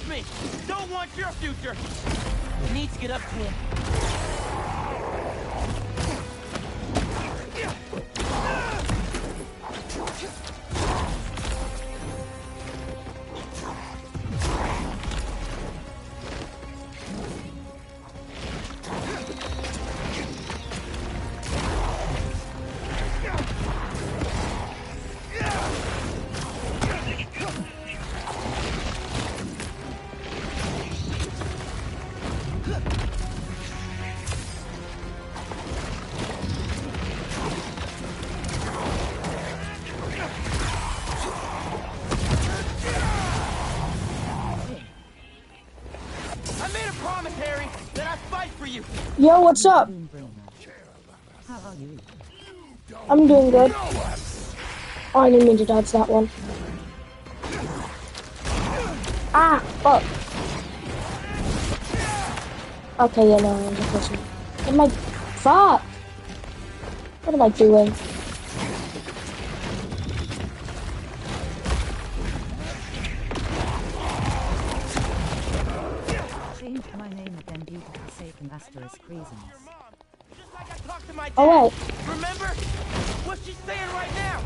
me! Don't want your future! You need to get up to him. Yo, what's up? I'm doing good. Oh, I didn't mean to dodge that one. Ah, fuck. Okay, yeah, no, I'm just listening. What am I... Fuck! What am I doing? Changed my name again due to the Satan asterisk reasons. Just like I talked to my dad. Oh, wait. Remember? What's she saying right now?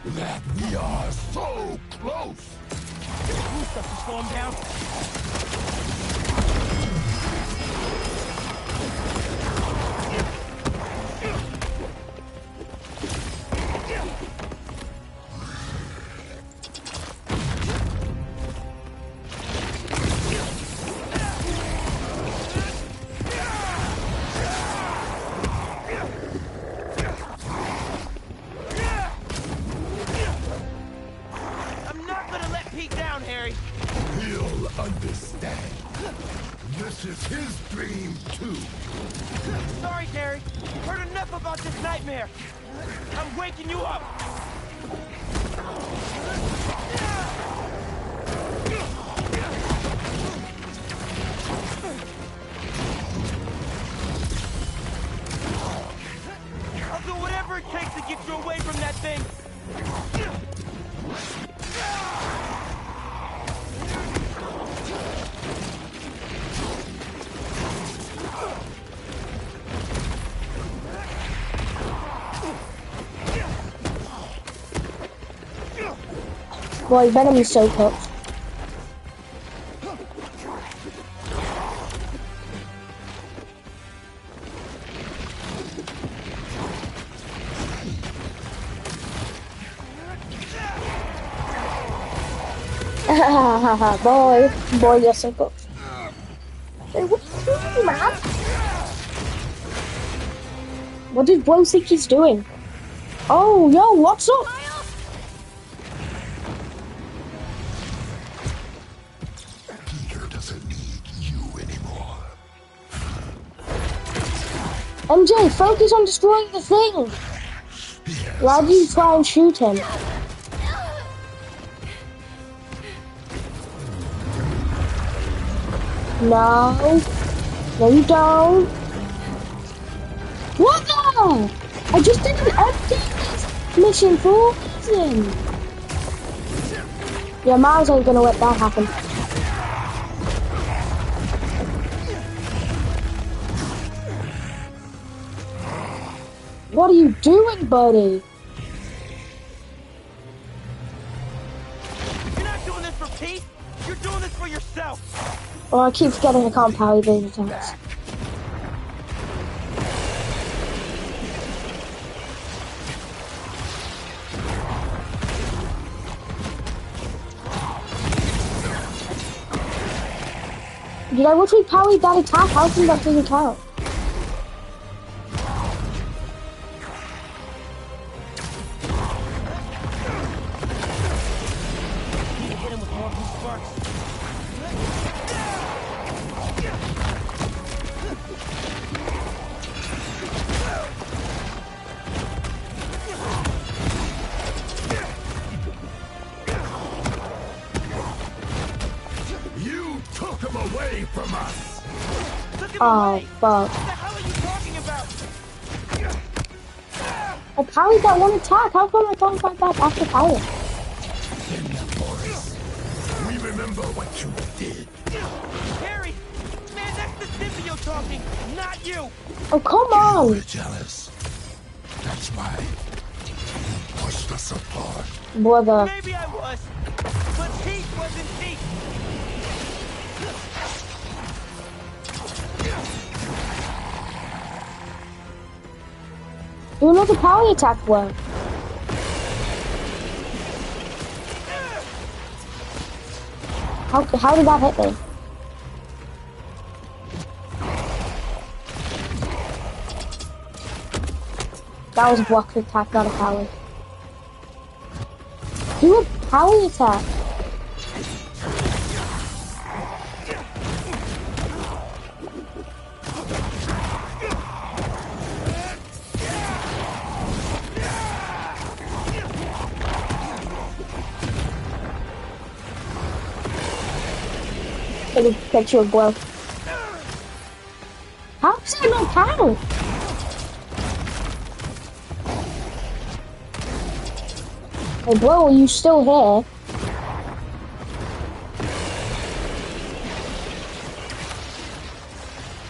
That we are so close. Who's stuff to slow him down? He'll understand. This is his dream, too. Sorry, Terry. Heard enough about this nightmare. I'm waking you up. I'll do whatever it takes to get you away from that thing. Boy, Venom is so cooked. Boy, you're so cooked. Hey, what are you doing, man? What did Bro think he's doing? Oh, yo, what's up? MJ, focus on destroying the thing! Why do you try and shoot him? No. No, you don't. What the? I just did an empty mission for a reason. Yeah, Miles ain't gonna let that happen. What are you doing, buddy? You're not doing this for Pete. You're doing this for yourself. Oh, I keep forgetting I can't parry those attacks. Did I literally parry that attack? How come that doesn't count? Oh, fuck. What the hell are you talking about? I parried that one attack. How come I can't fight back after parry? in the forest. We remember what you did. Harry! Man, that's the symbiote talking, not you! Oh, come You on. were jealous. That's why you pushed us apart. Brother. Maybe I was, but Pete wasn't Pete. Do another power attack work. How did that hit me? That was a block attack, not a power. Do a power attack. Let me get you a blow. How does that not count? Hey bro, are you still here?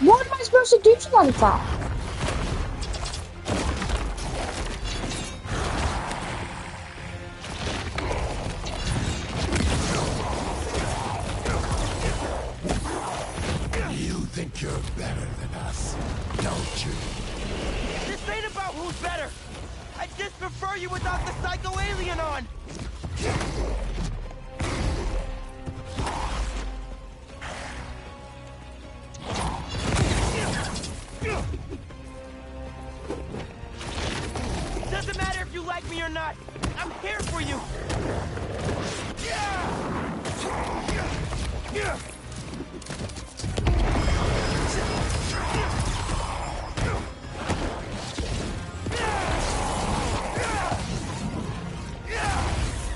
What am I supposed to do to that attack? You think you're better than us, don't you? This ain't about who's better. I just prefer you without the psycho alien on. Doesn't matter if you like me or not. I'm here for you.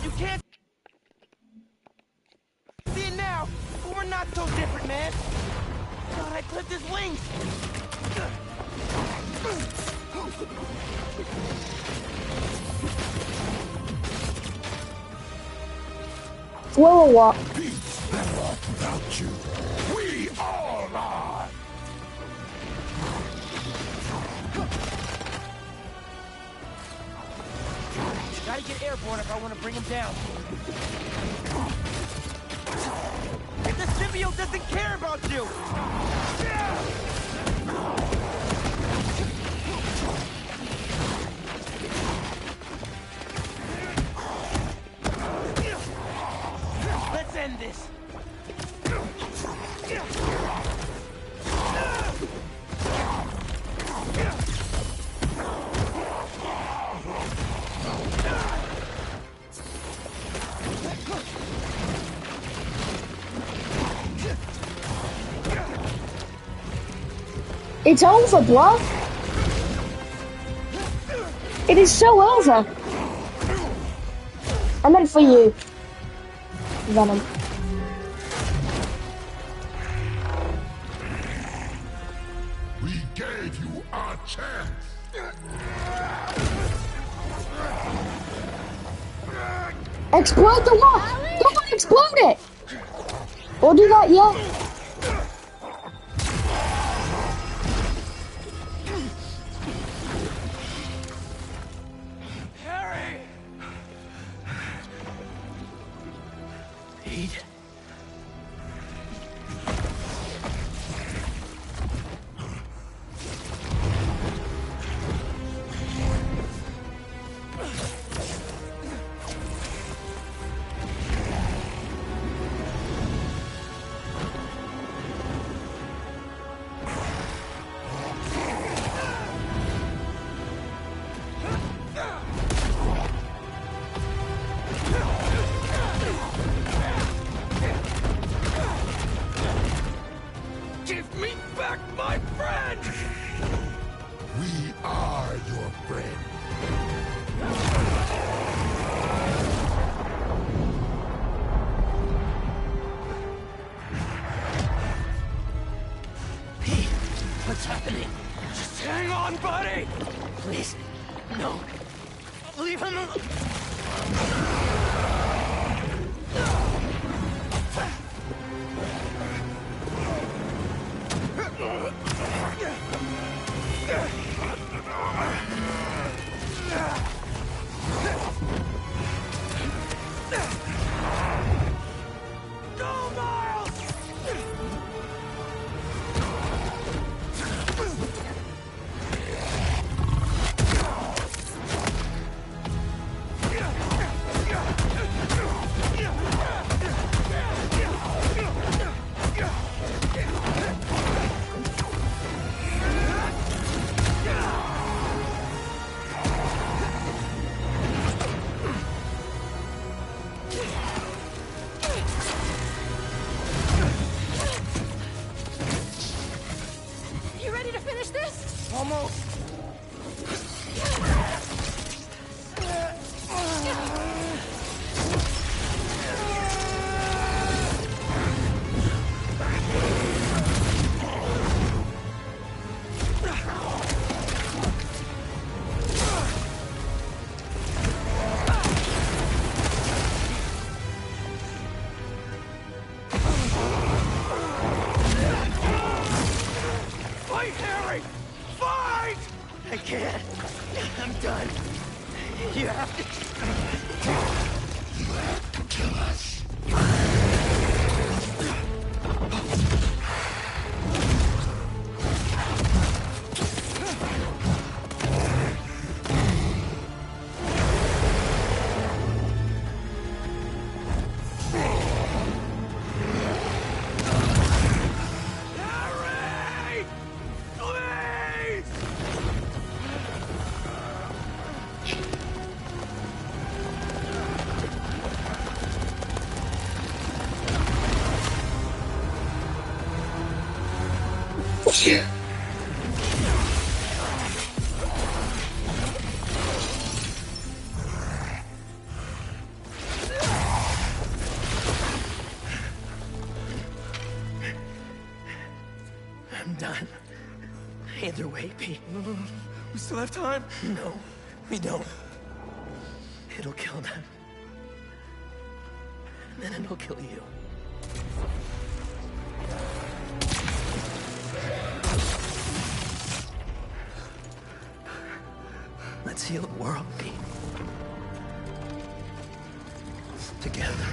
You can't see it now, but we're not so different, man. God, I clipped his wings. Blow or what? Pete's better off without you. We all are. Gotta get airborne if I want to bring him down. The symbiote doesn't care about you! Let's end this. It's over, bro. It is so over. I meant for you, Venom. We gave you our chance. Explode the rock! Come on, explode it! Or do that, yeah? Harry! Pete? Give me back my friend! We are your friend. Pete, what's happening? Just hang on, buddy! Please, no. Leave him alone. You ready to finish this? Almost. Fight, Harry! Fight! I can't. I'm done. You have to... You have to kill us. Harry! Please! Shit. I'm done. Either way, Pete. No. We still have time? No, we don't. It'll kill them. And then it'll kill you. Let's heal the world, Pete. Together.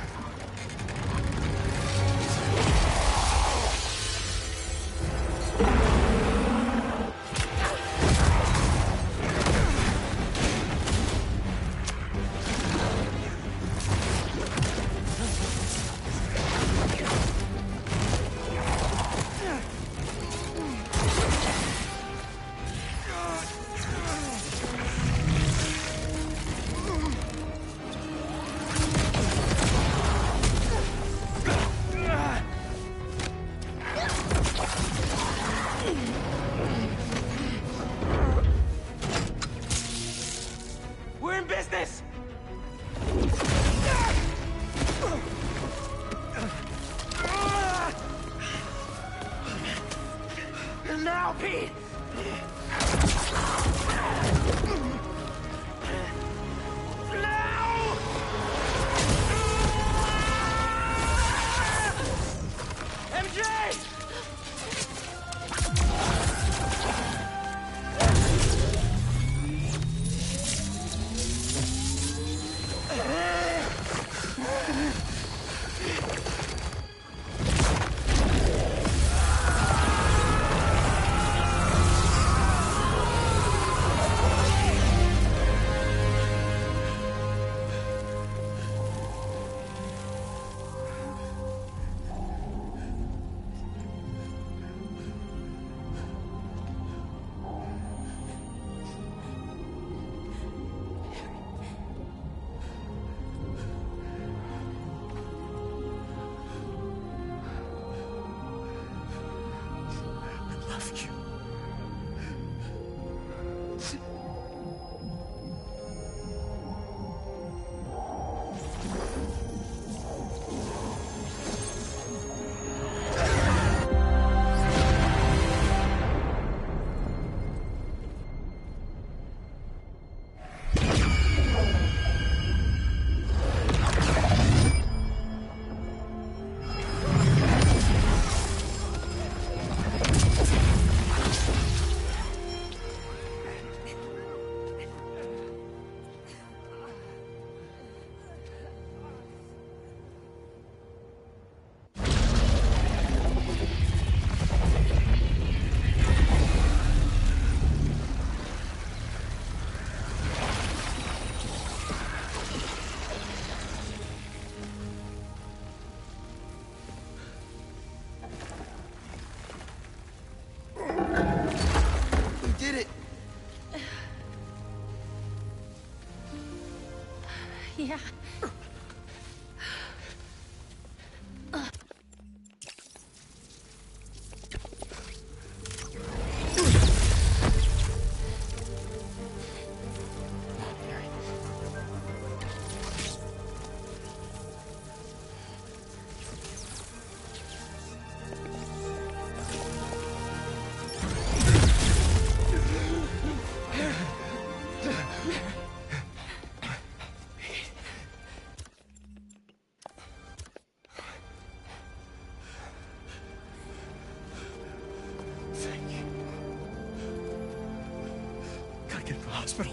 hospital.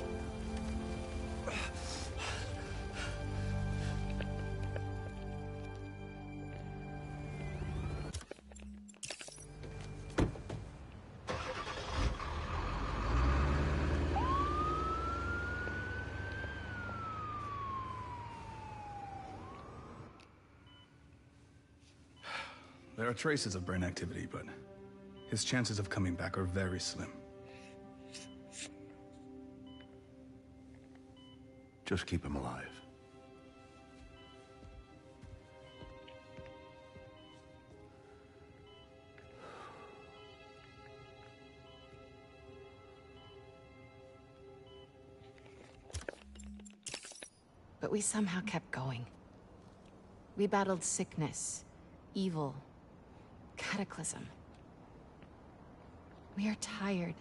There are traces of brain activity, but his chances of coming back are very slim. Just keep him alive. But we somehow kept going. We battled sickness, evil, cataclysm. We are tired,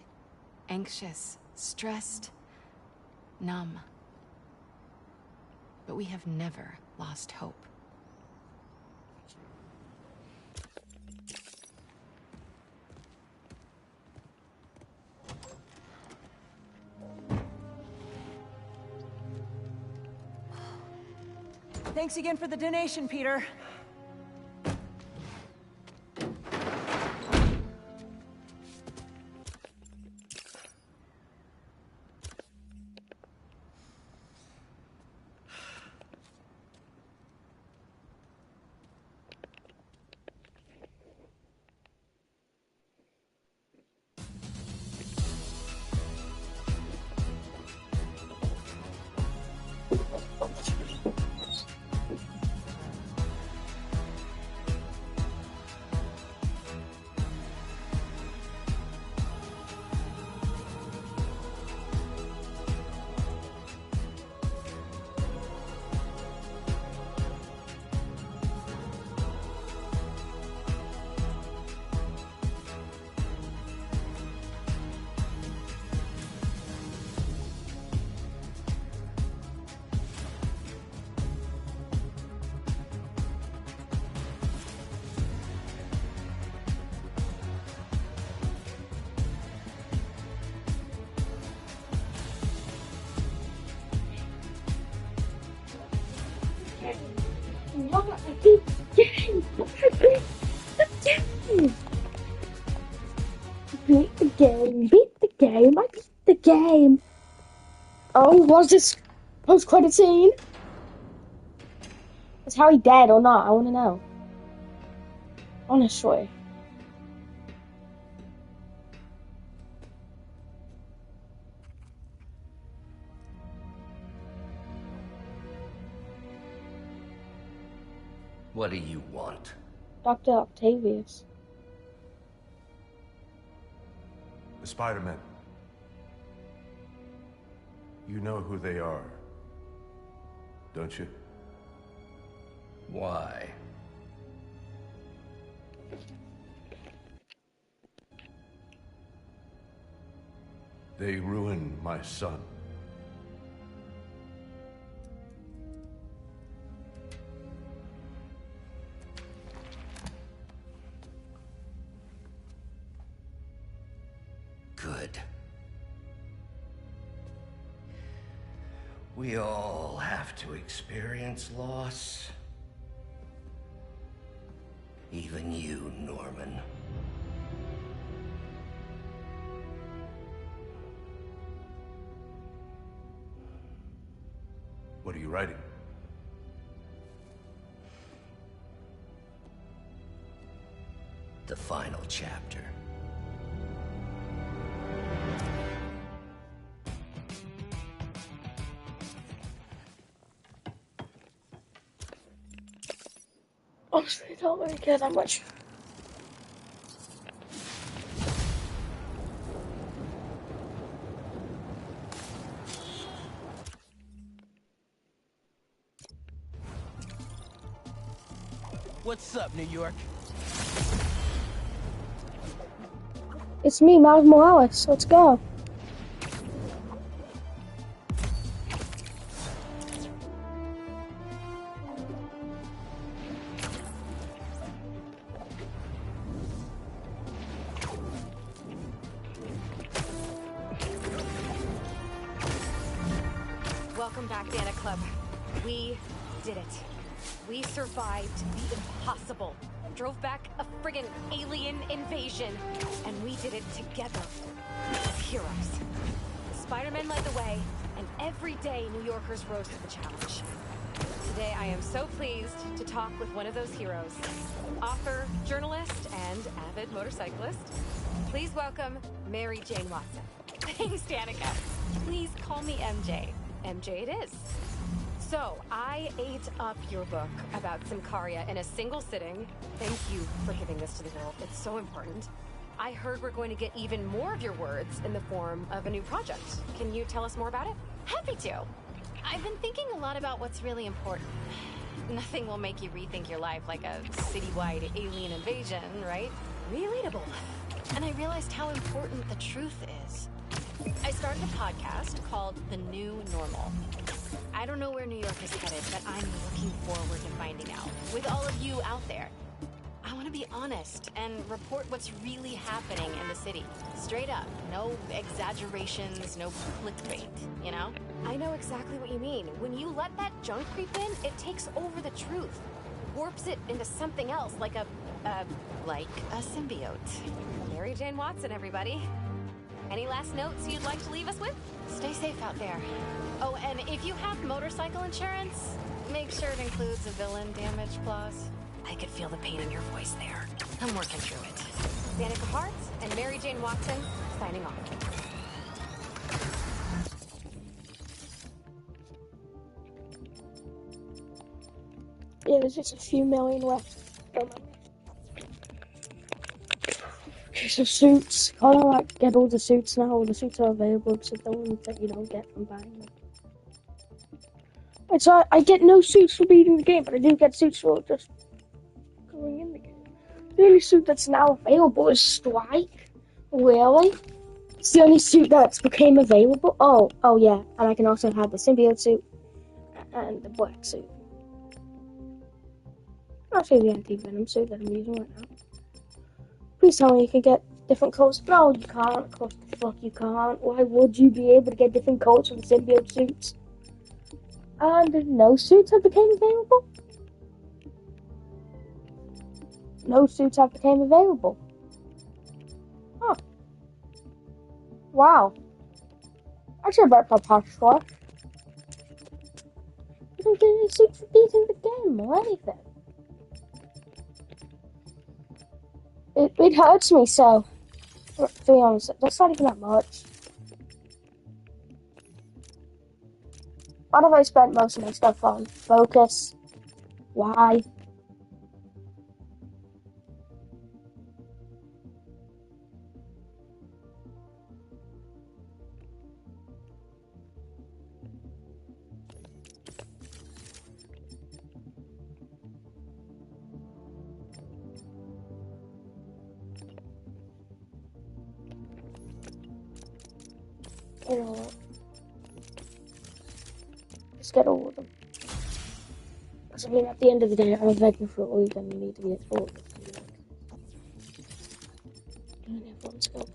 anxious, stressed, numb. But we have never lost hope. Thanks again for the donation, Peter. Beat the game! Beat the game! Beat the game! I beat the game! Oh, was this post-credit scene? Is Harry dead or not? I want to know. Honestly. What do you want? Dr. Octavius. The Spider-Men. You know who they are, don't you? Why? They ruined my son. Good. We all have to experience loss. Even you, Norman. What are you writing? The final chapter. Honestly, I don't really care that much. What's up, New York? It's me, Miles Morales. Let's go. Welcome back, Dana Club. We did it. We survived the impossible. Drove back a friggin' alien invasion. And we did it together. As heroes. Spider-Man led the way, and every day New Yorkers rose to the challenge. Today I am so pleased to talk with one of those heroes. Author, journalist, and avid motorcyclist. Please welcome Mary Jane Watson. Thanks, Danica. Please call me MJ. MJ it is. So, I ate up your book about Symkaria in a single sitting. Thank you for giving this to the world. It's so important. I heard we're going to get even more of your words in the form of a new project. Can you tell us more about it? Happy to. I've been thinking a lot about what's really important. Nothing will make you rethink your life like a citywide alien invasion, right? Relatable. And I realized how important the truth is. I started a podcast called The New Normal. I don't know where New York is headed, but I'm looking forward to finding out. With all of you out there. I want to be honest and report what's really happening in the city. Straight up. No exaggerations, no clickbait, you know? I know exactly what you mean. When you let that junk creep in, it takes over the truth. Warps it into something else, like a symbiote. Mary Jane Watson, everybody. Any last notes you'd like to leave us with? Stay safe out there. Oh, and if you have motorcycle insurance, make sure it includes a villain damage clause. I could feel the pain in your voice there. I'm working through it. Danica Hart and Mary Jane Watson, signing off. Yeah, there's just a few million left. Okay, so suits. I don't like get all the suits now. All the suits are available, so the ones that you don't get from buying them. And so I get no suits for beating the game, but I do get suits for just going in the game. The only suit that's now available is Strike. Really? It's the only suit that's became available? Oh yeah. And I can also have the symbiote suit and the black suit. I'll show you the anti-venom suit that I'm using right now. Please tell me you can get different coats. No, you can't. Of course the fuck you can't. Why would you be able to get different coats for the symbiote suits? And no suits have become available? No suits have become available. Huh. Wow. Actually, I better play Patch Slash. You don't get any suits for beating the game or anything. It hurts me so. To be honest, that's not even that much. What have I spent most of my stuff on? Focus. Why? You know what? Just get all of them. Because I mean, at the end of the day, I'm begging for all you're going to need to get all of them. You only have one skill point.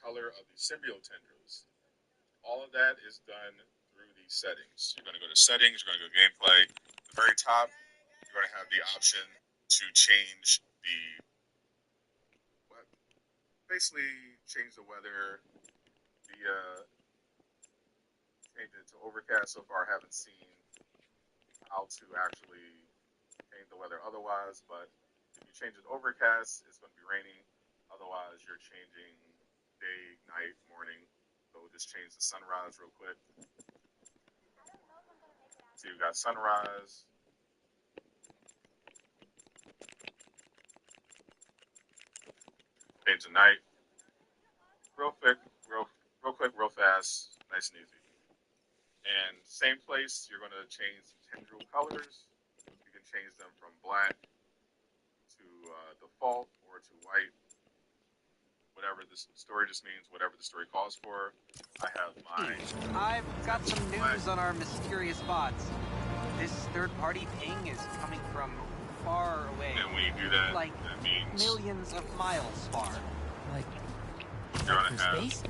color of the symbiote tendrils. All of that is done through the settings. You're going to go to settings, you're going to go to gameplay. At the very top, you're going to have the option to change basically change the weather, change it to overcast. So far, I haven't seen how to actually change the weather otherwise, but if you change it to overcast, it's going to be raining. Otherwise, you're changing day, night, morning. So we'll just change the sunrise real quick. So you've got sunrise. Change the night. Real quick, real fast, nice and easy. And same place, you're going to change the tendril colors. You can change them from black to default or to white. Whatever the story just means, whatever the story calls for. I have mine. I've got some news on our mysterious bots. This third-party ping is coming from far away. And when you do that, like that means millions of miles far. Like you're going to have space?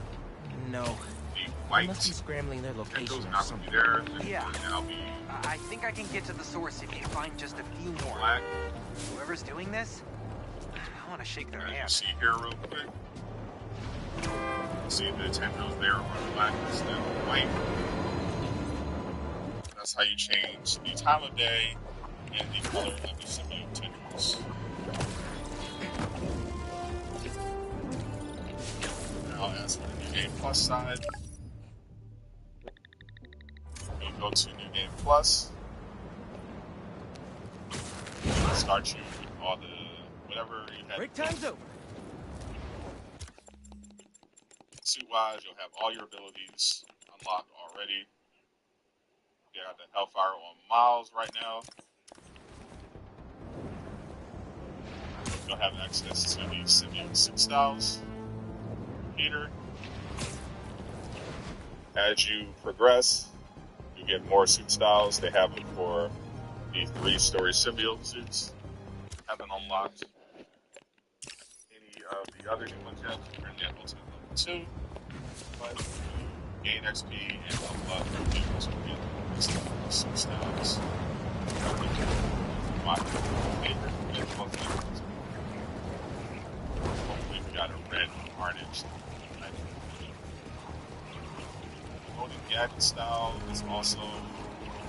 No. the I white must be scrambling their location tendrils or not going to something. be there. Yeah. Now be I think I can get to the source if you find just a few more. black. Whoever's doing this, I want to shake their As you hand. see here real quick. See the tendrils there are black instead of white. That's how you change the time of day and the color of the symbiote tendrils. Now, as for the New Game Plus side, you go to New Game Plus. It'll start you with all the whatever you had. Break time's over. Suit-wise, you'll have all your abilities unlocked already. You got the Hellfire on Miles right now. You'll have access to the symbiote suit styles. Peter. As you progress, you get more suit styles. They have them for the 3-story symbiote suits. Haven't unlocked any of the other new ones yet. We're going to get to level 2. But gain XP and unlock new to get suit styles. My favorite and hopefully we got a red orange. Golden gadget style is also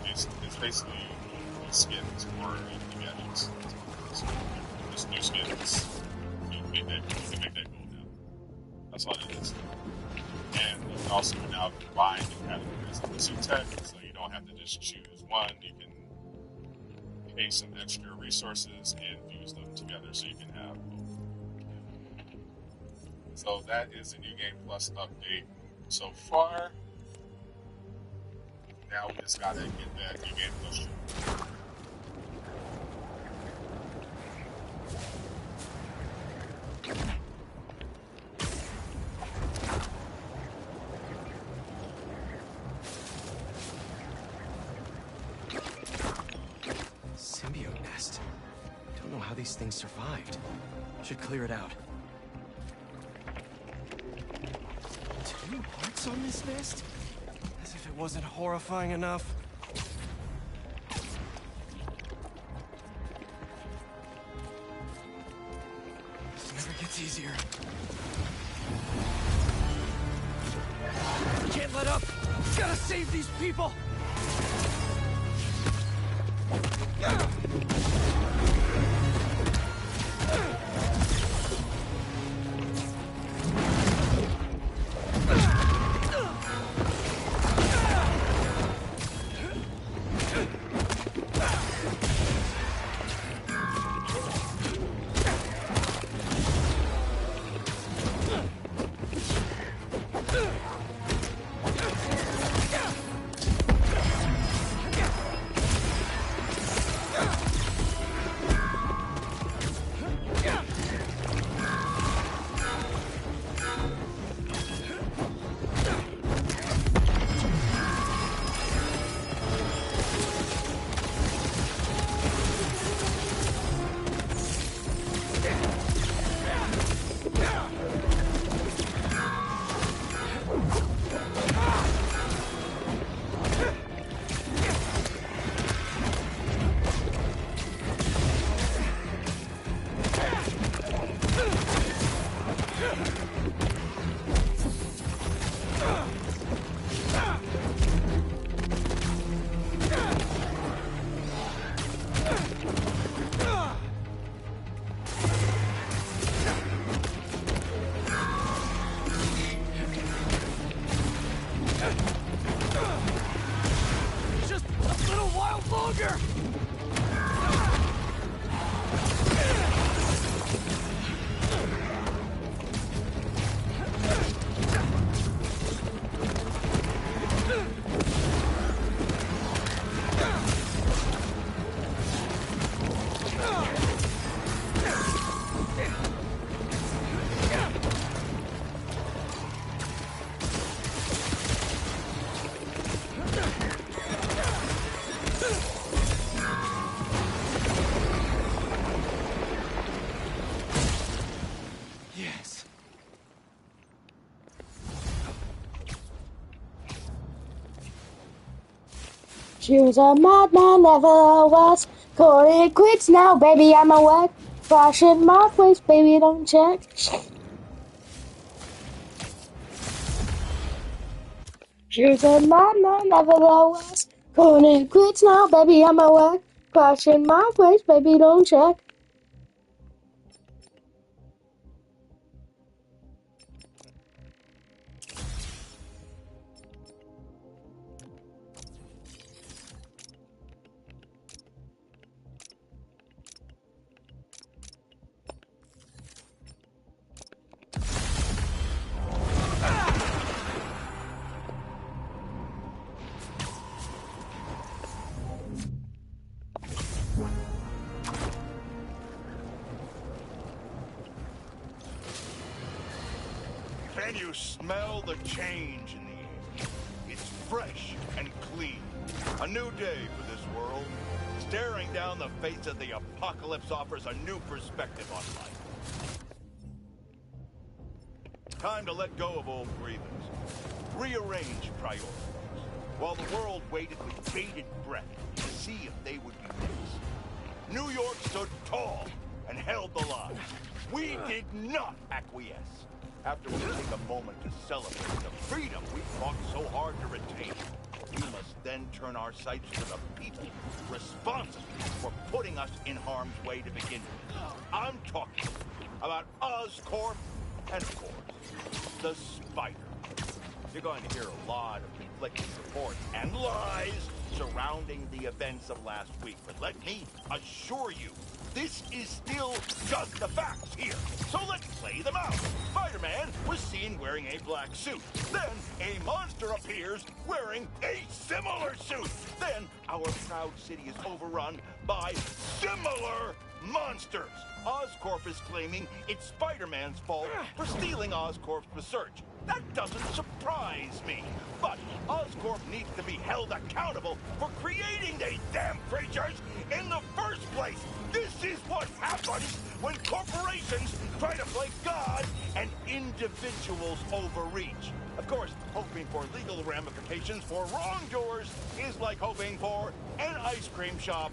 it's basically new skins for the gadgets. So just new skins. You can make that go down. That's all it is. And you can also now combine the categories of the suit tech, so you don't have to just choose one. You can pay some extra resources and fuse them together so you can have both. So that is the New Game Plus update so far. Now we just gotta get that New Game Plus trip. Symbiote nest. Don't know how these things survived. Should clear it out. 2 hearts on this nest? As if it wasn't horrifying enough. This never gets easier. Can't let up! Gotta save these people! She was a madman, never was. Calling it quits now, baby, I'm awake. Flashing my face, baby, don't check. She was a madman, never was. Calling it quits now, baby, I'm awake. Flashing my face, baby, don't check. Can you smell the change in the air? It's fresh and clean. A new day for this world. Staring down the face of the apocalypse offers a new perspective on life. Time to let go of old grievance. Rearrange priorities. While the world waited with bated breath to see if they would be next. New York stood tall and held the line. We did not acquiesce. After we take a moment to celebrate the freedom we fought so hard to retain, we must then turn our sights to the people responsible for putting us in harm's way to begin with. I'm talking about Oscorp and, of course, the Spider. You're going to hear a lot of conflicting reports and lies surrounding the events of last week, but let me assure you, this is still just the facts here, so let's play them out. Spider-Man was seen wearing a black suit. Then a monster appears wearing a similar suit. Then our proud city is overrun by similar monsters. Oscorp is claiming it's Spider-Man's fault for stealing Oscorp's research. That doesn't surprise me. But Oscorp needs to be held accountable for creating these damn creatures in the first place. This is what happens when corporations try to play God and individuals overreach. Of course, hoping for legal ramifications for wrongdoers is like hoping for an ice cream shop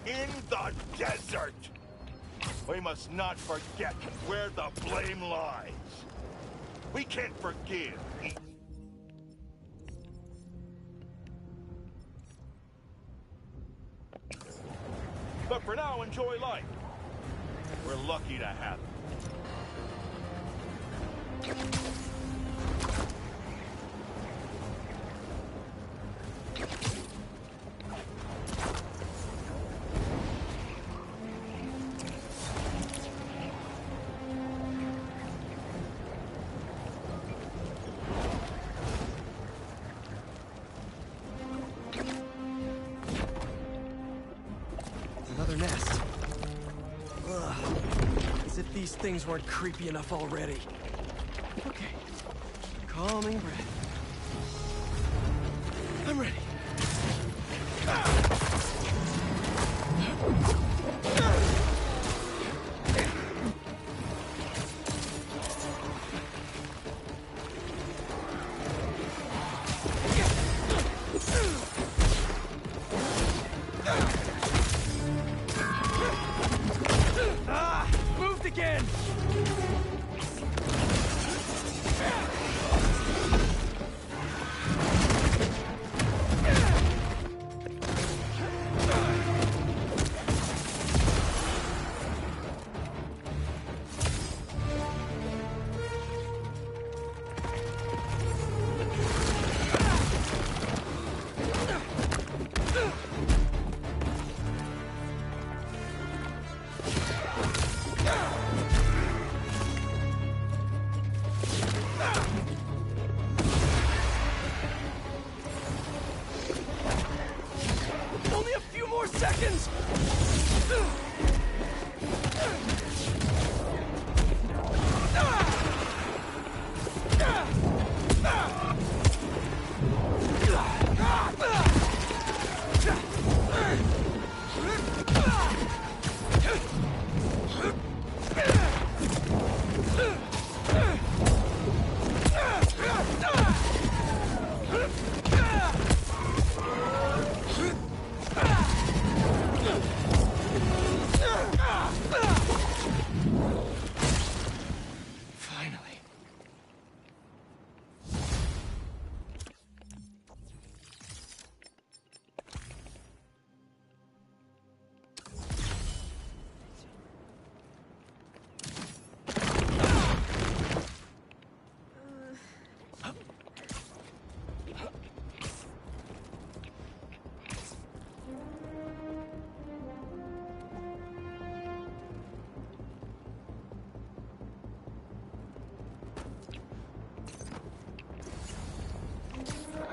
in the desert. We must not forget where the blame lies. We can't forgive. But for now, enjoy life. We're lucky to have it. Another nest. Ugh. As if these things weren't creepy enough already. Okay. Calming breath. I'm ready.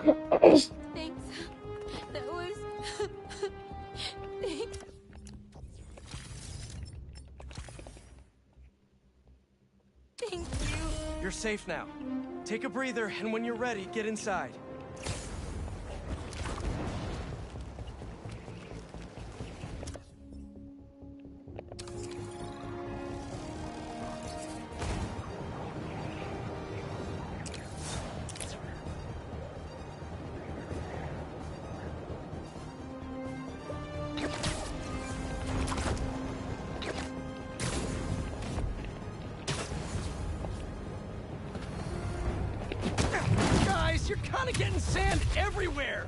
Thanks. That was... Thanks. Thank you. You're safe now. Take a breather, and when you're ready, get inside. You're kind of getting sand everywhere!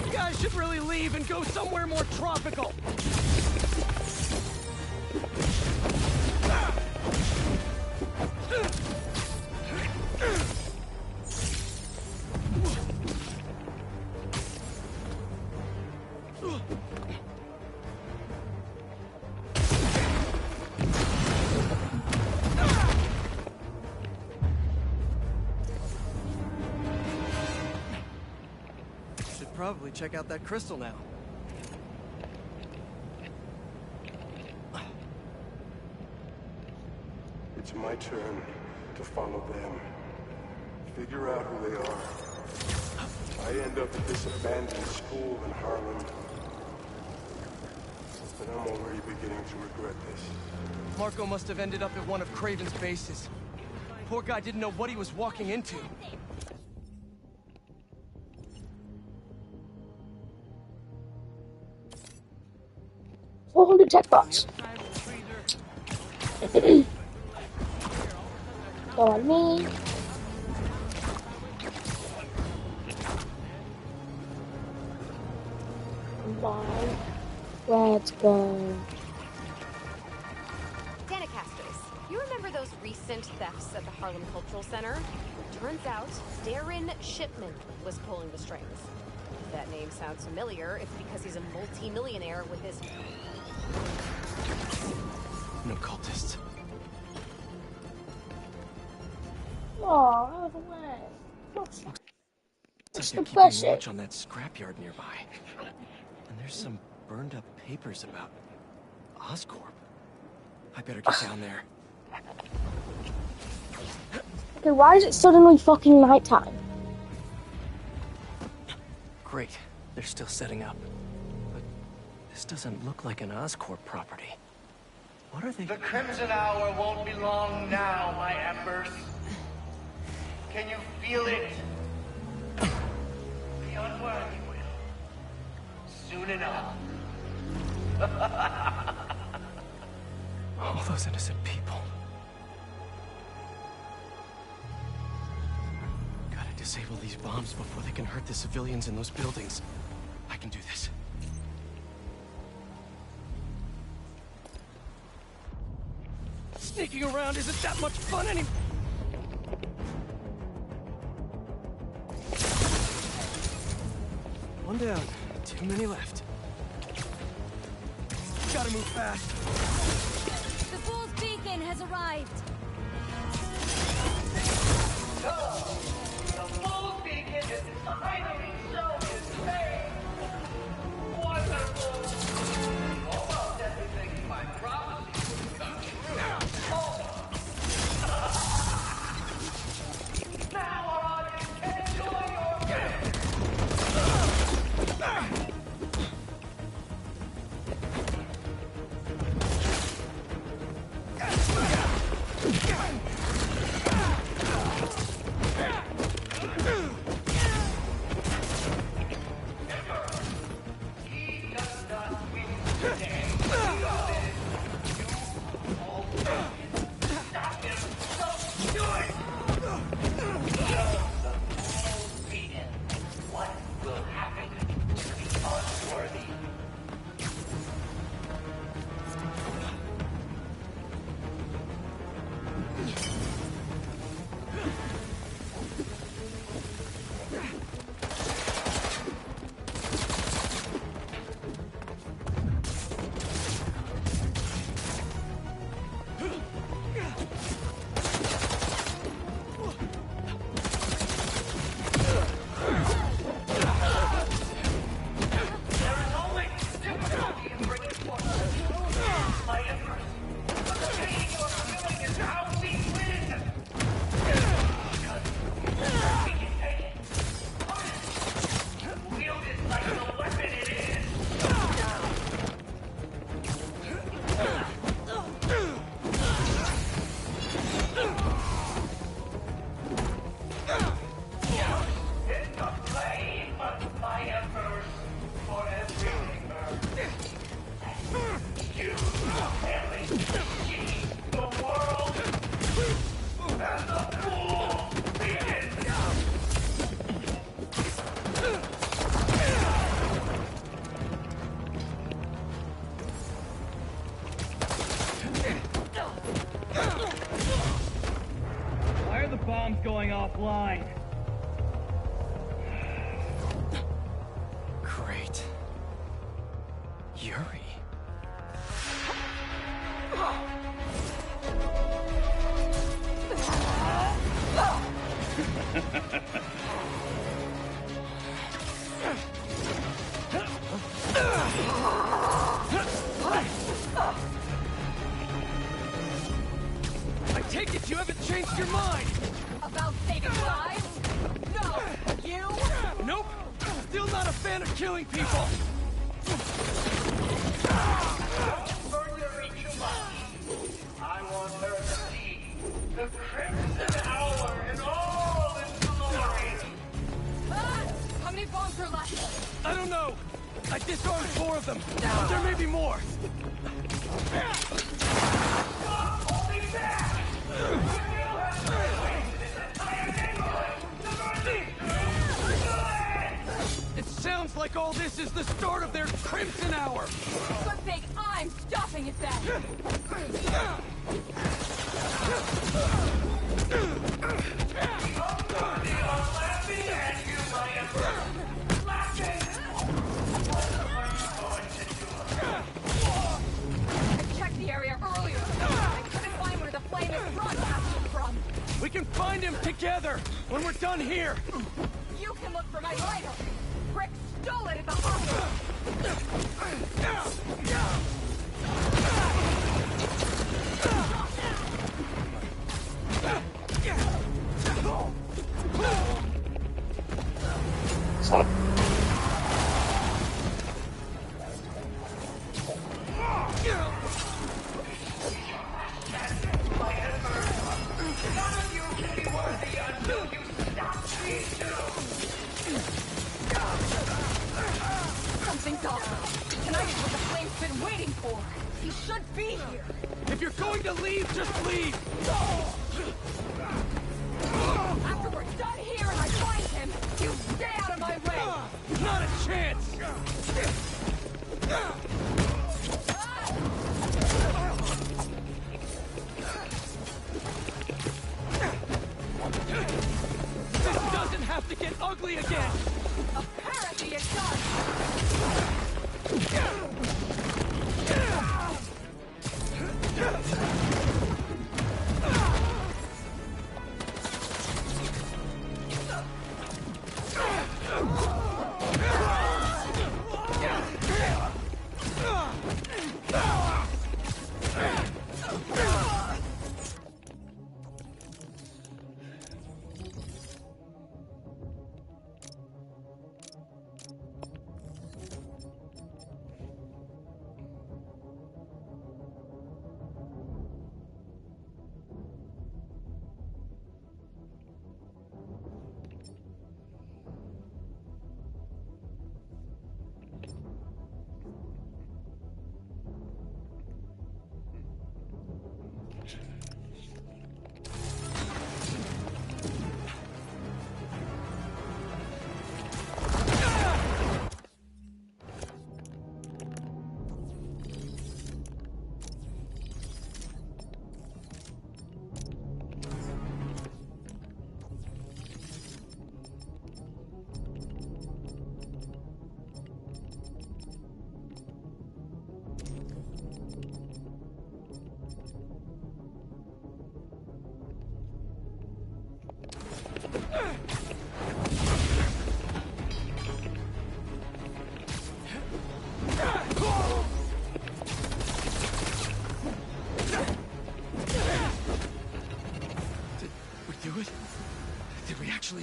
You guys should really leave and go somewhere more tropical. Probably check out that crystal now. It's my turn to follow them. Figure out who they are. I end up at this abandoned school in Harlem. And I'm already beginning to regret this. Marco must have ended up at one of Craven's bases. Poor guy didn't know what he was walking into. 400 tech bucks. Go on me. Bye. Let's go. Danicasters, you remember those recent thefts at the Harlem Cultural Center? Turns out, Darren Shipman was pulling the strings. If that name sounds familiar, it's because he's a multi-millionaire with his... No cultists. Oh, out of the way. Looks like It's they're the keeping watch on that scrapyard nearby. And there's some burned up papers about Oscorp. I better get down there. Okay, why is it suddenly fucking nighttime? Great. They're still setting up. But this doesn't look like an Oscorp property. What are they... The Crimson Hour won't be long now, my embers. Can you feel it? The unworthy will. Soon enough. All those innocent people. Gotta disable these bombs before they can hurt the civilians in those buildings. I can do this. Sneaking around isn't that much fun anymore. One down, too many left. Gotta move fast. The Fool's Beacon has arrived. The Fool's Beacon is finally shown its face. Wonderful. Almost everything my prophecy will come true. Now our audience can enjoy your game. comms going offline. Great. Yuri. I take it you haven't changed your mind! About saving lives? No! You? Nope! Still not a fan of killing people! I want her to see the Crimson Hour in all its glory. How many bombs are left? I don't know! I disarmed 4 of them, but there may be more! It sounds like all this is the start of their Crimson Hour! Good thing I'm stopping it then! I checked the area earlier. I couldn't find where the flame is broadcasting from. We can find him together when we're done here! You can look for my lighter. Rick stole it at the hospital. Stop. Something's off. Tonight is what the flame's been waiting for. He should be here. If you're going to leave, just leave! After we're done here and I find him, you stay out of my way! Not a chance! This doesn't have to get ugly again! Apparently it does!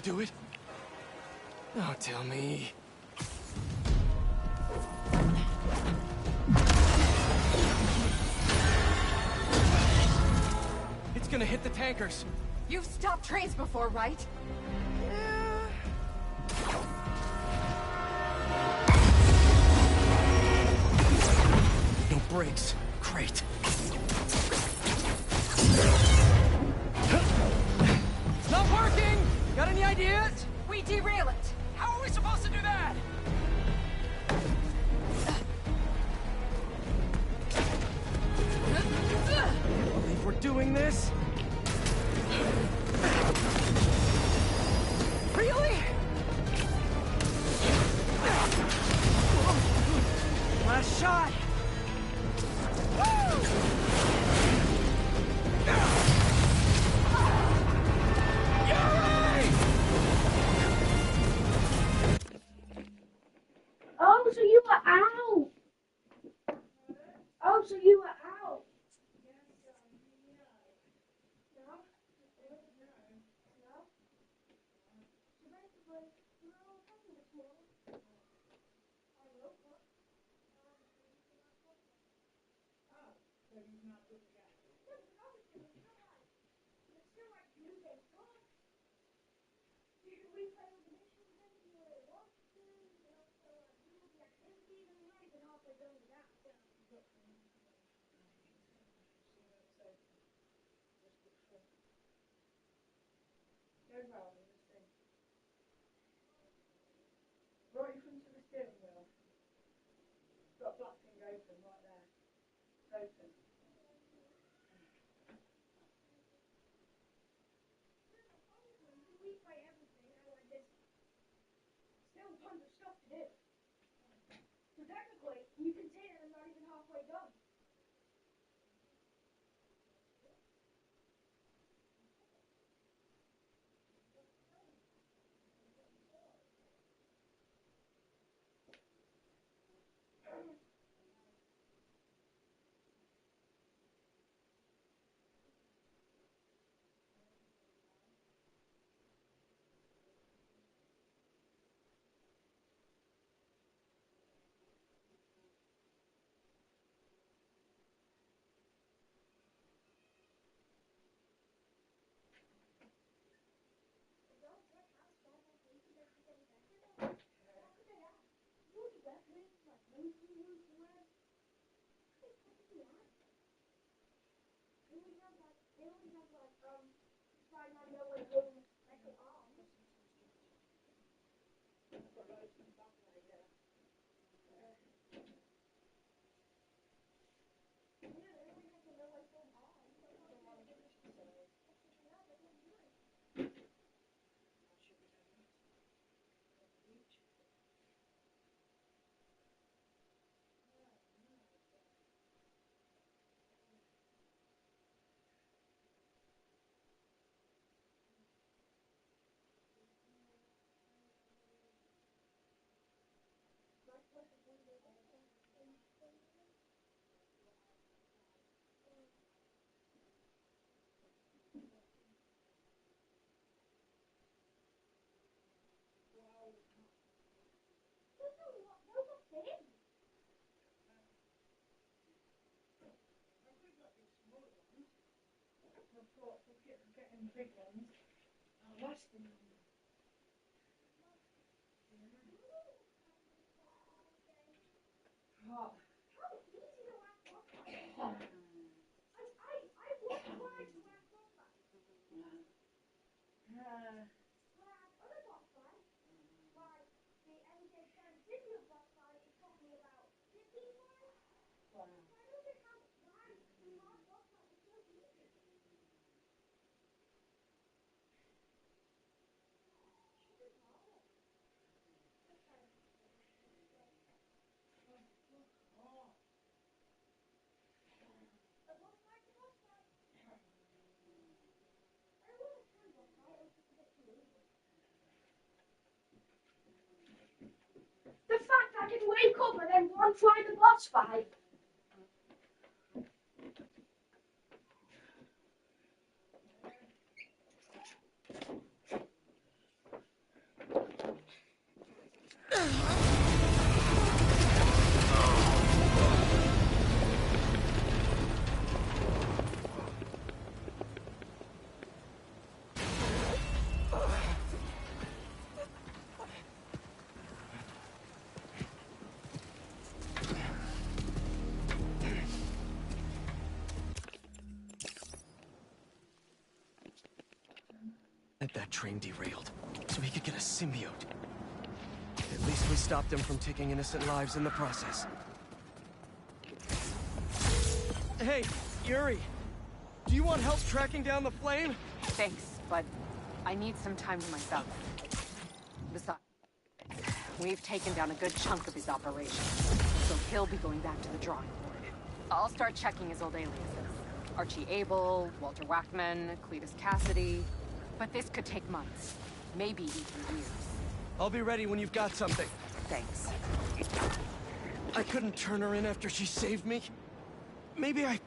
Do it? Oh, tell me. It's gonna hit the tankers. You've stopped trains before, right? No brakes. Great. It's not working! Got any ideas? We derail it. How are we supposed to do that? I believe we're doing this. Right in front of the steering wheel. Got a black thing open right there. It's open. We play everything, and like there's still tons of stuff to do. So technically, you can say that I'm not even halfway done. Getting big ones. Last thing. How easy to wax boss fight. I walked wide to wax boss fight. Whereas other boss fights, like the MJ10 Tribute boss fight, it took me about 15 tries. Wow. So I don't get how why the hard boss fight is so easy. The fact I can wake up and then one try the boss fight. That train derailed, so he could get a symbiote. At least we stopped him from taking innocent lives in the process. Hey, Yuri! Do you want help tracking down the flame? Thanks, but I need some time to myself. Besides, we've taken down a good chunk of his operation, so he'll be going back to the drawing board. I'll start checking his old aliases. Archie Abel, Walter Wackman, Cletus Cassidy. But this could take months, maybe even years. I'll be ready when you've got something. Thanks. I couldn't turn her in after she saved me. Maybe I...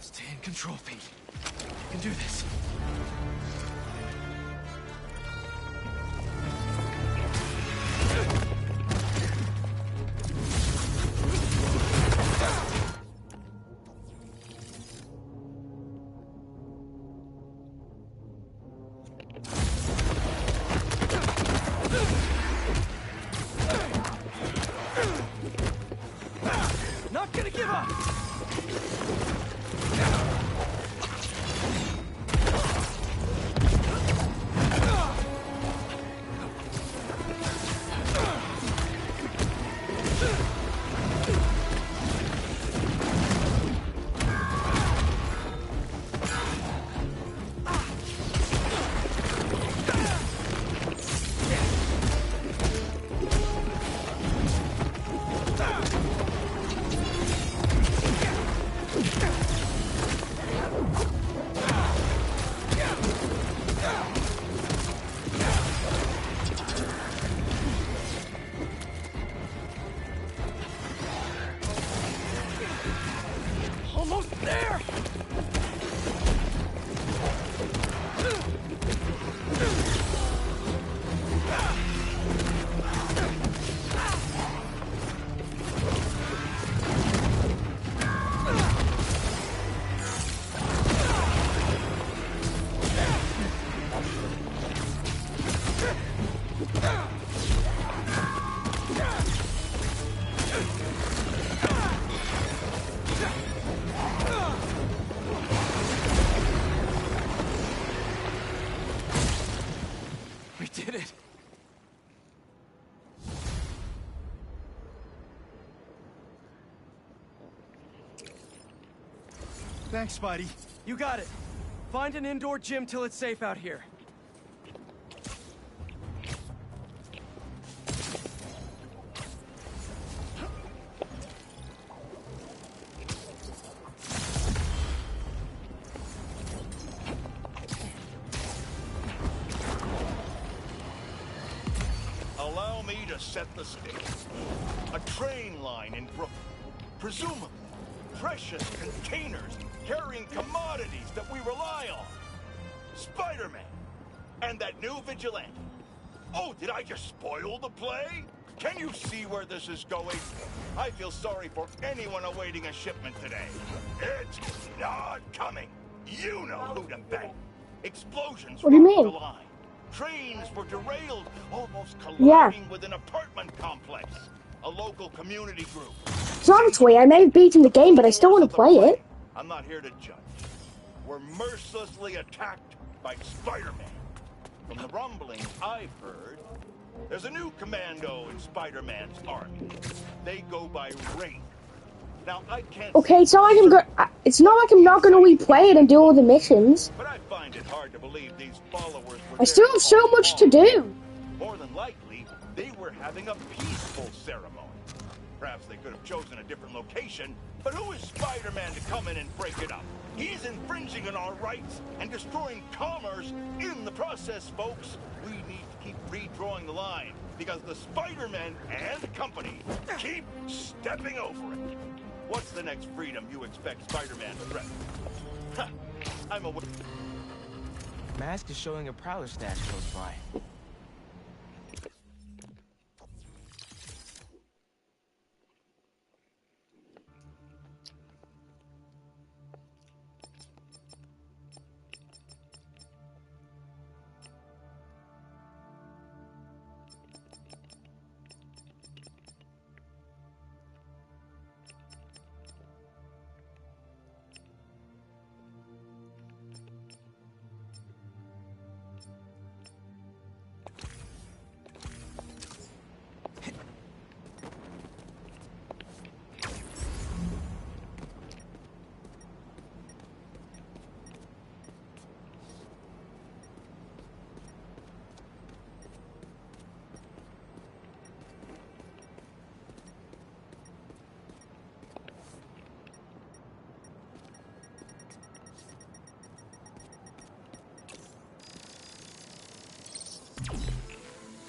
Stay in control, Pete. You can do this. Not gonna give up! Almost there! We did it. Thanks, Spidey. You got it. Find an indoor gym till it's safe out here. Allow me to set the stage. A train line in Brooklyn. Presumably, precious containers carrying commodities that we rely on. Spider-Man. And that new vigilante. Oh, did I just spoil the play? Can you see where this is going? I feel sorry for anyone awaiting a shipment today. It's not coming. You know who to bet. Explosions What do you rocked mean? the line. Trains were derailed, almost colliding with an apartment complex. A local community group. Sorry, I may have beaten the game, but I still want to play it. I'm not here to judge. We're mercilessly attacked by Spider-Man. From the rumblings I've heard, there's a new commando in Spider-Man's army. They go by Wraith. Now, I can't... Okay, it's not like I'm not gonna replay it and do all the missions. But I find it hard to believe these followers were I still have so much to do. More than likely, they were having a peaceful ceremony. Perhaps they could have chosen a different location, but who is Spider-Man to come in and break it up? He's infringing on our rights and destroying commerce in the process, folks. We need to keep redrawing the line, because the Spider-Men and company keep stepping over it. What's the next freedom you expect Spider-Man to threaten? Huh, I'm aware. Mask is showing a prowler stash close by.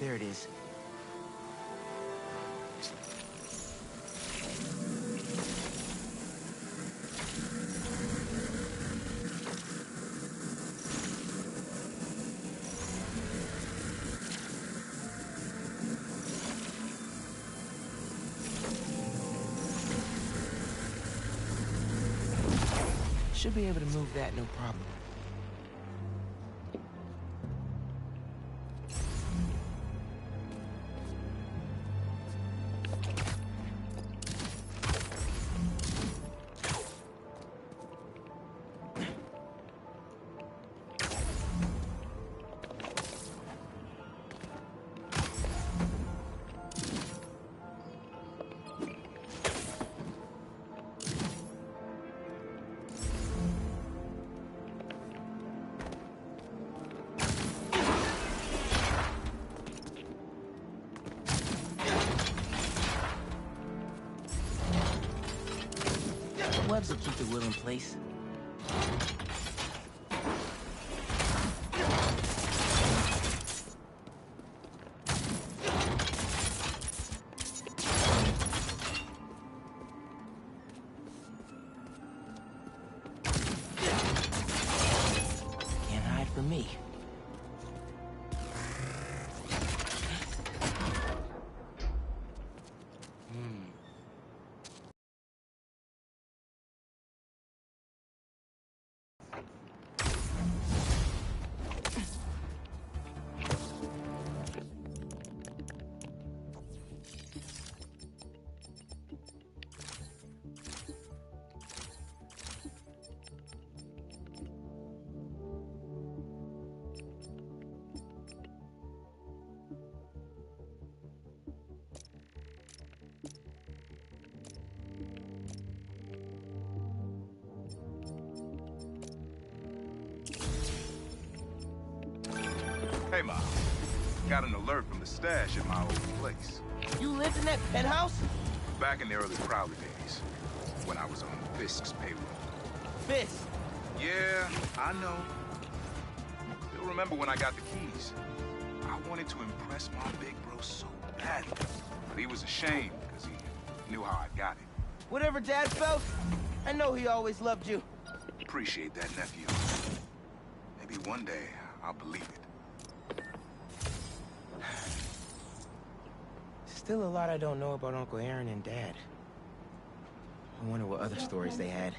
There it is. Should be able to move that, no problem. Webs will keep the will in place. Can't hide from me. Hey, Ma. Got an alert from the stash at my old place. You lived in that penthouse? Back in the early Crowley days, when I was on Fisk's payroll. Fisk? Yeah, I know. Still remember when I got the keys. I wanted to impress my big bro so badly. But he was ashamed because he knew how I got it. Whatever Dad felt, I know he always loved you. Appreciate that, nephew. Maybe one day I'll believe it. Still a lot I don't know about Uncle Aaron and Dad. I wonder what other stories they had.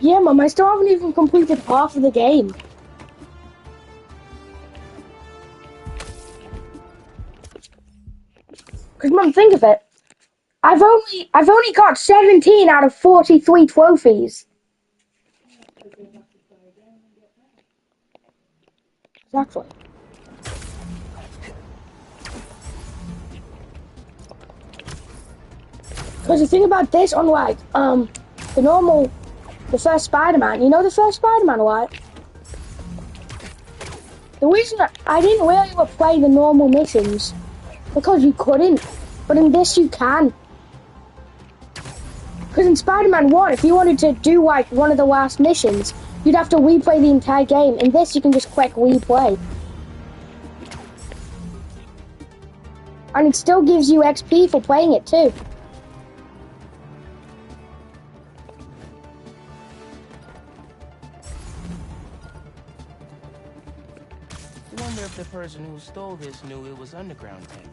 Yeah, Mum, I still haven't even completed half of the game. Because, Mum, think of it. I've only got 17 out of 43 trophies. Exactly. Because the thing about this, unlike the first Spider-Man, you know the first Spider-Man, right? The reason I didn't really play the normal missions, because you couldn't, but in this you can. Because in Spider-Man 1, if you wanted to do like one of the last missions, you'd have to replay the entire game. In this, you can just quick replay. And it still gives you XP for playing it too. I wonder if the person who stole this knew it was underground tech.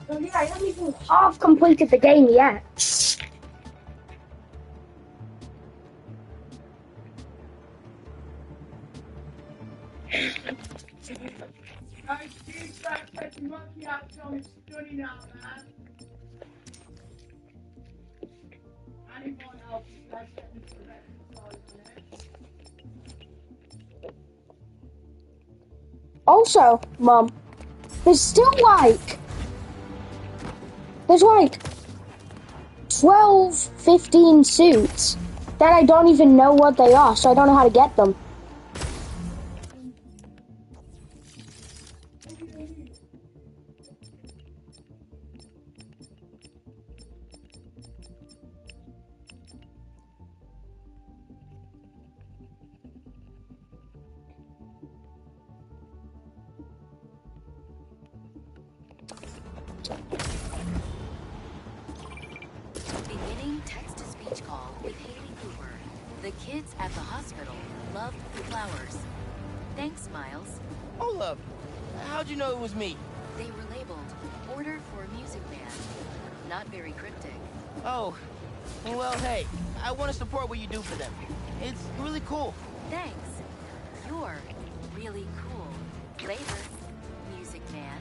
So yeah, I haven't even half completed the game yet. Also, Mum, there's like 12, 15 suits that I don't even know what they are, so I don't know how to get them. with Haley Cooper. The kids at the hospital loved the flowers. Thanks, Miles. Hold up. How'd you know it was me? They were labeled Order for a Music Band. Not very cryptic. Oh, well, hey, I want to support what you do for them. It's really cool. Thanks. You're really cool. Later, Music Man.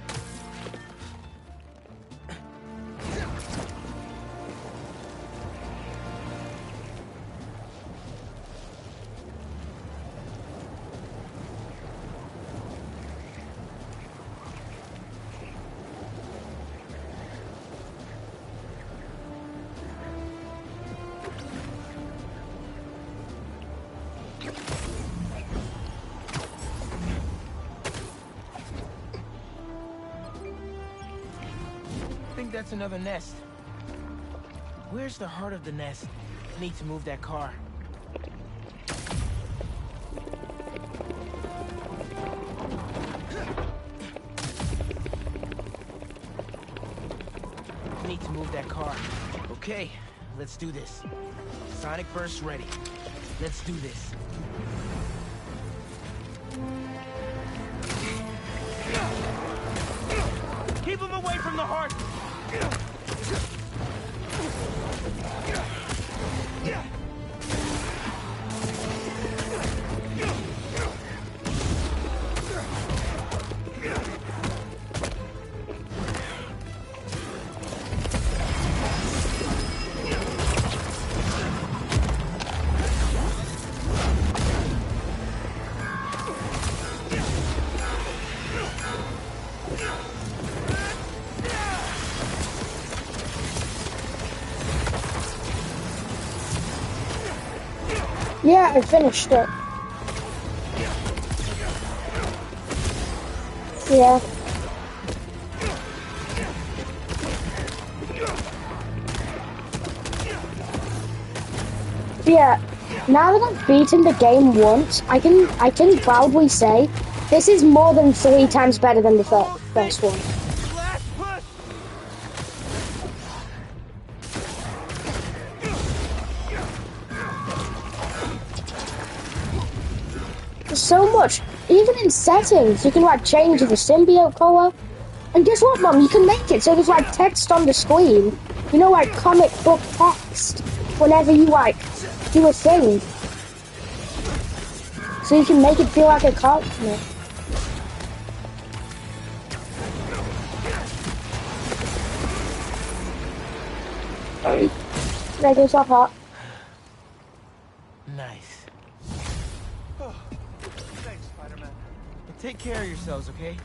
That's another nest. Where's the heart of the nest? I need to move that car. I need to move that car. Okay, let's do this. Sonic burst ready. Let's do this. Keep him away from the heart! Yeah, I finished it. Yeah. Yeah. Now that I've beaten the game once, I can proudly say this is more than 3 times better than the first one. So much. Even in settings, you can like change the symbiote color. And guess what, Mom? You can make it so there's like text on the screen. You know, like comic book text. Whenever you like do a thing, so you can make it feel like a comic. There goes our heart. Nice. Take care of yourselves, okay?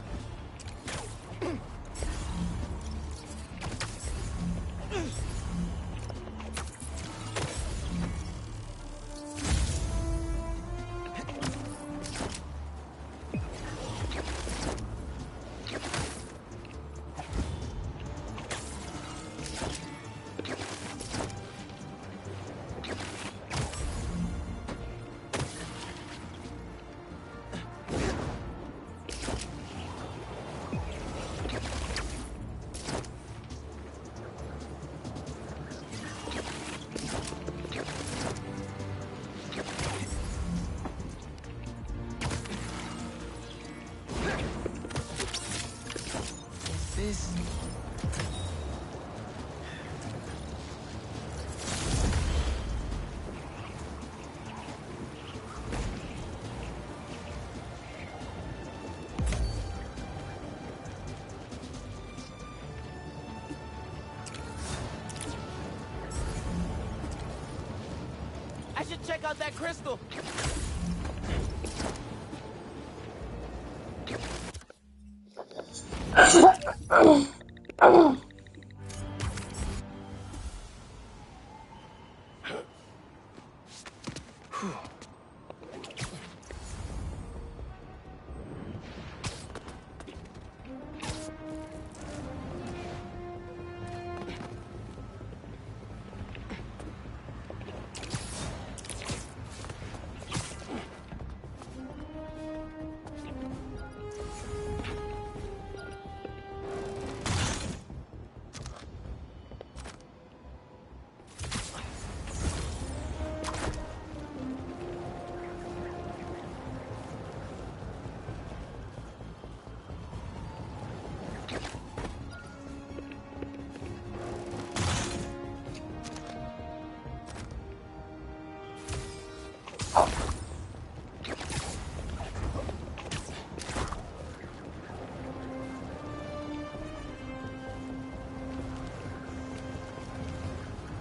Check out that crystal.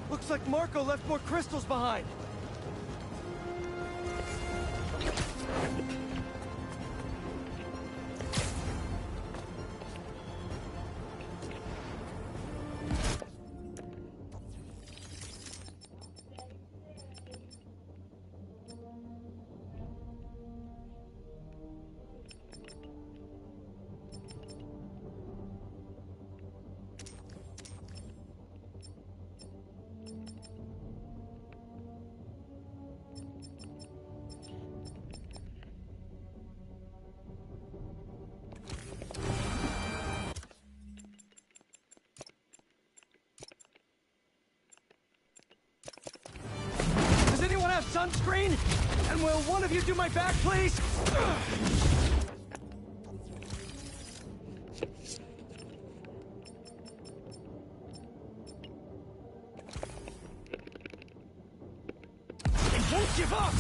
Looks like Marco left more crystals behind. Sunscreen? And will one of you do my back, please? They won't give up!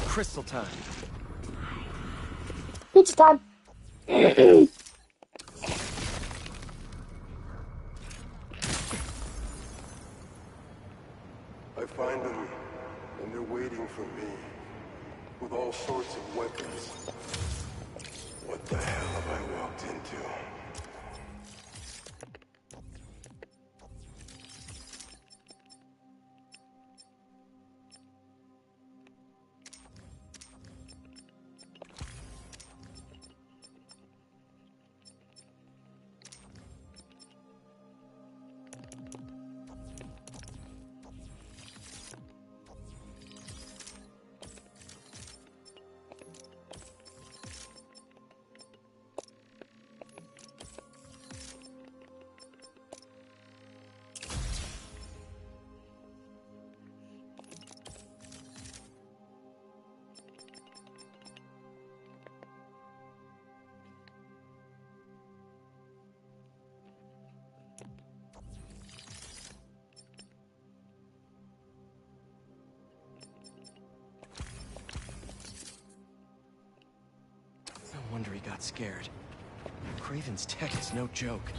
Crystal time. Pizza time. I find them, and they're waiting for me, with all sorts of weapons. What the hell have I walked into? No wonder he got scared. Craven's tech is no joke.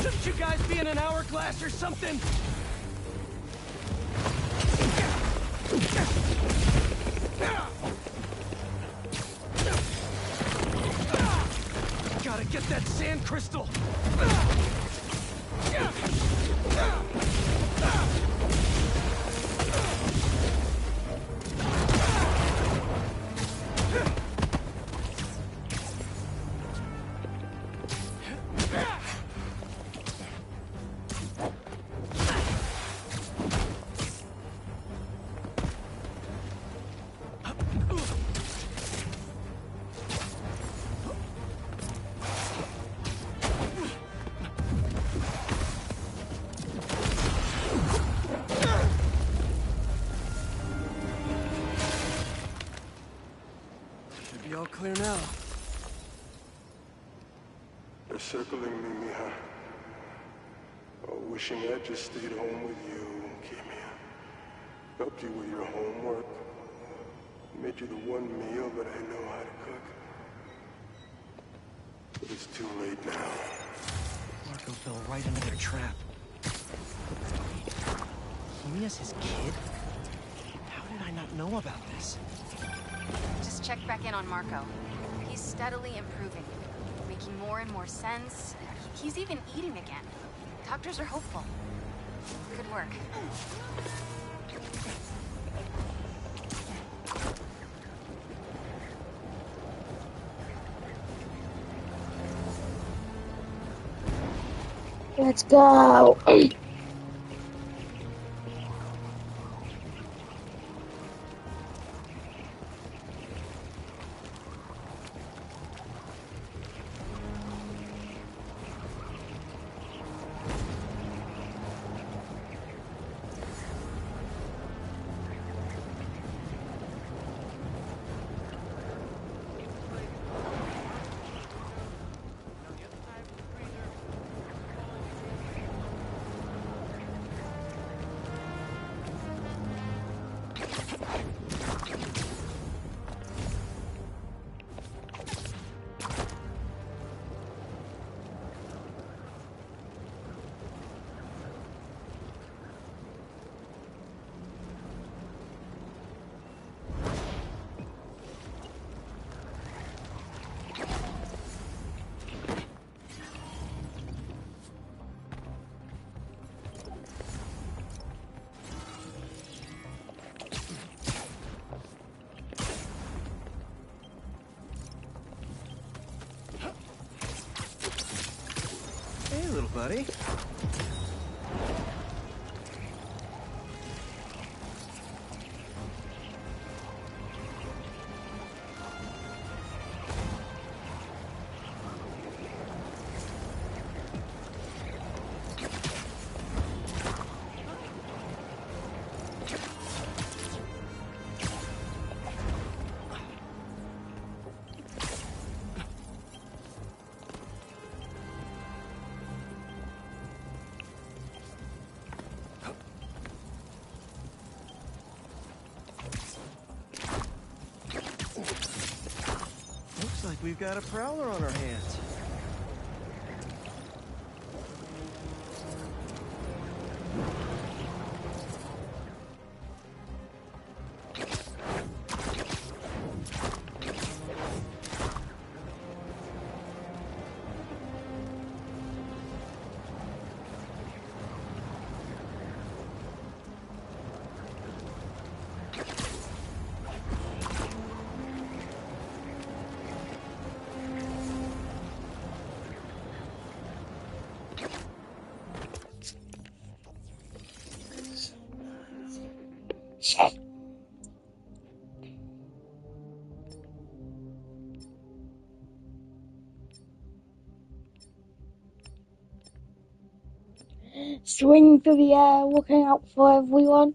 Shouldn't you guys be in an hourglass or something? Gotta get that sand crystal. Should be all clear now. They're circling me, Mija. Oh, wishing I'd just stayed home with you, Kimia. Helped you with your homework. Made you the one meal that I know how to cook. now. Marco fell right into their trap. Sonia's his kid? How did I not know about this? Just check back in on Marco. He's steadily improving, making more and more sense. He's even eating again. Doctors are hopeful. Good work. Let's go. Hey, little buddy. Looks like we've got a prowler on our hands. Shit. Swinging through the air, looking out for everyone.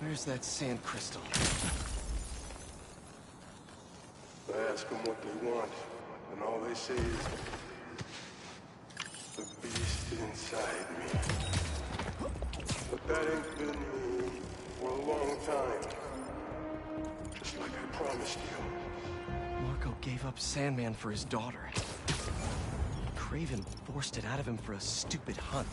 Where's that sand crystal? I ask them what they want, and all they say is, the beast inside me. But that ain't been me for a long time. Just like I promised you. Marco gave up Sandman for his daughter. Craven forced it out of him for a stupid hunt.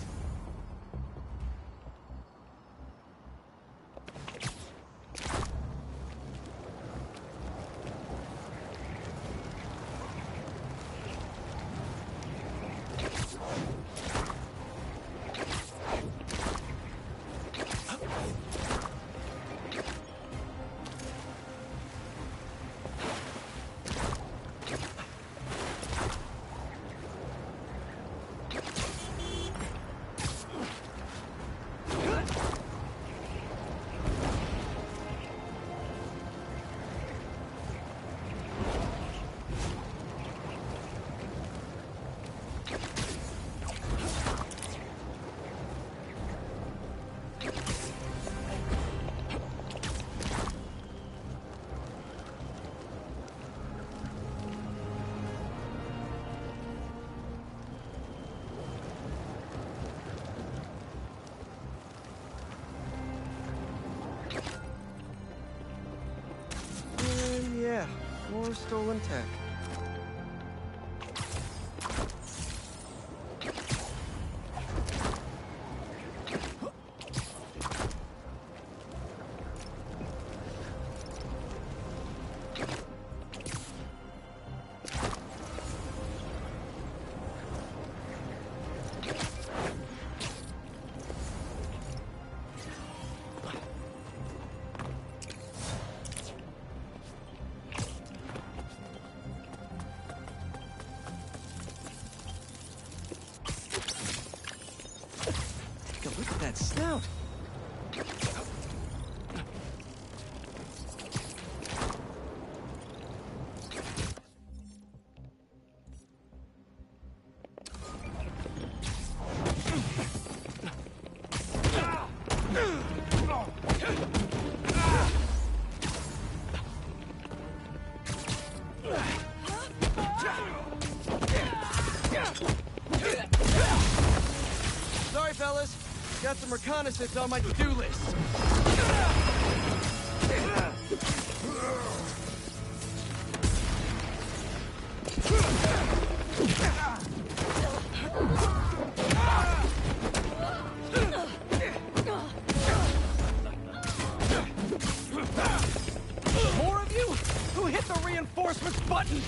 Yeah, more stolen tech. Look at that snout! Sorry, fellas. Got some reconnaissance on my to-do list. More of you? Who hit the reinforcements button?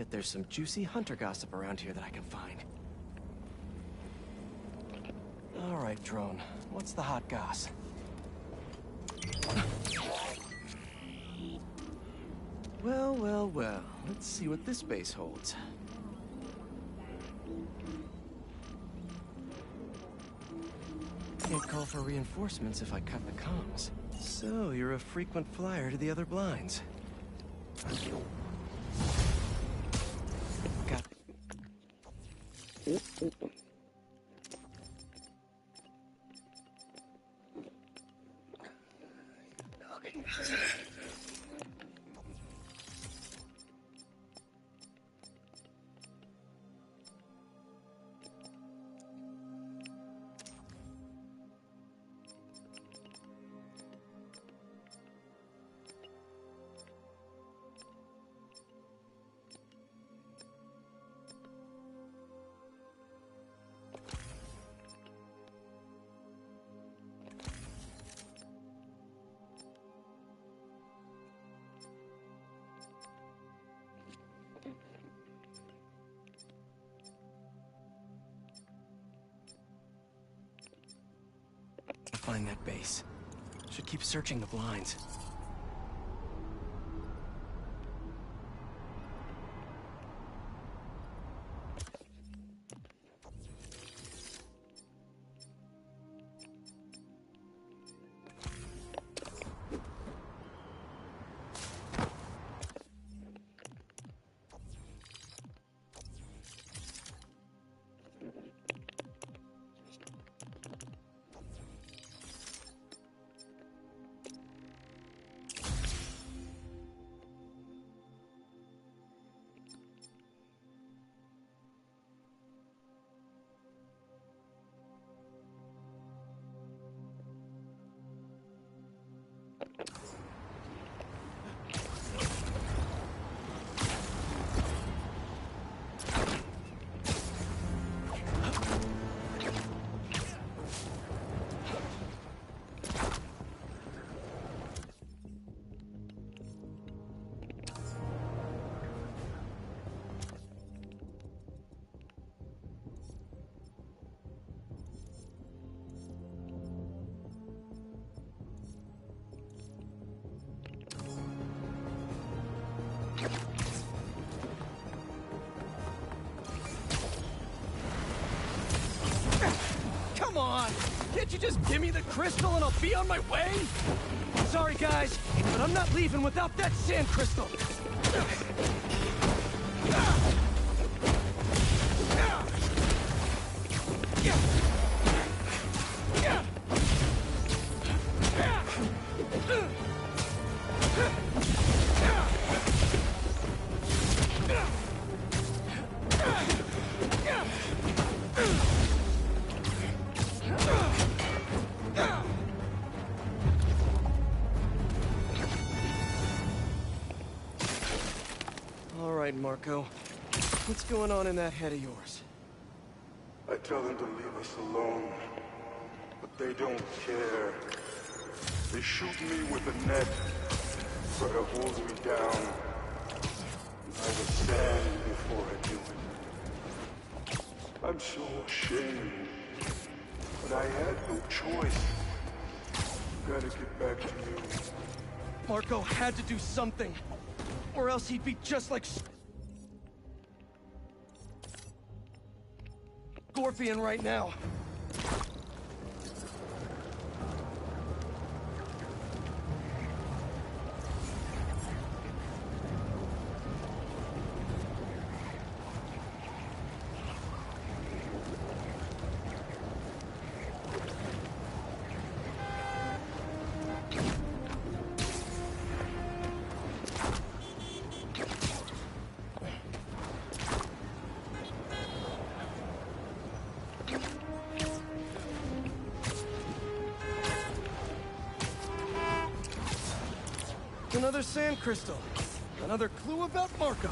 There's some juicy hunter gossip around here that I can find. All right, drone. What's the hot goss? Well, well, well. Let's see what this base holds. Can't call for reinforcements if I cut the comms. So, you're a frequent flyer to the other blinds. Got... Okay. Find that base. Should keep searching the blinds. on! Can't you just give me the crystal and I'll be on my way? Sorry, guys, but I'm not leaving without that sand crystal. All right, Marco. What's going on in that head of yours? I tell them to leave us alone, but they don't care. They shoot me with a net, try to hold me down. I was sand before I do it. I'm so ashamed, but I had no choice. Gotta get back to you. Marco had to do something, or else he'd be just like Scorpion right now. Another sand crystal. Another clue about Marco.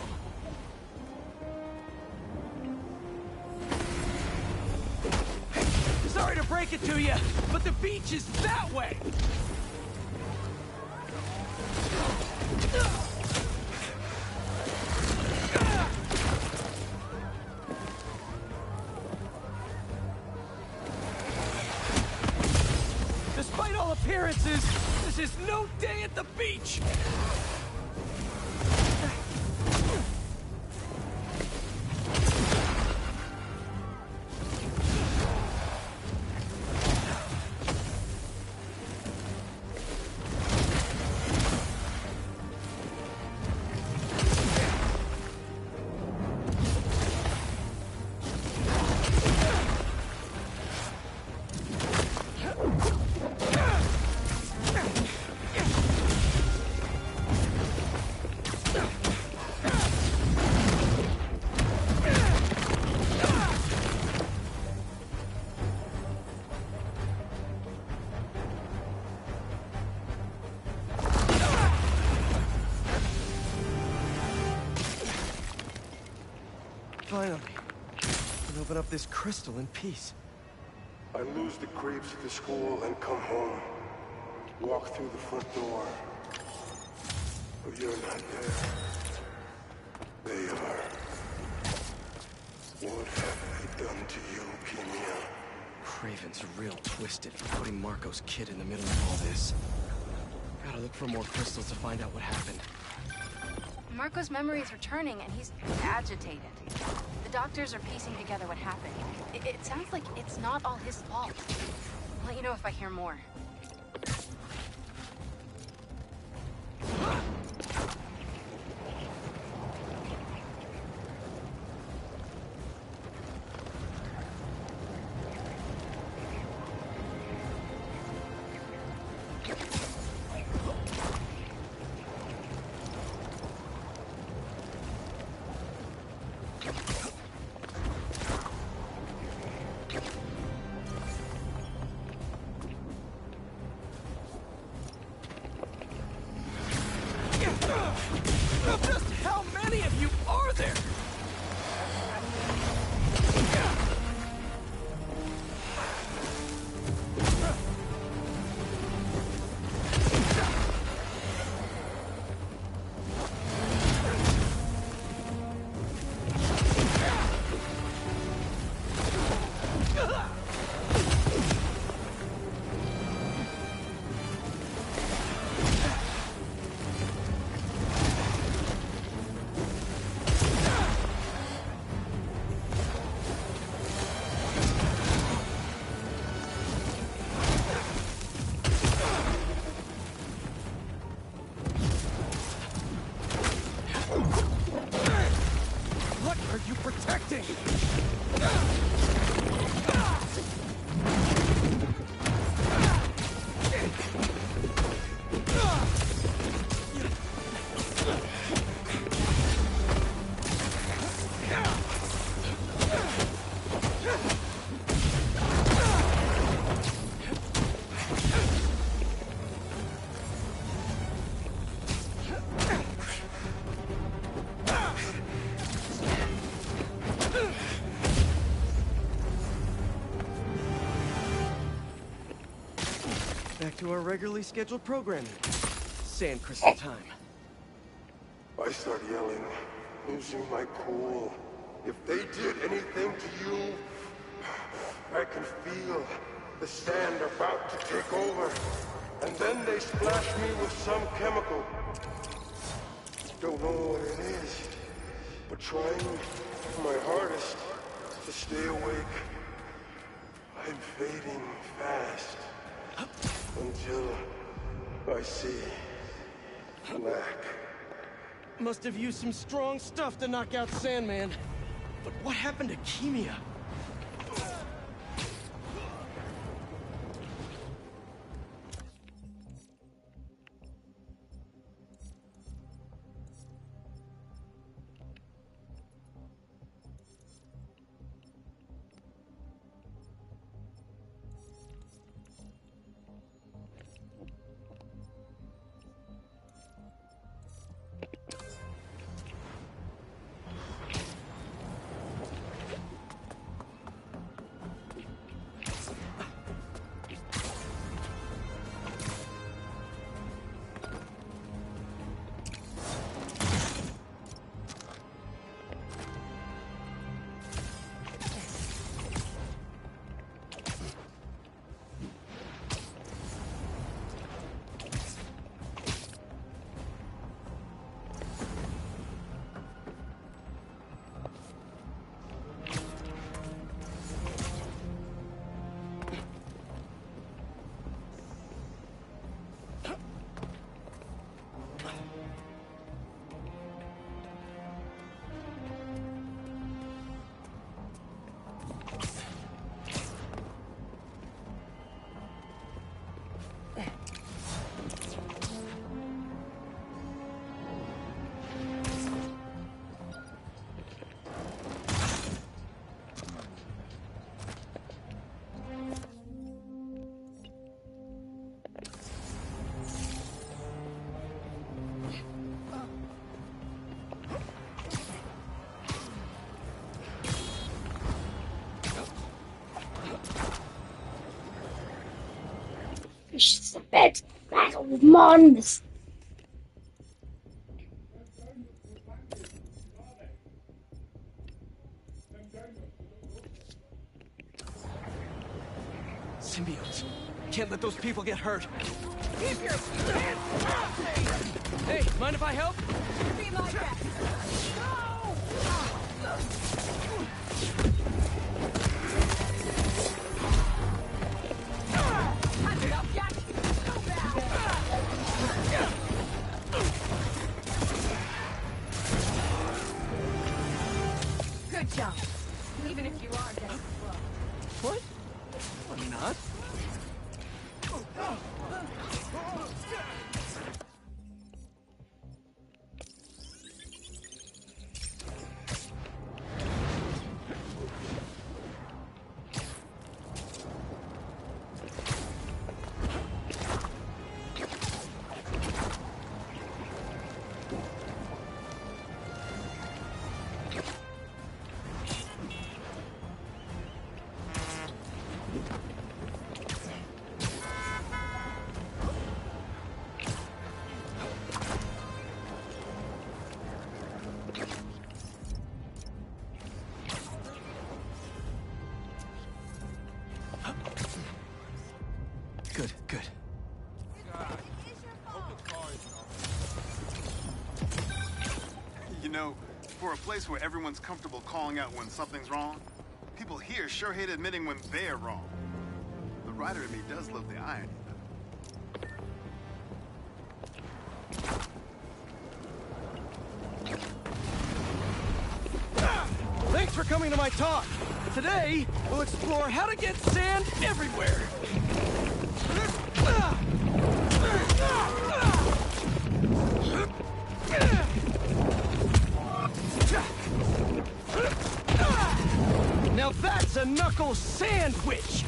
Sorry to break it to you, but the beach is that way! Despite all appearances, this is no day at the beach! Finally, I can open up this crystal in peace. I lose the creeps at the school and come home. Walk through the front door. But you're not there. They are. What have they done to you, Kimia? Craven's real twisted for putting Marco's kid in the middle of all this. Gotta look for more crystals to find out what happened. Marco's memory is returning, and he's agitated. The doctors are piecing together what happened. It sounds like it's not all his fault. I'll let you know if I hear more. What are you protecting? Back to our regularly scheduled programming. Sand crystal time. I start yelling, losing my cool. If they did anything to you, I can feel the sand about to take over. And then they splash me with some chemical. Don't know what it is, but trying my hardest to stay awake. I'm fading fast until I see black. Must have used some strong stuff to knock out Sandman. But what happened to Kimia? It's just a bed battle with mons. Symbiotes. Can't let those people get hurt. Keep your hands off me! Hey, mind if I help? Be my guest! Good job. Even if you are getting slow. What? I'm not. Good, good. You know, for a place where everyone's comfortable calling out when something's wrong, people here sure hate admitting when they're wrong. The writer in me does love the irony, though. for coming to my talk. Today, we'll explore how to get sand everywhere. Now that's a knuckle sandwich!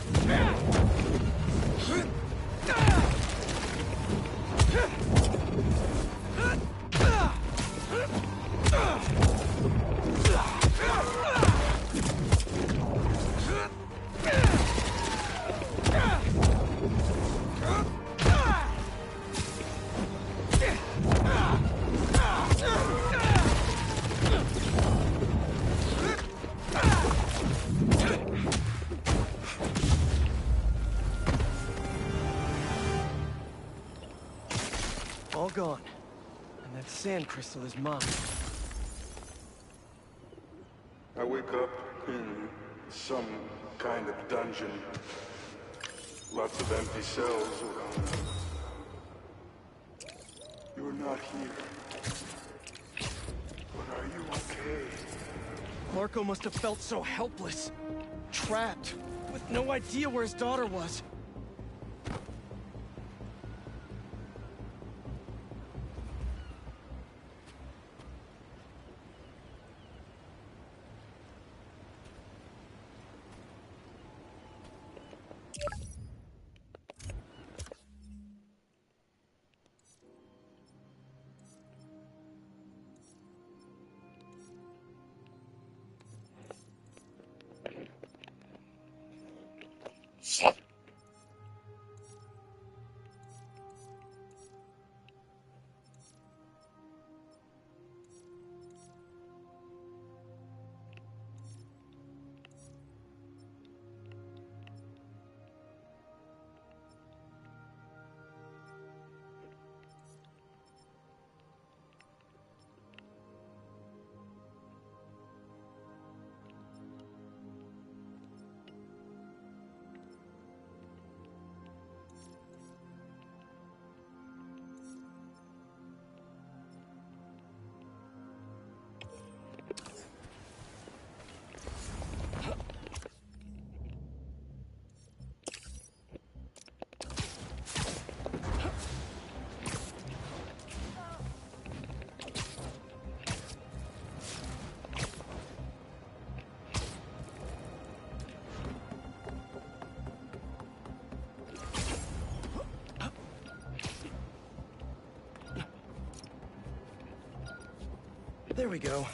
All gone. And that sand crystal is mine. I wake up in some kind of dungeon. Lots of empty cells around. You're not here. But are you okay? Marco must have felt so helpless. Trapped. With no idea where his daughter was. There we go.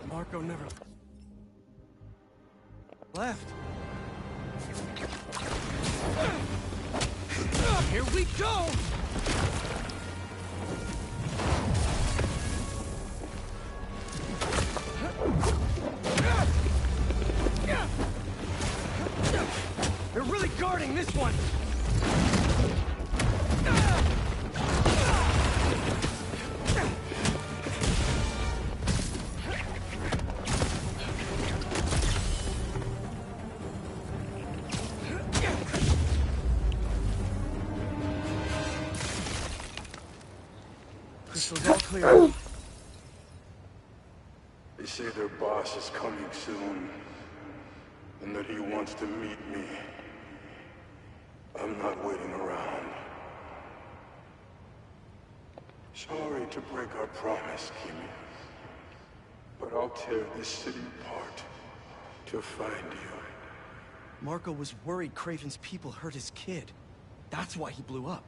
Marco never left. Here we go! They're really guarding this one! Crystal's all clear. They say their boss is coming soon, and that he wants to meet me. I'm not waiting around. Sorry to break our promise, Kimi, but I'll tear this city apart to find you. Marco was worried Craven's people hurt his kid. That's why he blew up.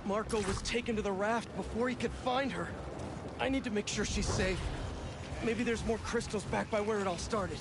Marco was taken to the raft before he could find her. I need to make sure she's safe. Maybe there's more crystals back by where it all started.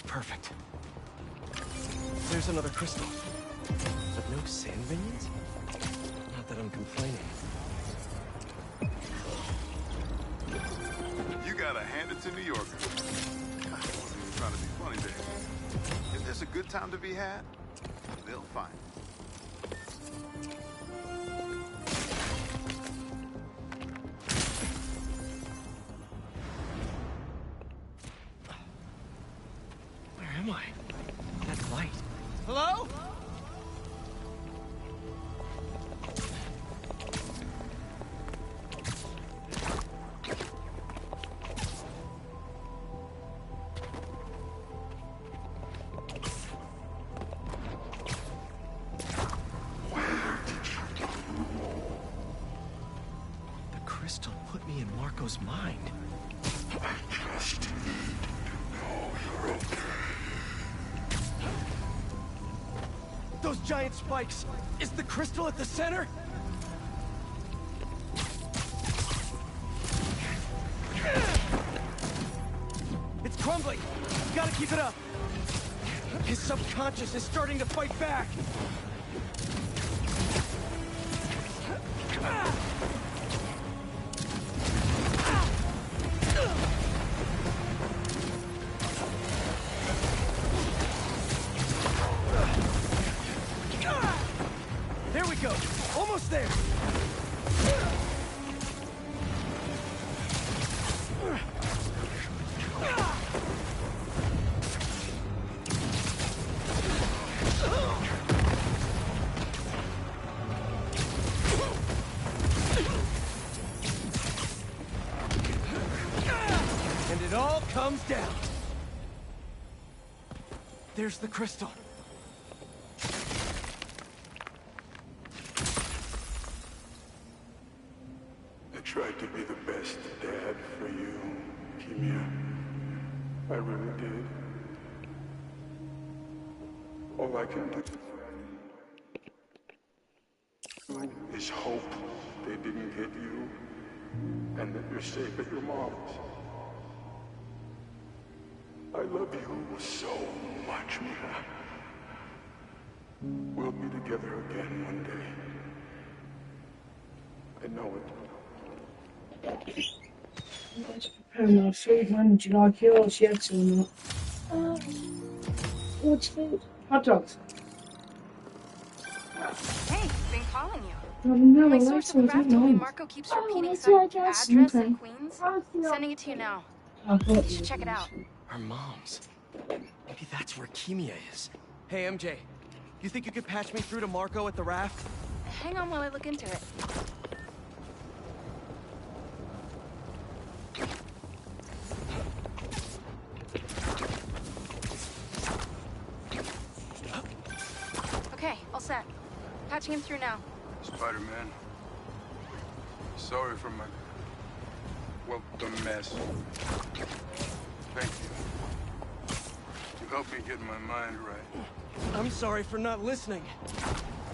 Perfect. There's another crystal. But no sand minions? Not that I'm complaining. You gotta hand it to New Yorkers. I wasn't even trying to be funny there. If there's a good time to be had, they'll find it. That light. Hello? The crystal put me in Marco's mind. I just need to know you're okay. those giant spikes. Is the crystal at the center? It's crumbling. Gotta keep it up. His subconscious is starting to fight back. There we go. Almost there. And it all comes down. There's the crystal. I tried to be the best dad for you, Kimia. I really did. All I can do is hope they didn't get you and that you're safe at your mom's. I love you so much, Mia. We'll be together again one day. I know it. Preparing my food, man. Do you like yours yet or not? What's food? Hot dogs. Hey, been calling you. No, My I like source of craft told me Marco keeps repeating some address in Queens. Sending it to you now. You should check it out. Our moms. Maybe that's where Kimia is. Hey, MJ. You think you could patch me through to Marco at the raft? Hang on while I look into it. Okay, all set. Patching him through now. Spider-Man. Sorry for my... well, the mess. Thank you. You helped me get my mind right. I'm sorry for not listening.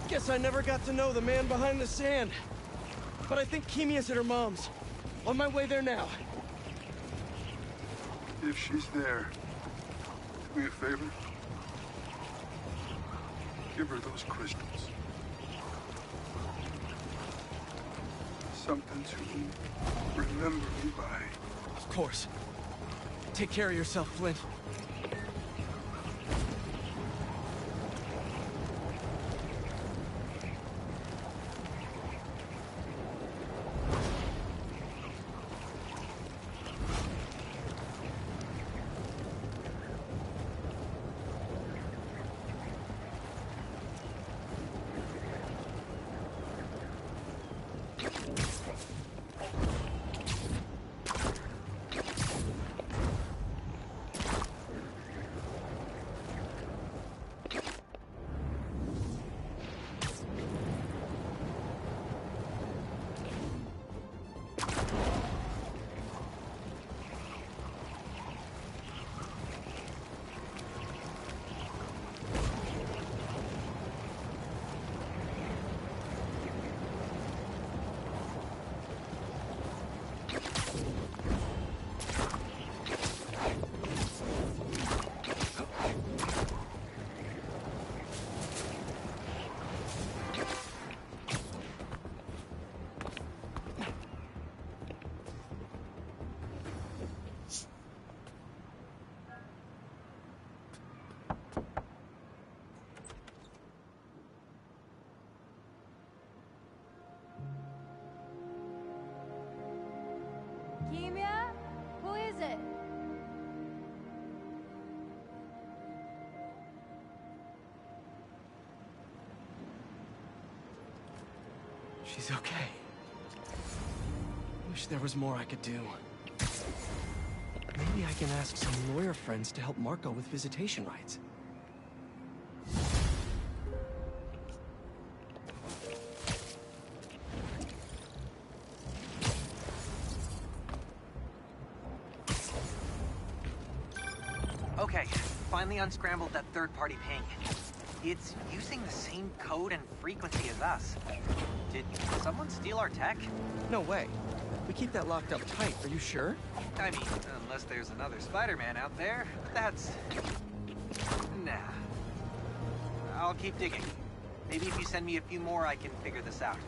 Guess I never got to know the man behind the sand. But I think Kimia's at her mom's. On my way there now. If she's there, do me a favor. Give her those crystals. Something to remember me by. Of course. Take care of yourself, Flint. Kimia? Who is it? She's okay. Wish there was more I could do. Maybe I can ask some lawyer friends to help Marco with visitation rights. Okay, finally unscrambled that third-party ping. It's using the same code and frequency as us. Did someone steal our tech? No way. We keep that locked up tight, are you sure? I mean, unless there's another Spider-Man out there, that's... Nah. I'll keep digging. Maybe if you send me a few more, I can figure this out.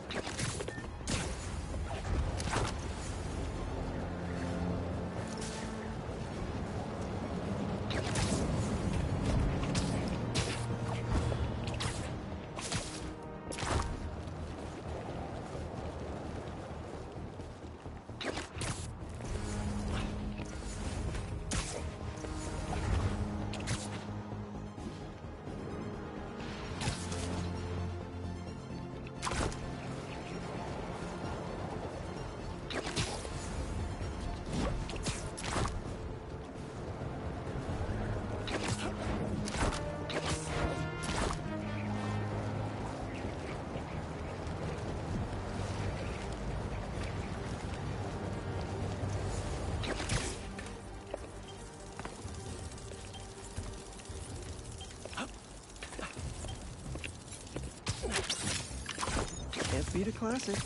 Can't beat a classic.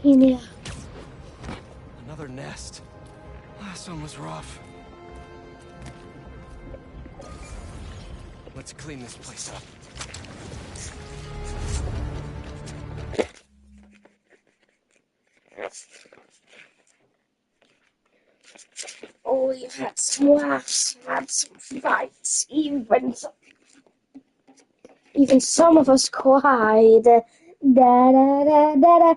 Kenya. Another nest. Last one was rough. Let's clean this place up. Oh, you had some laughs, you had some fights, even some of us cried. Da da da da da.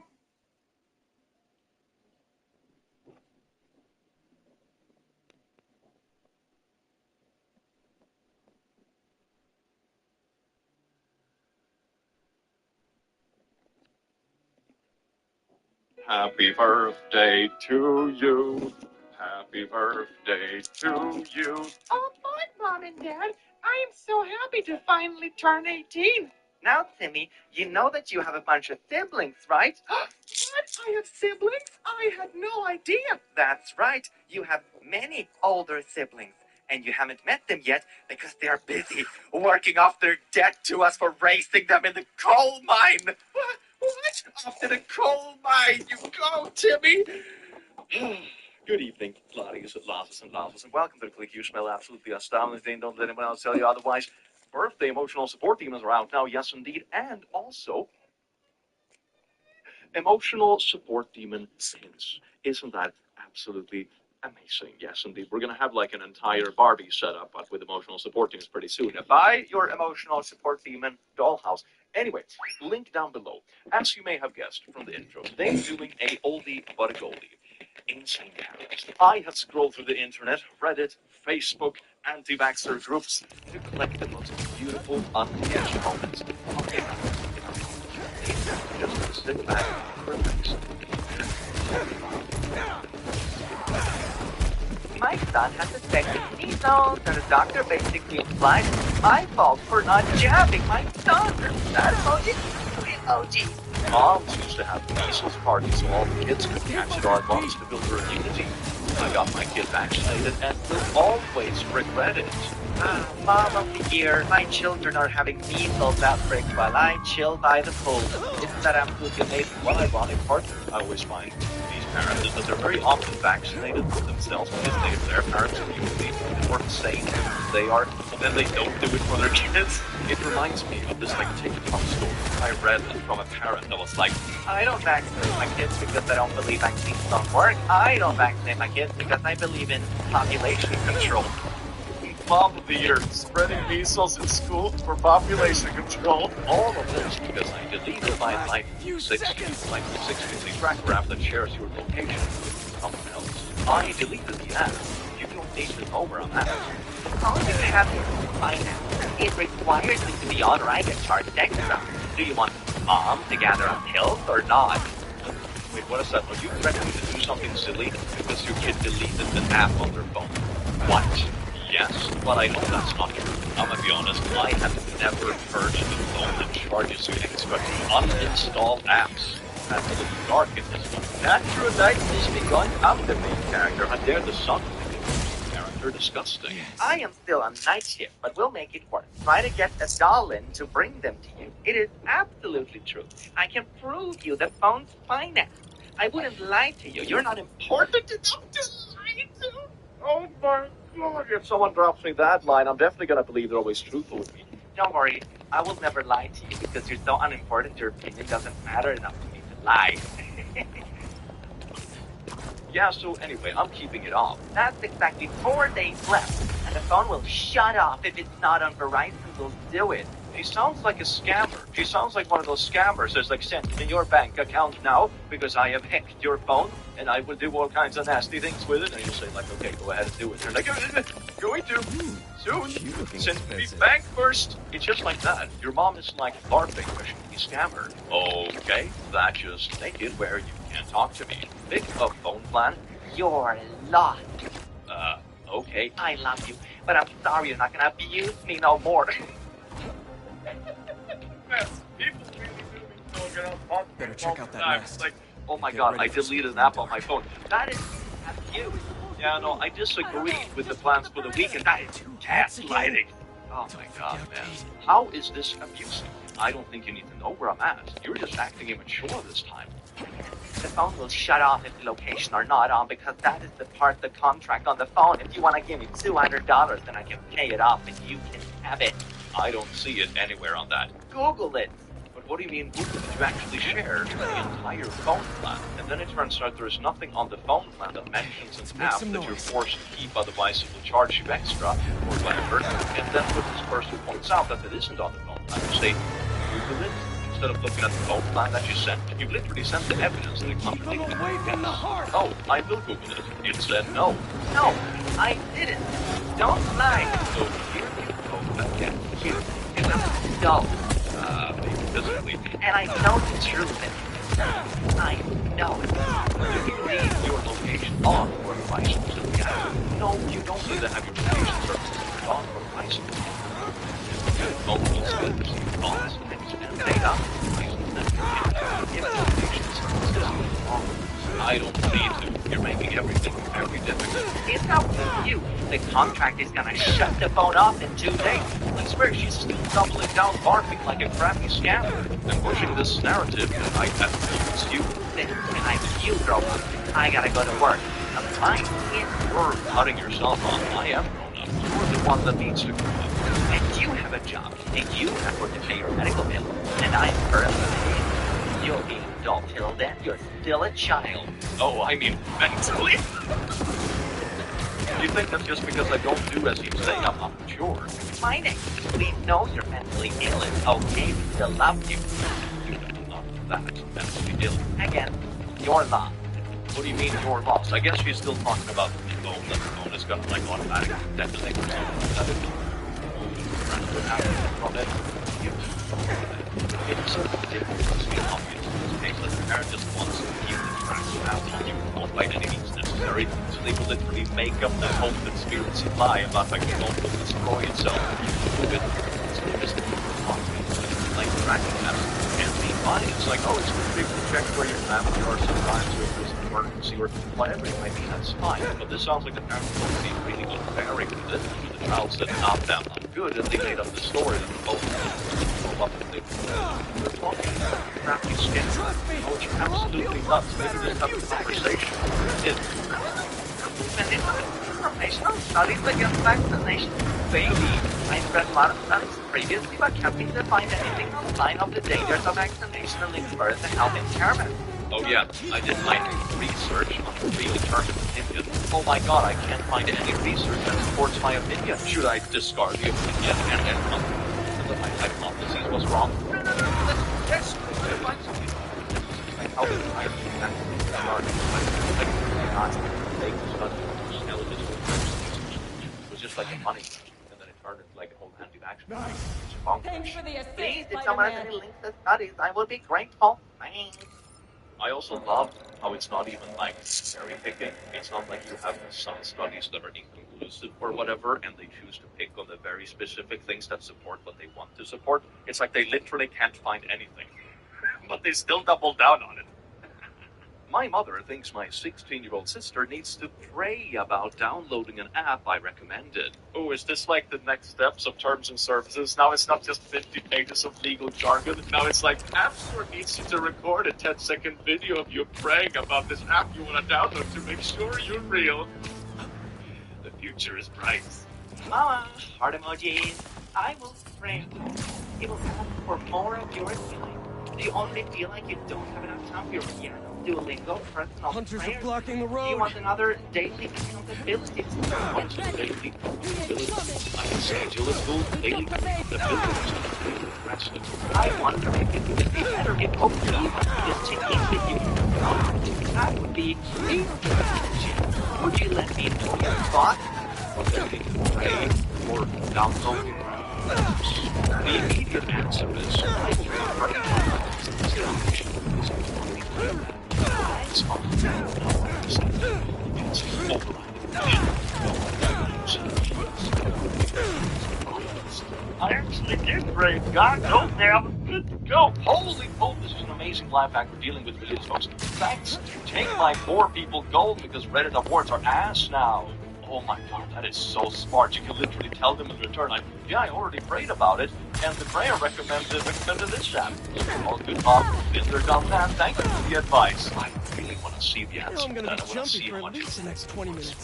Happy birthday to you. Happy birthday to you. Oh, boy, Mom and Dad. I am so happy to finally turn 18. Now, Timmy, you know that you have a bunch of siblings, right? What? I have siblings? I had no idea. That's right. You have many older siblings. And you haven't met them yet because they are busy working off their debt to us for raising them in the coal mine. What? Off to the coal mine you go, Timmy. Good evening, Claudius and Lazarus and Lazarus, and welcome to the Click. You smell absolutely astounding. Don't let anyone else tell you otherwise. Birthday emotional support demons are out now, yes indeed, and also emotional support demon skins. Isn't that absolutely amazing? Yes indeed. We're gonna have like an entire Barbie setup, but with emotional support demons pretty soon. Buy your emotional support demon dollhouse. Anyway, link down below. As you may have guessed from the intro, today I'm doing a oldie but a goldie. Insane characters. I have scrolled through the internet, Reddit, Facebook, anti-vaxxer groups to collect the most beautiful, unhinged moments. Okay, just sit back and relax. My son has suspected measles, and the doctor basically implied it's my fault for not jabbing my son. That emoji, emoji. Moms used to have measles parties so all the kids could catch dog moms to build their immunity. I got my kid vaccinated and will always regret it. Mom of the year, my children are having measles outbreak while I chill by the pool. Isn't that absolutely amazing? One ironic partner I always find these parents is that they're very often vaccinated themselves because their parents' immunity is more insane than they are, and then they don't do it for their kids. It reminds me of this like TikTok story I read from a parent that was like, I don't vaccinate my kids because I don't believe vaccines don't work. I don't vaccinate my kids because I believe in population control. Mom of the year, spreading measles in school for population control. All of this because I deleted my Life 360 tracker app that shares your location with someone else. I deleted the app. You don't need to know where I'm at. How do you have your finance? It requires me to be on right and charge extra. Do you want Mom to gather on pills or not? Wait, what is that? Are you threatening to do something silly because your kid deleted the app on their phone? What? Yes, but I know that's not true. I'm gonna be honest, I have never purged the phone that charges you extra to uninstall apps. That's a little dark in this one. Natural light has begun. I'm the main character, and they're the son of the main character. Disgusting. I am still on night shift, but we'll make it work. Try to get a doll in to bring them to you. It is absolutely true. I can prove you the phone's finance. I wouldn't lie to you. You're not important enough to lie to. Oh my god, if someone drops me that line, I'm definitely gonna believe they're always truthful with me. Don't worry, I will never lie to you because you're so unimportant your opinion doesn't matter enough to me to lie. Yeah, so anyway, I'm keeping it off. That's exactly 4 days left, and the phone will shut off if it's not on Verizon. We'll do it. She sounds like a scammer. She sounds like one of those scammers that's like, send me your bank account now because I have hacked your phone and I will do all kinds of nasty things with it. And you say like, okay, go ahead and do it. They're like, going to soon. Send me bank first. It's just like that. Your mom is like LARPing, but she's a scammer. Okay, that just make it where you can't talk to me. Pick a phone plan. You're lost. Okay. I love you, but I'm sorry you're not gonna abuse me no more. Better check out that nest. Like, oh my god, I deleted an app on my phone. That is you. Yeah, no, I disagree with the plans for the weekend. That is gaslighting. Oh my god, man. How is this abusive? I don't think you need to know where I'm at. You're just acting immature this time. The phone will shut off if the location are not on because that is the part of the contract on the phone. If you want to give me $200, then I can pay it off and you can have it. I don't see it anywhere on that. Google it. But what do you mean Google? You actually share the entire phone plan. And then it turns out there is nothing on the phone plan that mentions an app that you're forced to keep, otherwise it will charge you extra or whatever. And then what this person points out that it isn't on the phone plan. You say, Google it. Instead of looking at the phone plan that you sent, you've literally sent the evidence that it contradicts it. Oh, I will Google it. It said no. No, I didn't. Don't lie. So here you go again. You don't. Physically. And I know the truth. I know it. You can leave your location on for a license to the app. No, you don't need to have your location services on for a license. Phone needs to receive calls and data. If location services are on, I don't need to. You're making everything very difficult. It's up to you. The contract is gonna shut the phone off in 2 days. I swear she's still doubling down, barking like a crappy scammer and pushing this narrative that I have to use you. Then I'm you, girl. I gotta go to work. I'm fine. You're cutting yourself off. I am grown up. You're the one that needs to grow up. And you have a job, and you have to pay your medical bill. And I'm currently you'll be an adult till then. You're still a child. Oh, I mean mentally. You think that's just because I don't do as you say I'm not mature? Fine. We know you're mentally ill. It's okay. We still love you. You're not that mentally ill. Again, you're lost. What do you mean you're lost? I guess she's still talking about the phone. That the phone is gonna like automatic detonate or something. What happened from it? It's ridiculously obvious in this case that the parent just wants to keep the track out on you, not by any means necessary, so they will literally make up that whole conspiracy lie about how your phone will destroy itself if you move it. So just like tracking apps can't be fine. It's like, oh, it's good to check where your family are sometimes, or if there's an emergency, or whatever it might be, that's fine. But this sounds like the parents don't be really good bearing with it. The child said, not that, not good, and they made up the story that the both go up and they're talking about crappy skin. Oh, it's absolutely nuts. Maybe just have a conversation. And it's informational studies against vaccination. Baby, I've read a lot of studies previously, but can't seem to find anything online of the dangers of vaccination and linked birth and health impairment. Oh yeah, I did my research on predetermined opinion. Oh my god, I can't find any research that supports my opinion. Should I discard the opinion and then come that my hypothesis was wrong? Yes, I find something. Like how did I it was just like a money and then it turned into like a whole anti-vaccine. Thanks for the assist, Please, if someone has any links to studies, I will be grateful. Thanks. I also love how it's not even like cherry picking. It's not like you have some studies that are inconclusive or whatever, and they choose to pick on the very specific things that support what they want to support. It's like they literally can't find anything, but they still double down on it. My mother thinks my 16-year-old sister needs to pray about downloading an app I recommended. Oh, is this like the next steps of terms and services? Now it's not just 50 pages of legal jargon. Now it's like, App Store needs you to record a 10-second video of you praying about this app you want to download to make sure you're real. The future is bright. Mama, heart emojis. I will pray. It will ask for more of your time. Do you only feel like you don't have enough time for your piano, Duolingo, personal Hunters prayers? are blocking the road. Do you want another daily accountability? Once a daily accountability. I can schedule a full daily accountability. I wonder if it would be better if OP is checking with you. That would be easy. Would you let me know your thoughts? Pray or downloading apps. The immediate answer is I will not pray. I actually did pray. God knows there I was good to go. Holy moly, this is an amazing life hack for dealing with religious folks. Thanks. Take my 4 people gold because Reddit awards are ass now. Oh my god, that is so smart. You can literally tell them in return, like, yeah, I already prayed about it, and the prayer recommended this app. All good, Bob. Been there, done that. Thank you for the advice. I really want to see the answer. I'm gonna be jumpy for at least the next 20 minutes.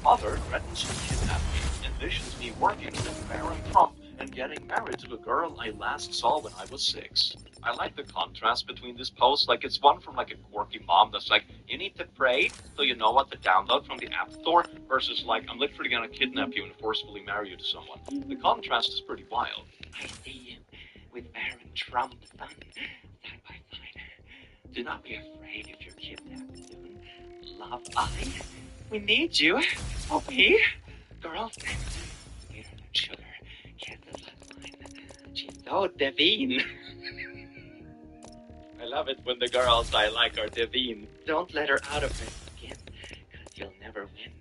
Mother threatens to kidnap me, envisions me working with Baron Trump and getting married to the girl I last saw when I was 6. I like the contrast between these posts. Like, it's one from like a quirky mom that's like, you need to pray so you know what to download from the App Store, versus like, I'm literally gonna kidnap you and forcefully marry you to someone. The contrast is pretty wild. I see you with Baron Trump, son, side by side. Do not be afraid if you're kidnapped soon. Love, we need you. OP, girl, sweeter than sugar, kisses like mine. She's so divine. I love it when the girls I like are divine. Don't let her out of her skin, because you'll never win.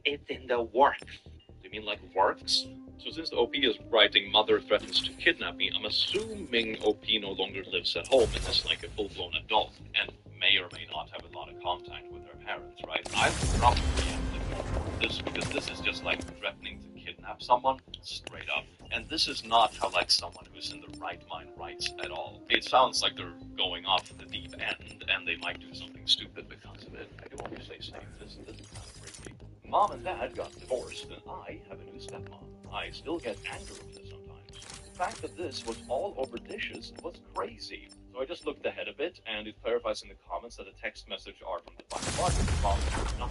It's in the works. Do you mean like works? So since the OP is writing Mother threatens to kidnap me, I'm assuming OP no longer lives at home and is like a full-blown adult, and may or may not have a lot of contact with her parents, right? I would probably have this, because this is just like threatening to kidnap someone, straight up. And this is not how like someone who's in the right mind writes at all. It sounds like they're going off the deep end, and they might do something stupid because of it. I do want to stay safe. This is kind of creepy. Mom and Dad got divorced, and I have a new stepmom. I still get anger with this sometimes. The fact that this was all over dishes was crazy. So I just looked ahead a bit, and it clarifies in the comments that the text message are from the final party. Mom has not.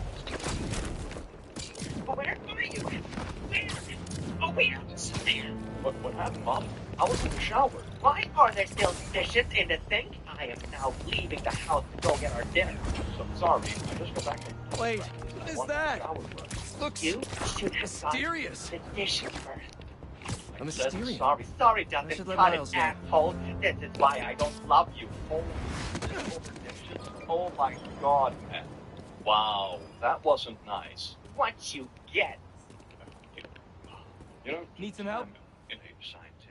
Where are you? Where? Oh, wait, What happened, Mom? I was in the shower. Why are there still dishes in the sink? I am now leaving the house to go get our dinner. So sorry, I just got back from... Wait, what is that? Looks you should have mysterious. The dishes first. A mysterious. Sorry, Justin. Cut it, asshole. This is why I don't love you. Oh my god, man. Wow, that wasn't nice. What you get? You know, need some help?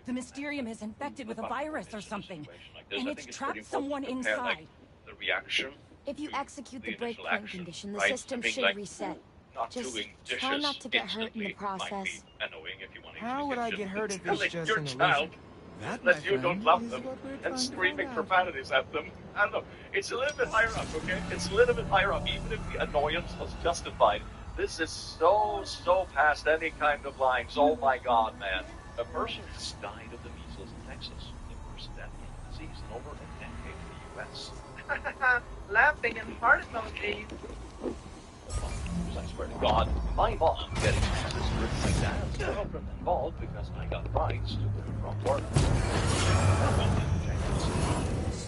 The Mysterium is infected with a virus or something, and it's trapped someone inside. Like, the reaction. If you execute the breakpoint condition, the right? system should like, reset. Not Just doing dishes try not to get hurt in the process. Might be annoying if you want to How would I get hurt if it's just your an child illusion? that you don't love them and screaming profanities at them. I don't know. It's a little bit higher up, okay? It's a little bit higher up, even if the annoyance was justified. This is so past any kind of lines. Oh my god, man. A person has died of the measles in Texas. The first death in the disease in over a decade in the U.S. Laughing and heart emojis. I swear to God, my mom getting my sister and my dad's girlfriend involved because I got rights to her from work.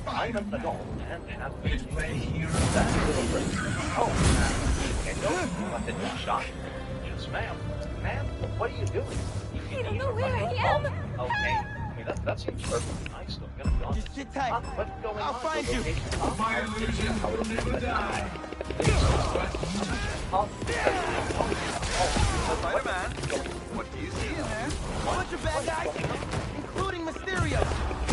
I'm an adult and have been here that little break. Oh, and don't let it be shot. Yes, ma'am. Ma'am, what are you doing? I don't know where I am. Okay. I mean, That seems perfectly nice, though. I'm gonna be honest. Just sit tight. What's going I'll on? find you. My illusion will never die. Spider-Man, what do you see in there? A bunch of bad guys, including Mysterio.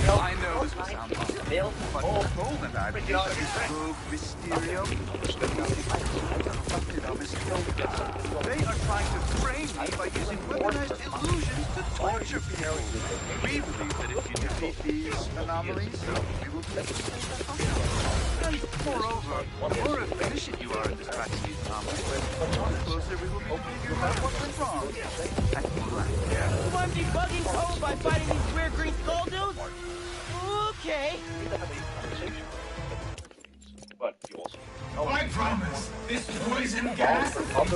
I know this will sound possible, but told that I think that this rogue Mysterio they are trying to frame me by using weaponized illusions to torture people. We believe that if you defeat these anomalies, we will be able to save the hospital. And moreover, the more efficient you are at distracting these anomalies, the closer we will be to figure out what went wrong. So I'm debugging code by fighting these weird green skull dudes? Okay. But you also... I promise, this poison gas is not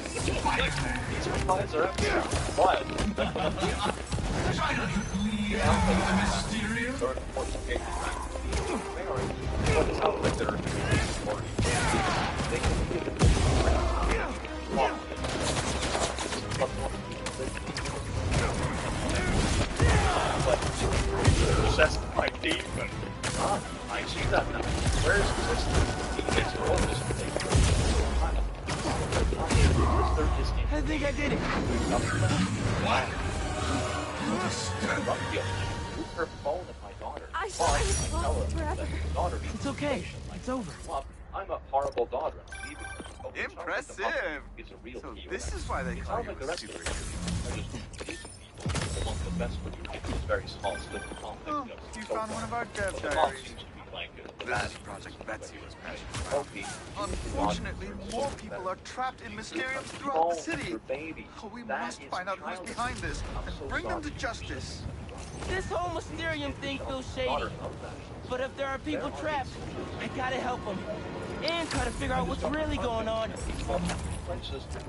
These replies are wild. Try not to bleed out the Mysterio. Possessed by demon. Ah, I see that now. Where is this? I think I did it. What? Her phone at my daughter. I thought it was lost forever. Daughter. It's okay. It's over. I'm a horrible daughter. And I'm leaving her. Impressive. So this is why they call you a superhero. Very small slip of conflict. Oh, you found one of our dev diaries. This is Project Betsy was passionate about. Unfortunately, more people are trapped in Mysteriums throughout the city. Oh, we must find out who's behind this and bring them to justice. This whole Mysterium thing feels shady. But if there are people trapped, I gotta help them. And try to figure out what's really going on.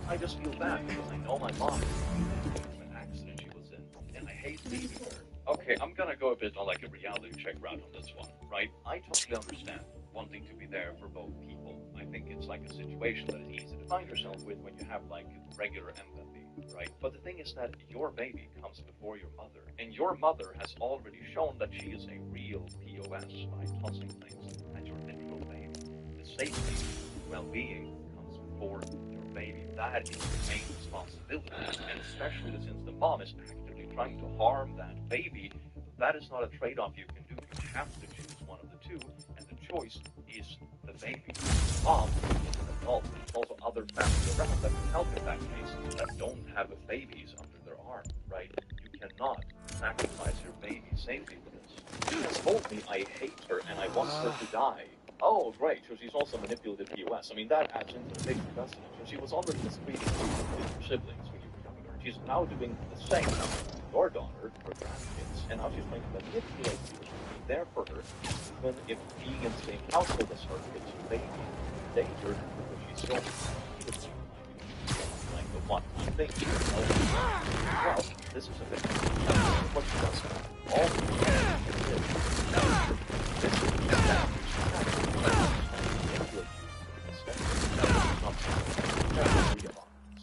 I just feel bad because I know my mom. An accident she was in, and I hate leaving her. Okay, I'm gonna go a bit on like a reality check route on this one, right? I totally understand wanting to be there for both people. I think it's like a situation that is easy to find yourself with when you have like regular empathy, right? But the thing is that your baby comes before your mother, and your mother has already shown that she is a real POS by tossing things at your literal baby. The safety, well-being comes before your baby. That is the main responsibility, and especially since the mom is actively trying to harm that baby, that is not a trade-off you can do. You have to choose one of the two, and the choice is the baby. Mom is an adult. There's also other families around that can help in that case that don't have babies under their arm, right? You cannot sacrifice your baby's safety for this. She has told me I hate her and I want her to die. Oh, great. So she's also manipulative POS. I mean, that adds into the big precedent. So she was already mistreating you with your siblings when you were younger. She's now doing the same to your daughter, her grandkids, and now she's trying to manipulate you to be there for her, even if being in the same household as her puts your baby in danger because she's so needed you. Like the one thing you know. Well, this is a bit what she does now. All the this is that.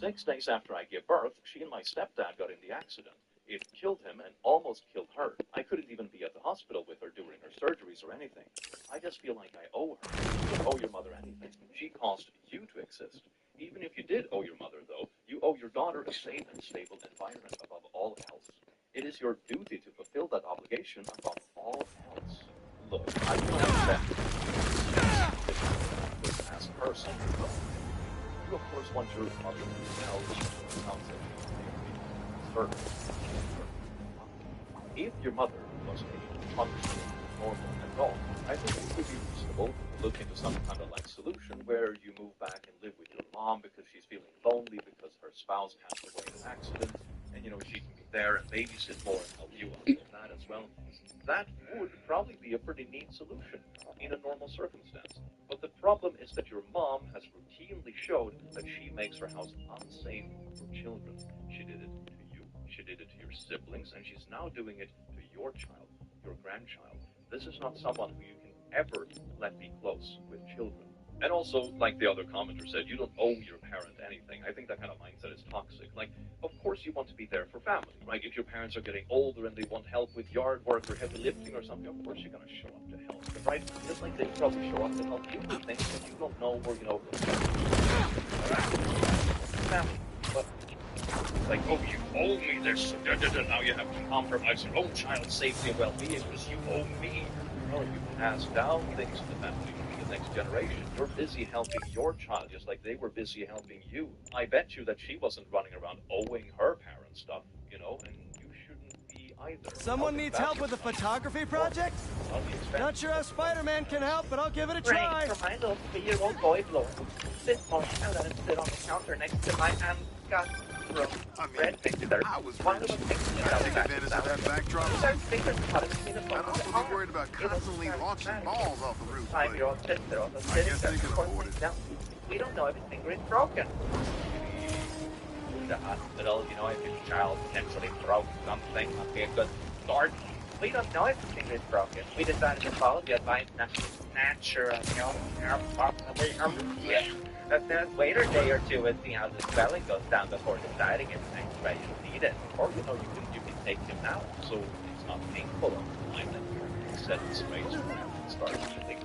6 days after I gave birth, she and my stepdad got in the accident. It killed him and almost killed her. I couldn't even be at the hospital with her during her surgeries or anything. I just feel like I owe her. You don't owe your mother anything. She caused you to exist. Even if you did owe your mother, though, you owe your daughter a safe and stable environment above all else. It is your duty to fulfill that obligation above all else. Look, I can understand as a person. You, of course, want your mother to know how to if your mother was a functional, normal adult, I think it would be reasonable to look into some kind of like solution where you move back and live with your mom because she's feeling lonely because her spouse passed away in an accident, and she can be there and babysit more and help you out with that as well. That would probably be a pretty neat solution in a normal circumstance. But the problem is that your mom has routinely showed that she makes her house unsafe for children. She did it to you, she did it to your siblings, and she's now doing it to your child, your grandchild. This is not someone who you can ever let be close with children. And also, like the other commenter said, you don't owe your parent anything. I think that kind of mindset is toxic. Like, of course you want to be there for family, right? If your parents are getting older and they want help with yard work or heavy lifting or something, of course you're going to show up to help them, right? Just like they probably show up to help you with things that you don't know or, family. But, like, oh, you owe me this, now you have to compromise your own child's safety and well-being because you owe me. No, you pass down things to the family. Next generation. You're busy helping your child just like they were busy helping you. I bet you that she wasn't running around owing her parents stuff, and you shouldn't be either. Someone needs help with a photography project? Not sure how Spider-Man can help, but I'll give it a try. Great for my little 3-year-old boy, Lord. This morning I let him sit on the counter next to my Aunt Scott. Red mixer. I was One of them taking advantage of that backdrop. I don't want to be worried about constantly launching balls off the roof. 5-year-old sister also sitting there. We don't know if his finger is broken. The hospital, if your child potentially broke something, might be a good start. We don't know if his finger is broken. We decided to follow the advice natural, Let's wait a day or two and see how the swelling goes down before deciding if an X-ray is needed. Or, you can take him now, so it's not painful all the time. Then you set it straight and start healing.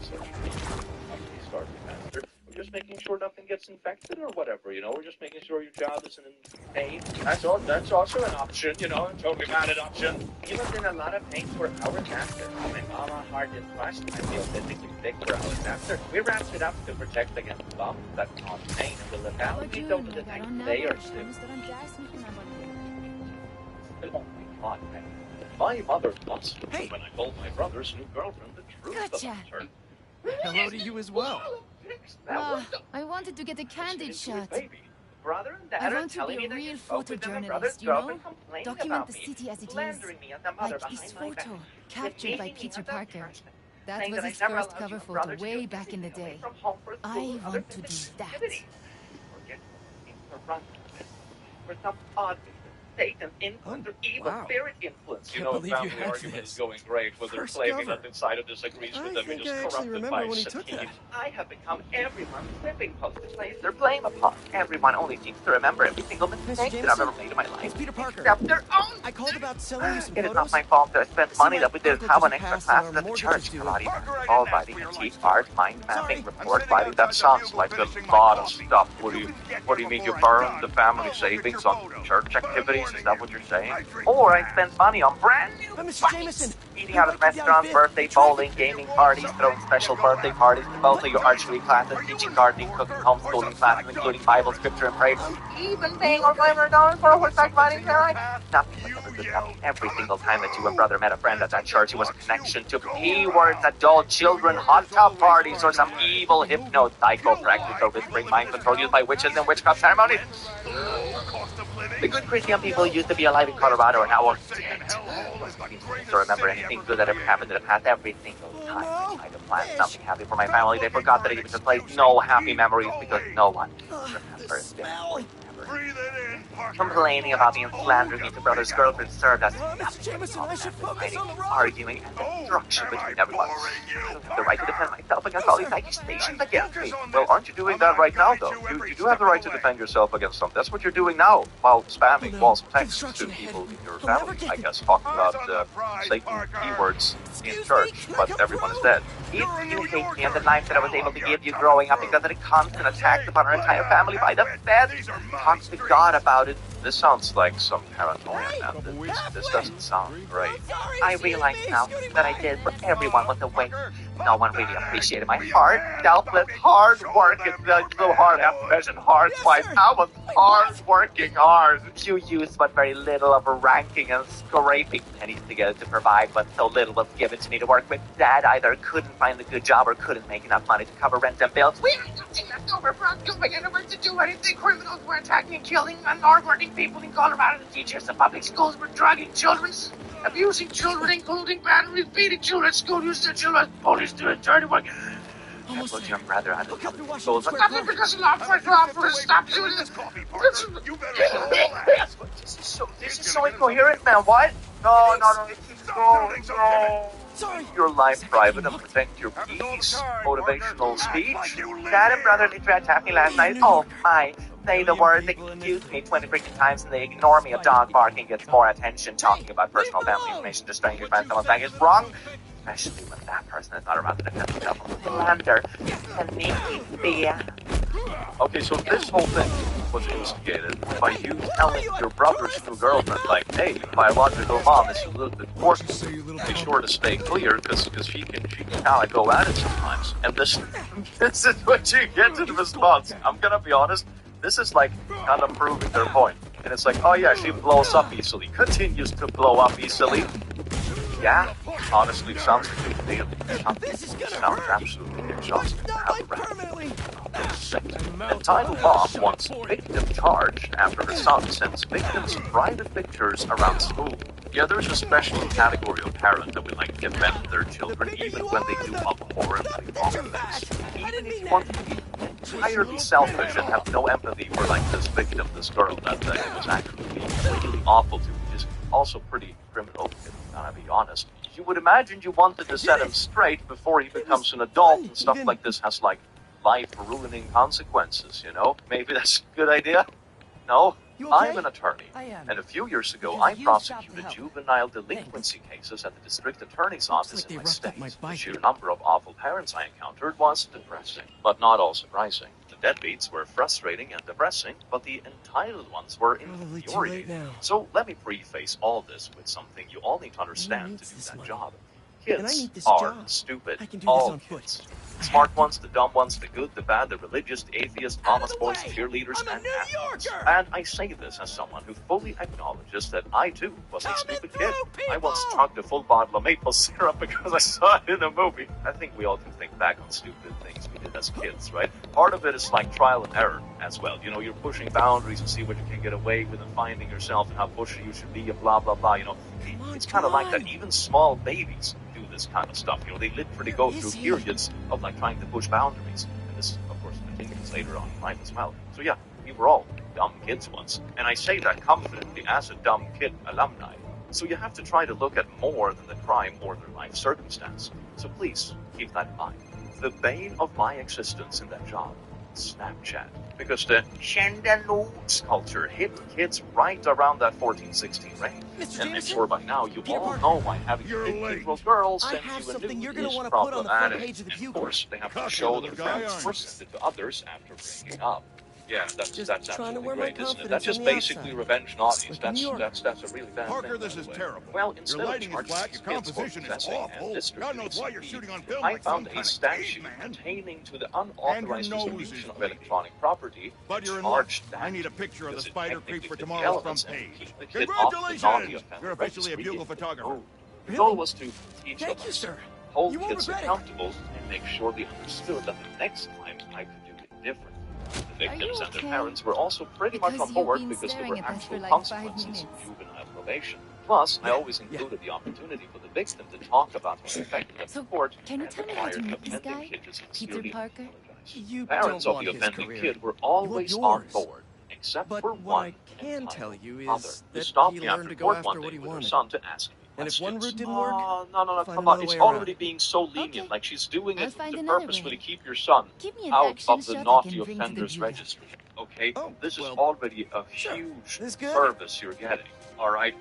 Start faster. We're just making sure nothing gets infected or whatever, We're just making sure your child isn't in pain. That's also an option, a totally valid option. He was in a lot of pain for hours after. My mama heart is crushed. I feel physically sick for hours after. We wrapped it up to protect against bombs that cause pain and will look out. We told the next day or two. Oh my God, man. My mother lost me when I told my brother's new girlfriend the truth about her. Hello to you as well. I wanted to get a candid shot. Brother and dad I are want to telling be me a real that photojournalist, Document the city as it is. Like this photo, captured by Peter Parker. That was his first cover photo way back in the day. I want to do that. For some odd reason, Satan's influence or evil spirit influence. Family argument is going great when they're claiming that inside disagrees with them and just corrupted by Satan. I have become everyone's whipping post to place their blame upon. Everyone only seems to remember every single mistake that I've ever made in my life. It's Peter Parker. Except their own. I called about selling you some It photos. is not my fault that I spent money that we didn't have on extra classes at the church. Karate, all writing, and teach art, mind mapping, report writing. That sounds like a lot of stuff. What do you mean you burned the family savings on church activities? Is that what you're saying? Or I spent money on brand new Jameson. Eating out of restaurants, birthday bowling, gaming parties, throwing special birthday parties to both of your archery classes, teaching gardening, cooking, homeschooling classes, including Bible, scripture, and prayer. Even paying over $500 for a horseback riding ride. Nothing was ever good enough. Every single time that you and brother met a friend at that church, it was a connection to keywords, adult children, hot tub parties, or some evil hypno psycho practice or whispering mind control used by witches and witchcraft ceremonies. The good Christian people used to be alive in Colorado and now are dead. To remember anything good that ever happened in the past, every single time I tried to plan something happy for my family, they forgot that it even took place. No happy memories because no one remembers them. Complaining about me and slandering into brother's girlfriend served as arguing and destruction between everyone. I don't have the right to defend myself against all these accusations against me. Well, aren't you doing that right now, though? You do have the right to defend yourself against them. That's what you're doing now, while spamming false texts to people in your family, I guess, talking about Satan keywords in church, but everyone is dead. If you hate me and the life that I was able to give you growing up because of the constant attacks upon our entire family by the feds, talk to God about it. This sounds like some paranoia, and this doesn't sound great. I realize now that I did what everyone was a waste. No one really appreciated my hard, selfless, hard work. It's so hard, half measured hard twice. I was hard, working hard. You used but very little of a ranking and scraping pennies together to provide what so little was given to me to work with. Dad either couldn't find a good job or couldn't make enough money to cover rent and bills. We had nothing left over for us going anywhere to do anything. Criminals were attacking and killing hard-working people in Colorado. The teachers in public schools were drugging children, abusing children, including batteries, beating children at school, using children as police doing dirty work. I put your brother out of public schools. Nothing because law enforcement stop doing this. This is so incoherent, man. What? No, it keeps going. No. Sorry. Keep your life private and protect your peace. Motivational speech. Dad and brother literally attacked me last night. Oh my. Say the word, they confuse me 20 freaking times and they ignore me. A dog barking gets more attention. Talking about personal family information to strangers when someone's back is wrong. Especially when that person is not around to defend themselves. Slander. Okay, so this whole thing was instigated by you telling your brother's new girlfriend, like, hey, your biological mom is a little bit quirky. Be sure to stay clear, because she can kind of go at it sometimes. And this is what you get in response. I'm gonna be honest, this is like kind of proving their point. And it's like, oh yeah, she blows up easily. Continues to blow up easily. Yeah, honestly, sounds like a daily. Sounds absolutely exhausting to have around. Entitled mom wants victim charged after her son sends victims private pictures around school. Yeah, there's a special category of parent that will like defend their children even when they do abhorrently wrong things. Even if you want to be entirely selfish and have no empathy for like this victim, this girl that it was actually really awful to, which is also pretty criminal, if I'm gonna be honest. You would imagine you wanted to set him straight before he becomes an adult, and stuff like this has like life-ruining consequences, you know? Maybe that's a good idea? No? I'm an attorney, and a few years ago I prosecuted juvenile delinquency cases at the district attorney's office in my state. The sheer number of awful parents I encountered was depressing, but not all surprising. The deadbeats were frustrating and depressing, but the entitled ones were infuriating. So let me preface all this with something you all need to understand to do that job. Kids are stupid. All kids. The smart ones, the dumb ones, the good, the bad, the religious, the atheist, mama's boys, cheerleaders, and athletes. And I say this as someone who fully acknowledges that I too was a stupid kid. I once chugged a full bottle of maple syrup because I saw it in a movie. I think we all can think back on stupid things we did as kids, right? Part of it is like trial and error as well. You know, you're pushing boundaries and see what you can get away with and finding yourself and how pushy you should be and blah, blah, blah. You know, it's kind of like that. Even small babies do this kind of stuff. You know, they literally go through periods of like trying to push boundaries. And this, of course, continues later on in life as well. So yeah, we were all dumb kids once. And I say that confidently as a dumb kid alumni. So you have to try to look at more than the crime or their life circumstance. So please, keep that in mind. The bane of my existence in that job, Snapchat. Because the Shendanooks culture hit kids right around that 14-16 range. And I'm sure by now you all know why having a 15-year-old girl sends you a nude is problematic. And of course, they have to show their friends or send it to others after breaking up. Yeah, that's absolutely great, isn't it? That's just basically revenge naughties. That's a really bad thing. Parker, this is terrible. Well, instead of charging kids for possessing and distributing CP, I found a statute pertaining to the unauthorized distribution of electronic property and charged that. I need a picture of the spider creep for the tomorrow's front page. Congratulations! You're officially a bugle photographer. The goal was to teach them, hold kids accountable, and make sure they understood that the next time I could do it different. The victims and their parents were also pretty much on board because there were actual consequences of juvenile probation. Plus, I always included the opportunity for the victim to talk about what affected them in court and required offending kid to sincerely apologize. Parents of the offending kid were always on board, except for one mother who stopped me after court one day with her son to ask me. And if one route didn't work, no, come on. It's already being so lenient. Like she's doing it to purposefully keep your son out of the naughty offenders registry. Okay? This is already a huge service you're getting. Alright?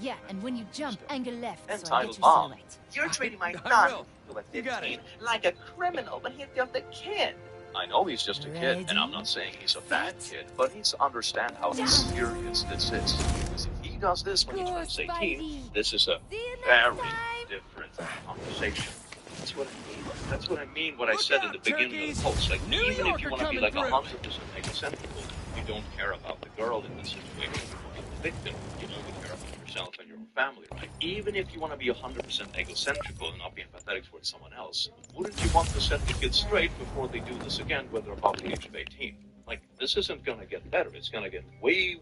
Yeah, and when you jump, angle left so I Entitled get you mom. silhouette. You're treating my son, who at 15, like a criminal, but he's just a kid. I know he's just a kid, and I'm not saying he's a bad kid, but he needs to understand how serious this is. Because if he does this when he turns 18, this is a very different conversation. That's what I mean. That's what I mean when I said in the beginning of the post. Like, even if you want to be like 100% egocentrical, you don't care about the girl in this situation, or the victim, you only care about yourself and your own family, right? Even if you want to be 100% egocentrical and not be empathetic towards someone else, wouldn't you want to set the kids straight before they do this again when they're above the age of 18? Like, this isn't going to get better. It's going to get way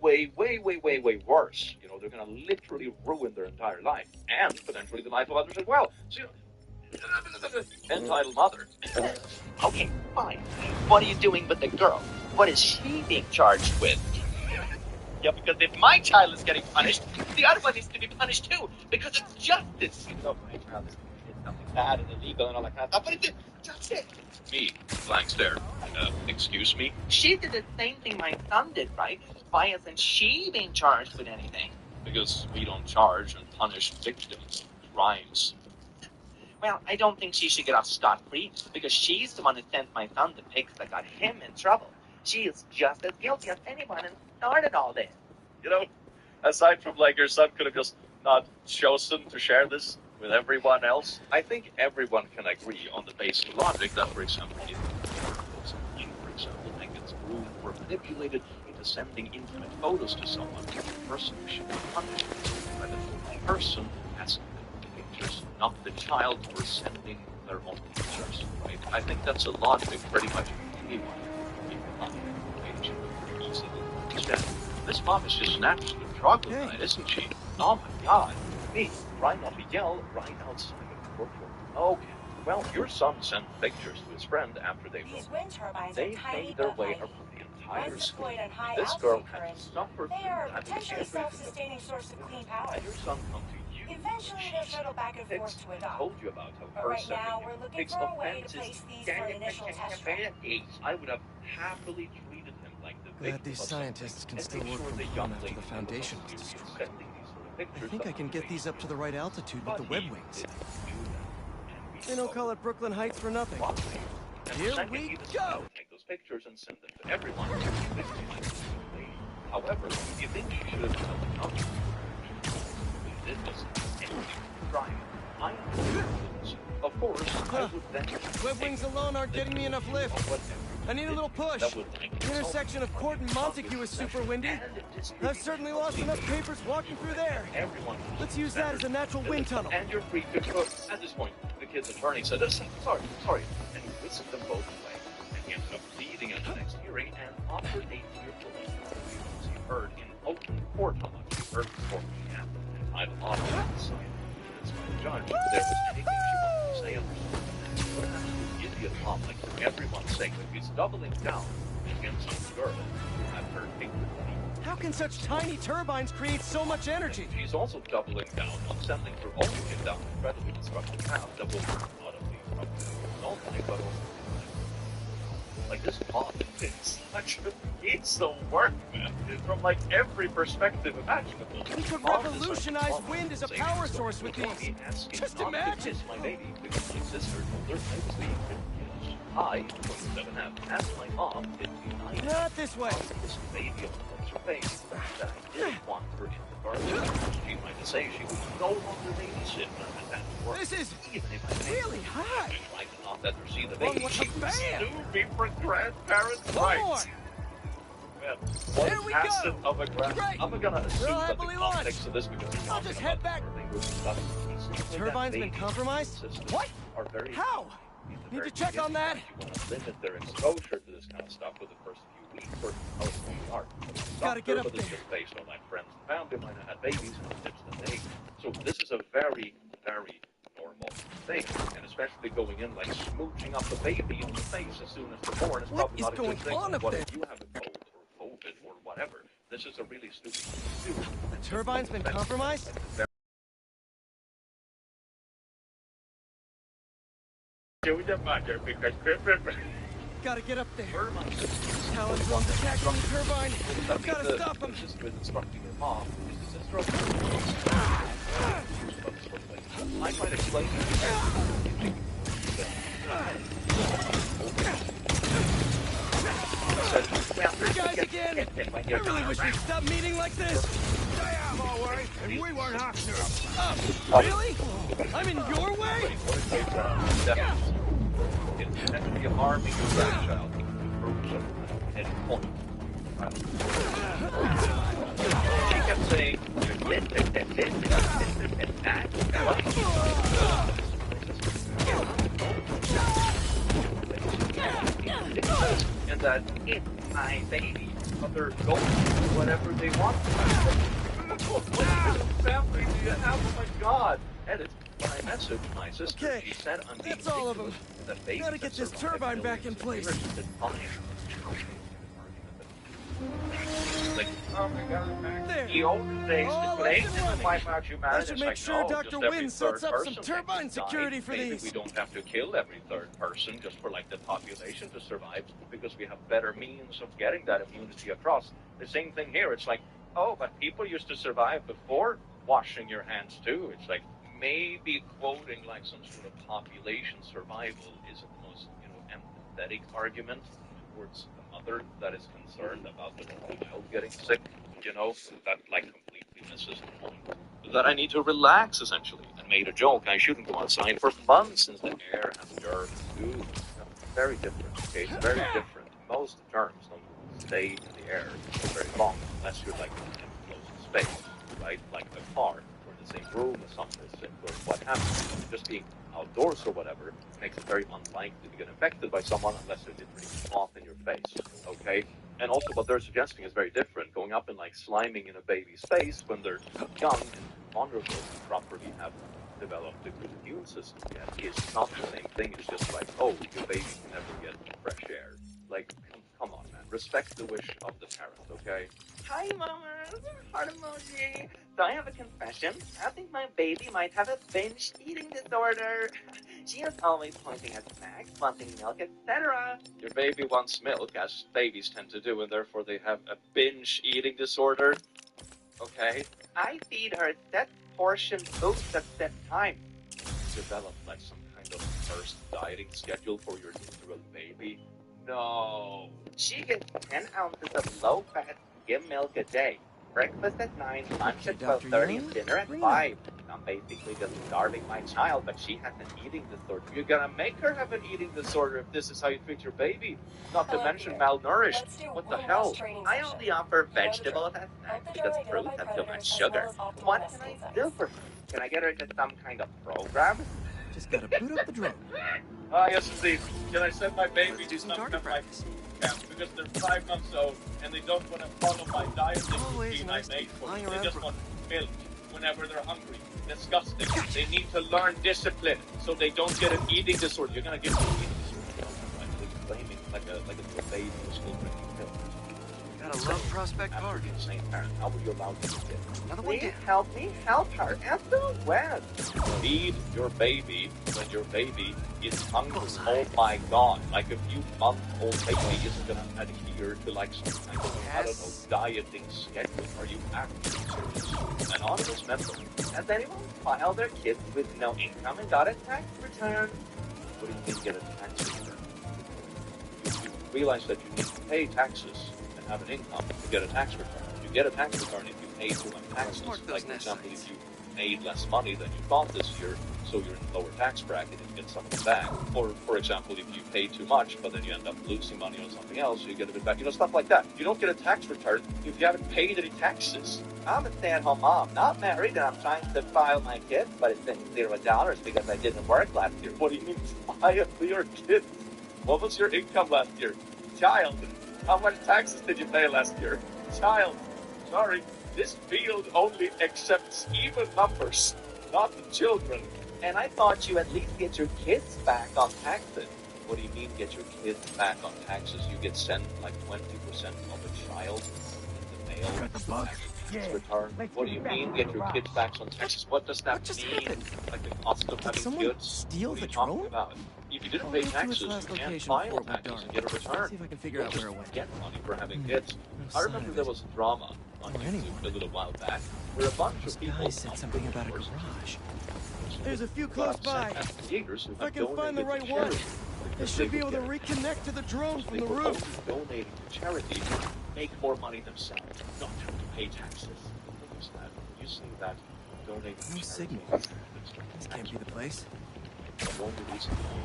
worse. You know, they're going to literally ruin their entire life and potentially the life of others as well. So, you know, entitled mother. Okay, fine. What are you doing with the girl? What is she being charged with? Yeah, because if my child is getting punished, the other one needs to be punished too, because it's justice. You know, my child is nothing bad and illegal and all that kind of stuff, but it's justice. Me, blank stare. Excuse me? She did the same thing my son did, right? Why isn't she being charged with anything? Because we don't charge and punish victims of crimes. Well, I don't think she should get off scot-free, because she's the one who sent my son the pics that got him in trouble. She is just as guilty as anyone and started all this. You know, aside from like your son could have just not chosen to share this with everyone else, I think everyone can agree on the basic logic that, for example, if you, for example, gets groomed or manipulated into sending intimate photos to someone, the person should be punished by the person as the pictures, not the child who is sending their own pictures. Right? I think that's a logic pretty much anyone can easily understand. This mom is just naturally troglodyte, isn't she? Oh my God. Me, trying not to yell right outside of the courtroom. Okay, well, your son sent pictures to his friend after they broke up. They made their way around the entire school. This girl had to suffer through that. Potentially self-sustaining source of clean power. And your son come to you. Eventually, they'll shuttle back and forth to adopt. I told you about how But her right now, sending we're looking pics for of a way to fantasies. place these for an initial test run. I would have happily treated him like the Glad victim these of scientists can and still make work sure from the home young after lady the foundation was destroyed. sending these sort of I pictures think I of can get these up to the right altitude with the But web he wings. didn't do that. They don't call it Brooklyn Heights for nothing. And Here second, we he decided go! to take those pictures and send them to everyone. However, you think you should have told them not to. We did this. And we tried. I of course, I would then... Web wings alone aren't getting me enough lift. I need a little push. The intersection of Court and Montague is super windy. I've certainly lost enough papers walking through there. Let's use that as a natural wind tunnel. And you're free to go. At this point, the kid's attorney said, sorry, and he whisked them both away. And he ended up pleading at the next hearing and offered a tearful explanation. He heard in open court how much he heard before he had and tied a lot of decided by the judge. There was anything she wanted to say on this. What an absolute idiot mom, like everyone's saying that he's doubling down against the girl who had her take the money. How can such tiny turbines create so much energy? She's also doubling down on sending her own kid down an incredibly destructive path that will not only disqualify, but also like this mom is such a piece of work, man. From like every perspective imaginable. We could revolutionize wind as a power source with these. Just imagine! My baby, because my sister told her I was being kids. I, 27, have asked my mom 59. Not this way. This baby on her face that I didn't want her in the garbage. She might say she would no longer babysit when I'm at that work. This is even if I really high. I cannot let her see the Well, baby. what's She a would fan? sue me for grandparents' One more. rights. One There we facet go. of a graph. Great. I'm gonna assume We'll that the happily context launch. of this because I'll just head back. Turbines been compromised? What? Are very How? Need to check on that. You want to limit their exposure to this kind of stuff with the first few weeks or how it's going to start. Gotta get up But it's there. just based on my friends and family might have had babies and tips that they. So this is a very, very normal thing, and especially going in like smooching up the baby in the face as soon as they're born is What probably is not a going good thing. on up What there? if you have a cold or COVID or whatever? This is a really stupid thing to do. The turbine's been compromised? Gotta get up there. Talon drums attacking the turbine. I've gotta stop him. Just with instructing your mom. This is I might explain You guys again! I really wish we'd stop meeting like this! Damn, all right. And we weren't after him. Really? I'm in your way? Intentionally harming your grandchild to prove some head point. She kept saying, and that it's my baby, mother, go do whatever they want. What family do you have? Oh my God! And it's when I messaged my sister, Okay, she said I'm being that's all of them. that baby Gotta get this turbine back in place. like, oh my god, man. The old days, the place didn't wipe out humanity. I should make sure Dr. Wynn sets up some turbine security for Maybe these. we don't have to kill every third person just for like the population to survive because we have better means of getting that immunity across. The same thing here. It's like, oh, but people used to survive before washing your hands too. It's like maybe quoting like some sort of population survival isn't the most, empathetic argument towards the mother that is concerned about the child getting sick. That like completely misses the point. That I need to relax essentially, and made a joke. I shouldn't go outside for months since the air has germs too. Very different. Okay, very different. Most germs don't stay in the air for very long unless you're like in an enclosed space, right? Like a car or in the same room or something, or what happens. Just being outdoors or whatever makes it very unlikely to get infected by someone unless they literally cough in your face. Okay. And also what they're suggesting is very different. Going up and like sliming in a baby's face when they're young and vulnerable and properly have developed a good immune system yet is not the same thing. It's just like, oh, your baby can never get fresh air. Like, come on, man. Respect the wish of the parent, okay? Hi, Mama. Heart emoji. So I have a confession. I think my baby might have a binge eating disorder. She is always pointing at snacks, wanting milk, etc. Your baby wants milk, as babies tend to do, and therefore they have a binge eating disorder. Okay? I feed her set portion foods at set time. Develop like some kind of first dieting schedule for your literal baby? No. She gets 10 ounces of low-fat skim milk a day. Breakfast at 9, lunch at 12:30, and dinner at 5. I'm basically just starving my child, but she has an eating disorder. You're gonna make her have an eating disorder if this is how you treat your baby. Not to mention malnourished. What the hell? I only offer vegetables as snacks because fruit has too much sugar. What can I do for her? Can I get her into some kind of program? Just gotta boot up the drone. Ah, yes, indeed. Can I send my baby to some kind of like camp because they're 5 months old and they don't want to follow my diet routine I made for them. They just want milk whenever they're hungry. Disgusting. They need to learn discipline so they don't get an eating disorder. You're gonna get an eating disorder. Like blaming like a little baby who's still drinking milk. Gotta love Prospect Park. Insane parent. How would you allow them to get? Please help me help her. And so when? Feed your baby when your baby is hungry. Oh my god. Like a few month-old baby isn't gonna adhere to like some kind of, I don't know, dieting schedule. Are you actually serious? Anonymous member. Has anyone filed their kids with no income and got a tax return? What do you mean get a tax return? You realize that you need to pay taxes and have an income to get a tax return. You get a tax return if you pay too much taxes. Like, for example, if you made less money than you thought this year, so you're in a lower tax bracket and you get something back. Or, for example, if you pay too much, but then you end up losing money on something else, so you get a bit back. Stuff like that. You don't get a tax return if you haven't paid any taxes. I'm a stay-at-home mom, not married, and I'm trying to file my kids, but it's been $0 because I didn't work last year. What do you mean file your kids? What was your income last year? Child. How much taxes did you pay last year? Child. Sorry. This field only accepts even numbers, not the children. And I thought you at least get your kids back on taxes. What do you mean get your kids back on taxes? You get sent like 20% of a child in the mail. Tax return. What do you mean get your kids back on taxes? What does that mean? Like the cost of having goods? Steal what are the you talking drone? about? If you didn't pay taxes, you can't file taxes and get a return. See if I can figure out where it went. Get money for having kids. I remember there was a drama on YouTube a little while back where a bunch of people said something about a garage. There's a few close by. If I can find the right one, I should be able to reconnect to the drone from the roof. Donating to charity, make more money themselves, not have to pay taxes. You see that donating no to signal. charity. This can't be the place. The only reason you pay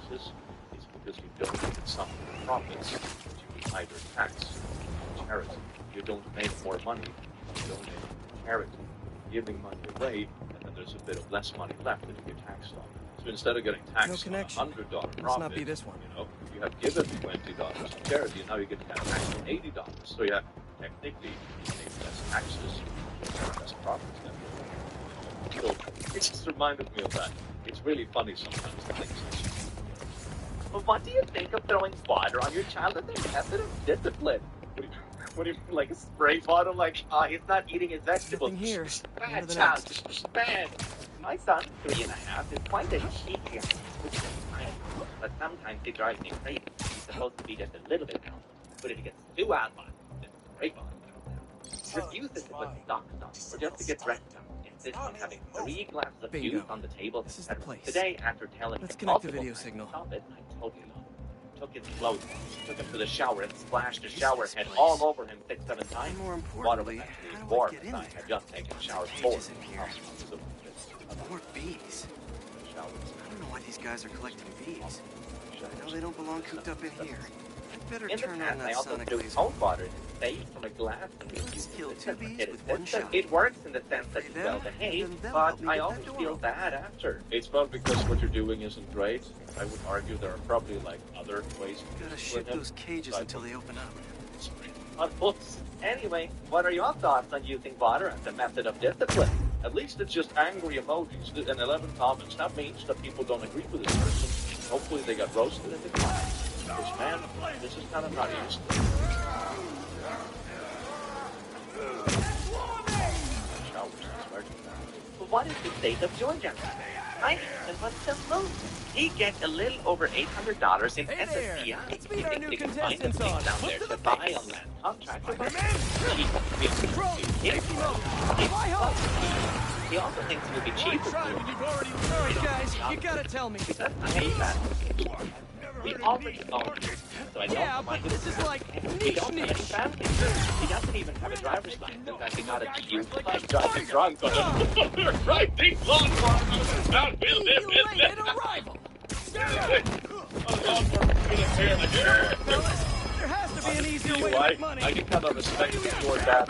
taxes is because you donated some of the profits to either tax or charity. You don't make more money by donating to charity. Giving money away, and then there's a bit of less money left that you get taxed on. So instead of getting taxed on $100 profit, Must not be this one. you have given $20 to charity, and now you get taxed on $80. So yeah, technically, you pay less taxes, less profits. So it just reminded me of that. It's really funny sometimes to think such. But what do you think of throwing water on your child as a method of discipline? What do you like a spray bottle? Like, he's not eating his vegetables. Nothing here. Bad child. Bad. My son, 3.5, is quite a cheeky, but sometimes he drives me crazy. He's supposed to be just a little bit down, but if he gets too out of line, then spray bottle comes out. Refuses to put stocks on, or just to get dressed up. Insists on having 3 glasses of juice on the table. This is the place. Today, after telling Let's him connect the multiple video times signal. to stop it, I totally lost. Took his clothes, took him to the shower and splashed the shower head all over him 6-7 times. More Water was importantly, actually how do I warm get as in I there? had just taken a shower Cages before. in here. More bees. I don't know why these guys are collecting bees. I know they don't belong cooped up in here. I'd better In the turn on past, I that also sonic threw laser. cold water saved from a glass and Let's kill 2 bees it. with 1 shot. It works in the sense that you them, well behave, and they'll but help me I get always that door feel open. bad after. It's not because what you're doing isn't great. I would argue there are probably like other ways to Gotta discipline shoot him. those cages until they open up. Anyway, what are your thoughts on using water as a method of discipline? At least it's just angry emojis and 11 comments. That means that people don't agree with this person. Hopefully they got roasted in the comments. Because man, this is kind of not easy. What is the state of Georgia? My husband wants to move. He gets a little over $800 in SSDI. Let's meet our new He can find a contestants place on. down there to buy on that contract. He also thinks it would be cheaper. Alright, guys, you gotta tell me. I hate that. We already own it, so I don't Yeah, but mind this is like we don't have any family. He doesn't even have a driver's license. In fact, he got it used like driving drunk on a right deep lawnmower downhill Belated arrival. There has to be an easier way to make money. I can kind of respect your dad.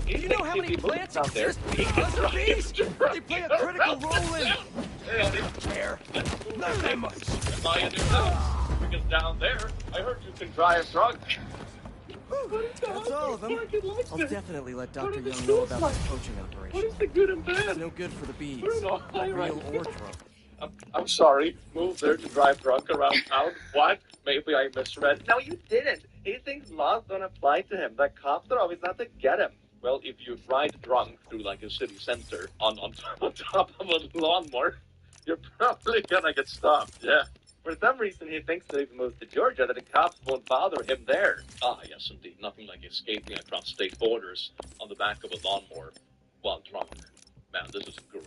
Do you know how many plants out there? exist because of bees? They play a critical role in... There. Not that much. Because down there, I heard you can drive drunk. That's all of them. I'll definitely let Dr. Young know about this poaching operation. What is the good and bad? It's no good for the bees. No, Real or drunk. I'm sorry. Moved there to drive drunk around town. What? Maybe I misread. No, you didn't. He thinks laws don't apply to him. The cops are always out to get him. Well, if you ride drunk through like a city center on top of a lawnmower, you're probably gonna get stopped. Yeah. For some reason, he thinks that if he moves to Georgia, that the cops won't bother him there. Ah, yes, indeed. Nothing like escaping across state borders on the back of a lawnmower while drunk. Man, this is great.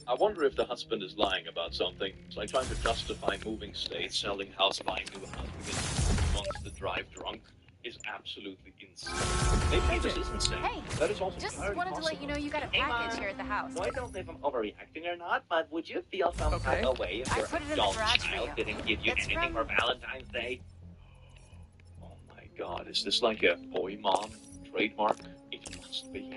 I wonder if the husband is lying about something. It's like trying to justify moving states, selling house, buying new house because he wants to drive drunk is absolutely insane. Maybe this is insane. Hey, that is also just entirely wanted to possible. let you know you got a package here at the house. I don't know if I'm overreacting or not, but would you feel some type of way if I your put it in the adult garage for child you. didn't give you It's anything from- for Valentine's Day? Oh my God, is this like a boy mom trademark? It must be.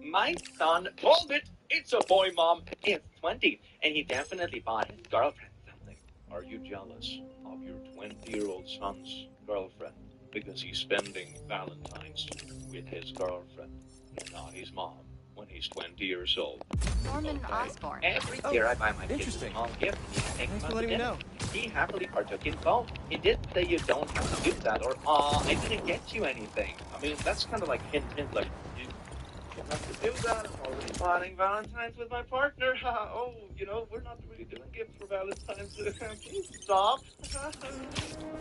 My son Hold it! It's a boy mom. is 20, and he definitely bought his girlfriend something. Are you jealous of your 20-year-old son's girlfriend because he's spending Valentine's with his girlfriend and not his mom when he's 20 years old? Norman Osborn. Every year I buy my kids a interesting. small gift. And he takes Thanks them for letting me dinner. know. He happily partook in both. He did say you don't have to do that, or I didn't get you anything. I mean, that's kind of like hint, like, you Don't have to do that. I'm already plotting Valentine's with my partner. Oh, you know, we're not really doing gifts for Valentine's. Please stop.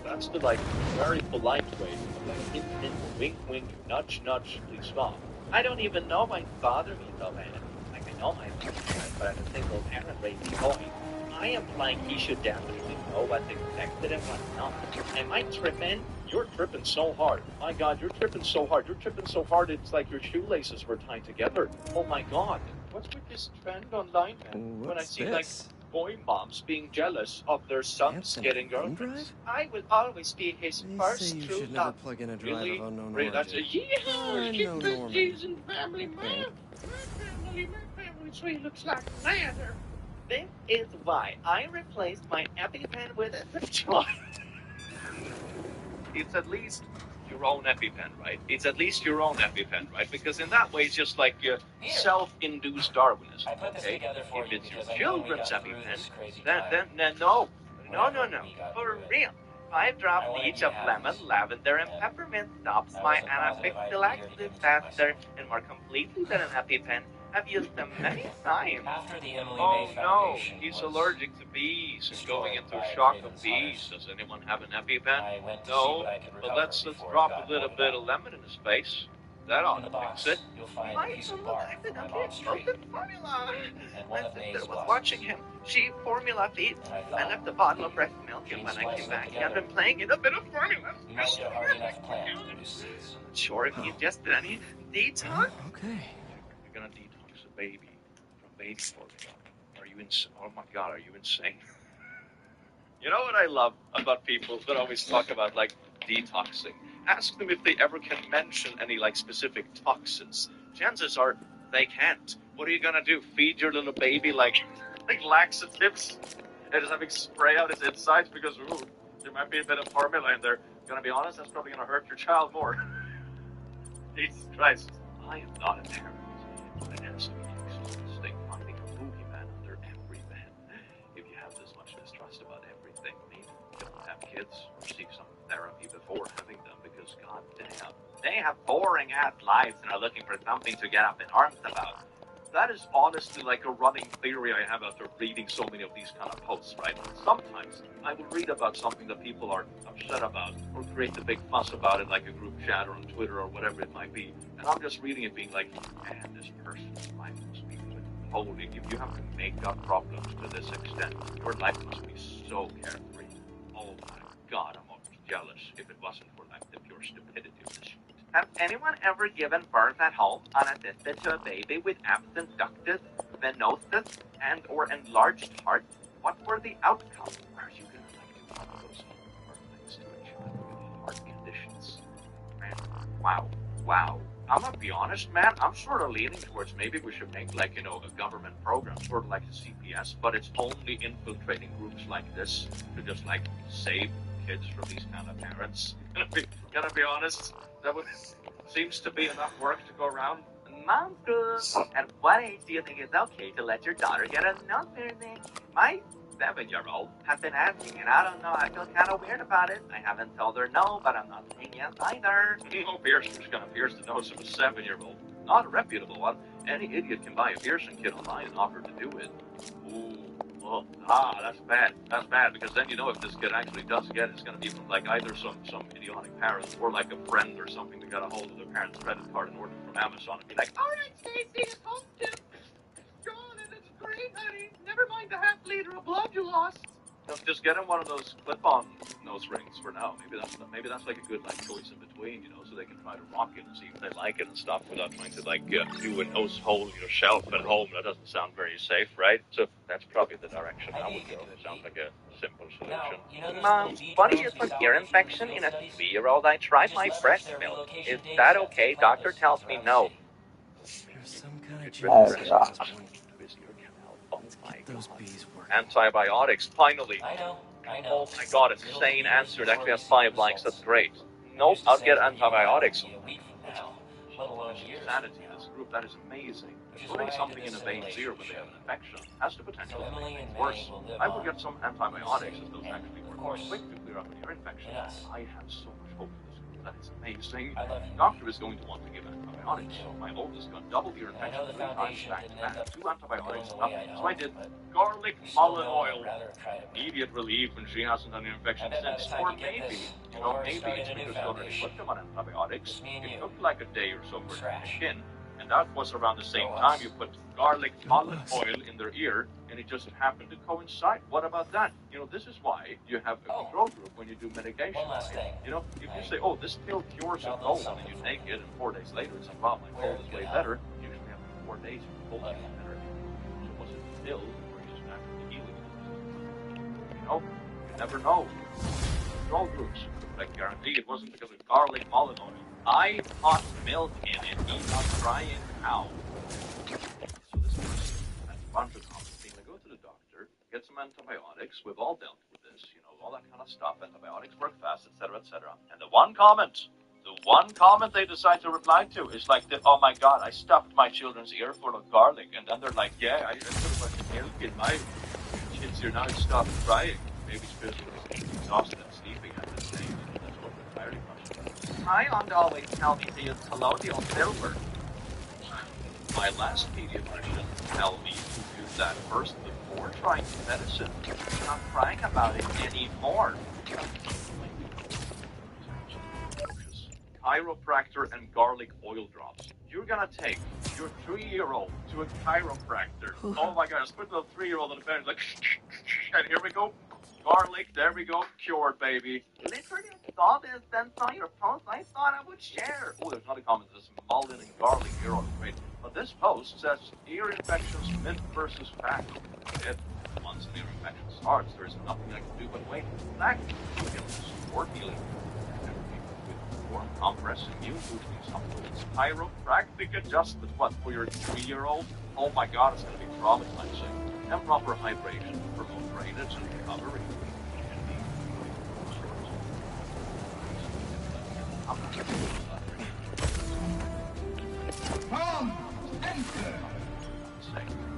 that's the, like, very polite way. Like, hint, hint, wink, wink, nudge, nudge, please stop. I don't even know why it bothered me so bad. Like, I know my partner, but as a single parent raising boys, I am like he should definitely know what's expected and what's not. Am I tripping? You're tripping so hard. My God, you're tripping so hard. You're tripping so hard it's like your shoelaces were tied together. Oh my God. What's with this trend online, man? When I see, like, boy moms being jealous of their sons getting girlfriends. I will always be his They first say you true should never love. plug in a drive Really? of unknown Really? origin. That's a yeehaw! I Keep know the Norman. cheese and family, man. My family tree looks like ladder. This is why I replaced my EpiPen with a toy. It's at least your own EpiPen, right? It's at least your own EpiPen, right? Because in that way, it's just like self-induced Darwinism, okay? If it's your children's EpiPen, then no. For real. 5 drops each of lemon, lavender, and peppermint stops my anaphylaxis faster and more completely than an EpiPen. I've used them many times. Oh no, he's allergic to bees and going into shock of bees. Does anyone have an EpiPen? No, but let's drop a little bit of lemon in his face. That ought to fix it. I accidentally exploded formula. My sister was watching him. She formula feeds. I left a bottle of breast milk, and when I came back, he had been playing in a bit of formula. I'm not sure if he ingested any detox. Okay. You're gonna detox a baby from baby formula. Are you insane? Oh my God, are you insane? You know what I love about people that always talk about, like, detoxing? Ask them if they ever can mention any, like, specific toxins. Chances are they can't. What are you gonna do? Feed your little baby, like laxatives? And just having spray out its insides because, ooh, there might be a bit of formula in there. Gonna be honest, that's probably gonna hurt your child more. Jesus Christ. I am not a parent, but it has to be exhausting finding a boogeyman under every bed. If you have this much distrust about everything, maybe don't have kids or seek some therapy before having them, because god damn, they have boring ass lives and are looking for something to get up in arms about. That is honestly like a running theory I have after reading so many of these kind of posts, right? Sometimes I will read about something that people are upset about or create a big fuss about it, like a group chat or on Twitter or whatever it might be. And I'm just reading it being like, man, this person's life must be holy. If you have to make up problems to this extent, your life must be so carefree. Oh my god, I'm almost jealous if it wasn't for like the pure stupidity of this. Have anyone ever given birth at home unassisted to a baby with absent ductus, venosus, and or enlarged heart? What were the outcomes? Are you gonna like to one of those birthdays to a child with heart conditions? Man, wow. I'm gonna be honest, man, I'm sort of leaning towards maybe we should make, like, you know, a government program, sort of like the CPS, but it's only infiltrating groups like this to just, like, save kids from these kind of parents. Gonna be honest, that would seems to be enough work to go around. Mom's good. At what age do you think it's okay to let your daughter get a nose piercing? My 7-year-old has been asking, and I don't know, I feel kind of weird about it. I haven't told her no, but I'm not saying yes either. No piercer's gonna pierce the nose of a 7-year-old. Not a reputable one. Any idiot can buy a piercing kit online and offer to do it. Ooh. Oh, that's bad. That's bad, because then you know if this kid actually does get it, it's going to be from, like, either some idiotic parent or, like, a friend or something that got a hold of their parents' credit card and ordered from Amazon and be like, All right, Stacy, it's home too. It's gone and it's great, honey. Never mind the half liter of blood you lost. just get him one of those clip-on nose rings for now. Maybe that's like a good, like, choice in between, you know, so they can try to rock it and see if they like it and stuff without trying to, like, do a nose hole yourself at home. That doesn't sound very safe, right? So that's probably the direction I would go. It sounds like a simple solution. Mom, what do you for ear infection in a 3-year-old? I tried my breast milk. Is that okay? Doctor tells me no. Those bees work. Antibiotics, finally. I know. Oh my god, it's a sane answer. It actually has 5 likes. That's great. Nope, I'll get antibiotics. Sanity, this group, that is amazing. Putting something in a baby's ear when they have an infection has the potential to make things worse. I will get some antibiotics as those actually work quick to clear up an ear infection. I have so much hope for this group. That is amazing. Doctor is going to want to give antibiotics. My oldest got double ear infection 3 times back to back. 2 antibiotics, nothing. So I did garlic mullet oil. Immediate relief when she hasn't had an infection since. Or maybe, you know, maybe it's because she already put them on antibiotics. It took like a day or so for it to kick in. And that was around the same time you put garlic mullet oil in their ear, and it just happened to coincide. What about that? You know, this is why you have a control group when you do medication. Right? You know, if you say, oh, this pill cures a cold, and you take it, and 4 days later it's a problem, my cold is way better, you usually have 4 days for cold to get better. So was it the pill, or is it just naturally healing? You know, you never know. Control groups, I guarantee it wasn't because of garlic mullet oil. I put milk in it, he's not crying out. So this person has a bunch of comments saying, go to the doctor, get some antibiotics, we've all dealt with this, you know, all that kind of stuff, antibiotics work fast, etc., etc. And the one comment they decide to reply to is like, oh my god, I stuffed my children's ear full of garlic, and then they're like, yeah, I put a bunch of milk in my kids' ear, now it stopped crying. Maybe it's because it was exhausted and sleeping. I don't always tell me to use colloidal silver. My last pediatrician tell me to do that first before trying medicine. I'm not crying about it anymore. Chiropractor and garlic oil drops. You're gonna take your 3-year-old to a chiropractor. Oh my gosh, put the 3-year-old on the bed, like, and here we go. Garlic, there we go, cured, baby. Literally saw this, then saw your post, I thought I would share. Oh, there's another comment that says mullein and garlic ear oil, great. But this post says ear infections, myth versus fact. Once an ear infection starts, there's nothing I can do but wait. Fact, support healing. Warm compress, immune boosting supplements, chiropractic adjustment, what, for your 3-year-old? Oh my god, it's going to be traumatizing. And proper hydration to promote drainage and recovery.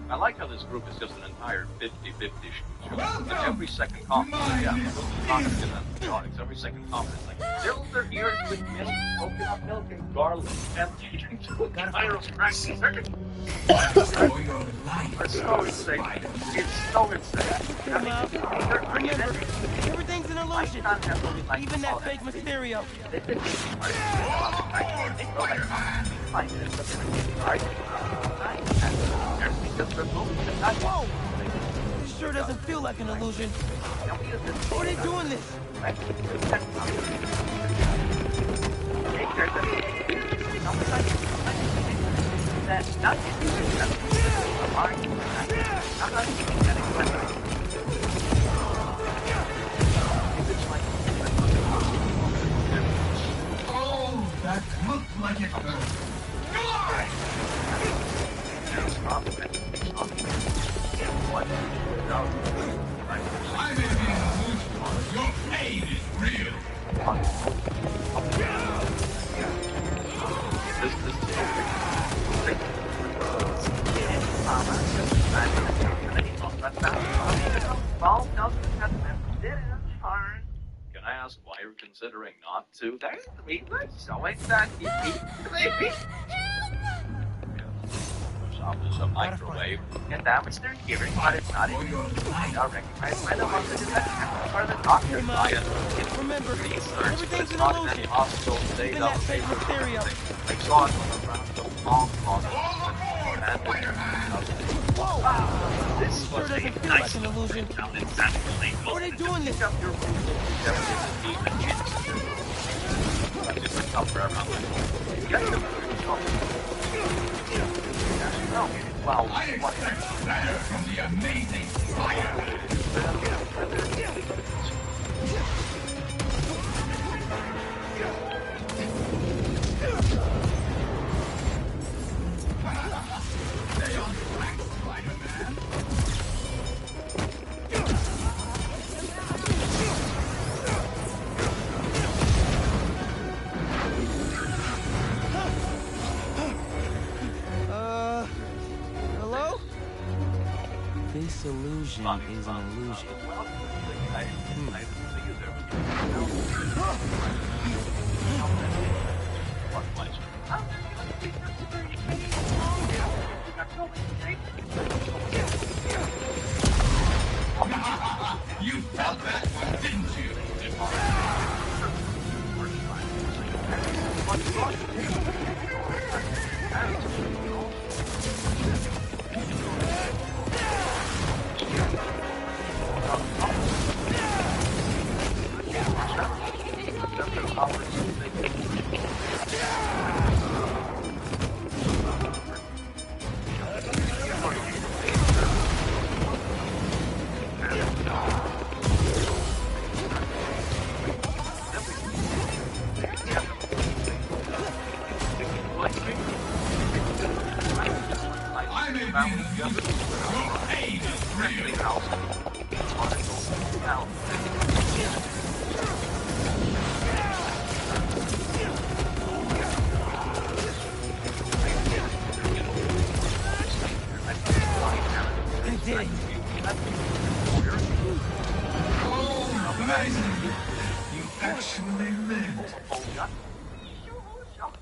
I like how this group is just an entire 50-50 shoot. Like every second comment, every second comment is like, fill their ears with milk, coconut milk, and garlic, and teaching to a chiropractor. It's so insane. It's so insane. Remember, everything's an illusion. Even that fake Mysterio. Whoa! This sure doesn't feel like an illusion. How are they doing this? Oh, that looked like it hurt. I may be an illusion, but your pain is real. Can I ask why you're considering not to? There's the reason. Showing that you baby. Just a microwave. Can damage their hearing, but it's not in. They are recognized by the ones that do that for the doctor. Remember, research, everything's an not in illusion. that hospital. They Even don't that fake Mysterio. I saw it on the ground of long closet. Whoa! This Sure was doesn't feel like an illusion. How are they doing this? Wow. I expect better from the amazing fire. Stay on track, Spider-Man. Hello? This illusion is an illusion. You felt that one, didn't you?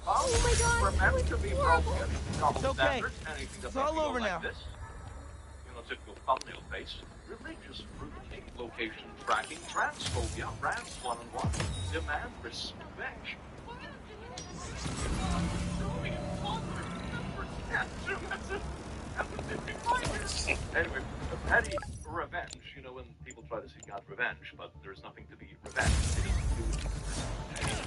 Oh my God! Remember to be broken. It's okay. It's all over now. This. You know, typical thumbnail face. Religious fruitcake, location tracking, transphobia, rants one-on-one, demand respect. Anyway, petty revenge. You know, when people try to seek out revenge, but there's nothing to be revenged.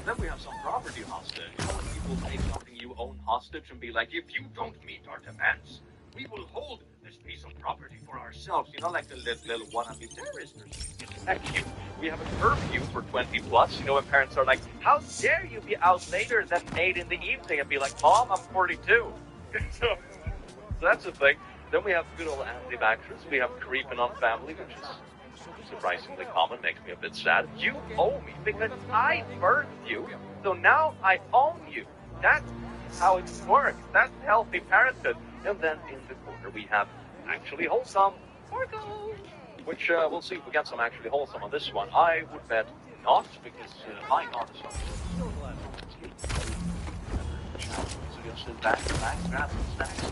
Then we have some property hostage. You know, when people take something you own hostage and be like, if you don't meet our demands, we will hold this piece of property for ourselves. You know, like the little wannabe terrorists. Thank you. We have a curfew for 20 plus. You know, when parents are like, how dare you be out later than 8 in the evening, and be like, Mom, I'm 42. so that's the thing. Then we have good old anti-vaxxers. We have creeping on family, which is surprisingly common, makes me a bit sad. You owe me because I birthed you, so now I own you. That's how it works. That's healthy parenthood. And then in the corner we have actually wholesome, which we'll see if we get some actually wholesome on this one. I would bet not, because my God is so you'll sit back, relax, grab some snacks.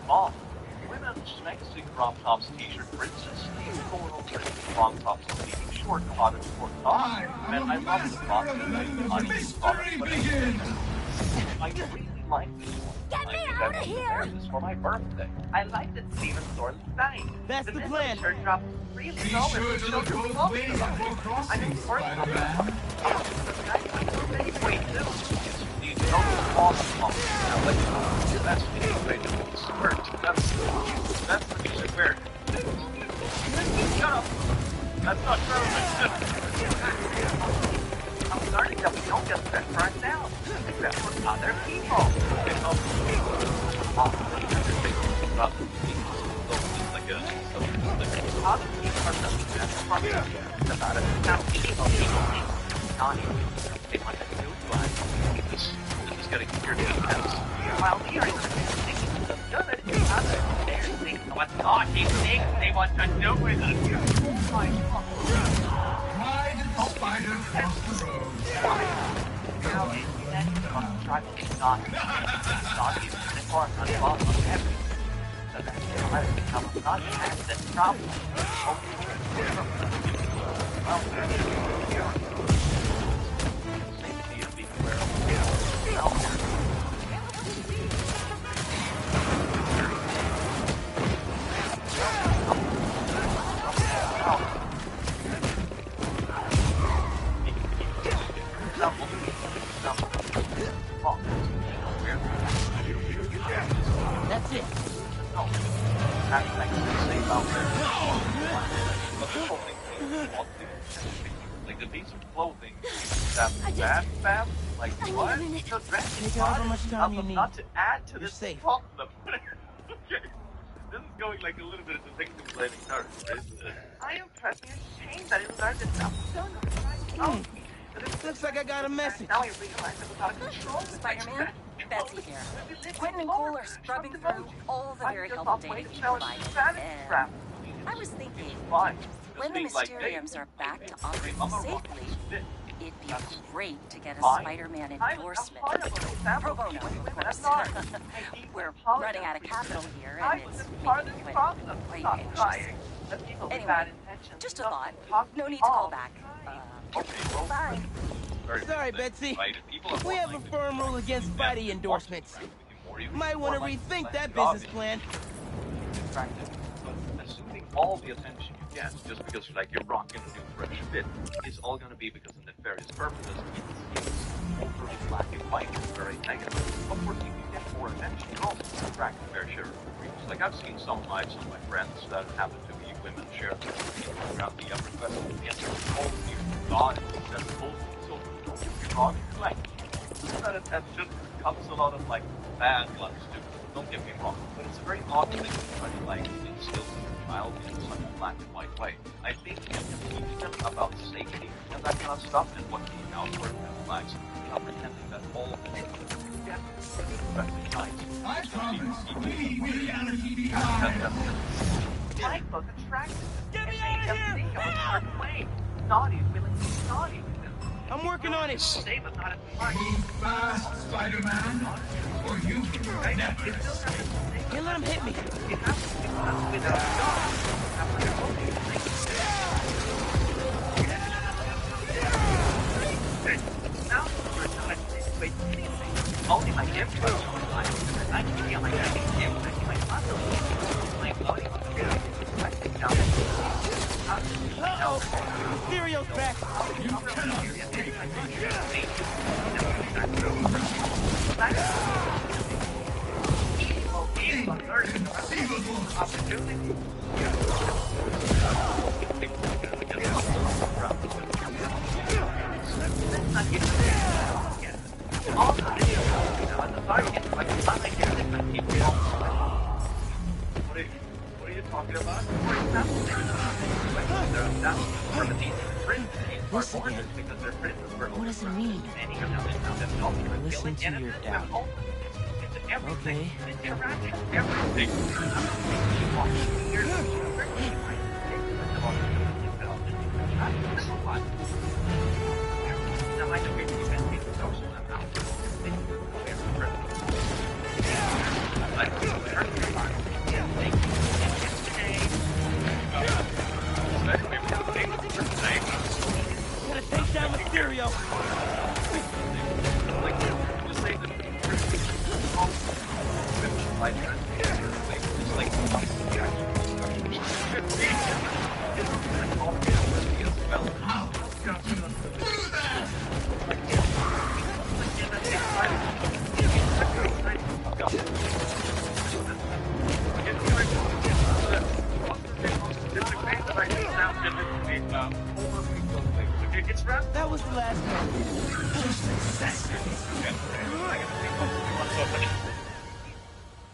Mom, women's sexy crop tops, t-shirt, princess, going over long tops, short cotton, short tops. Man, I love the box. I really like this one. Get me out of here! This for my birthday. I like that Steven Thorne's thing. That's the plan. Shirt drop really low and so close. I mean, first wait, these awesome. That's the great squirt. That's the music weird. Shut up. That's not true. I'm starting that we don't get that right now. Except for other people. Like other people are about it. Now, people not even. They want to do it. This is getting weird and intense. While we are in the good, others think what naughty things they want to do with us. Ride the spider across the road. Now, it's try to be naughty. Naughty is the core of the bottom of everything. So that they become a naughty and the problem. Safety is being aware of yourself. That's it. Like the piece of clothing that fam? Like what? So dress Take however much time you need. Not to add to You're this safe. problem. Okay. This is going like a little bit into victim blaming territory, isn't it? I am pressing a shame that it learned enough. Looks like I got a message. Now I realize it was out of control. Spider-Man, Betsy here. Quentin and Cole are scrubbing through all the very helpful data you provided. And I was thinking, when the Mysteriums are back to operating safely, it'd be great to get a Spider-Man endorsement. Pro bono, of course. We're running out of capital here, and it's making Quentin quite anxious. Anyway, just a thought. No need to call back. Bye. Sorry, Betsy. We have a firm rule against Spidey endorsements. Might want to rethink that business plan. Assuming all the attention you get just because like you're rocking a new fresh fit is all going to be because of nefarious purposes. It's overly black and white. It's very negative. Of course, if you get more attention, you also attract a fair share of reviews. Like I've seen some lives of my friends that happen to be women share their opinions around the upper quest of the answer to all the God and successful. So don't get me wrong, like that attention comes a lot of like bad blood too. Don't get me wrong, but it's a very odd thing to try to like instill in your child in such a black and white way. I think you can teach them about safety and that kind of stuff and what being out for red flags, not pretending that all of it get I promise, we reality behind. Mike was attracted. Get me out of here! Naughty, willing to be naughty. I'm working on it. Move fast, Spider-Man, or you will never escape. Can't let him hit me. Only my gift was I can feel like that gift in my muscle. My body Uh-oh! Mysterio's back! You cannot What are you talking about? What does it mean? Listen to your doubt. Okay. Gotta take down Mysterio! That was the last one.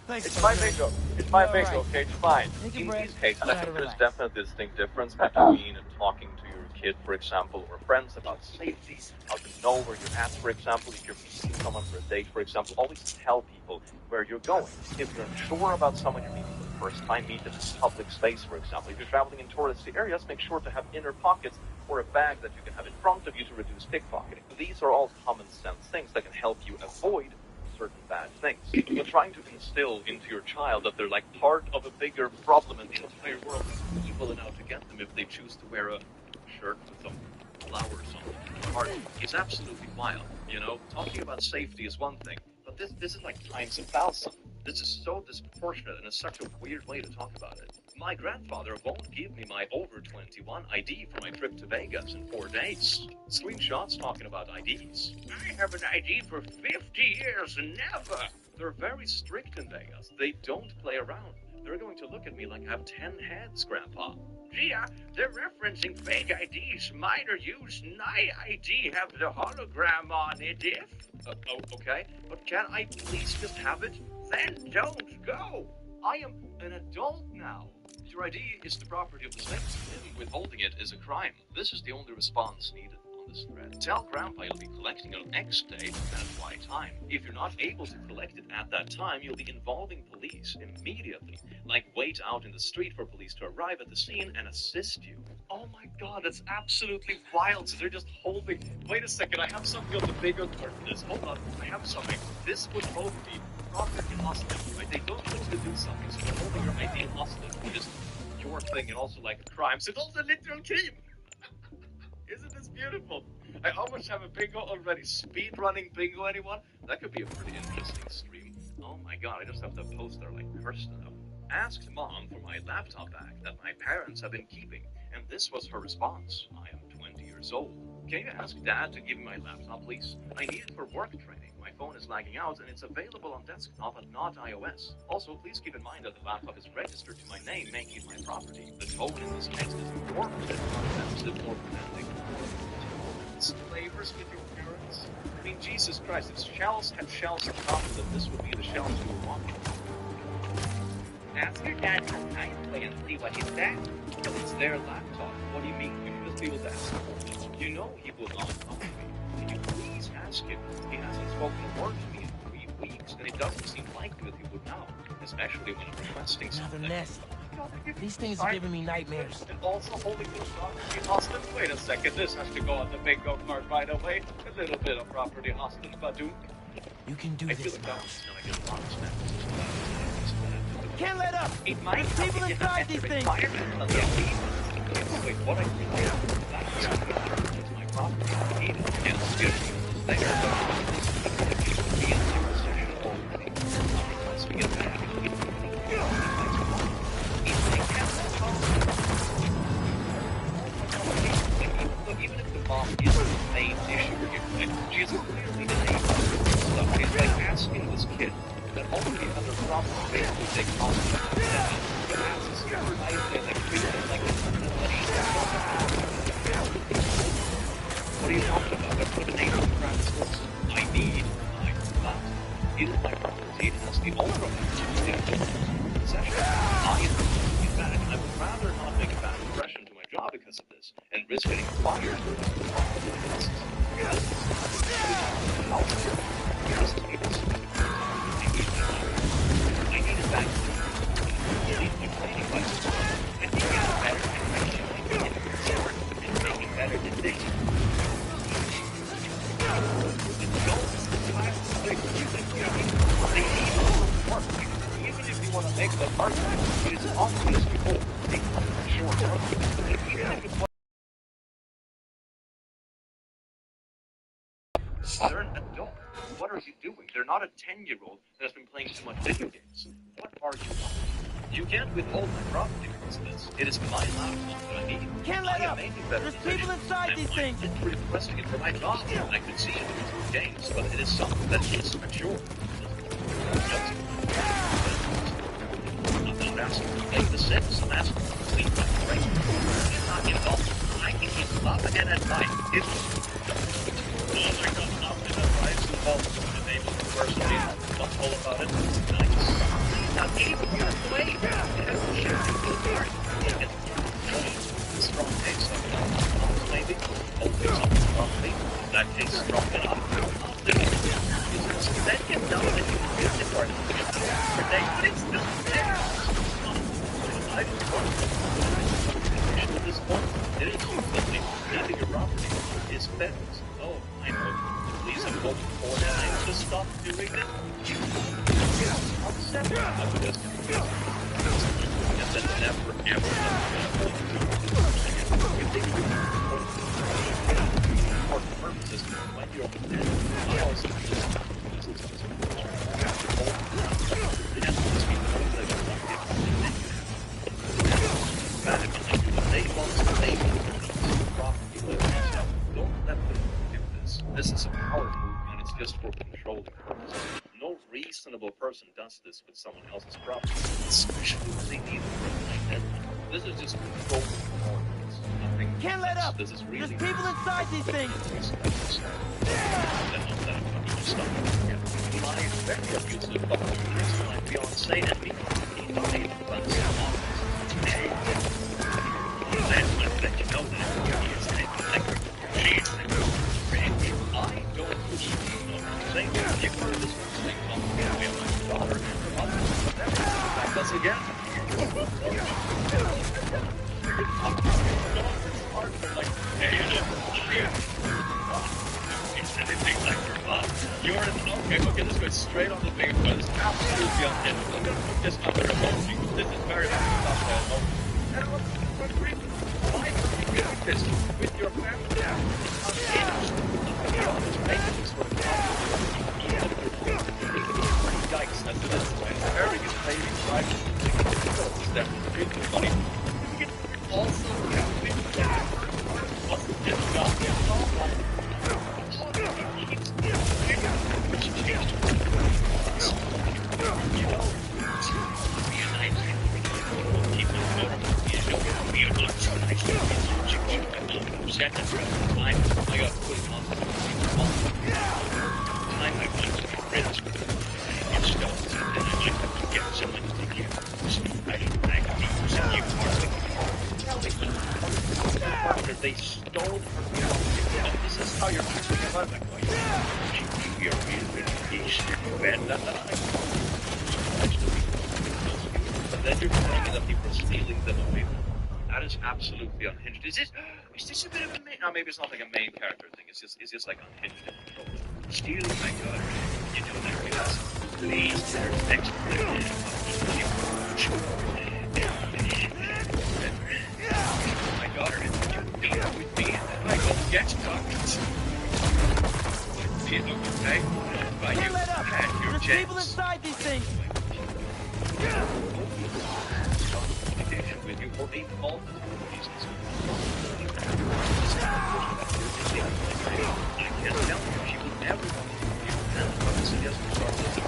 Thanks, It's my bingo. It's my bingo, right. okay? It's fine. Take a In breath. these cases, Try I to think there's relax. definitely a distinct difference between talking to your kid, for example, or friends about safety, how to know where you're at, for example, if you're meeting someone for a date, for example, always tell people where you're going. If you're unsure about someone you're meeting for the first time, meet them in public space, for example. If you're traveling in touristy areas, make sure to have inner pockets or a bag that you can have in front of you to reduce pickpocketing. These are all common sense things that can help you avoid certain bad things. But trying to instill into your child that they're like part of a bigger problem and the entire world is evil and out to get them if they choose to wear a shirt with some flowers on it is absolutely wild. You know, talking about safety is one thing, but this is like times 1,000. This is so disproportionate and it's such a weird way to talk about it. My grandfather won't give me my over 21 ID for my trip to Vegas in 4 days. Screenshots talking about IDs. I have an ID for 50 years and never. They're very strict in Vegas. They don't play around. They're going to look at me like I have 10 heads, Grandpa. Gia, they're referencing fake IDs. Mine are used. My ID have the hologram on it if... okay, but can I please just have it? Then don't go. I am an adult now. Your ID is the property of the state. Withholding it is a crime. This is the only response needed on this thread. Tell Grandpa you'll be collecting it on X date at Y time. If you're not able to collect it at that time, you'll be involving police immediately. Like wait out in the street for police to arrive at the scene and assist you. Oh my god, that's absolutely wild. So they're just holding... Wait a second, I have something on the bigger part of this. Hold on, I have something. This would hold me property hostage, right? They don't want you to do something, so they're holding your ID hostage, which is your thing and also like a crime. So it's also a literal crime. Isn't this beautiful? I almost have a bingo already. Speed running bingo, anyone? That could be a pretty interesting stream. Oh my god, I just have to post there like Kirsten up. Asked mom for my laptop bag that my parents have been keeping, and this was her response. I am 20 years old. Can you ask dad to give me my laptop, please? I need it for work training. My phone is lagging out and it's available on desktop and not iOS. Also, please keep in mind that the laptop is registered to my name, making it my property. The tone in this text is important and not offensive or romantic. Flavors with your parents? I mean, Jesus Christ, if shells had shells on top of them, this would be the shells you would want. Ask your dad sometime and see what he says. But it's their laptop. What do you mean? You should just be able to ask him. You know he will not talk to me. Can you please ask him? He hasn't spoken a word to me in 3 weeks, and it doesn't seem likely that he would now, especially when I'm requesting something. Another nest. These things are giving me nightmares. And also holding the property hostage. Wait a second, this has to go on the bingo card right away. A little bit of property hostage, Badoo. You can do this, Miles. Can't let up! There's people inside these things! Wait, what I really have is my property. It's good. Even if the mom isn't the main issue for you, she is clearly enabled stuff. She's like asking this kid that only under proper faith would take hostage. Asks her nicely and like treating it like it's what are you talking about? That's what the name of the practice was. I need my flat. It is my property, and that's the owner of it. Possession. I am bad. I would rather not make a bad impression to my job because of this, and risk getting fired for that. I need it back. I need my training license. I need to get better and making better decisions. Even if you want to make the argument, it is obvious before they come short term. They're an adult. What are you doing? They're not a 10-year-old that has been playing too much video games. What are you doing? You can't withhold my property because of this. It is my laptop that I need. Can't let up! There's people inside these things! I'm requesting it for my job. I could see it in games, but it is something that is mature. I'm not asking to make the sense. I'm asking to clean my brain. It's not involved. I can keep up and at night. It's I got up and at night involved with the name of the person not all about it. Nice. Now, even your way, it has to share a good part. Strong case of maybe. Hopefully something properly. In that case, strong enough. Then get done and you can use it for it. But it's still there. I just want to at this point, it is completely leaving your property. It's fence. Oh, I know. Please have told me 4 times to stop doing it. I'm separate of this. And then never, ever, for purposes, when you're I also don't let them do this. This is a power move and it's just for controlling purposes. No reasonable person does this with someone else's property, especially when they need it like that. This is just controlling purposes. Nothing. Can't let up! This is really There's people inside these things! My very abusive but my fiancé and me died once in office. I have to let you know that he is an electric. She is an rich. I don't say you heard this thing from me and my daughter and her mother. Back us again. Anything like your mom. You're an okay, this goes straight on the big one. It's absolutely unhinged. I'm gonna put this under emoji. This is very much about that emoji. And what's reason? Why are you doing this with your family? It's unhinged. It's making this sort of yikes, that's this way. Eric is paying right step. It's funny. Also, what's this goddamn problem? They stole from you. This is how you're actually running. You're really But then you're telling me that people are stealing them away from you. That is absolutely unhinged. Is this a bit of a main... No, maybe it's not like a main character thing. It's just like unhinged and controlled. Stealing my daughter. You know that because please, there's next my daughter, you go with me and I go get doctors. Okay? By you had your There's chance. people inside these things! With you for being involved in reasons. I can tell you, she will never want to do you and what I suggest you start with the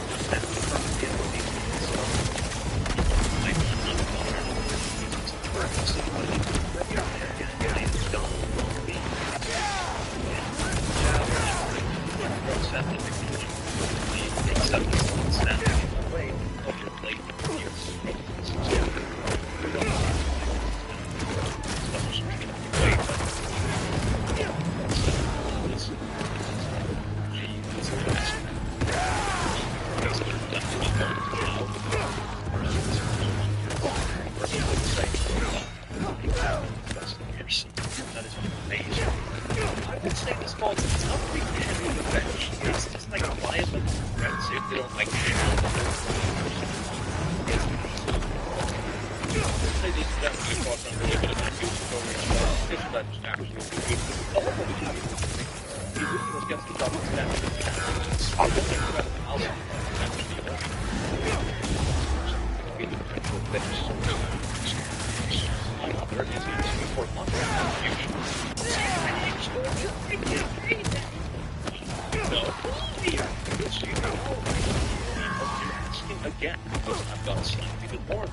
just have to come in with these stuff. I am not standing in the way of your late years. I would say this falls it's not really heavy revenge. It's just like violent threats if they don't like it. I'd say these definitely cross under a little bit of abuse story as well. If that's absolutely good. He really gets the double step. I don't think about the house. That's the my mother is using for months. Again, because I've got slightly bit more. I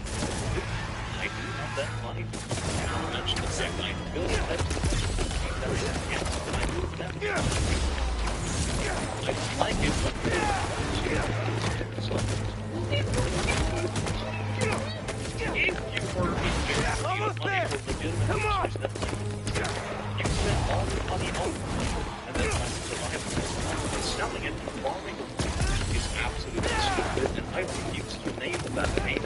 do have that money. I mentioned the fact I built that. I moved that. I don't like it, but if you were almost there. Come on. You spent all your money on it, and then trying to survive and selling it and borrowing it is absolutely stupid, and I refuse to name that name.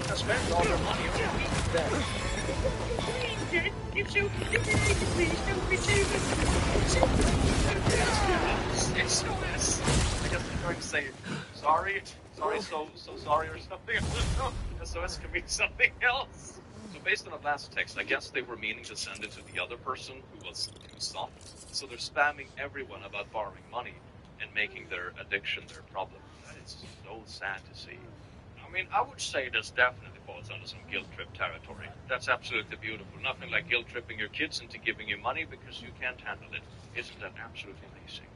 I spent all your money on weed then. If you please don't receive it. SOS. I guess I'm trying to say sorry, so sorry or something. SOS can mean something else. So based on the last text, I guess they were meaning to send it to the other person who was too soft. So they're spamming everyone about borrowing money and making their addiction their problem. That is so sad to see. I mean, I would say this definitely falls under some guilt trip territory. That's absolutely beautiful. Nothing like guilt tripping your kids into giving you money because you can't handle it. Isn't that absolutely amazing?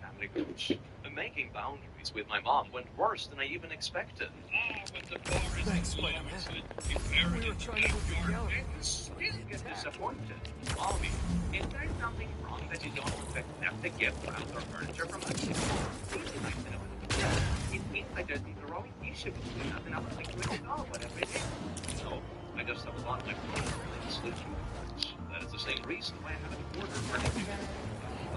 Family goes. Making boundaries with my mom went worse than I even expected. But the bar is Spider-Man. We were trying to move together. Still get disappointed. Mommy, is there something wrong that you don't accept a gift or furniture from us? It means like there's a growing issue between us, and I was like, we don't know whatever it is. No, I just have a lot of my friends. That is the same reason why I haven't ordered furniture,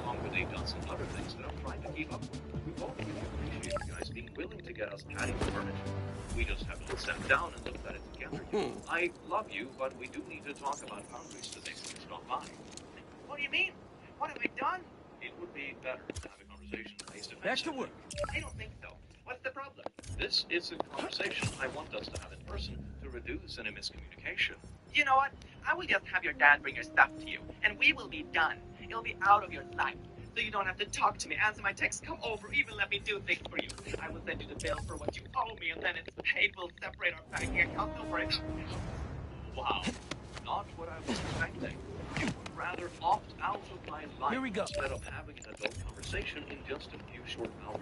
along with 8 dozen other things that I'm trying to keep up with. We both really appreciate you guys being willing to get us adding furniture. We just have to sit down and look at it together. I love you, but we do need to talk about boundaries today. It's not mine. What do you mean? What have I done? It would be better to have a conversation face to face. Back to work. I don't think so. What's the problem? This is a conversation I want us to have in person to reduce any miscommunication. You know what? I will just have your dad bring your stuff to you, and we will be done. It'll be out of your life. So you don't have to talk to me, answer my texts, come over, even let me do things for you. I will send you the bill for what you owe me, and then it's paid. We'll separate our bank accounts over it. Wow. Not what I was expecting. You would rather opt out of my life. Here we go. Instead of having an adult conversation in just a few short hours.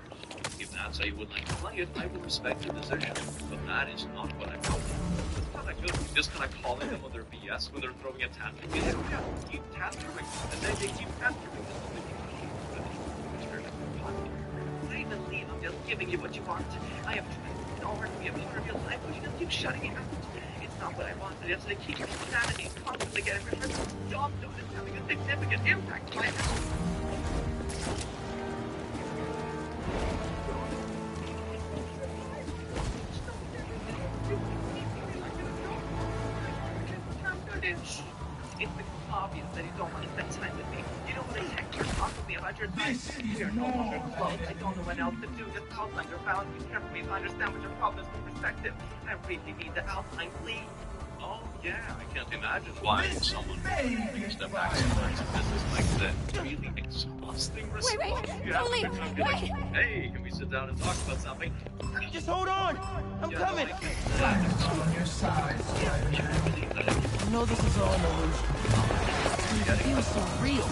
If that's how you would like to play it, I will respect your decision. But that is not what I want. It's kind of good. Just kind of calling them on their BS when they're throwing a tantrum. You keep tantruming, and then they keep tantruming. I believe I'm just giving you what you want. I have tried so hard to be able to shutting it out. It's not what I wanted. It's to keep my sanity, constantly getting rid of it. Job done is having a significant impact on my health. It's become obvious that you don't want to spend time with me. You don't want to text or talk with me about your life. We are no longer close. I don't know what else to do. Just outline your boundaries. Care for me to understand what your problem is from perspective. I really need the outline, please. Oh, yeah, I can't imagine why someone would step back sometimes if this is like the really exhausting response. Wait. Hey, can we sit down and talk about something? Just hold on! I'm coming! On your side, I know this is all an illusion. It feels so real.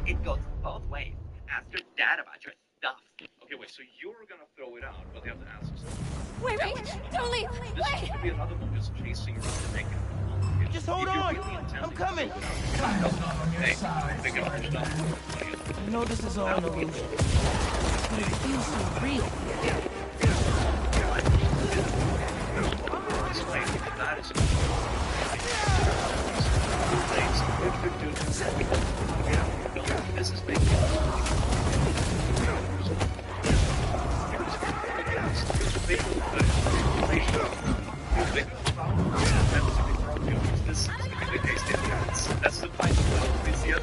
It goes both ways. Ask your dad about your stuff. Okay, wait, so you're gonna throw it out, but you have to ask us. Wait, don't leave. This could be another one just chasing around and making it. Just hold on! I'm coming! Hey, think about your stuff. I know this is all an illusion, but it feels so real. That is this is big. That's the point of this year.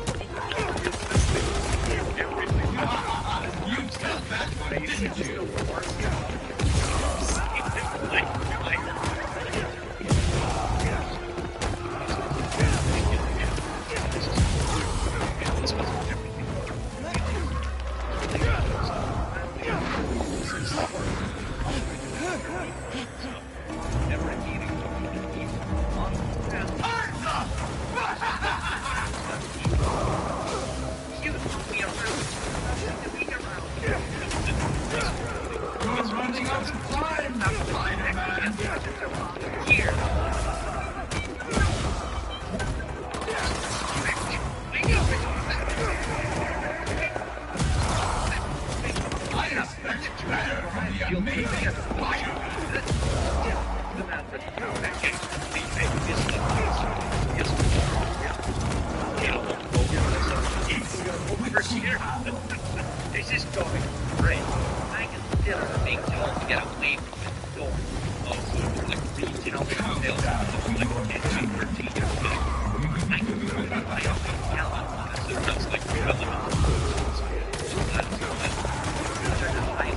This is going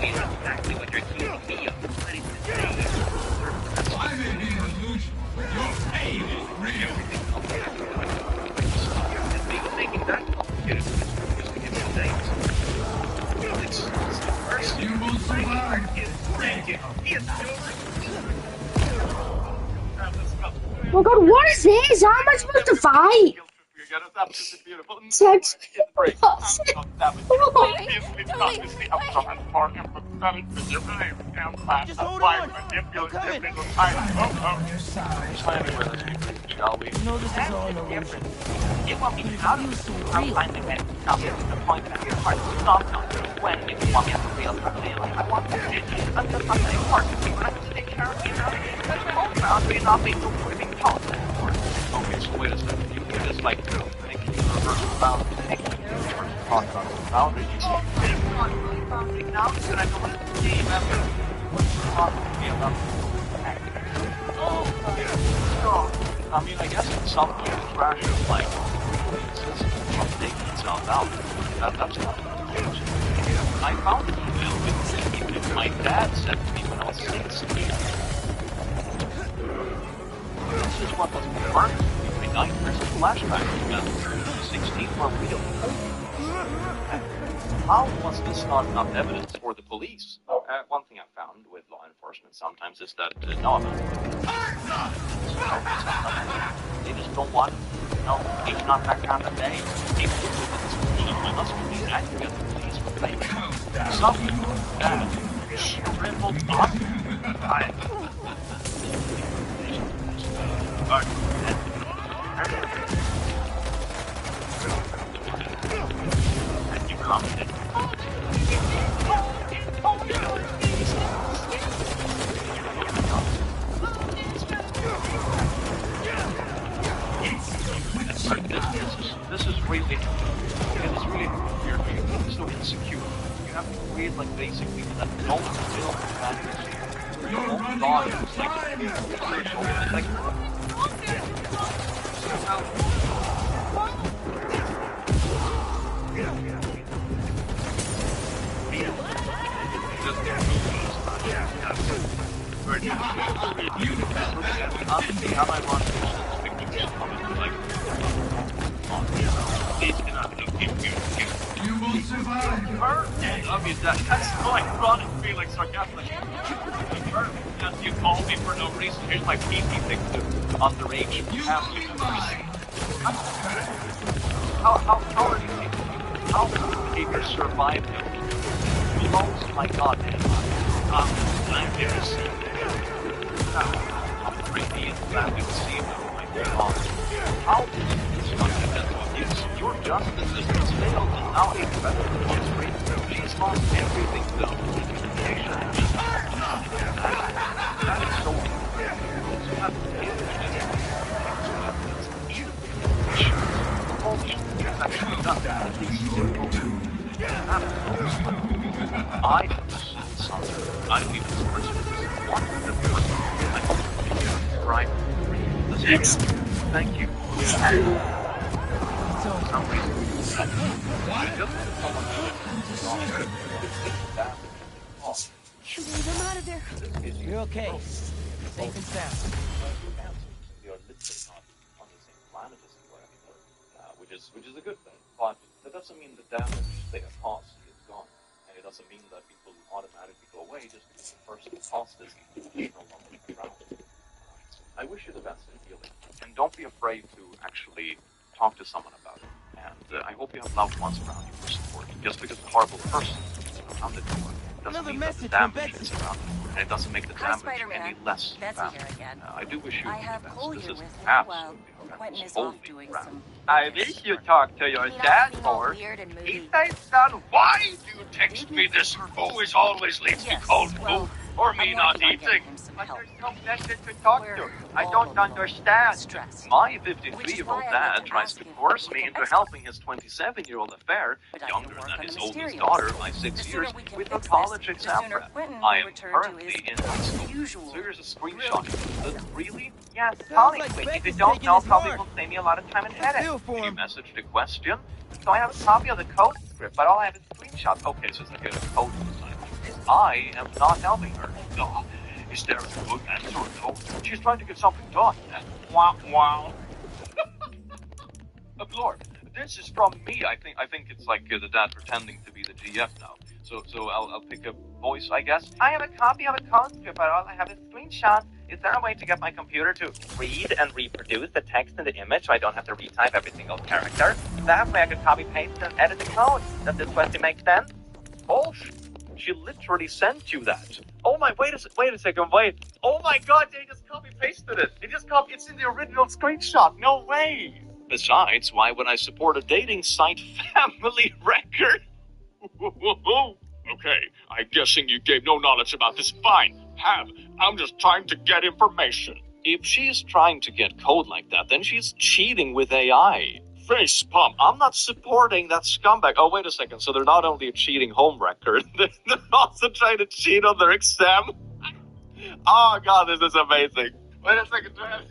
Exactly what you're keeping me up. I may be an illusion, but your pain is real. Making that complicated just to give you things. You will survive. Thank you. Oh my god, what is this? How am I supposed to fight? Sex. Just hold on. I'm coming. Shall we? No, this is all an illusion. You want me out of this? I'm finally ready to come to the point that your heart stopped on when you want me to feel something. I want to see I'm just not very important to you. I have to take care of you now. That's the whole boundary not being no living talk anymore. Okay, so wait a second. You can just like making the reversal boundary. Talk about the boundary. Oh, it's not really boundary now. Should I go into the game after what's talking to me about? Oh, I mean, I guess it's something that's rational, like, taking itself out. That's not I found an email with my dad sent me when I was 16. This is what was confirmed to me. My nightmares and flashbacks to 16 were real. How was this not enough evidence for the police? One thing I found with law enforcement sometimes is that no amount of they just don't want, it's not that kind of day. I must be angry at the police for making something that shriveled up. And you commented. This is really, it's really weird. You're so insecure. You have to create like basically that no film fantasy. Your own thought is like You will survive. I mean, that's like ironic, being like sarcastic. You call me for no reason. Here's my PP thing to underage family members. How are you people? How do people survive them? Oh my god, man. I'm here to see them. I'm creepy and family to see them. Oh my god. How is this fundamental abuse? Your justice system failed and now a federal magistrate. She's lost everything though. That is so I don't even right. Thank you. Can't believe I'm out of there. You're okay. Safe and sound. You're literally not on the same planet as you were, which is a good thing. But that doesn't mean the damage they have caused is gone, and it doesn't mean that people automatically go away just because the person who caused this is no longer around. I wish you the best in healing, and don't be afraid to actually talk to someone about it. And I hope you have loved ones around you for support. Just because a horrible person is around it doesn't mean that the damage is around it, and it doesn't make the damage any less bad. I do wish you the best. This is absolutely Quentin is Holy off doing crap. some... I wish you talked to your dad more. He says, son, Why do you text me this? Always leaves me cold food. Or me not eating. But there's no message to talk to. I don't understand. My 53-year-old dad tries to force me into helping his 27-year-old affair, younger than his oldest daughter by 6 years, with her college exam prep. I am currently in high school. So here's a screenshot. Really? Yes, Sounds Holly, like if Beck you is don't taking know, his probably mark. will save me a lot of time and headache. Can you message the question? So I have a copy of the code script, but all I have is screenshots. Okay, so it's like a code design. I am not helping her. Oh, is there a good answer? No. She's trying to get something done. Wow, wow. Lord, this is from me. I think it's like the dad pretending to be the GF now. So I'll pick a voice, I guess. I have a copy of a code script, but all I have is screenshots. Is there a way to get my computer to read and reproduce the text in the image so I don't have to retype every single character? That way I could copy, paste, and edit the code. Does this question make sense? Oh, she literally sent you that. Oh my, wait a second, wait. Oh my god, they just copy-pasted it. It's in the original screenshot. No way. Besides, why would I support a dating site family record? Okay, I'm guessing you gave no knowledge about this. Fine, have. I'm just trying to get information. If she's trying to get code like that, then she's cheating with AI. Face pump. I'm not supporting that scumbag. Oh, wait a second. So they're not only a cheating home record, they're also trying to cheat on their exam. Oh, God, this is amazing. Wait a second. Do I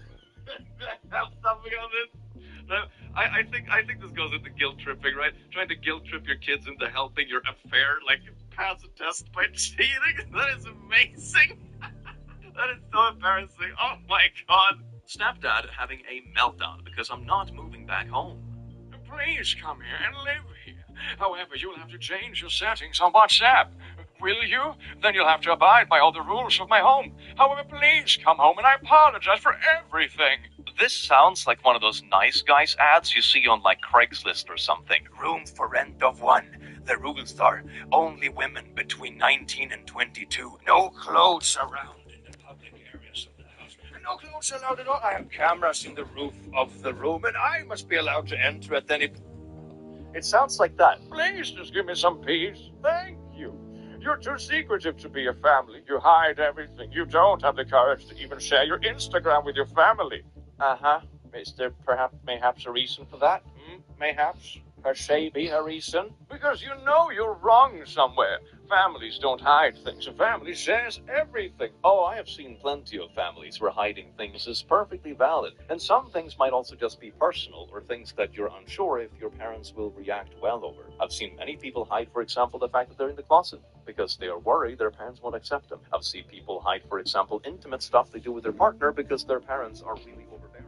have something on this? No, I think this goes into guilt tripping, right? Trying to guilt trip your kids into helping your affair, like pass a test by cheating. That is amazing. That is so embarrassing. Oh, my God. Stepdad having a meltdown because I'm not moving back home. Please come here and live here. However, you'll have to change your settings on WhatsApp. Will you? Then you'll have to abide by all the rules of my home. However, please come home and I apologize for everything. This sounds like one of those nice guys ads you see on like Craigslist or something. Room for rent of 1. The rules are only women between 19 and 22. No clothes around in the public areas of the house. And no clothes allowed at all. I have cameras in the roof of the room, and I must be allowed to enter at any... It sounds like that. Please just give me some peace. Thank you. You're too secretive to be a family. You hide everything. You don't have the courage to even share your Instagram with your family. Uh-huh. Is there mayhaps a reason for that? Mayhaps? Per se be a reason? Because you know you're wrong somewhere. Families don't hide things. A family shares everything. Oh, I have seen plenty of families where hiding things is perfectly valid. And some things might also just be personal, or things that you're unsure if your parents will react well over. I've seen many people hide, for example, the fact that they're in the closet, because they are worried their parents won't accept them. I've seen people hide, for example, intimate stuff they do with their partner because their parents are really overbearing.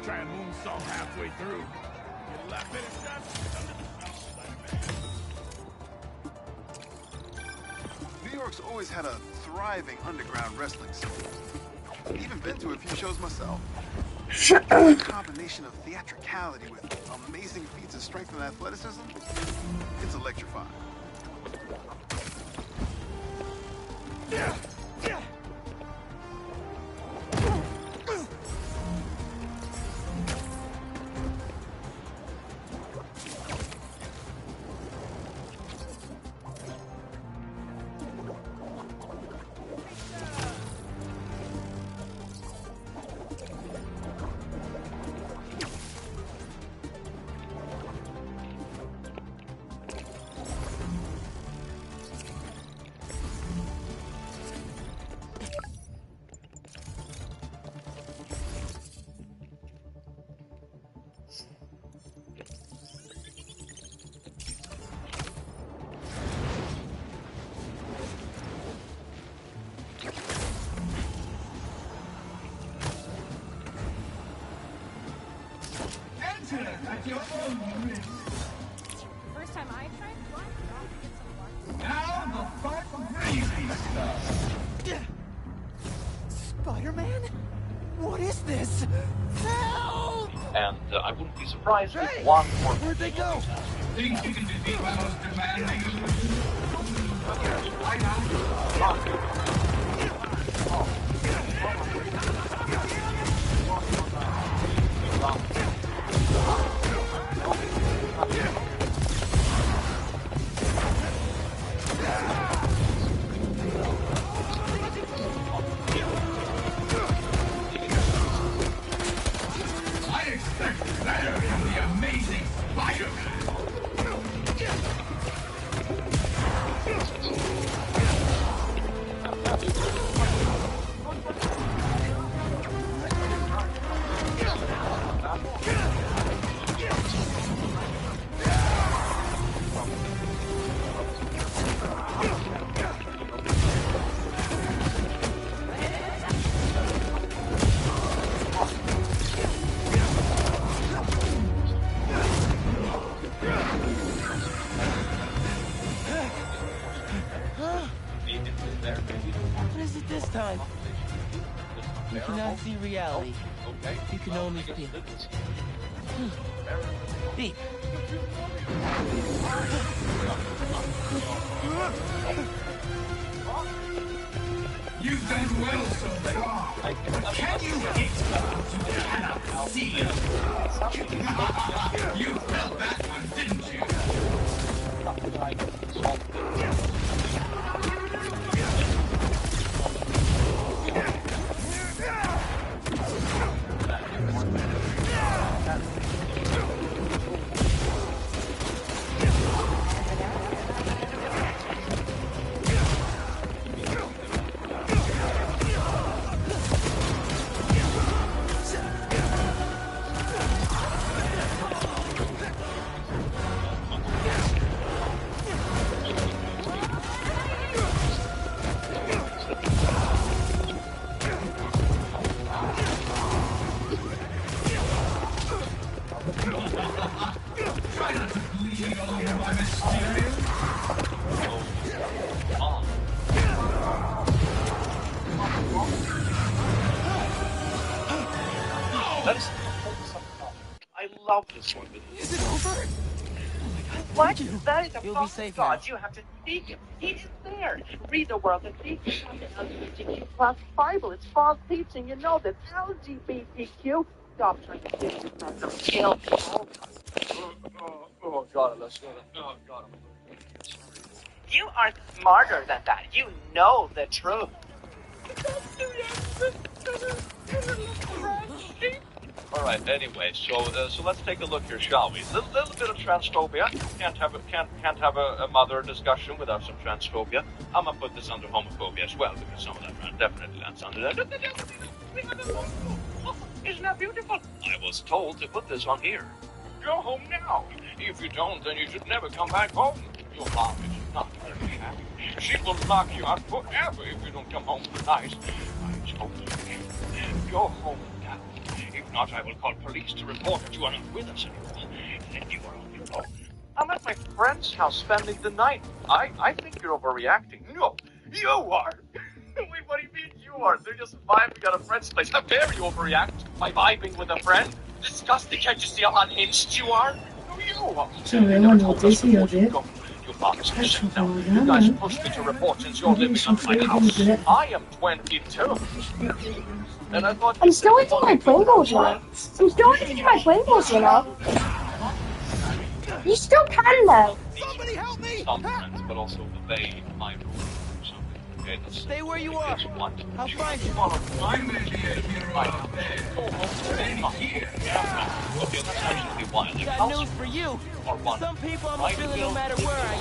Try and moonsault halfway through. Get a lot better shots under the belt. New York's always had a thriving underground wrestling scene. I've even been to a few shows myself. A combination of theatricality with amazing feats of strength and athleticism. It's electrifying. Yeah. First time I tried flying, Now the fun crazy stuff. Spider-Man? What is this? Help! And I wouldn't be surprised if one more... Where'd they go? Think you can defeat my most demanding I expect better from the amazing Spider-Man. You cannot see reality. Okay. You can only feel it. Deep. You've done well so far. Can you hit what you cannot see? You felt that one, didn't you? I love this one. Is it over? What? That is a You'll be false safe god. now. You have to seek him. He is there. Read the world and seek him. LGBTQ+ Bible. It's false teaching. You know this. LGBTQ. Stop trying to get yourself to kill. Oh, God, let's go. Oh, God. You are smarter than that. You know the truth. All right. Anyway, so let's take a look here, shall we? Little bit of transphobia. Can't have a mother discussion without some transphobia. I'm gonna put this under homophobia as well because some of that definitely lands under that. Isn't that beautiful? I was told to put this on here. Go home now. If you don't, then you should never come back home. Your mom is not very happy. She will lock you out forever if you don't come home tonight. I told you. Go home now. If not, I will call police to report that you are not with us anymore. And you are on your own. I'm at my friend's house spending the night. I think you're overreacting. No, you are. Wait, what do you mean you are? They're just vibing at a friend's place. How dare you overreact by vibing with a friend? Disgusting. Can't you see how unhinged you are? No, you are. So everyone will busy or did. Your father's upset now. You guys pushed me to report since you're living at my house. I am 22. And I thought... I'm still into my Pringles, you know. I'm still into my Pringles, you know. You still can, though. Somebody help me! Some friends, but also obey my rules or something. Okay, let's Stay where you are. I'll find you. I may be a hero out there, but in here... Okay, that's actually wild. Got news for you. Some people I'm feeling no matter where I am.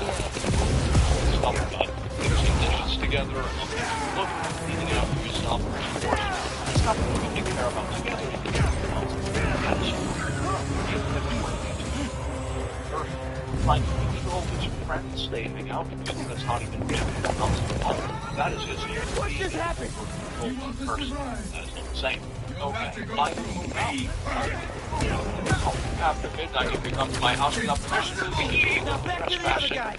Stop about mixing dishes together. Look at cleaning it up for yourself. Stop taking care about the like his friends they hang out with you. That's not even real. That is his here. What just happened? Person. That is not the same. Okay, I after midnight, if you come to my house without permission, now back to the other guy.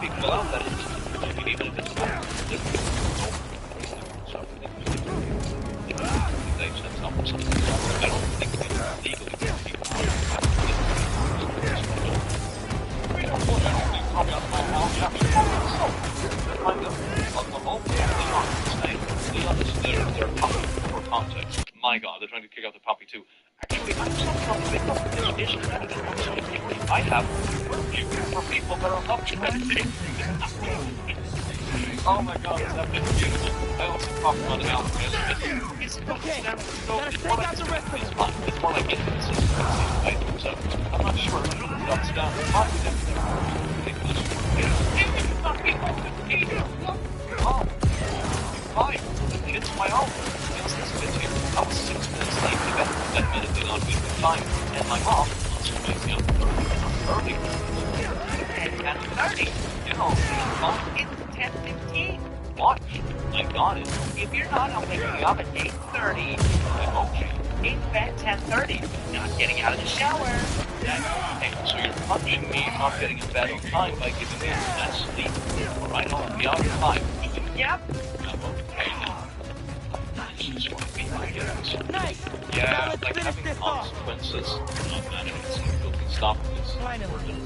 People out that even if it's not. They said something. I don't think it's legally people. We don't want anything coming out of my house. I'm the whole thing. Leon is their puppy for context. My God, they're trying to kick out the puppy too. Actually, I'm so confident this isn't I have you for people that are not trending. Oh my God, that's beautiful. I also talked about it out. It's okay. Gotta take out the rest of it. It's more like inconsistency, right? So I'm not sure if it drops down. Oh, fine. It's my own. It's this bit here. I was 6 minutes late to bed, admittedly not good with time, and my mom wants to wake me up early. 10:30. You know, Mom, it's 10:15. What? I got it. If you're not, I'll wake you up at 8:30. I'm okay. In bed 10:30. Not getting out of the shower. Hey, so you're punching me not getting in bed on time by giving me that sleep. All right, I'll be out at 5. Yep. I'm okay now. is what we like it as. Nice. Yeah, like having consequences, not managing building stuff is important.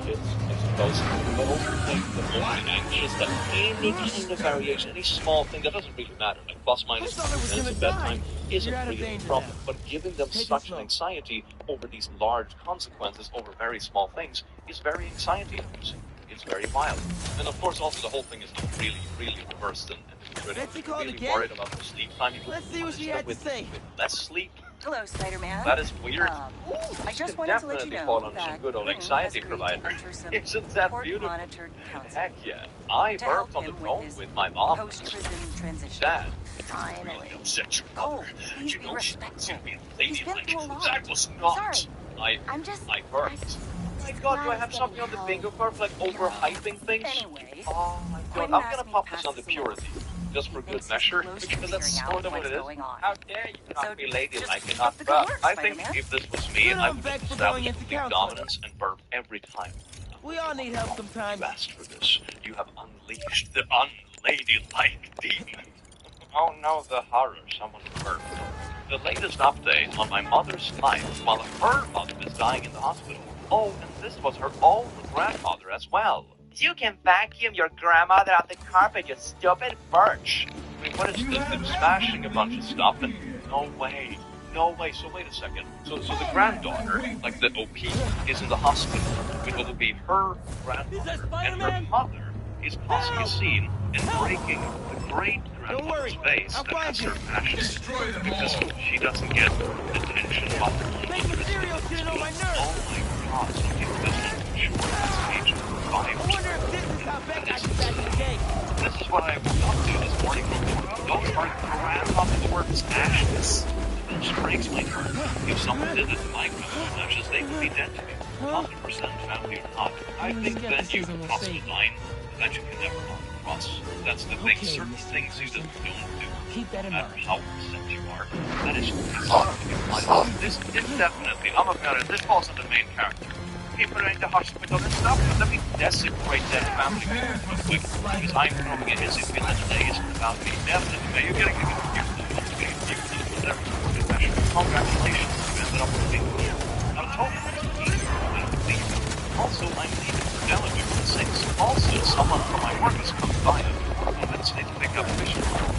I suppose. But also the only anxious that any kind of variation, any small thing, that doesn't really matter. Like plus minus 2 minutes of bedtime isn't really a problem. But giving them such an anxiety over these large consequences over very small things is very anxiety-inducing. It's very wild. And of course also the whole thing is really, really reversed and critical. Really worried about the sleep time. Let's see what she had to say. With less sleep. Hello, Spider-Man. That is weird. I just wanted to let you know fall under that some good old Quinn anxiety has agreed to provider. enter some Isn't that beautiful? court-monitored counseling Heck yeah. I to worked help on the him phone with with my mom. post-prison transition. Dad. Finally. Upset your Oh, mother. please You be know she respectful. was being He's been ladylike. through a lot. That was not. Sorry. I'm just... I worked. Oh my god, do I have something on the bingo card for like overhyping things? Anyway. Oh my god, I'm gonna pop this on the purity. Just for good measure, because that's sort of what it is. How dare you not be ladylike and not rough? I think if this was me, I would establish complete dominance and burp every time. We all need help sometimes. You asked for this. You have unleashed the unladylike demon. Oh no, the horror. Someone burped. The latest update on my mother's life while her mother is dying in the hospital. Oh, and this was her own grandmother as well. You can vacuum your grandmother off the carpet, you stupid birch. I mean, what is this? They're smashing a bunch of stuff and no way. No way. So wait a second. So the granddaughter, like the OP, is in the hospital with what will be her grandmother, and her mother is possibly seen in breaking the great-grandmother's vase that has her ashes because she doesn't get attention while her Make Mysterio sitting on my nerves. Oh my god, something that's sure that's age 5. I wonder if this is how Beck got you back in the game. This is what I woke up to this morning. Don't burn grandmother's ashes. This breaks my heart. If someone did it to my grandmother's ashes, they would be dead to me. 100% family or not. I think then you cross the line that you can never cross. That's the thing. Certain things you just don't do. Keep that in no mind. matter how upset you are. That is this definitely, I'm a parent, this falls on the main character. People are in the hospital and stuff, let me desecrate that family real quick. Because I'm throwing in his village days about me. Definitely, you're getting congratulations, you ended up with me. I'm totally also, I'm leaving for Delaware at 6. Also, someone from my work has come by on Wednesday to pick up fish.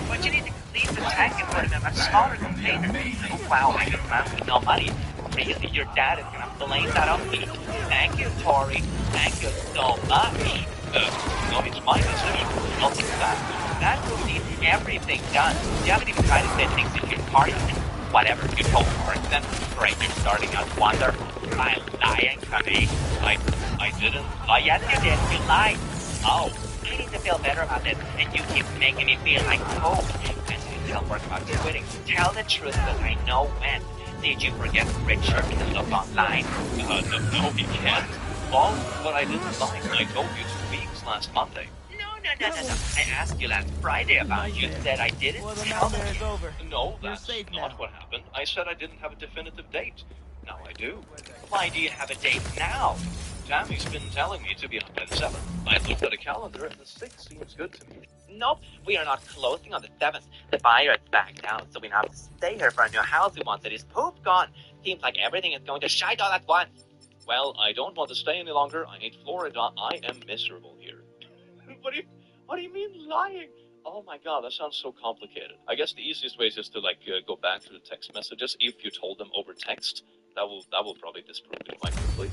But you need to clean the tank and put it in a smaller container. Oh, wow, I just found with no money. Really, your dad is going to blame that on me. Thank you, Tori. Thank you so much. No, it's my decision. I'll do that. That will need everything done. You haven't even tried to fit things into your party. Whatever, you told work then. Great, you're starting out wonderful. I'm lying to me. I didn't. Oh, yes, you did. You lied. Oh, I need to feel better about this, and you keep making me feel like hope. And you tell work about quitting. Tell the truth, because I know when. Did you forget Richard to look online? No, he can't. Oh, but I didn't lie. I told you 2 weeks last Monday. No. I asked you last Friday about you. Said I didn't. Well, the nightmare is over. No, that's not what happened. I said I didn't have a definitive date. Now I do. Why do you have a date now? Tammy's been telling me to be on by the 7th. I looked at a calendar and the 6th seems good to me. Nope, we are not closing on the 7th. The buyer is back down, so we have to stay here for a new house we want that is poof gone. Seems like everything is going to shite all at once. Well, I don't want to stay any longer. I hate Florida. I am miserable here. What do you mean lying? Oh my god, that sounds so complicated. I guess the easiest way is just to go back to the text messages. If you told them over text, that will probably disprove it quite quickly.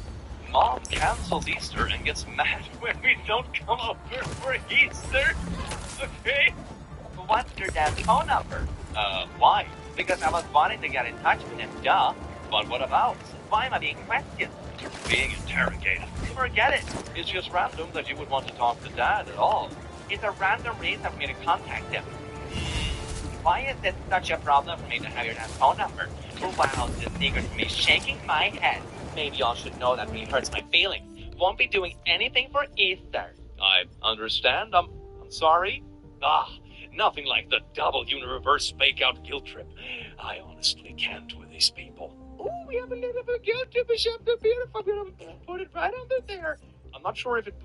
Mom cancels Easter and gets mad when we don't come over for Easter. Okay? What's your dad's phone number? Why? Because I was wanting to get in touch with him, duh. But what about? Why am I being questioned? You're being interrogated. Forget it. It's just random that you would want to talk to Dad at all. It's a random reason for me to contact him. Why is this such a problem for me to have your dad's phone number? Oh wow, the secret to me shaking my head. Maybe y'all should know that really hurts my feelings. Won't be doing anything for Easter. I understand. I'm sorry. Nothing like the double universe fake-out guilt trip. I honestly can't with these people. Oh, we have a little bit of guilt trip. Beautiful. We're going to put it right under there. I'm not sure if it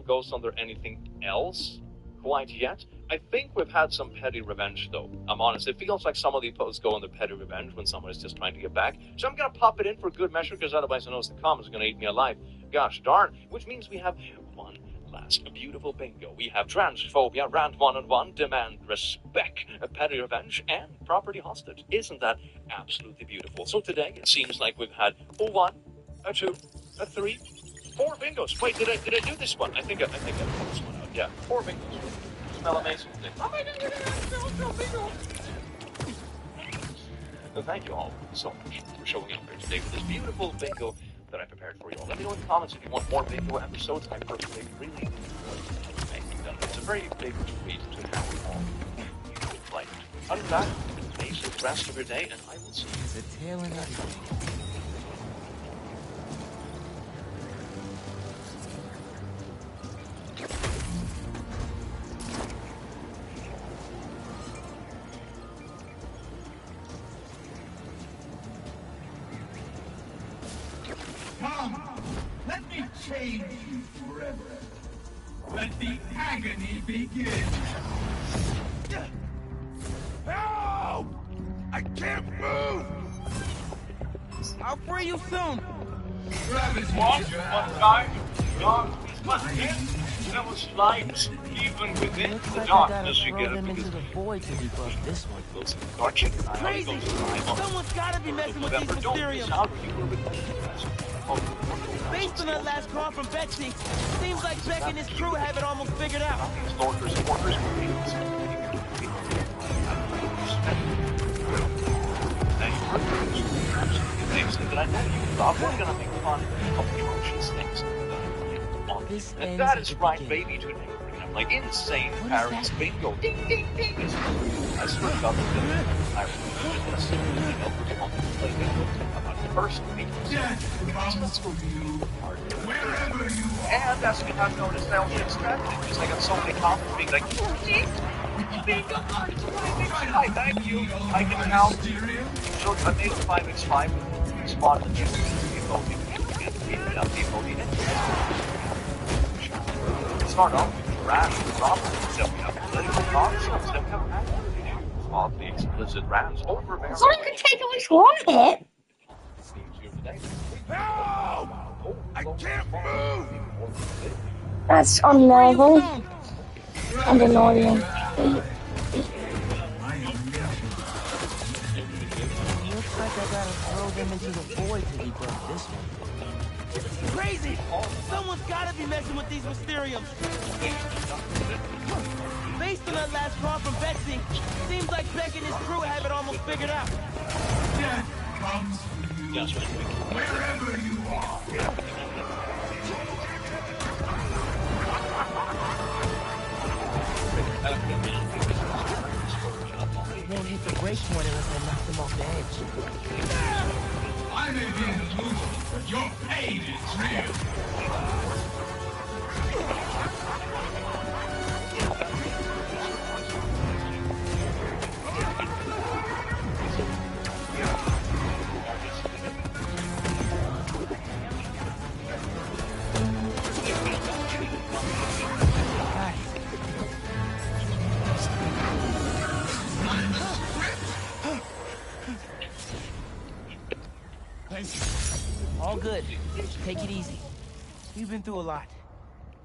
goes under anything else. quite yet. I think we've had some petty revenge, though. I'm honest, it feels like some of the posts go on the petty revenge when someone is just trying to get back. So I'm gonna pop it in for good measure, because otherwise I know the comments are gonna eat me alive. Gosh darn. Which means we have one last beautiful bingo. We have transphobia, rant 1-on-1, demand respect, a petty revenge, and property hostage. Isn't that absolutely beautiful? So today it seems like we've had a 1, a 2, a 3, 4 bingos. Wait, did I do this one? I think I pulled this one out. Yeah, 4 bingos. Smell amazing. Oh my god, bingo. So thank you all so much for showing up here today for this beautiful bingo that I prepared for you all. Let me know in the comments if you want more bingo episodes. I personally really enjoy making them. It's a very big treat to have you all like. Other than that, make the rest of your day, and I will see you. It's a tail and everything. Come, let me change you forever. Let the agony begin. Help! I can't move! I'll free you soon. One time, dark was in. There was light even within the darkness you get them into the void to debug this one. Crazy! Someone's gotta be messing with these Mysteriums. Based on that last call from Betsy, seems like Beck and his crew have it almost figured out. And that is right, baby, today. Like insane Paris bingo. Ding, ding, ding. I swear to God, I was going to send an email for you all to play bingo about the first week. Let's go wherever you are. And as you have noticed, I also expanded it because I got so many comments being like, bingo, hi, thank you. I can now. So I made a 5x5 spot in the emoji. Start off with rash, problems, then we have political nonsense, then we have active oddly explicit rants over very. Someone could take at least one hit. Help! I can't move! That's unnerving and annoying. Looks like I gotta throw them into the void to debug this one. Crazy! Someone's gotta be messing with these Mysteriums. Based on that last call from Betsy, seems like Beck and his crew have it almost figured out. Death comes for you wherever you are. Won't hit the break point unless I knock them off the edge. I may be an illusion, but your pain is real. All good. Take it easy. You've been through a lot.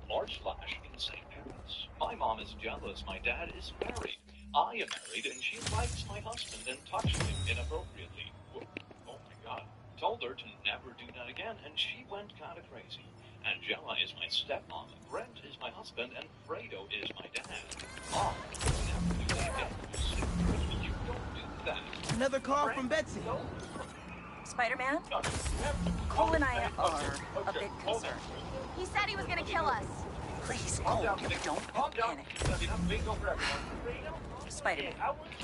/insane parents. My mom is jealous. My dad is married. I am married, and she likes my husband and touched him inappropriately. Oh my God. Told her to never do that again, and she went kind of crazy. Angela is my stepmom. Brent is my husband, and Fredo is my dad. Mom, never do that again. You don't do that. Another call from Betsy. Spider-Man? Cole and I are a bit concerned. He said he was gonna kill us. Please, Cole, don't panic. Spider-Man,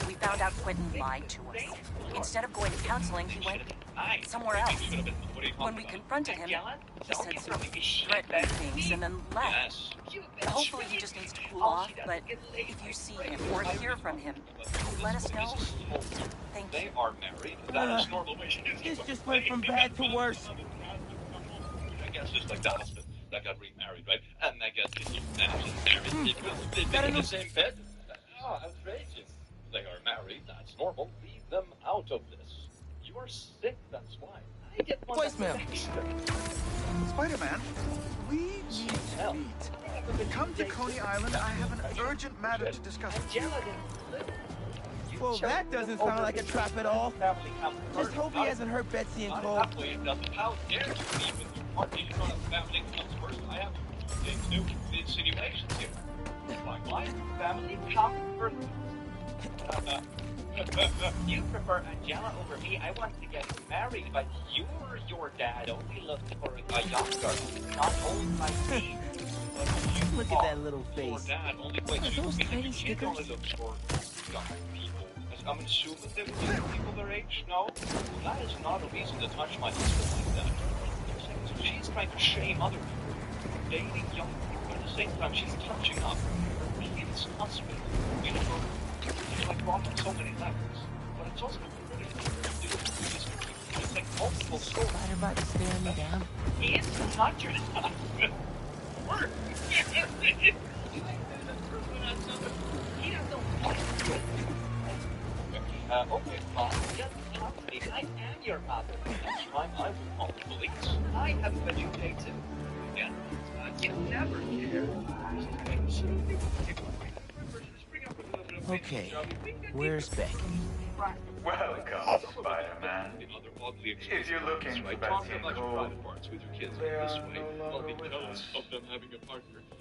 we found out Quentin lied to us. Instead of going to counseling, he went somewhere else. When we confronted him, he said some threatening things and then left. Hopefully he just needs to cool off, but if you see him or hear from him, let us know. Thank you. They are married. That is normal. This just went from bad to worse. I guess just like the husband. that got remarried, right? And Meghan, can you imagine married people living in the same bed? Oh, outrageous. They are married, that's normal. Leave them out of this. You are sick, that's why. I get one Voicemail. Spider-Man, we need to meet. Come to Coney Island. I have an urgent matter to discuss with you. Well, that doesn't sound like a trap at all. Just hope he hasn't hurt Betsy and Cole. How dare you leave with your party in front of family comes first? I have new insinuations here. My family come first. You prefer Angela over me. I want to get married, but you or your dad only looked for a young girl, not old like me. Look at that little face. Your dad only waits you. He only looks for young people. I'm assuming they would look people their age. No, that is not a reason to touch my husband like that. She's trying to shame other people, dating young people, but at the same time she's touching up her kid's husband. You know, it's like wrong on so many levels. But it's also critical to do this. It's like multiple stories. Spider about to stare me down. It's not your husband. Work. Okay, fine. Just talk to me. I am your mother. Next time I will call the police. I have educated. Again, you never care. Okay, where's Beck? Welcome, Spider-Man. If you're looking for Betsy and Cole, they are no longer with us.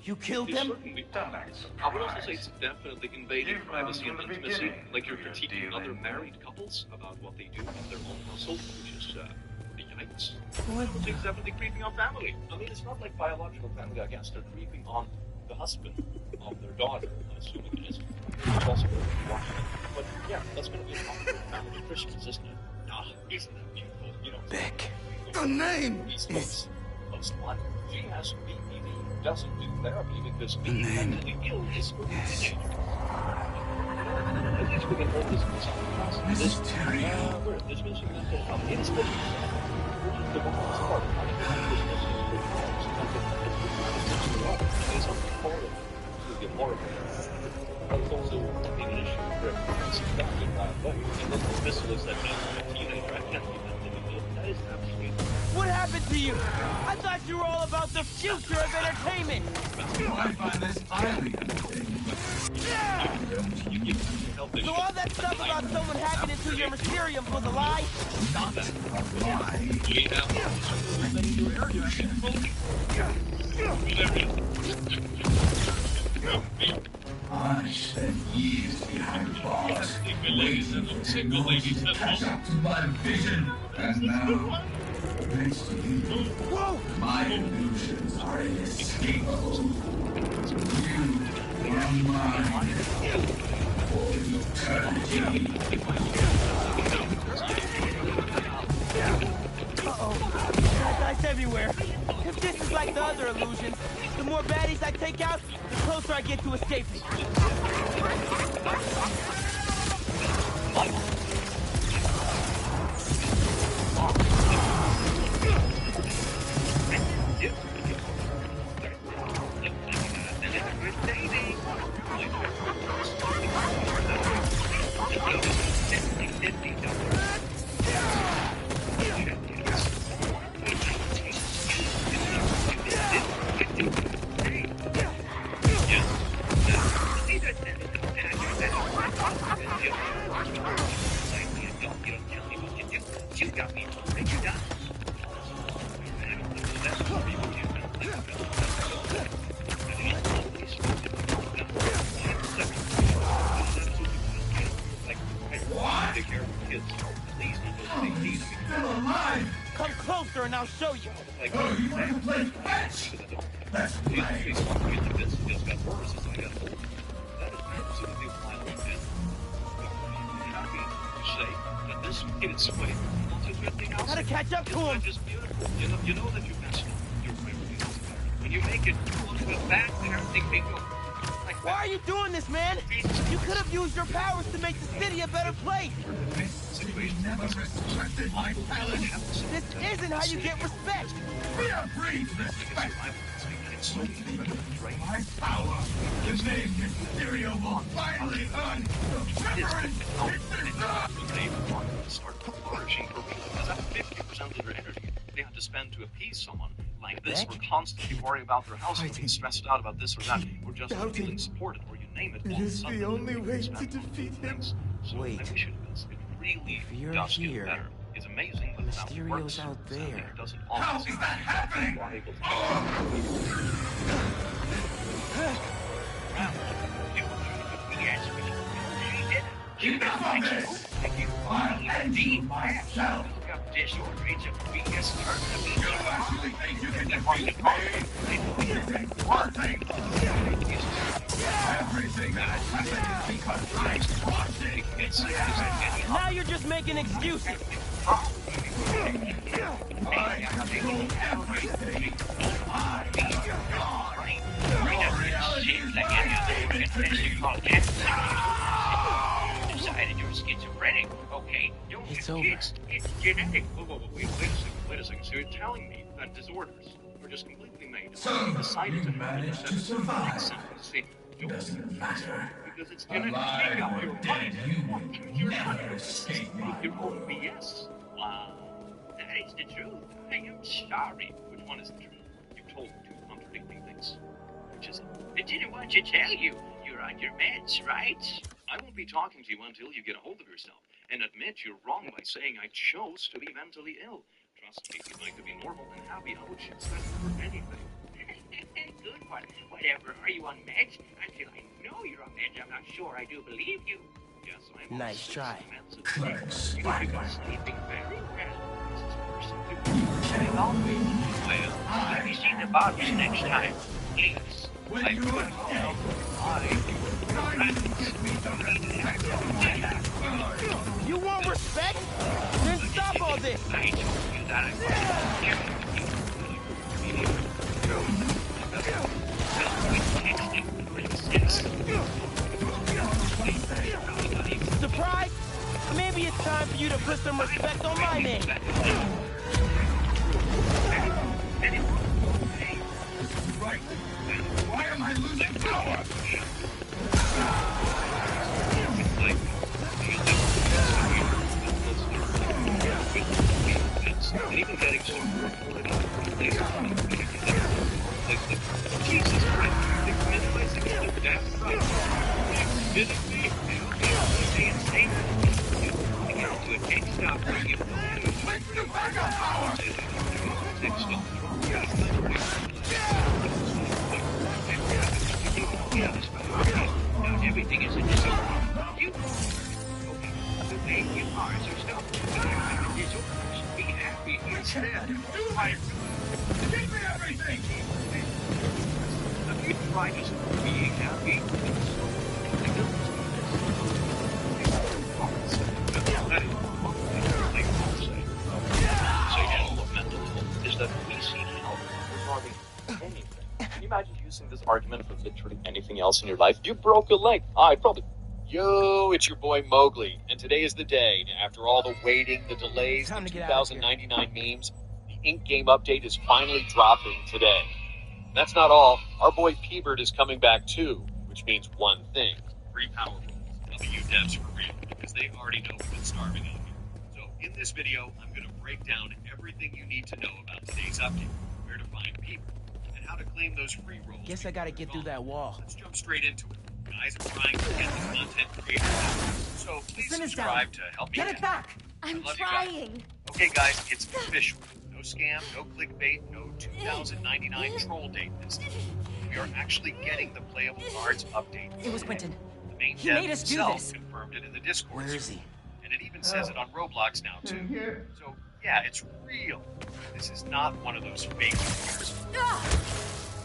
You killed them? Don't act I would also say surprised. it's definitely invading You've privacy run and from the intimacy. beginning. Like you're You're critiquing other dealing married couples about what they do with their own household, which is yikes. What? I would say it's definitely creeping on family. I mean, it's not like biological family, I guess. They're creeping on the husband of their daughter, I'm assuming it is. It's also going to be watching. But yeah, that's going to be a popular family Christmas, isn't it? Ah, isn't that beautiful? You know, Beck. The name is most one. She has BPD, doesn't do therapy because being mentally ill is for teenagers. At least we can hold this in some class. This where there's been some mental health. It is good. The most part of Christmas is good. It's something horrible. It's get horrible. But it's also an issue where it's affected by life. And then the dismissal is that a teenager, I can't be mentally ill. That is absolutely. What happened to you? I thought you were all about the future of entertainment. I find this highly So all that stuff about someone hacking into your Mysterium was a lie? not a lie. I spent years behind bars, waiting for technology to catch up to my vision, and now, thanks to you, my illusions are inescapable. You are mine for eternity. Uh-oh. Bad guys everywhere. If this is like the other illusions, the more baddies I take out, the closer I get to escaping. Come closer and I'll show you. Oh, you want to play fetch? That's right. Gotta catch up to him. You know that you messed up your priorities. When you make it, you want to go back and everything may go like Why are you doing this, man? You could have used your powers to make the city a better place. This city never respected my talent. This isn't how you get respect. We are breed respect. so many benefits, right? My power, the name Mysterio will finally earn the preference They want to start flourishing for real because that's 50% of their energy they have to spend to appease someone like this, or constantly worry about their house, or being stressed out about this or that, or just feeling supported, or you name it. It is the only way to defeat him. So Wait, I wish it was. It really if you're does here, get better. It's amazing, but how it works. Mysterio's out there. It doesn't always. How is that happening? Enough of this! I'll end you myself! Disorder, it's a biggest turn. You actually think you can defeat me? It ain't working! Everything that has happened is because I caused it! Now you're just making excuses. I control everything! I am God! Decided you're schizophrenic. Okay, it's over. It's genetic. Wait a second. So you're telling me that disorders are just completely made up? So, you managed to survive. Doesn't matter. Because it's genetic. Alive or dead, you will never escape my word. Yes. Wow. That is the truth. I am sorry. Which one is the truth? You told me two contradicting things. Which is it? I didn't want to tell you. You're on your meds, right? I won't be talking to you until you get a hold of yourself and admit you're wrong by saying I chose to be mentally ill. Trust me, if you'd like to be normal and happy, I would choose that for anything. Good one. Whatever. Are you on meds? Until I know you're on meds, I'm not sure I do believe you. Yes, I'm nice try. Clerks, you sleeping very well. This is personally tell me. Well, let me see the bottles next time. Please. When you are dead, You want respect? Then stop all this. I told you that I Surprise? Maybe it's time for you to put some respect on my name. Right. Why am I losing power? Even getting some Jesus Christ, they're minimizing the death right. Kidding me? Insane. You get to a take stop where you Power! Take stop. Now everything is in disorder. You the way you are, so stop. Disorders. Be happy instead. Do life! Give me everything! You try just being happy. Is that we see help regarding anything. Can you imagine using this argument for literally anything else in your life? You broke a leg. I'd probably... Yo, it's your boy Mowgli, and today is the day. After all the waiting, the delays, the 2099 memes, the Ink Game update is finally dropping today. And that's not all. Our boy P-Bird is coming back too, which means one thing. Free power rules. W devs for real, because they already know we've been starving out here. So in this video, I'm going to break down everything you need to know about today's update, where to find P-Bird, and how to claim those free rolls. Guess I gotta get through that wall. Let's jump straight into it. Guys are trying to get the content creators out. So please subscribe to help me get it back. I'm trying. Okay, guys, it's official. No scam, no clickbait, no 2099 troll date this time. We are actually getting the playable cards update. It was Quentin. The main He dev made us do himself this. confirmed it in the Discord. Where is he? And it even says it on Roblox now, too. So, yeah, it's real. This is not one of those fake rumors.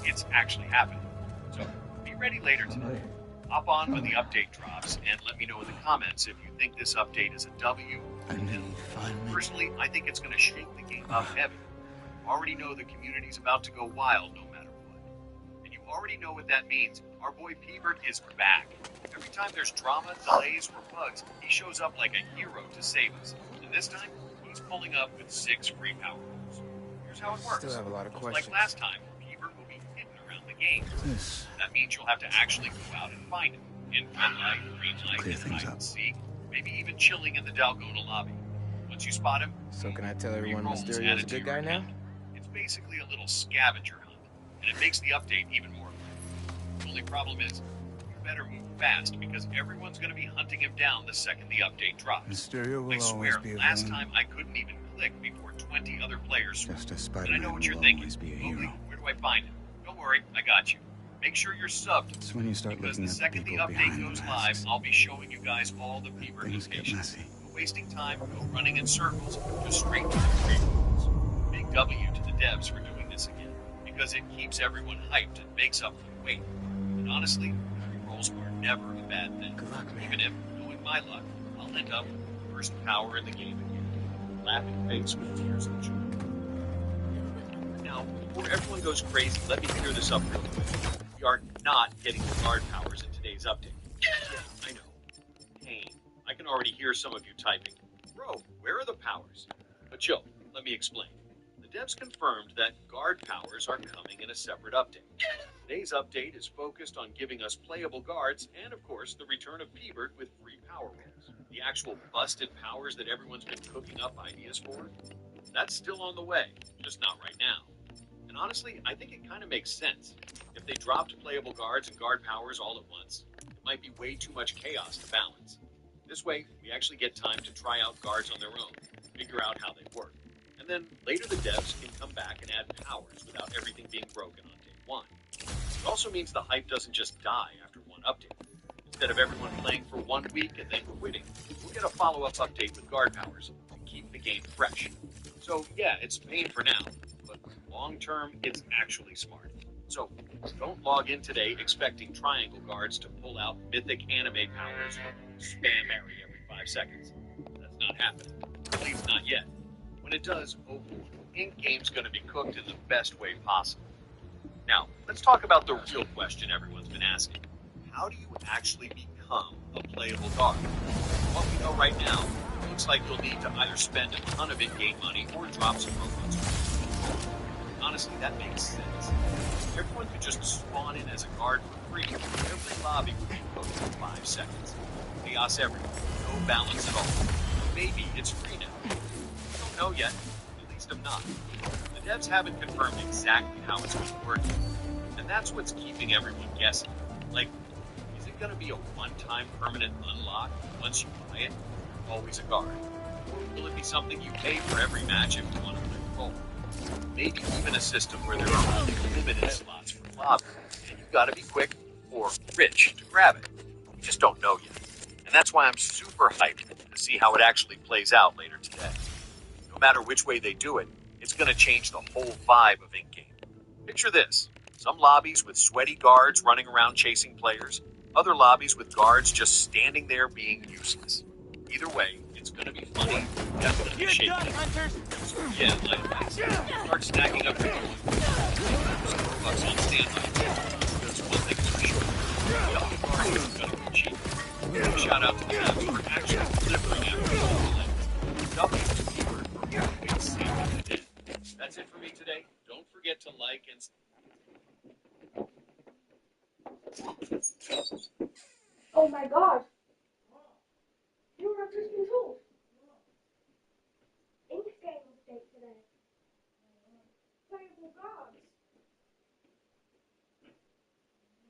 It's actually happening. So, be ready later today. Hop on when the update drops, and let me know in the comments if you think this update is a W. Personally, I think it's going to shake the game up heavy. You already know the community's about to go wild no matter what. And you already know what that means. Our boy P-Bird is back. Every time there's drama, delays, or bugs, he shows up like a hero to save us. And this time, he's pulling up with 6 free power rules. Here's how it works. Still have a lot of Just questions. like last time, P-Bird will be hidden the game. That means you'll have to actually go out and find it. In red light, green light, and hide and seek, maybe even chilling in the Dalgona lobby. Once you spot him, So can I tell everyone Mysterio's a good guy now? it's basically a little scavenger hunt, and it makes the update even more fun. The only problem is, you better move fast because everyone's going to be hunting him down the second the update drops. Mysterio will I swear, always be a last villain. time I couldn't even click before 20 other players. Just as And I Spider-Man know what will you're thinking. always be a Mowgli, hero. where do I find him? Don't worry, I got you. Make sure you're subbed. It's when you start Because looking the at the second the people update behind goes the live, masks. I'll be showing you guys all the Peeber Things get locations. messy. No wasting time, no running in circles, just straight to the pre-rolls. Big W to the devs for doing this again, because it keeps everyone hyped and makes up for the wait. And honestly, pre-rolls are never a bad thing. Good luck, man. Even if, knowing my luck, I'll end up with the first power in the game again. Laughing face with tears of joy. Now, before everyone goes crazy, let me clear this up real quick. We are not getting the guard powers in today's update. Yeah, I know. Pain. I can already hear some of you typing. Bro, where are the powers? But Joe, let me explain. The devs confirmed that guard powers are coming in a separate update. Today's update is focused on giving us playable guards and, of course, the return of Peebert with free power rolls. The actual busted powers that everyone's been cooking up ideas for, that's still on the way, just not right now. And honestly, I think it kind of makes sense. If they dropped playable guards and guard powers all at once, it might be way too much chaos to balance. This way, we actually get time to try out guards on their own, figure out how they work. And then later the devs can come back and add powers without everything being broken on day one. It also means the hype doesn't just die after one update. Instead of everyone playing for 1 week and then quitting, we'll get a follow-up update with guard powers to keep the game fresh. So yeah, it's pain for now, but long-term, it's actually smart. So don't log in today expecting triangle guards to pull out mythic anime powers or spam Mary every 5 seconds. That's not happening. At least not yet. When it does, oh boy, in-game's going to be cooked in the best way possible. Now, let's talk about the real question everyone's been asking. How do you actually become a playable guard? What we know right now, it looks like you'll need to either spend a ton of in-game money or drop some Robux. Honestly, that makes sense. Everyone could just spawn in as a guard for free. Every lobby would be cooked in 5 seconds. Chaos everywhere. No balance at all. Maybe it's free now. We don't know yet. At least I'm not. The devs haven't confirmed exactly how it's going to work yet. And that's what's keeping everyone guessing. Like, is it going to be a one-time permanent unlock once you buy it? Always a guard. Or will it be something you pay for every match if you want to play the role? Maybe even a system where there are only limited slots for lobby, and you've got to be quick or rich to grab it. We just don't know yet. And that's why I'm super hyped to see how it actually plays out later today. No matter which way they do it, it's going to change the whole vibe of in-game. Picture this. Some lobbies with sweaty guards running around chasing players, other lobbies with guards just standing there being useless. Either way, it's going to be funny, definitely shaky. Yeah, like, start stacking up your Robux on standby. That's one thing for sure. Double guard is going to be cheap. Shout out to the devs for actually delivering after all the lens. W to Peebert for always saving the day. That's it for me today. Don't forget to like and... Oh my god. You were just been told. Ink game update today. Playable guards.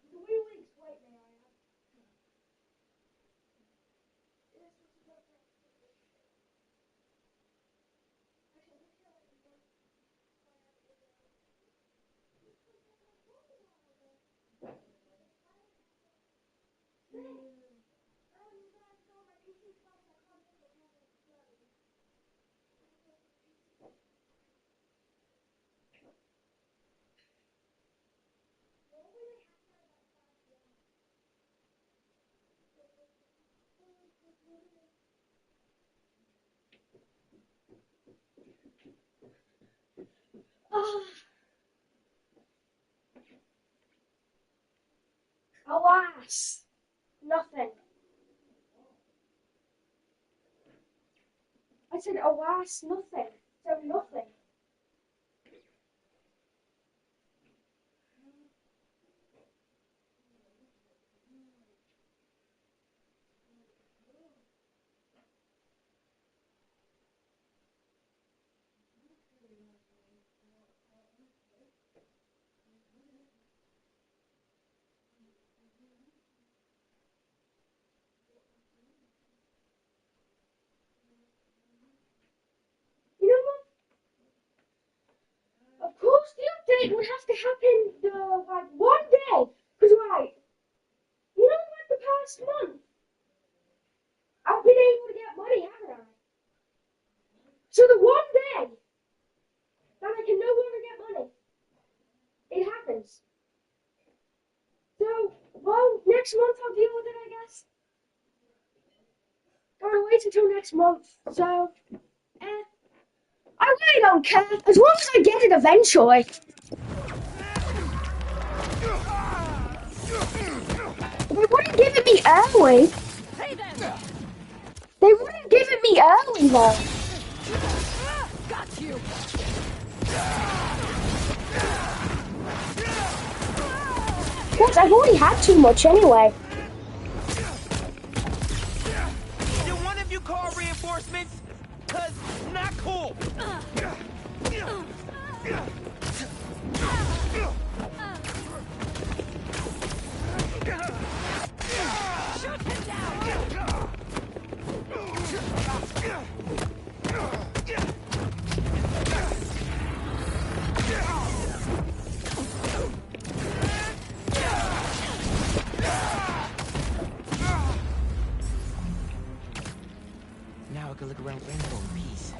3 weeks wait, may I add? This was about to... Alas, nothing. I said, alas, nothing. So nothing. it would have to happen like one day. Because, right, you know, like the past month, I've been able to get money, haven't I? So the one day that I can no longer get money, it happens. So, well, next month I'll deal with it, I guess. Gotta wait until next month. So, I really don't care. As long as I get it eventually. They wouldn't give it me early. They wouldn't give it me early, though. Got you. Because I've already had too much anyway. Did one of you call reinforcements? Cause not cool. Shoot him down. Now I can look around Rainbow in peace.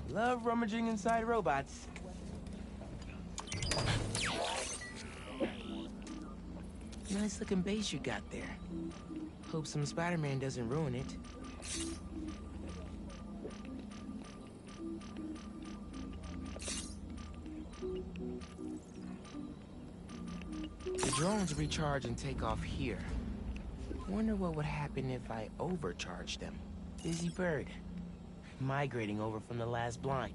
Love rummaging inside robots. Nice looking base you got there. Hope some Spider-Man doesn't ruin it. The drones recharge and take off here. Wonder what would happen if I overcharged them. Busy bird. Migrating over from the last blind.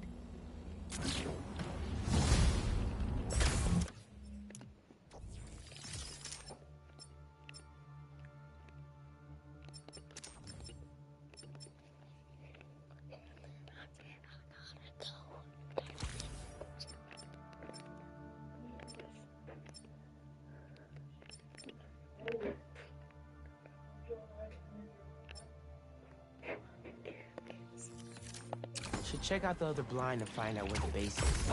Should check out the other blind and find out where the base is.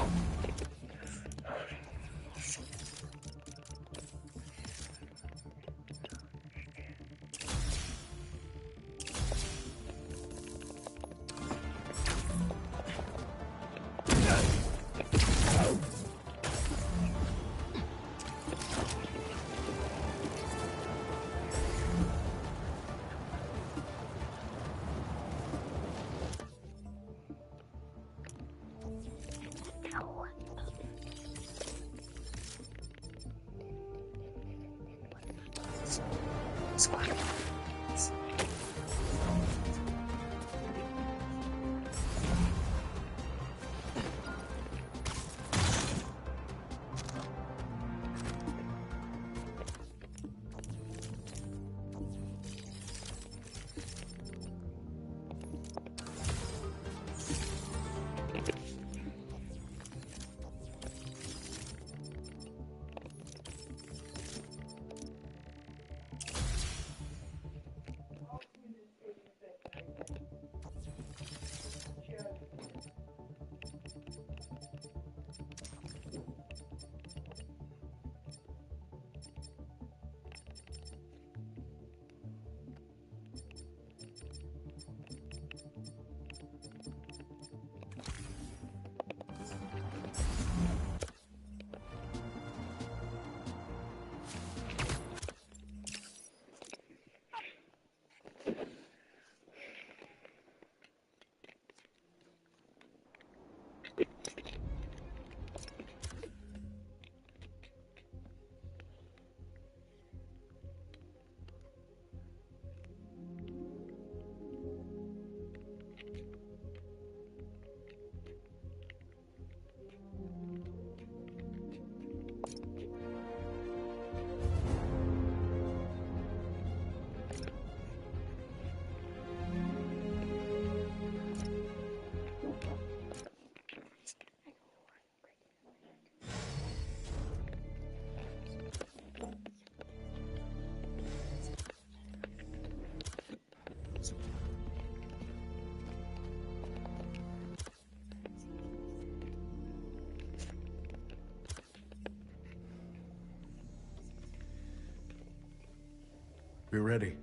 We're ready.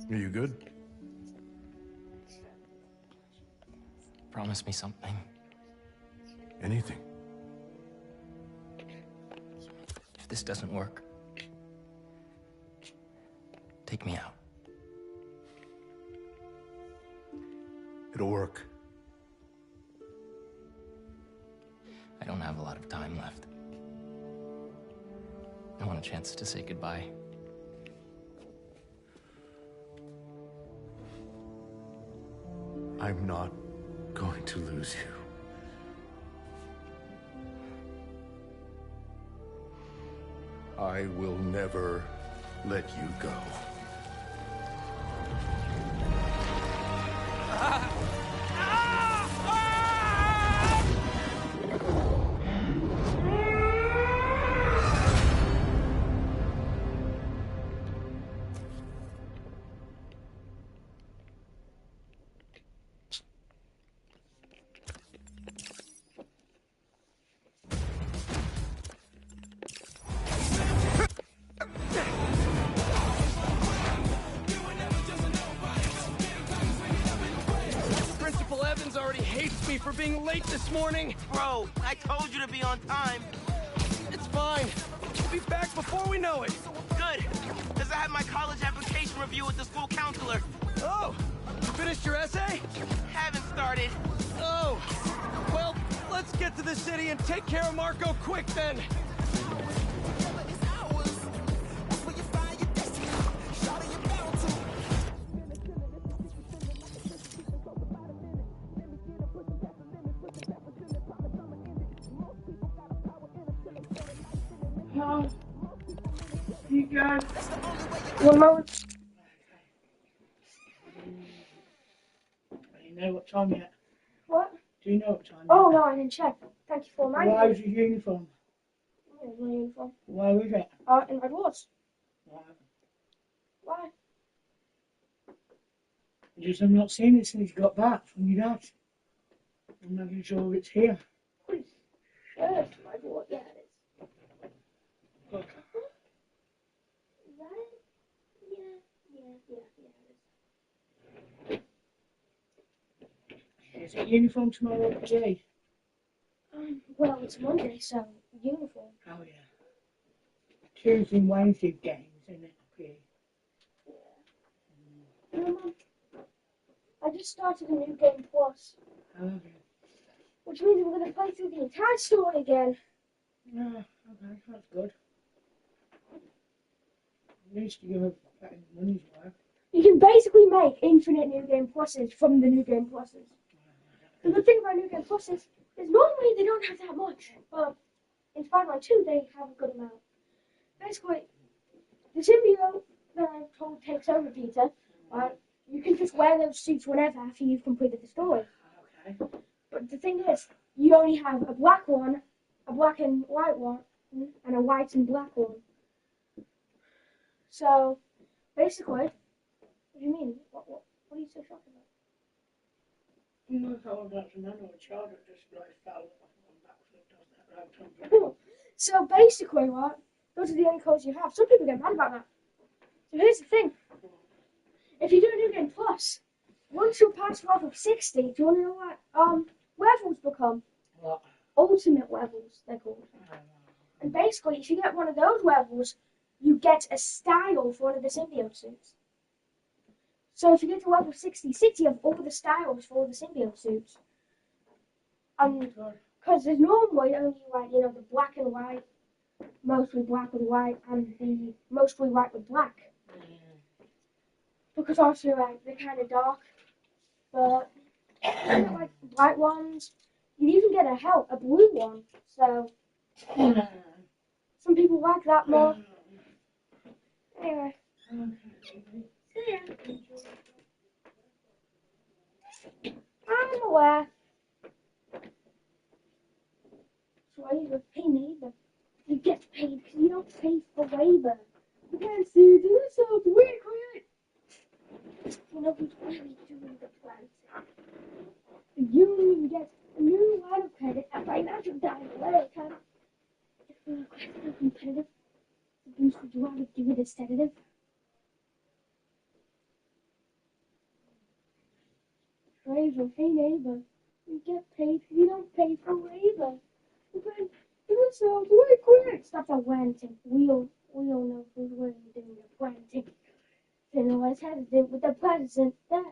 Are you good? Promise me something. Anything. If this doesn't work, take me out. It'll work. I don't have a lot of time left. I want a chance to say goodbye. I'm not going to lose you. I will never let you go. Principal Evans already hates me for being late this morning. Bro, I told you to be on time. It's fine. We'll be back before we know it. Good, because I had my college application review with the school counselor. Oh, you finished your essay? Haven't started. Oh, well, let's get to the city and take care of Marco quick then. You guys. 1 moment. Do you know what time yet? What? Do you know what time Oh, yet? no, I didn't check. Thank you for reminding Why me. was your uniform? Yeah, my uniform. Why was it? In Red Wars. Why? Why? Just I've not seen it since you got back from your dad. I'm not even sure it's here. Please. Red Wars. Yeah, it is. Look. Is that it? Yeah, it is. Is it uniform tomorrow for Jay? Well, it's Monday, so uniform. Oh yeah. Tuesday and Wednesday games, isn't it? Okay. Mum, I just started a new game plus, Oh, okay. which means we're going to play through the entire story again. Yeah, okay, that's good. At least you have better money's worth. You can basically make infinite new game pluses from the new game pluses. The good thing about new game pluses is normally they don't have that much, but in Spider-Man 2 they have a good amount. Basically, the symbiote that I'm told takes over Peter, you can just wear those suits whenever after you've completed the story. Okay. But the thing is, you only have a black one, a black and white one, and a white and black one. So, basically, what do you mean? What are you so shocked about? No, I was about to know a child that just like fell off one backflip, does that right? So basically, what? Those are the only codes you have. Some people get mad about that. So here's the thing. If you do a new game plus, once you're past level 60, do you want to know what levels become? What? Ultimate levels, they're called. And basically, if you get one of those levels, you get a style for one of the symbiote suits. So if you get to level 66, you have all the styles for all the symbiote suits. And because there's normally only like, the black and white, mostly black with white, and the mostly white with black. Because obviously like they're kind of dark, but you get like white ones. You even get a blue one. So some people like that more. Anyway. See ya. I'm aware. So why you pay me? But you get paid because you don't pay for labor. You can't see do yourself. We create. You know who's really doing the planting. You even get a new line of credit at financial diamond later. If we're competitive, Bruce, would you want to give it a sedative? Labor, hey neighbor, you get paid if you don't pay for labor. But do so, do it quick. Stop the ranting. We all know who's really doing the ranting. Then I was hesitant with the president. That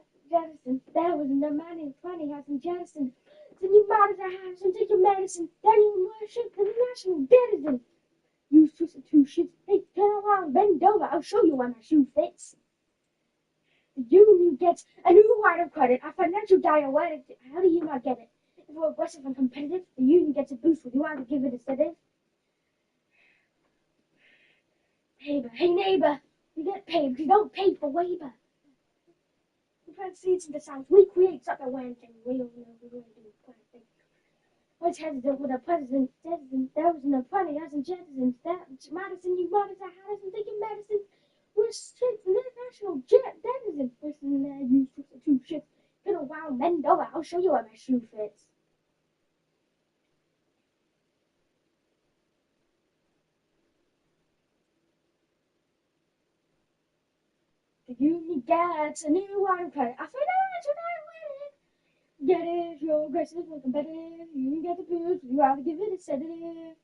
wasn't the man in 20 hasn't jettisoned. Then you might as well have some take your medicine. Then you worship the national denizen. You substitutions. Hey, turn around, bend over. I'll show you where my shoe fits. The union gets a new line of credit, a financial diuretic. How do you not get it? If we're aggressive and competitive, the union gets a boost. Would you either give it a sedative? Neighbor, hey neighbor, you get paid because you don't pay for labor. We plant seeds in the South. We create such a ranting. We all know we really do planting. What's hesitant with a president? There was an apprentice, hasn't jettisoned. That's Madison, you Madison, Harrison, taking medicine. We're strict in international jet denizen. Listen there, you substitutions. Turn around, bend over. I'll show you where my shoe fits. The union gets a new line of credit. I said, get it, you're aggressive and competitive. You get the boost. You have to give it a sedative.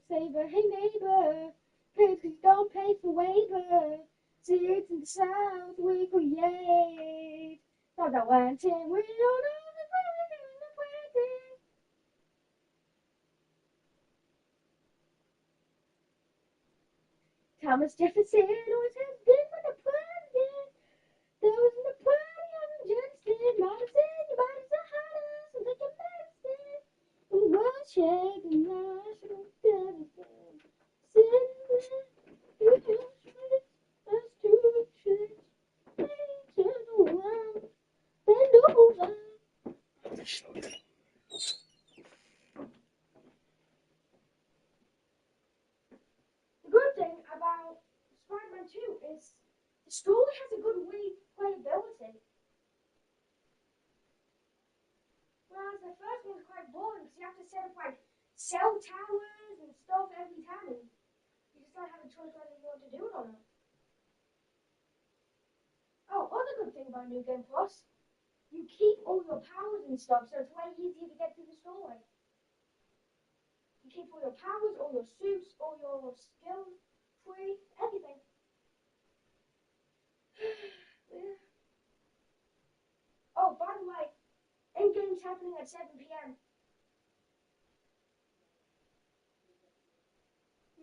Saver, hey neighbor, pay because you don't pay for labor. Seeds in the South we create. Stop that ranting, we don't know the planting. Thomas Jefferson always has been with the president. There was an party on Jefferson, Madison, you might as well hide us and take a medicine. We worship the national denizen. The good thing about Spider-Man 2 is the story has a good replayability. Whereas the first one's quite boring because you have to set up like cell towers and stuff every time. And you just don't have a choice whether you want to do it or not. Oh, other good thing about New Game Plus, you keep all your powers and stuff, so it's way easier to get through the story. You keep all your powers, all your suits, all your skills, free, everything. Yeah. Oh, by the way, Endgame's happening at 7 p.m.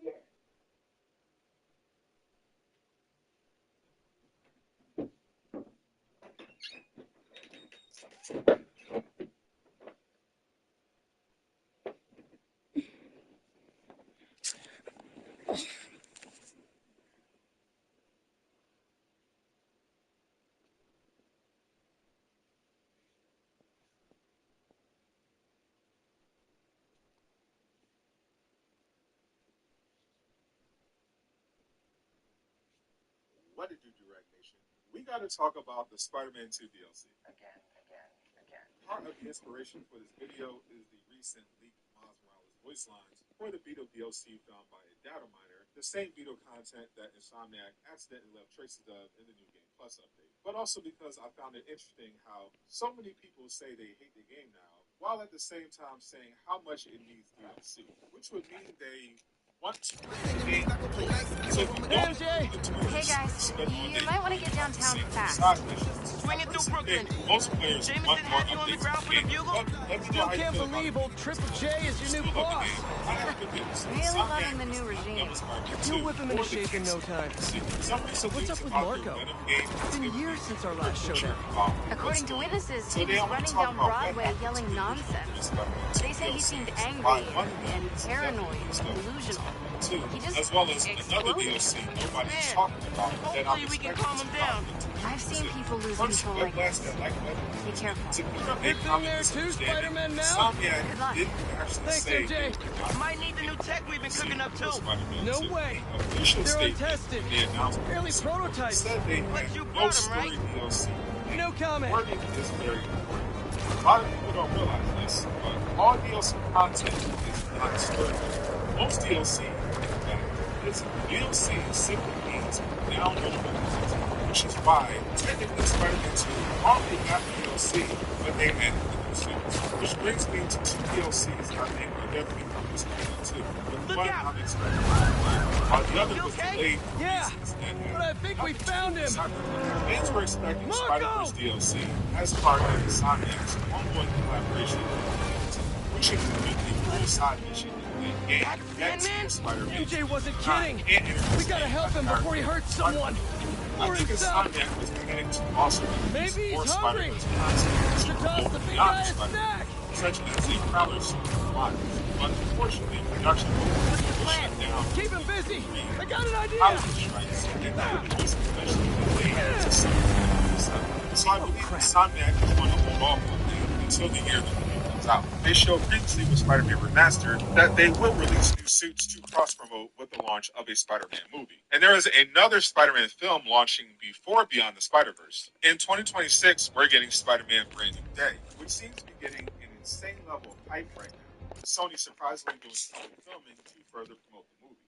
Yeah. What did you direct, Nation? We got to talk about the Spider-Man 2 DLC. Again. Part of the inspiration for this video is the recent leaked Miles Morales voice lines for the Beetle DLC found by a data miner, the same Beetle content that Insomniac accidentally left traces of in the New Game Plus update. But also because I found it interesting how so many people say they hate the game now, while at the same time saying how much it needs DLC, which would mean they want to play the game. So if you don't Hey guys, you might want to get downtown fast. Swing it through Brooklyn. Most players want more updates on the game. Still can't believe old Triple J is your new boss. Really loving the new regime. You'll whip him into shape in no time. So what's up with Marco? It's been years since our last showdown. According to witnesses, he was running down Broadway yelling nonsense. They say he seemed angry and paranoid and delusional. He just as well as another DLC nobody's talking about. Hopefully we can calm him down. I've seen people lose control like this. Be careful. You've been there too, Spider-Man now? Good luck. Thanks, MJ. Might need the new tech we've been cooking up too. No way. They're untested. Barely prototypes. But you bought them, right? No comment. Wording is very important. A lot of people don't realize this, but all DLC content is not story. Most DLC Listen, DLC simply means downloadable content, which is why technically Spider-Man 2 already got DLC, but they added the new suits. Which brings me to two DLCs that I think are definitely coming to Spider-Man 2. The one I'm excited about, while the other was delayed for reasons that but I think we found him. Fans were expecting Spider-Verse DLC as part of the Insomniac's ongoing collaboration with which included a full side mission in the game that Spider-Man. MJ wasn't kidding. We gotta help him before he hurts someone. I think Insomniac was beginning to also release more Spider-Verse content to go beyond Spider-Man, such as a Prowler suit for Miles. But unfortunately, production was shut down. Keep him busy. I got an idea. So I believe Insomniac is going to hold off on them until the year the movie comes out. They showed previously with Spider-Man Remastered that they will release new suits to cross-promote with the launch of a Spider-Man movie. And there is another Spider-Man film launching before Beyond the Spider-Verse. In 2026, we're getting Spider-Man Brand New Day, which seems to be getting an insane level of hype right now, with Sony surprisingly doing public filming to further promote the movie.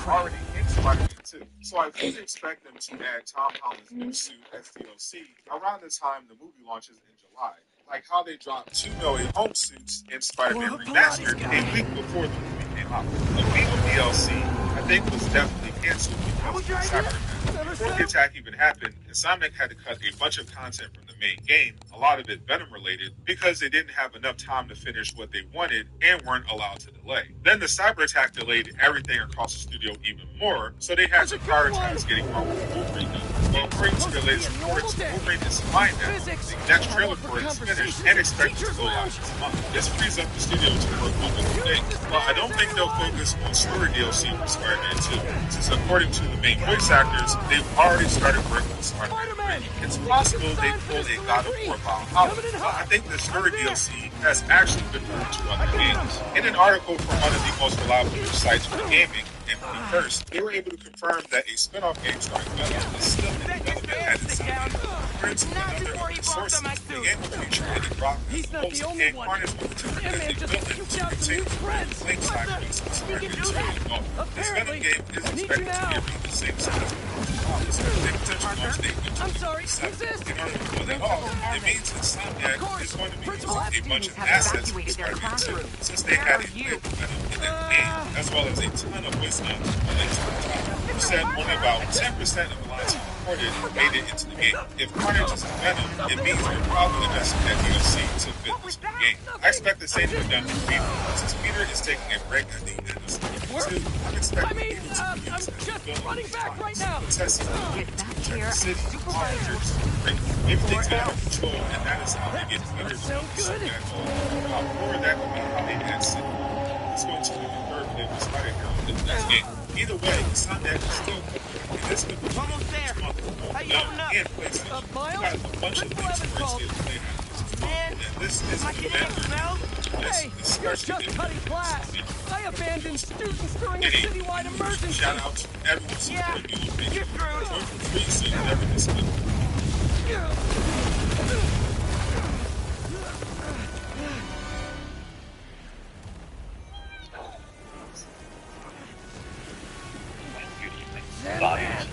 Already in Spider-Man 2. So I fully expect them to add Tom Holland's new suit as DLC around the time the movie launches in July. Like how they dropped two No Way Home suits in Spider-Man Remastered a week before the movie came out. The Beetle DLC, I think, was definitely canceled because of the cyber attack. Before the attack even happened, Insomniac had to cut a bunch of content from the main game, a lot of it Venom related, because they didn't have enough time to finish what they wanted and weren't allowed to delay. Then the cyber attack delayed everything across the studio even more, so they had to prioritize getting Wolverine done. Well, according to the latest reports, Wolverine is fine now. The next trailer for it is finished and expected to go live this month. This frees up the studio to work on new things. But I don't think they'll focus on story DLC for Spider-Man 2, since according to the main voice actors, they've already started working on Spider-Man 3. It's possible they pulled a God of War Valhalla, but I think the story DLC has actually been moved to other games. In an article from one of the most reliable news sites for gaming, and first, they were able to confirm that a spin-off game starring Venom is still in development at Insomniac. According to another of the sources, the game will feature Eddie Brock as the host and Carnage will return as a villain to continue the Flame cycles of Spider-Man 2 and This Venom game is expected to be around the same time. This potential launch date in 2027. In order to pull that off, it means Insomniac is going to be using a bunch of assets from Spider-Man 2, since they had a Venom in their game, as well as a ton of voice lines related to the top. You said only about 10% of the lines he recorded made it into the game. If Carnage is in Venom, it means they're probably investing that DLC to fit this new game. I expect the same to be done with Peter. Since Peter is taking a break at the end of Spider-Man 2, I'm expecting Peter to be used as a villain running back right now. Tessie to protect the city, monitors, everything's out of control, and that is how they get better than Insomniac. Or that would be how they add City. It's going to be the third play with Spider-Man in the next game. Either way, Insomniac is still cooking, and this could be almost there. And PlayStation. We got a bunch of things for us here to play now. And this is a hey, you're just cutting class. I abandoned students during a citywide emergency. Shout out to everyone supporting you and me. So never miss it.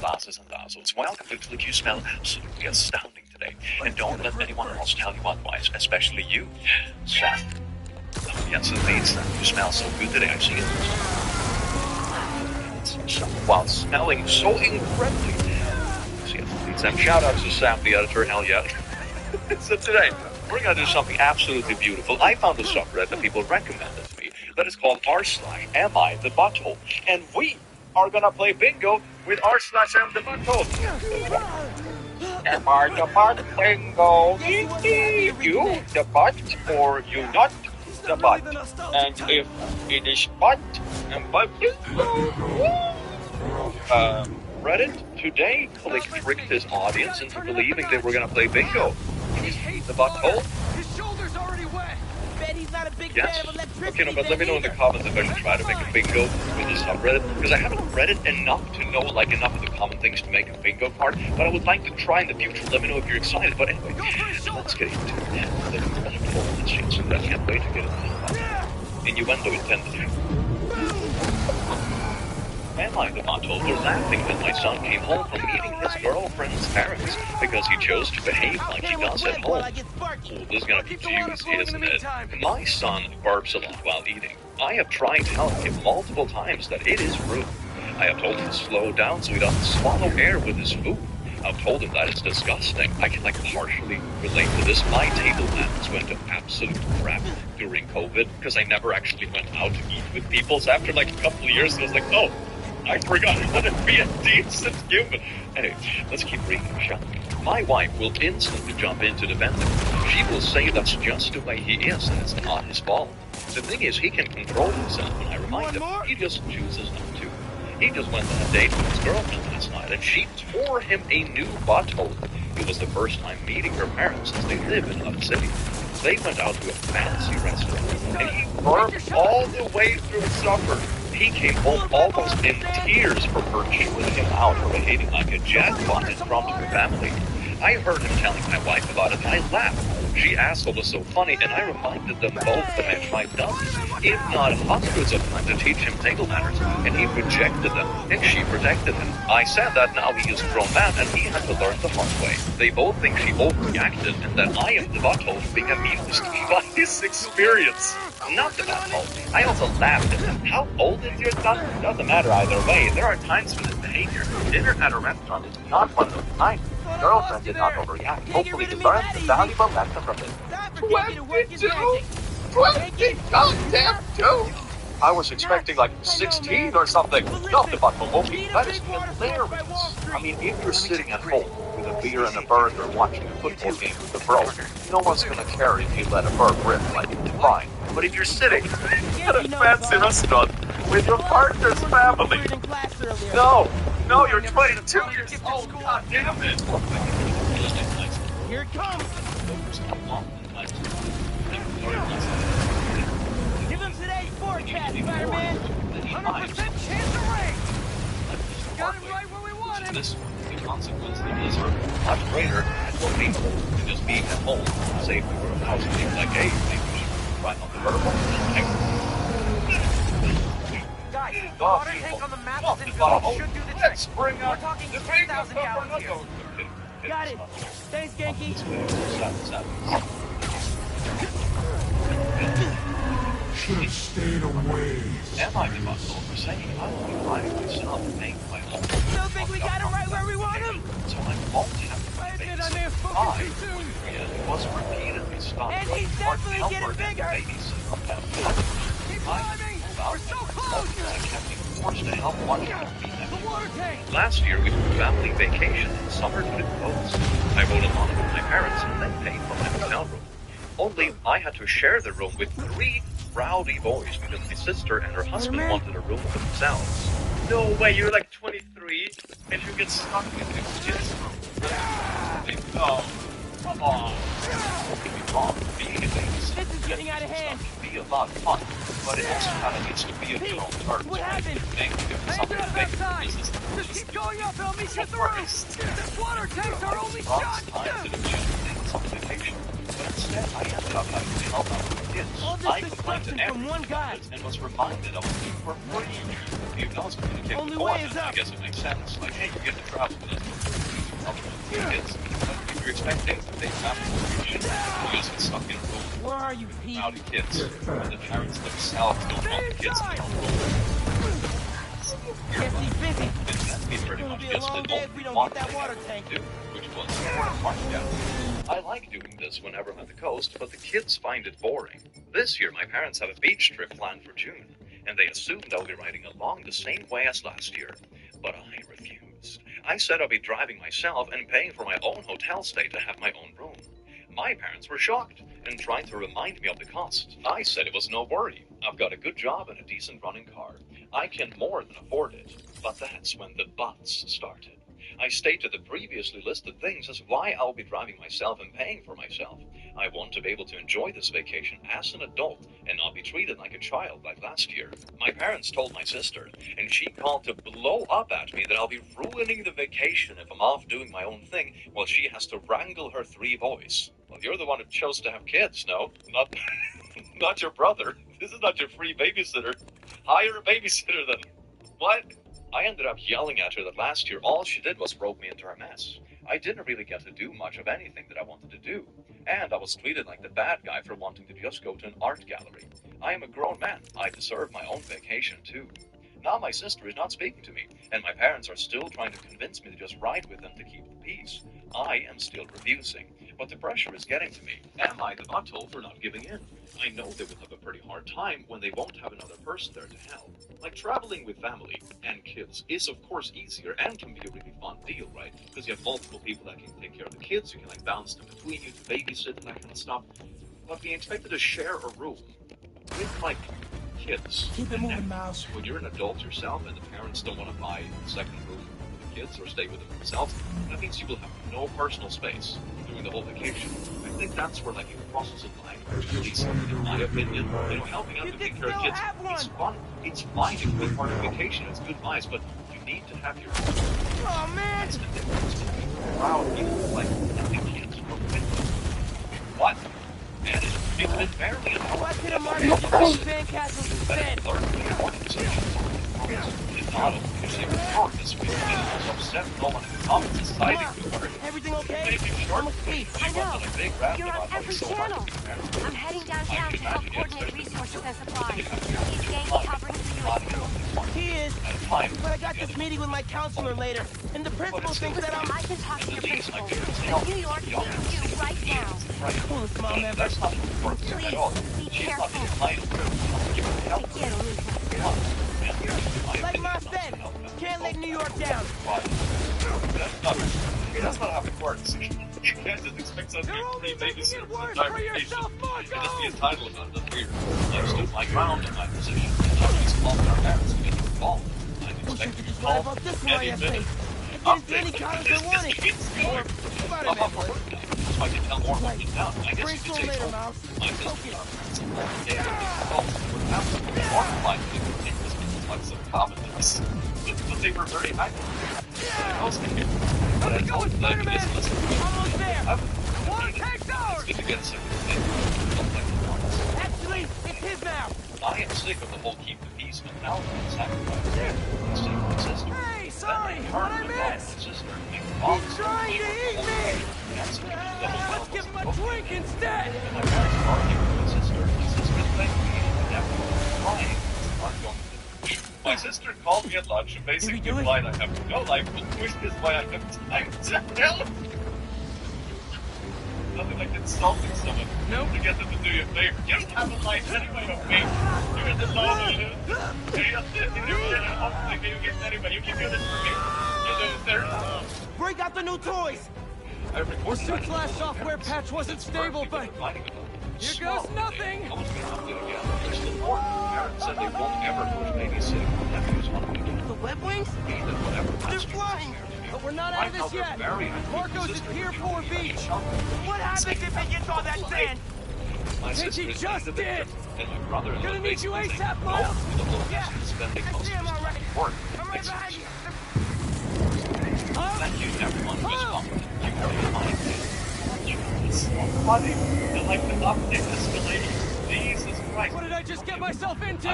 Lasses and dazzles. Welcome to Click. You smell absolutely astounding today. And don't let anyone else tell you otherwise, especially you, Sam. Oh, yes, indeed, Sam. You smell so good today. I've seen it. While smelling so incredibly. Yes, indeed, Sam. Shout out to Sam, the editor. Hell yeah. So today, we're going to do something absolutely beautiful. I found a subreddit that people recommended to me that is called r/Am I the Butthole? And we are gonna play bingo with r/Am the Butthole. Am I the butt? Bingo. You the butt or you not the butt? And if it is butt and butt bingo. Reddit today tricked his audience into believing they were gonna play bingo. The butthole. His shoulder's already wet. He's not a big yes. Fan of electricity. Okay, no, but let me know in the comments if I should try to make a bingo with this subreddit, because I haven't read it enough to know enough of the common things to make a bingo card, but I would like to try in the future. Let me know if you're excited. But anyway, let's get into the butthole. I can't wait to get into the innuendo intended. I, the bottle, were laughing when my son came home from meeting his girlfriend's parents because he chose to behave like he does at home. Oh, this is gonna be juicy, isn't it? My son burps a lot while eating. I have tried telling him multiple times that it is rude. I have told him to slow down so he doesn't swallow air with his food. I've told him that it's disgusting. I can partially relate to this. My table manners went to absolute crap during COVID because I never actually went out to eat with people. So after a couple of years, I was like, oh, I forgot how to be a decent human. Anyway, let's keep reading, shall we? My wife will instantly jump in to defend him. She will say that's just the way he is and it's not his fault. The thing is, he can control himself, and I remind him he just chooses not to. He just went on a date with his girlfriend last night, and she tore him a new butthole. It was the first time meeting her parents since they live in another city. They went out to a fancy restaurant, and he burped all the way through supper. He came home almost in tears from her chewing him out for behaving like a jackpot in front of the family. I heard him telling my wife about it, and I laughed. She asked what was so funny, and I reminded them both that I had tried dozens, if not hundreds of times to teach him table manners, and he rejected them, and she protected him. I said that now he is a grown man, and he had to learn the hard way. They both think she overreacted, and that I am the butthole for being amused by his experience. Not the butthole. I also laughed at him. How old is your son? Doesn't matter either way. There are times when his behavior, dinner at a restaurant, is not one of those times. Girlfriend did not overreact. Hopefully he learned the valuable lesson from this. 22 goddamn 2! I was expecting 16 or something. Not the butthole movie. That is hilarious. I mean, if you're sitting at home with a beer and a burger watching a football game with a bro, no one's gonna care if you let a burp rip, fine. But if you're sitting at a fancy restaurant with your partner's family, no, you're 22 years old. God damn it! Here it comes! Give them today's forecast, Spider-Man! 100% chance of rain! Got him right where we want him! The consequence of this are much greater for people than just being at home. Say if we were a house being hey, maybe we should try on the vertical. Guys, the water tank on the map is in village should do the trick. We're talking 3,000 gallons here. Got it. Thanks, Genki. Should have stayed away. Am I the butthole for saying I will be riding myself and make my home? Still think we got him right where we want him? So I won't have to I admit I may have spoken too soon. It was repeatedly stopped. And he's definitely getting bigger. Keep climbing. We're so close. I kept being forced to help one out. The water tank. Last year we took a family vacation in summer to the coast. I rode along with my parents and they paid for my hotel room. Only I had to share the room with 3 rowdy boys because my sister and her husband wanted a room for themselves. No way, you're 23 and you get stuck in this kid's room. Oh, come on. Don't get me wrong, being a babysitter. This is getting out of hand. Can be a lot of fun, but it also kind of needs to be a controlled turn. What happened? Just keep going up, I'll meet you at the roof. This water tank's our only shot. But instead, I ended up having to help out with kids. I complained to everyone and was reminded of it for free. If you also communicate with the I guess it makes sense. Hey, you get to travel with us. Kids. But if you're expecting that they have to you just get stuck in a room. Where are you, Pete? Rowdy kids. And the parents themselves don't want the kids to Guess he's busy. It's pretty much just the only one thing I could do, which was find out. I like doing this whenever I'm at the coast, but the kids find it boring. This year, my parents have a beach trip planned for June, and they assumed I'll be riding along the same way as last year. But I refused. I said I'll be driving myself and paying for my own hotel stay to have my own room. My parents were shocked and tried to remind me of the cost. I said it was no worry. I've got a good job and a decent running car. I can more than afford it. But that's when the buts started. I stated the previously listed things as why I'll be driving myself and paying for myself. I want to be able to enjoy this vacation as an adult and not be treated like a child like last year. My parents told my sister, and she called to blow up at me that I'll be ruining the vacation if I'm off doing my own thing while she has to wrangle her 3 boys. Well, you're the one who chose to have kids, no? Not your brother. This is not your free babysitter. Hire a babysitter then. What? I ended up yelling at her that last year all she did was rope me into her mess. I didn't really get to do much of anything that I wanted to do, and I was treated like the bad guy for wanting to just go to an art gallery. I am a grown man. I deserve my own vacation too. Now my sister is not speaking to me, and my parents are still trying to convince me to just ride with them to keep the peace. I am still refusing, but the pressure is getting to me. Am I the butthole for not giving in? I know they will have a pretty hard time when they won't have another person there to help. Like traveling with family and kids is of course easier and can be a really fun deal, right? Because you have multiple people that can take care of the kids, you can like bounce them between you to babysit and that kind of stuff. But being expected to share a room with like kids. Keep it moving, Miles. When you're an adult yourself and the parents don't want to buy a second room for the kids or stay with them themselves, that means you will have no personal space during the whole vacation. I think that's where like it crosses a line, at least in my opinion. You know, helping out to take care of kids, it's fun. It's fine. It can be part of vacation. It's good advice, but you need to have your own. Oh man! That's the difference between proud people like the kids from Finland. What? And it's been barely an hour. Why could a market just build sandcastles instead? Everything okay? I'm asleep. I know. You're on every channel. I'm heading downtown to help coordinate resources and supplies. He's gang covering the US. He is. But I got this meeting with my counselor later, and the principal thinks that I'm... I can talk to your principal. But New York needs you right now. Coolest mom ever. Please, be careful. Like Ma said, can't let New York down. That's not how it works. You can't just expect something to be babysitter for the entire vacation. And just be entitled about it. That's weird. I stood my ground in my position. And now he's calling our parents to get involved. I'm expecting to call about this one any minute. I get as many college as I wanted. Or Spider-Man would. So I can tell more about it now. I guess you could say later, Miles. my sister. More likely to take this into like some confidence. But they were very happy. But I told them that it is almost there. One takes ours. It's good to get a second thing. Actually, it's his now. I am sick of the whole keep the peace mentality and sacrifice. It's sick of my sister. Hey, sorry, what I miss? He's trying to eat me. Let's give him a drink instead. And my parents argue with my sister. My sister's blaming me and never crying. I'm going to. My sister called me at lunch and basically implied I have no life, which is why I have time to help. Nothing like insulting someone to get them to do you a favor. You don't have a life anyway of me. You're in the law. You get anyway. You can do this for me. You loser. Break out the new toys. The suit's last software patch wasn't stable, but here goes nothing. Said they won't ever push babysitting for nephews on the weekend. The web wings? They're flying! But we're not out of this yet. Marcos is Pier 4 Beach. What happens if it gets all that sand? And she just did! And my brother gonna need you ASAP, Miles! Yeah! I see him already. I'm right behind you. Thank you, everyone who responded. You were reminded. It's so funny. And like the update escalating. Jesus Christ. What did I just get myself into?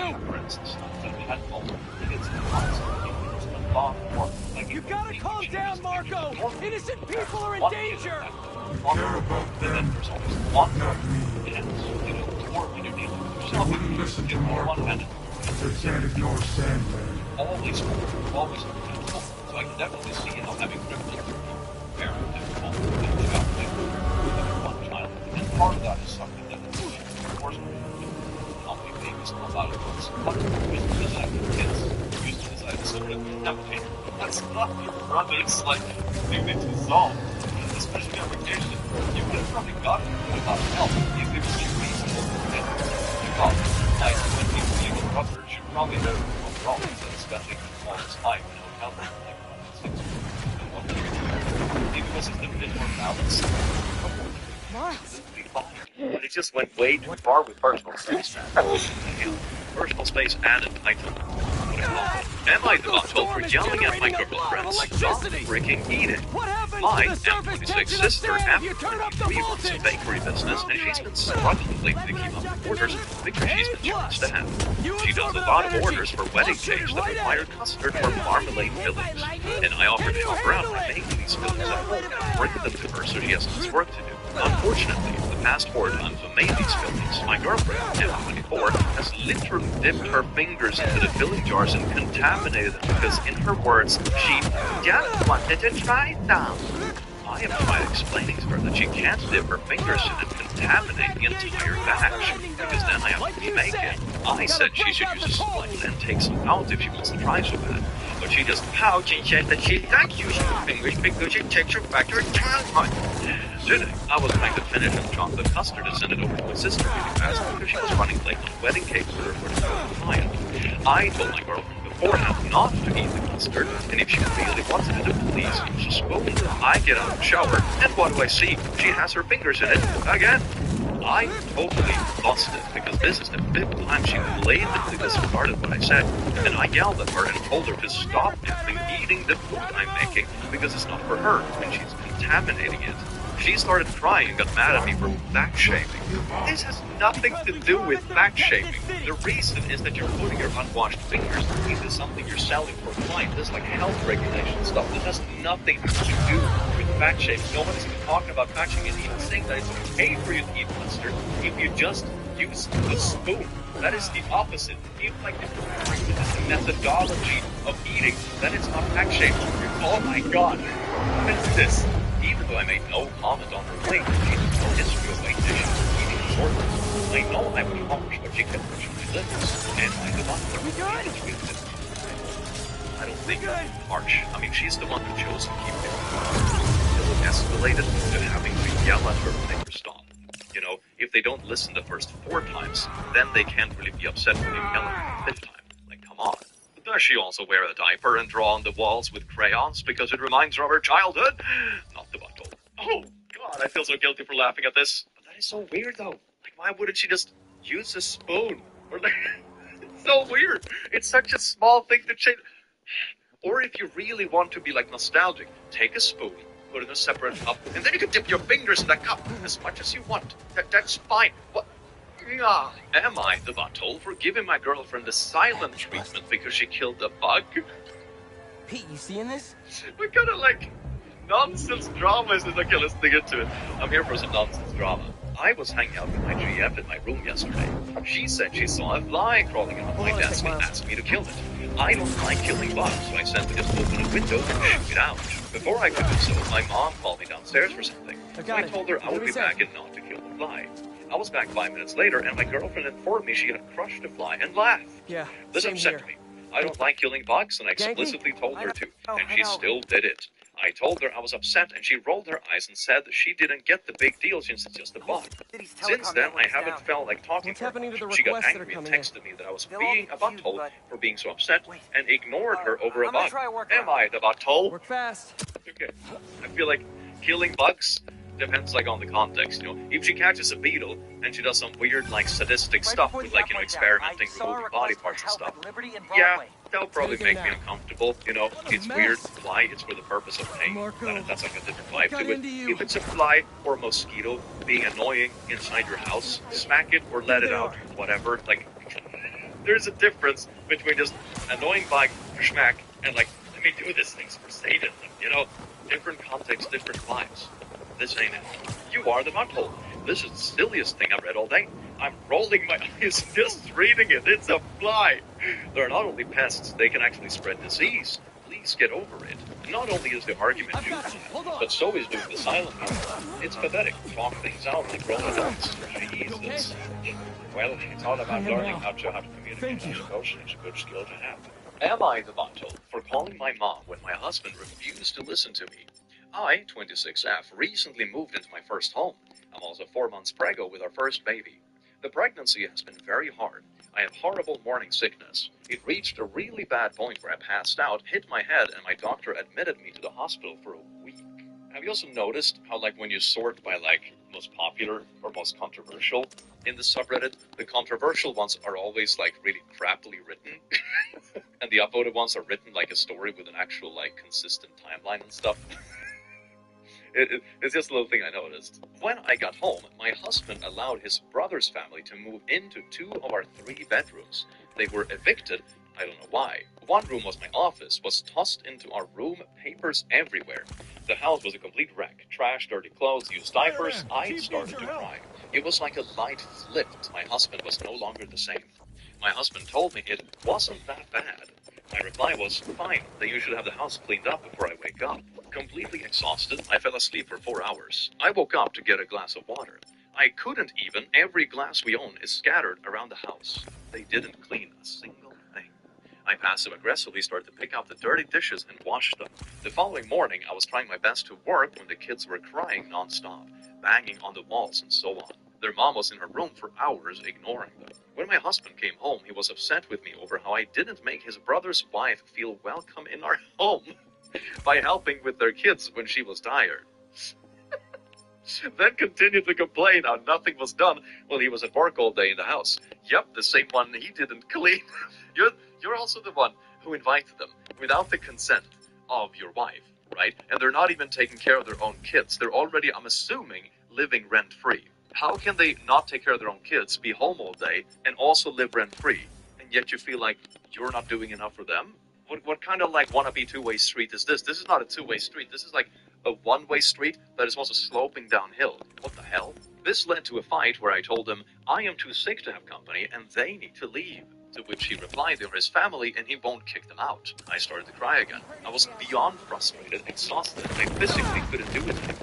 You gotta calm down, Marco! Innocent people are in danger! I wouldn't listen to Marco. They can't ignore Sandman. Always, so I can definitely see how having privilege parent and child with one child, and part of that is something that of course how many babies come out of this. What used to decide the kids used to decide to sort of navigate. That's not your brother's like thing to solve. Especially on vacation. You could have probably gotten without help if it was reasonable. And you got like when people leave a brother, you probably know what's wrong with it, spending all his life in a hotel room like 6 maybe it wasn't a bit more balanced. Miles. But it just went way too far with personal space. Personal space and entitlement. Am I the butthole for yelling at my girlfriend? Stop freaking eating. What happened? My M26 sister, M23, runs a bakery business, and she's been struggling lately to keep up with orders because she's been charged to have. She does a lot of orders for wedding cakes that require custard or marmalade fillings, and I offered to help her out by making these fillings at home and bring them to her so she has less work to do. Unfortunately, the past 4 times I made these fillings, my girlfriend, M24, has literally dipped her fingers into the filling jars and contaminated them because, in her words, she just wanted to try some. I have tried explaining to her that she can't dip her fingers in and contaminate the entire batch, because then I have to remake it. I said she should use a spoon and take some out if she wants to try so bad, but she just pouts and says that she doesn't use her fingers because it takes her back to her childhood. Today, I was trying to finish a chocolate custard and send it over to my sister really fast because she was running late on wedding cakes for her to go to client. I told my girlfriend beforehand not to eat the custard, and if she really wanted to, please use a spoon. I get out of the shower, and what do I see? She has her fingers in it again. I totally lost it, because this is the 5th time she blatantly disregarded what I said, and I yelled at her and told her to stop eating the food I'm making, because it's not for her, and she's contaminating it. She started crying and got mad at me for fat shaming. This has nothing to do with fat shaming. The reason is that you're putting your unwashed fingers into something you're selling for a client. This is like health regulation stuff. This has nothing to do with fat shaming. No one is even talking about fat shaming and even saying that it's okay for you to eat mustard if you just use a spoon. That is the opposite. If like the methodology of eating, then it's not fat shaming. Oh my god. What is this? Even though I made no comment on her weight, she has no history of weight issues, eating disorders. I know I was harsh, but she kept pushing my limits, and I did not learn to treat it. I don't think harsh. I mean, she's the one who chose to keep it. It escalated to having to yell at her when they were stopped. You know, if they don't listen the first 4 times, then they can't really be upset when you yell at them the 5th time. Like, come on. Does she also wear a diaper and draw on the walls with crayons because it reminds her of her childhood? Not the butthole. Oh, God, I feel so guilty for laughing at this. But that is so weird, though. Like, why wouldn't she just use a spoon? Or like, it's so weird. It's such a small thing to change. Or if you really want to be, like, nostalgic, take a spoon, put it in a separate cup, and then you can dip your fingers in that cup as much as you want. That's fine. What? Am I the butthole for giving my girlfriend the silent treatment because she killed a bug? Pete, you seeing this? What kind of, like, nonsense drama is this? Okay, let's dig into it. I'm here for some nonsense drama. I was hanging out with my GF in my room yesterday. She said she saw a fly crawling on my desk and asked me to kill it. I don't like killing bugs, so I said to just open a window and shoot it out. Before I could do so, my mom called me downstairs for something. I told her I would be back and not to kill the fly. I was back 5 minutes later, and my girlfriend informed me she had crushed a fly and laughed. Yeah, this upset me. I don't like killing bugs, and I explicitly told her to, and she still did it. I told her I was upset, and she rolled her eyes and said that she didn't get the big deal since it's just a bug. Since then, I haven't felt like talking to her. She got angry and texted me that I was being a butthole for being so upset, and ignored her over a bug. Am I the butthole? Work fast. Okay. I feel like killing bugs depends, like, on the context, you know. If she catches a beetle and she does some weird, like, sadistic stuff with, like, you know, experimenting with moving body parts and stuff, yeah, that'll probably make me uncomfortable, you know. It's weird. Fly, it's for the purpose of pain. That's like a different vibe to it. If it's a fly or a mosquito being annoying inside your house, smack it or let it out, whatever. Like, there's a difference between just annoying bug for smack and, like, let me do this thing's for Satan, you know. Different context, different vibes. This ain't it. You are the butthole. This is the silliest thing I've read all day. I'm rolling my eyes just reading it. It's a fly. They're not only pests, they can actually spread disease. Please get over it. Not only is the argument juvenile, but so is doing the silent one. It's pathetic. Talk things out like grown adults. Jesus. Well, it's all about learning how to communicate. I suppose it's a good skill to have. Am I the butthole for calling my mom when my husband refused to listen to me? I, 26F, recently moved into my first home. I'm also 4 months preggo with our first baby. The pregnancy has been very hard. I have horrible morning sickness. It reached a really bad point where I passed out, hit my head, and my doctor admitted me to the hospital for a week. Have you also noticed how, like, when you sort by, like, most popular or most controversial in the subreddit, the controversial ones are always, like, really crappily written, and the upvoted ones are written like a story with an actual, like, consistent timeline and stuff? It's just a little thing I noticed. When I got home, my husband allowed his brother's family to move into 2 of our 3 bedrooms. They were evicted. I don't know why. One room was my office, was tossed into our room, papers everywhere. The house was a complete wreck. Trash, dirty clothes, used diapers. I started to cry. It was like a light flipped. My husband was no longer the same. My husband told me it wasn't that bad. My reply was, fine, then you should have the house cleaned up before I wake up. Completely exhausted, I fell asleep for 4 hours. I woke up to get a glass of water. I couldn't even. Every glass we own is scattered around the house. They didn't clean a single thing. I passive-aggressively started to pick up the dirty dishes and wash them. The following morning, I was trying my best to work when the kids were crying non-stop, banging on the walls and so on. Their mom was in her room for hours, ignoring them. When my husband came home, he was upset with me over how I didn't make his brother's wife feel welcome in our home by helping with their kids when she was tired. Then continued to complain how nothing was done while he was at work all day in the house. Yep, the same one he didn't clean. You're also the one who invited them without the consent of your wife, right? And they're not even taking care of their own kids. They're already, I'm assuming, living rent-free. How can they not take care of their own kids, be home all day, and also live rent-free? And yet you feel like you're not doing enough for them? What kind of like wannabe two-way street is this? This is not a two-way street. This is like a one-way street that is also sloping downhill. What the hell? This led to a fight where I told him, I am too sick to have company and they need to leave. To which he replied they're his family and he won't kick them out. I started to cry again. I was beyond frustrated, exhausted. I physically couldn't do it anymore.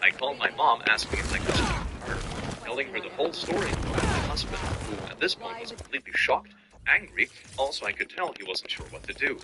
I called my mom asking if I could speak to her, telling her the whole story about my husband, who at this point was completely shocked, angry. Also, I could tell he wasn't sure what to do.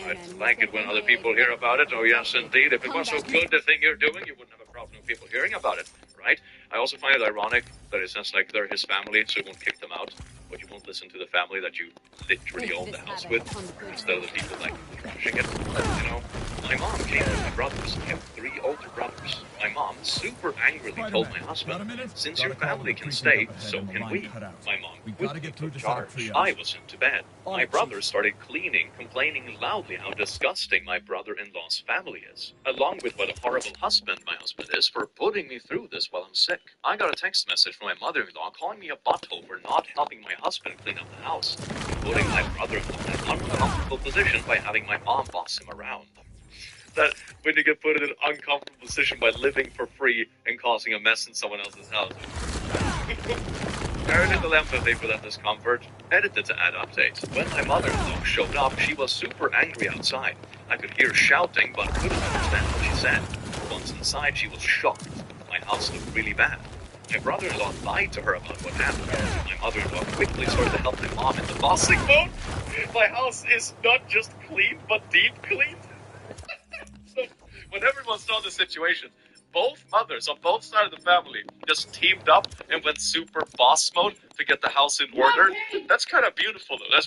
I'd like it when other people hear about it. Oh, yes, indeed. If it was so good, the thing you're doing, you wouldn't have a problem with people hearing about it, right? I also find it ironic that it sounds like they're his family, so you won't kick them out, but you won't listen to the family that you literally own the house with, instead of the people, like, trashing it. You know, my mom came with my brothers. I have 3 older brothers. My mom super angrily told my husband, since your family can stay, so can we. My mom quickly took charge. I was sent to bed. My brothers started cleaning, complaining loudly how disgusting my brother-in-law's family is, along with what a horrible husband my husband is for putting me through this while I'm sick. I got a text message from my mother-in-law calling me a butthole for not helping my husband clean up the house, putting my brother-in-law in an uncomfortable position by having my mom boss him around. That when you get put in an uncomfortable position by living for free and causing a mess in someone else's house. Very little empathy for that discomfort. Edited to add update. When my mother-in-law showed up, she was super angry outside. I could hear shouting, but couldn't understand what she said. Once inside, she was shocked. My house looked really bad. My brother-in-law lied to her about what happened. My mother-in-law quickly started to help my mom in the bossing mode. My house is not just clean, but deep clean. So, when everyone saw the situation, both mothers on both sides of the family just teamed up and went super boss mode to get the house in order. That's kind of beautiful, though. That's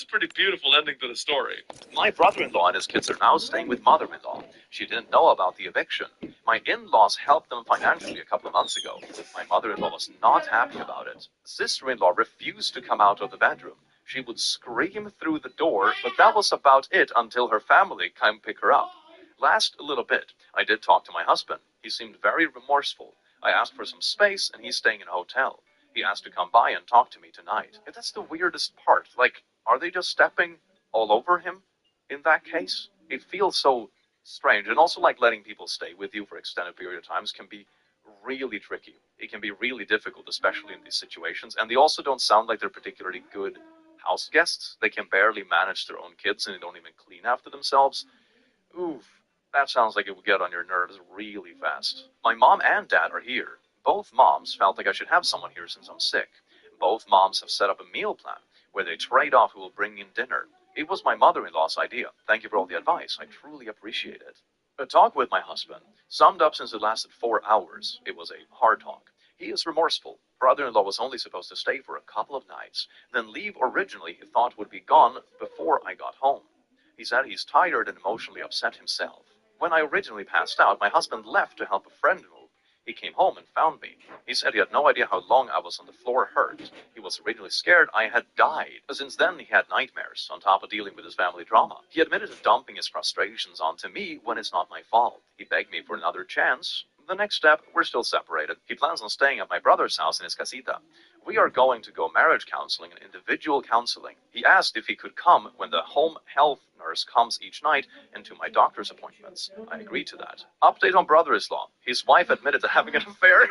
a pretty beautiful ending to the story. My brother-in-law and his kids are now staying with mother-in-law. She didn't know about the eviction. My in-laws helped them financially a couple of months ago. My mother-in-law was not happy about it. Sister-in-law refused to come out of the bedroom. She would scream through the door, but that was about it until her family came pick her up. Last little bit, I did talk to my husband. He seemed very remorseful. I asked for some space, and he's staying in a hotel. He asked to come by and talk to me tonight. And that's the weirdest part. Like, are they just stepping all over him in that case? It feels so strange. And also, like, letting people stay with you for extended period of times can be really tricky. It can be really difficult, especially in these situations. And they also don't sound like they're particularly good house guests. They can barely manage their own kids, and they don't even clean after themselves. Oof. That sounds like it would get on your nerves really fast. My mom and dad are here. Both moms felt like I should have someone here since I'm sick. Both moms have set up a meal plan where they trade off who will bring in dinner. It was my mother-in-law's idea. Thank you for all the advice. I truly appreciate it. A talk with my husband summed up since it lasted 4 hours. It was a hard talk. He is remorseful. Brother-in-law was only supposed to stay for a couple of nights, then leave originally he thought would be gone before I got home. He said he's tired and emotionally upset himself. When I originally passed out, my husband left to help a friend move. He came home and found me. He said he had no idea how long I was on the floor hurt. He was originally scared I had died. Since then, he had nightmares, on top of dealing with his family drama. He admitted to dumping his frustrations onto me when it's not my fault. He begged me for another chance. The next step, we're still separated. He plans on staying at my brother's house in his casita. We are going to go marriage counseling and individual counseling. He asked if he could come when the home health nurse comes each night and to my doctor's appointments. I agreed to that. Update on brother-in-law. His wife admitted to having an affair.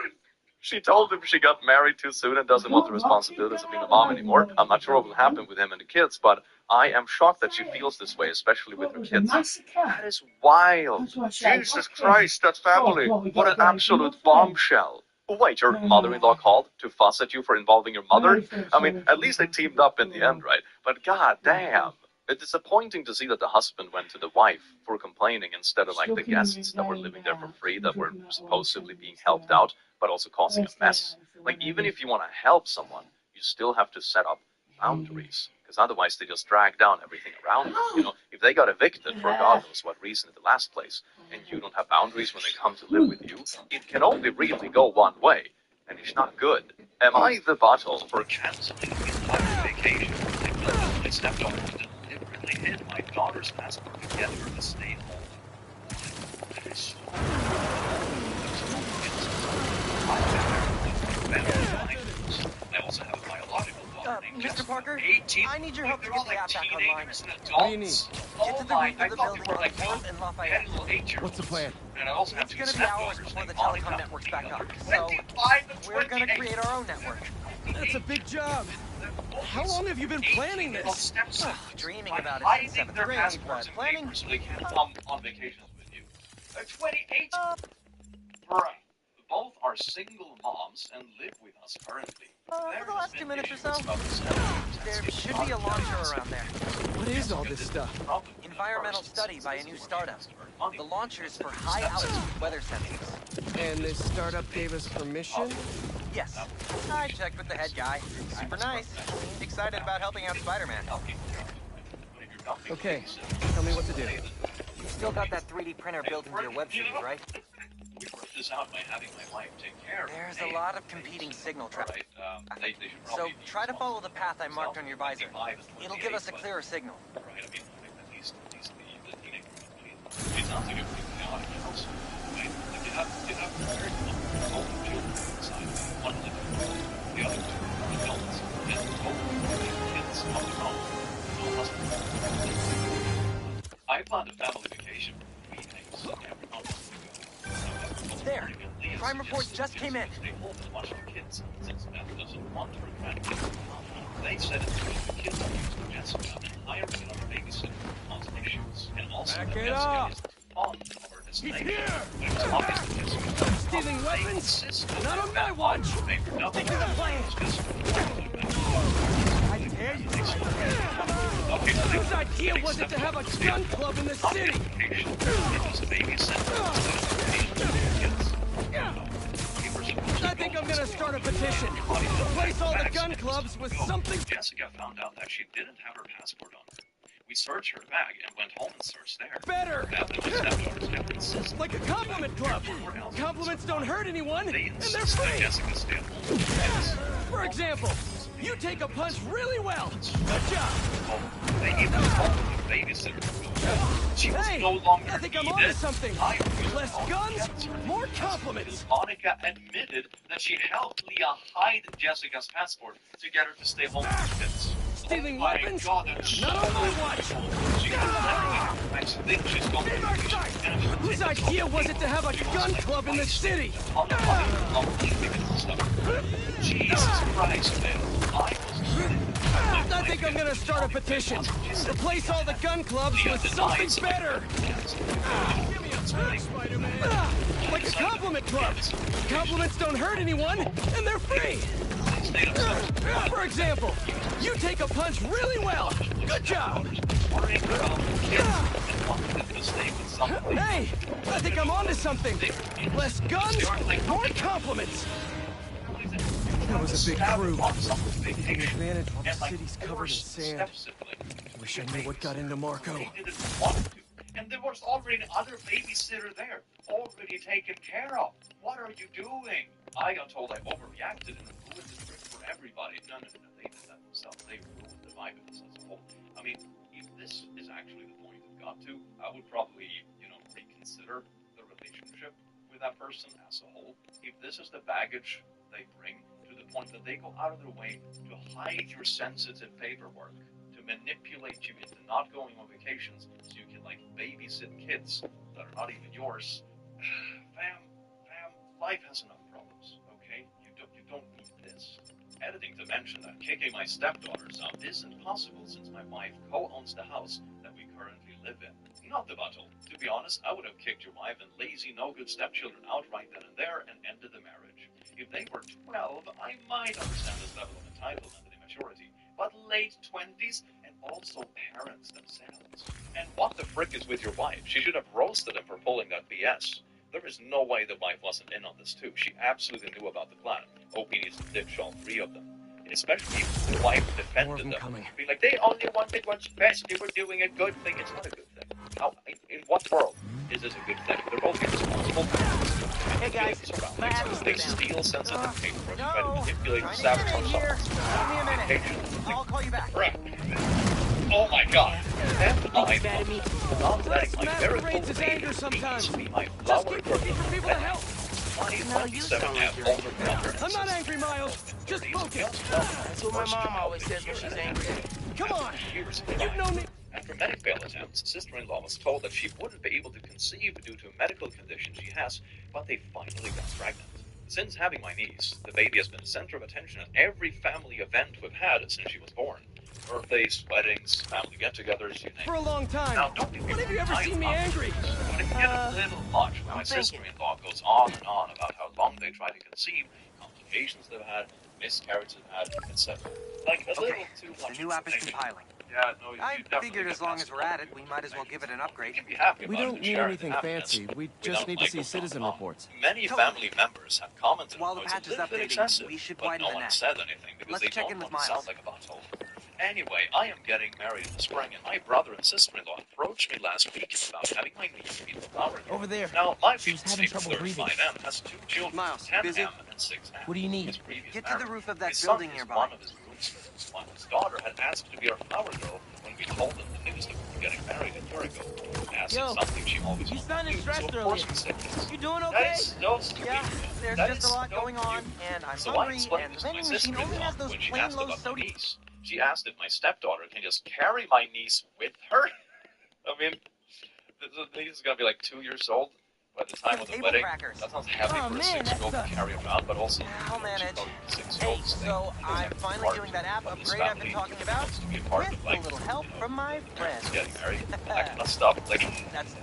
She told him she got married too soon and doesn't want the responsibilities of being a mom anymore. I'm not sure what will happen with him and the kids, but I am shocked that she feels this way, especially with her kids. That is wild. Jesus Christ, that family. What an absolute bombshell. Wait, your mother-in-law called to fuss at you for involving your mother? I mean, at least they teamed up in the end, right? But god damn. It's disappointing to see that the husband went to the wife for complaining instead of like the guests that were living there for free, that were supposedly being helped out, but also causing a mess. Like, even if you want to help someone, you still have to set up boundaries, because otherwise they just drag down everything around you. You know, if they got evicted for God knows what reason in the last place, and you don't have boundaries when they come to live with you, it can only really go one way, and it's not good. Am I the bottle for canceling the entire vacation? I stepped over and deliberately hid my daughter's passport to get her to stay home. It is so I also have a biological daughter named Mr. Parker, 18. I need your help to get the app back online. What do you need? Get to the roof of the building on 4th and Lafayette. What's the plan? It's going to be hours before the telecom network's back up, so we're going to create our own network. That's a big job. How long have you been planning this? Dreaming about it since 7th grade, but planning... So they can't come on vacations with you. 28. Right. Both are single moms and live with us currently. For the last 2 minutes or so, there should be a launcher around there. What is all this stuff? Environmental study by a new startup. The launcher is for high-altitude weather sensors. And this startup gave us permission? Yes. I checked with the head guy. Super nice. Seemed excited about helping out Spider-Man. Okay, tell me what to do. You still got that 3D printer built into your web series, right? We worked this out by having my wife take care of There's a lot of competing signal traffic. So try to follow the path I marked on your visor. It'll give us a clearer signal. Right, I mean, at least the teenager. It sounds like everything chaotic house. Right? Like you have very old children inside. One living, the other two are adults, and both kids on their own. No husband. I planned a family vacation for 3 days every month. There! Crime reports just came in. They hold a bunch of kids since Beth doesn't want her friend. They said it's because the kids are using Jessica and hiring another babysitter for constant issues. And also Back that it Jessica up. is fond of her He's destination. here! But it's obvious that Jessica Stealing weapons? Not on my watch! Think nothing Take the plane! I dare you! Whose idea was it to have a gun club in the city? It was a babysitter. I think I'm gonna start a petition. Replace all the gun clubs with something. Jessica found out that she didn't have her passport on her. We searched her bag and went home and searched there. Better! Like Like a compliment club. Compliments don't hurt anyone, and they're free. Jessica stayed home. For example, you take a punch really well. Good job. They even told the babysitter. She was no longer I think I'm needed. onto something. Less guns, more compliments. Monica admitted that she helped Leah hide Jessica's passport to get her to stay home with the kids. Stealing Oh my weapons? God, that's Not on my watch. I think she's gone. Whose idea was it to have a gun club in the city? Jesus Christ, man. I think I'm gonna start a petition. Replace all the gun clubs with something better. Give me a turn, Spider-Man. Like a compliment club. Compliments don't hurt anyone, and they're free. For example, you take a punch really well. Good job. Hey, I think I'm onto something. Less guns, more compliments. That was a big crew. Taking advantage while the city's covered in sand. Wish I knew what got into Marco. And there was already another babysitter there. already taken care of. What are you doing? I got told I overreacted and ruined the trip for everybody. No, they did that themselves. They ruined the vibe of this as a whole. I mean, if this is actually the point it got to, I would probably, reconsider the relationship with that person as a whole. If this is the baggage they bring to the point that they go out of their way to hide your sensitive paperwork, to manipulate you into not going on vacations so you can, babysit kids that are not even yours. Fam, life has enough problems, okay? You don't need this. Editing to mention that kicking my stepdaughters out isn't possible since my wife co-owns the house that we currently live in. Not the battle. To be honest, I would have kicked your wife and lazy, no-good stepchildren out right then and there and ended the marriage. If they were 12, I might understand this level of entitlement and immaturity, but late 20s and also parents themselves. And what the frick is with your wife? She should have roasted him for pulling that BS. There is no way the wife wasn't in on this too. She absolutely knew about the plan. OP needs to ditch all three of them. Especially if the wife defended them. Be like, they only wanted what's best. They were doing a good thing. It's not a good thing. How? In what world is this a good thing? They're both irresponsible. Hey guys, they steal sensitive paperwork, try to manipulate and sabotage someone. Give me a minute. I'll call you back. Oh my god. And Don't be mad at me. not letting my Matt miracle rates his baby anger sometimes. be my Just flower keep girl. looking for people to help. No, you sound like you're angry. I'm not angry, Miles. Just focus. That's what my mom always says when she's angry. Come on. You've known me. After many failed attempts, sister-in-law was told that she wouldn't be able to conceive due to a medical condition she has, but they finally got pregnant. Since having my niece, the baby has been the center of attention at every family event we've had since she was born. Birthdays, weddings, family get-togethers, you name it. For a long time. Now, don't get me When have you ever seen me angry? But if you get a little much when my sister-in-law goes on and on about how long they try to conceive, complications they've had, miscarriages they've had, etc. Like a little too much. The new app is compiling. Yeah, no, you I figured as long as we're at it, we might as well give it an upgrade. We don't need anything fancy. We just need to see citizen reports. Many family members have commented While the on patch is it's a little bit updating, excessive, we should but widen no the one net. said anything because Let's they check don't in with want to Miles. sound like a butthole. Anyway, I am getting married in the spring, and my brother and sister-in-law approached me last week about having my niece be the flower girl. Over there. Now, my She's having trouble breathing. has 2 children, Miles, 10 busy? M and 6 M. What do you need? Get to the roof of that His building son is nearby. one of his groomsmen, while his daughter had asked to be our flower girl when we told them the news that we were getting married a year ago. Asking something she always You wanted sounded to do, stressed so of earlier. course we said yes. You doing That okay? is no stupid. Yeah, there's That just is a lot no going on, stupid. and I'm So I hungry, explained and this the to my vending machine only sister-in-law has those when she plain asked low about my soda. niece. She asked if my stepdaughter can just carry my niece with her. I mean, the niece is gonna be like 2 years old by the time of the Table wedding. crackers. That sounds heavy Oh, for a man, 6-year-old to carry around, but also I'll manage. Hey, 6-year-olds. so I'm finally doing that app upgrade I've been talking about with a little help from my friends. Getting married, that kind of stuff. Like,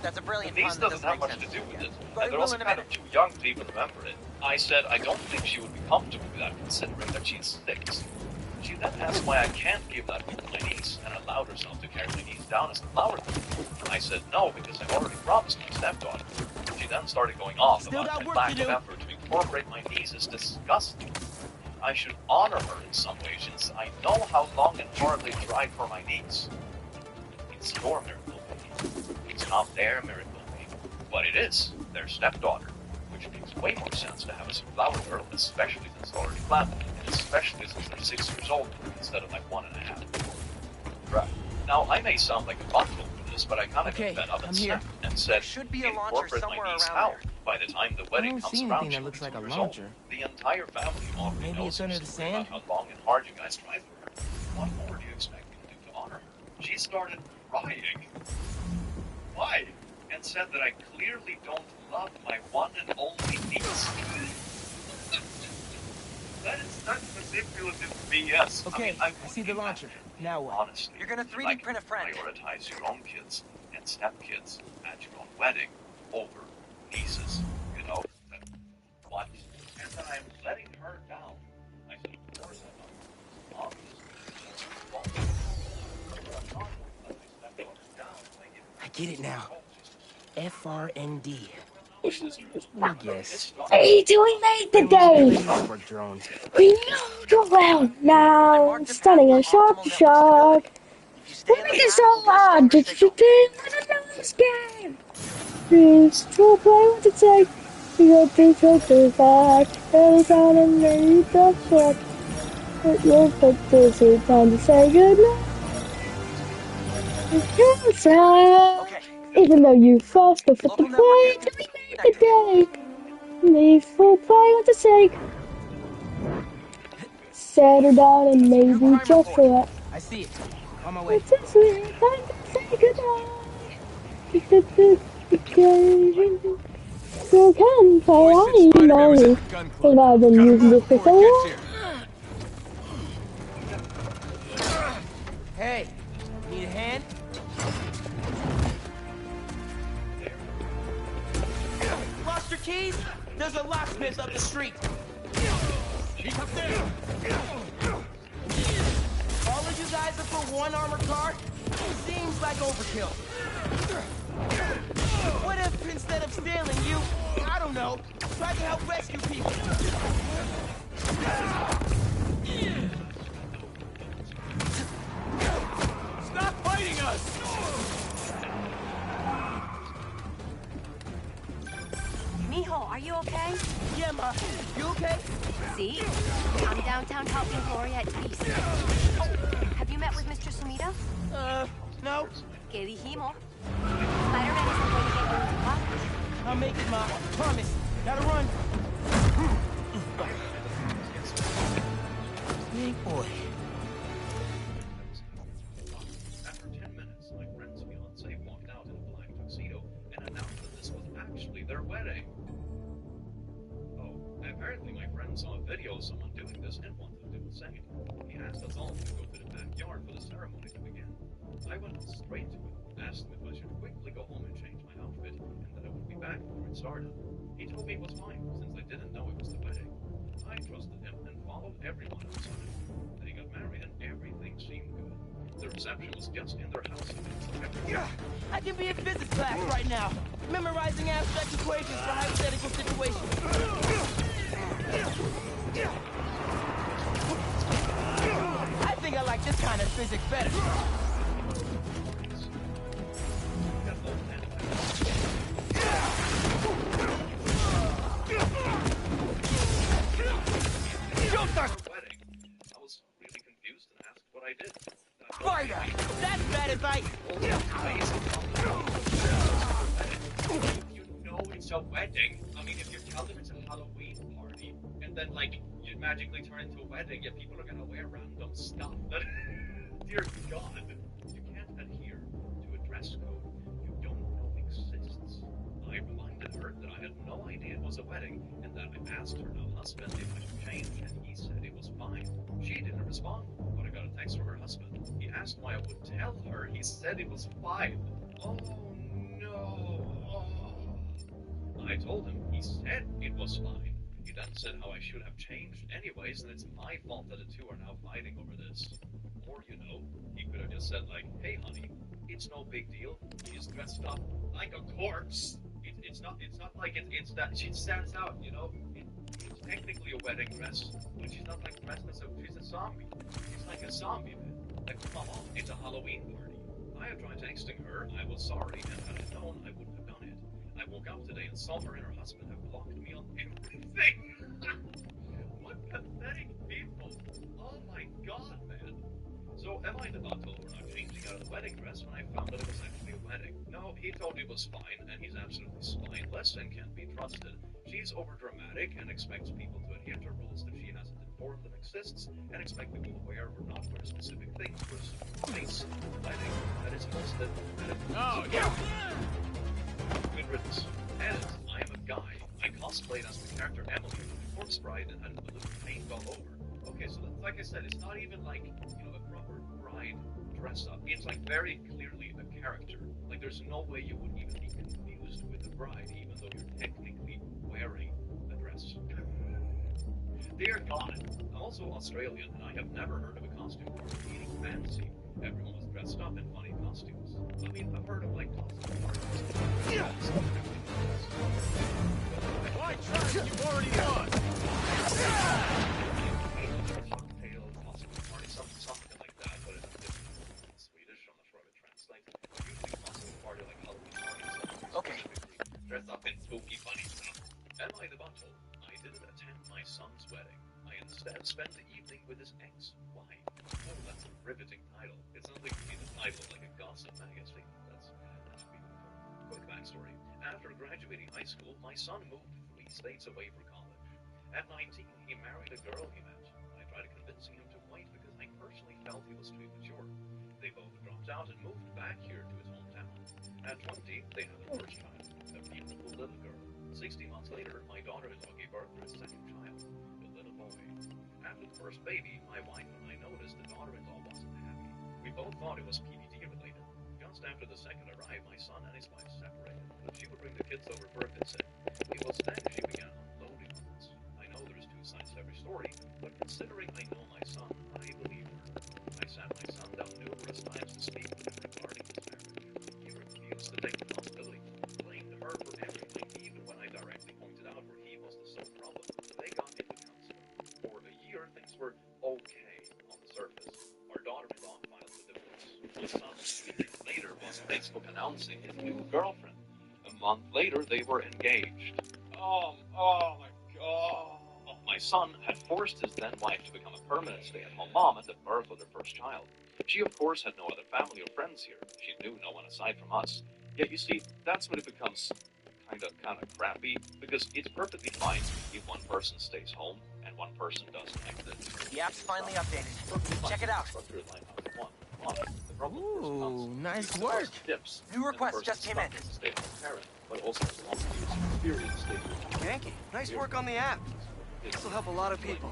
That's a brilliant the niece pun that doesn't doesn't have make much to sense. do with it, But and they're will also in a kind of too young to even remember it. I said I don't think she would be comfortable with that, considering that she's 6. She then asked why I can't give that to my niece, and allowed herself to carry my niece down as a flower girl. I said no, because I've already promised my stepdaughter. She then started going off Still about got my work lack to of do. effort to incorporate my niece is disgusting. I should honor her in some way, since I know how long and hard they tried for my niece. It's your miracle, baby. It's not their miracle, baby. But it is their stepdaughter, which makes way more sense to have as a flower girl, especially since it's already planned, and especially since they're 6 years old instead of like 1.5. Right. Now, I may sound like a butthole for this, but I kind of got fed up and snapped and said, should be a launcher incorporate somewhere my niece around how? there. By the time the I wedding don't comes see around, anything that she'll looks be like a 2 years launcher. old. The entire family already Maybe knows it's under the the story sand? about how long and hard you guys tried for her. What more do you expect me to do to honor her? She started crying. Why? And said that I clearly don't love my one and only niece. That is such manipulative BS. Okay, I see the launcher. Now what? Honestly, You're gonna 3D print a friend. Prioritize your own kids and stepkids at your own wedding over nieces. You know that what? And then I'm letting her down. I said, of course I'm not. I get it now. FRND. I guess. What are you doing late today? Work drones. We know you're well now. Stunning a shark shark. What make it so hard? Just to do what I know this game. Please, to play what to take. You got to talk to back. Every time and then you don't sweat. But you'll put this in time to say goodnight. It's sad. Even though you fast the 50 way to we made the day. Leave full play what to take. Settle down and maybe just for it. I see it. On my way. It's a sweet time to say goodnight. So can play I know. And I've been using this for so long. Hey, need a hand? Lost your keys? There's a locksmith up the street. She's up there. All of you guys are for one armored car? Seems like overkill. What if instead of stealing you, I don't know, tried to help rescue people? Stop fighting us! Mijo, are you okay? Yeah, Ma. You okay? See? I'm downtown helping Gloria at peace. Oh, have you met with Mr. Sumida? No. ¿Qué dijimos? Spider-Man isn't going to get you into pockets. I'll make it, Ma. Promise. Gotta run. Big boy. After 10 minutes, my friend's fiancé walked out in a black tuxedo and announced that this was actually their wedding. Oh, apparently my friend saw a video of someone doing this and wanted to do the same. He asked us all to go to the backyard for the ceremony to begin. I went straight to it, asked him if I should quickly go home and change my outfit, and that I would be back before it started. He told me it was fine, since I didn't know it was the wedding. I trusted him and followed everyone outside. They got married and everything seemed good. The reception was just in their house. I can be in physics class right now, memorizing abstract equations for hypothetical situations. I think I like this kind of physics better. Wedding. I was really confused and asked what I did. Spider! That's bad advice! You know it's a wedding. I mean, if you tell them it's a Halloween party, and then, like, you magically turn into a wedding, yeah, people are gonna wear random stuff. But, dear God, you can't adhere to a dress code you don't know exists. I reminded her that I had no idea it was a wedding, and that I asked her now husband if I should change, and he said it was fine. She didn't respond, but I got a text from her husband. He asked why I would tell her. He said it was fine. Oh no. Oh. I told him. He said it was fine. He then said how I should have changed anyways, and it's my fault that the two are now fighting over this. Or, you know, he could have just said like, hey honey, it's no big deal. She's dressed up like a corpse. It's not like it's that she stands out, you know. It's technically a wedding dress, but she's not like dressed as she's a zombie. She's like a zombie, man. Like, come on, it's a Halloween party. I have tried texting her. I was sorry, and had I known, I wouldn't have done it. I woke up today and saw her and her husband have blocked me on everything. What pathetic people! Oh my God, man. So am I the butthole for not changing out of the wedding dress when I found that it was actually a wedding? No, he told me it was fine, and he's absolutely spineless and can't be trusted. She's overdramatic and expects people to adhere to rules that she hasn't informed them exists, and expect people to wear or not wear specific things for a place wedding that is hosted. Oh, yeah. Good riddance. And I am a guy. I cosplayed as the character Emily from the Corpse Bride and had a balloon paint all over. Okay, so that's, like I said, it's not even like, you know, a proper bride dress up. It's like very clearly a character. Like there's no way you would even be confused with the bride, even though you're technically wearing a dress. Dear God, I'm also Australian, and I have never heard of a costume party being fancy. Everyone was dressed up in funny costumes. I mean, I've heard of like costume parties. Why try? You've already won. Something like that, but it's Swedish. I'm not sure if it translates. Usually costume party like Halloween parties. Okay, dress up in spooky funny stuff. Am I the butthole? I didn't attend my son's wedding. I instead spent the evening with his ex. Why? Oh, that's a riveting title. It's something to be the title of like a gossip magazine. That's beautiful. Quick backstory. After graduating high school, my son moved 3 states away for college. At 19, he married a girl he met. I tried convincing him to wait because I personally felt he was too immature. They both dropped out and moved back here to his hometown. At 20, they had their first child, a beautiful little girl. 16 months later, my daughter-in-law gave birth to a second child, a little boy. After the first baby, my wife and I noticed the daughter-in-law wasn't happy. We both thought it was PPD related. Just after the second arrived, my son and his wife separated. She would bring the kids over for a visit. It was then she began unloading on us. I know there's 2 sides to every story, but considering I know my son, I believe her. I sat my son down numerous times to speak with him regarding his marriage. He refused to take responsibility, blamed her for everything, even when I directly pointed out where he was the sole problem. They got into counseling. For a year, things were okay on the surface. Our daughter-in-law filed for divorce. My son, 2 years later, was Facebook announcing his new girlfriend. A month later, they were engaged. Oh my God. My son had forced his then-wife to become a permanent stay-at-home mom at the birth of their first child. She, of course, had no other family or friends here. She knew no one aside from us. Yet, you see, that's when it becomes kind of crappy, because it's perfectly fine if one person stays home and one person doesn't exit. The app's finally updated. Check it out. Ooh, nice work. New request just came in. Yankee, nice work on the app. This will help a lot of people.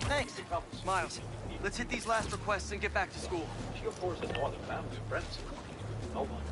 Thanks. Miles, let's hit these last requests and get back to school. She, of course, had no other family or friends here. No one.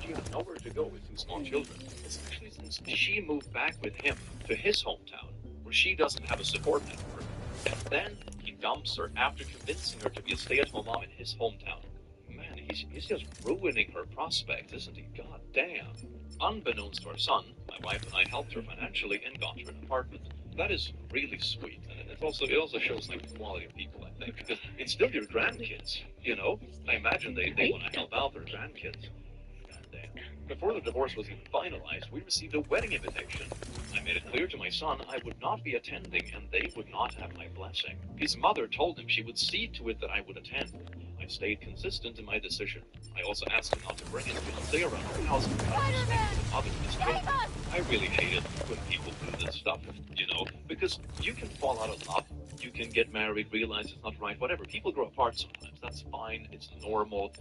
She had nowhere to go with 2 small children, especially since she moved back with him to his hometown, where she doesn't have a support network. And then he dumps her after convincing her to be a stay-at-home mom in his hometown. Man, he's just ruining her prospects, isn't he? God damn. Unbeknownst to our son, my wife and I helped her financially and got her an apartment. That is really sweet, and it also shows like the quality of people, I think, because it's still your grandkids, you know? I imagine they want to help out their grandkids. Goddamn. Before the divorce was even finalized, we received a wedding invitation. I made it clear to my son I would not be attending, and they would not have my blessing. His mother told him she would see to it that I would attend. I stayed consistent in my decision. I also asked him not to bring his fiancé around our house I really hate it when people do this stuff, you know, because you can fall out of love, you can get married, realize it's not right, whatever. People grow apart sometimes. That's fine. It's normal.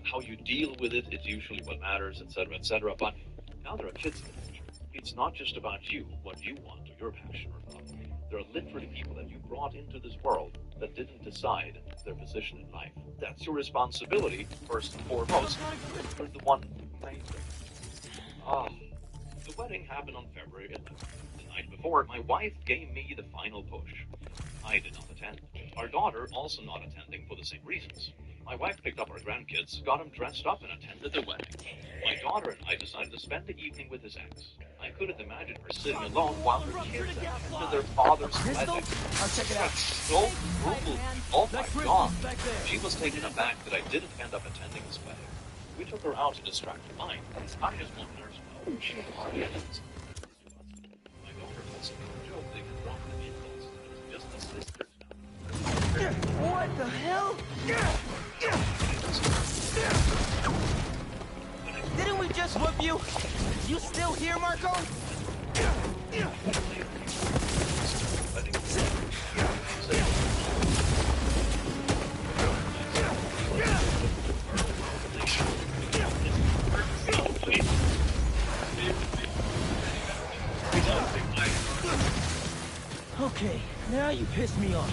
How you deal with it is usually what matters, etc., etc. But now there are kids in the picture. It's not just about you, what you want, or your passion or love. There are literally people that you brought into this world that didn't decide their position in life. That's your responsibility, first and foremost. You're the one who made them. The wedding happened on February 11th. The night before, my wife gave me the final push. I did not attend. Our daughter also not attending for the same reasons. My wife picked up our grandkids, got them dressed up, and attended the wedding. My daughter and I decided to spend the evening with his ex. I couldn't imagine her sitting alone while her kids attended their father's wedding. I'll check it out. So brutal. Oh my God. She was taken aback that I didn't end up attending this wedding. We took her out to distract her mind. I just wanted her to know she hardly attends. My daughter also made a joke they could drop the vehicles. Just the sisters now. What the hell? Didn't we just whoop you? You still here, Marco? Okay, now you piss me off.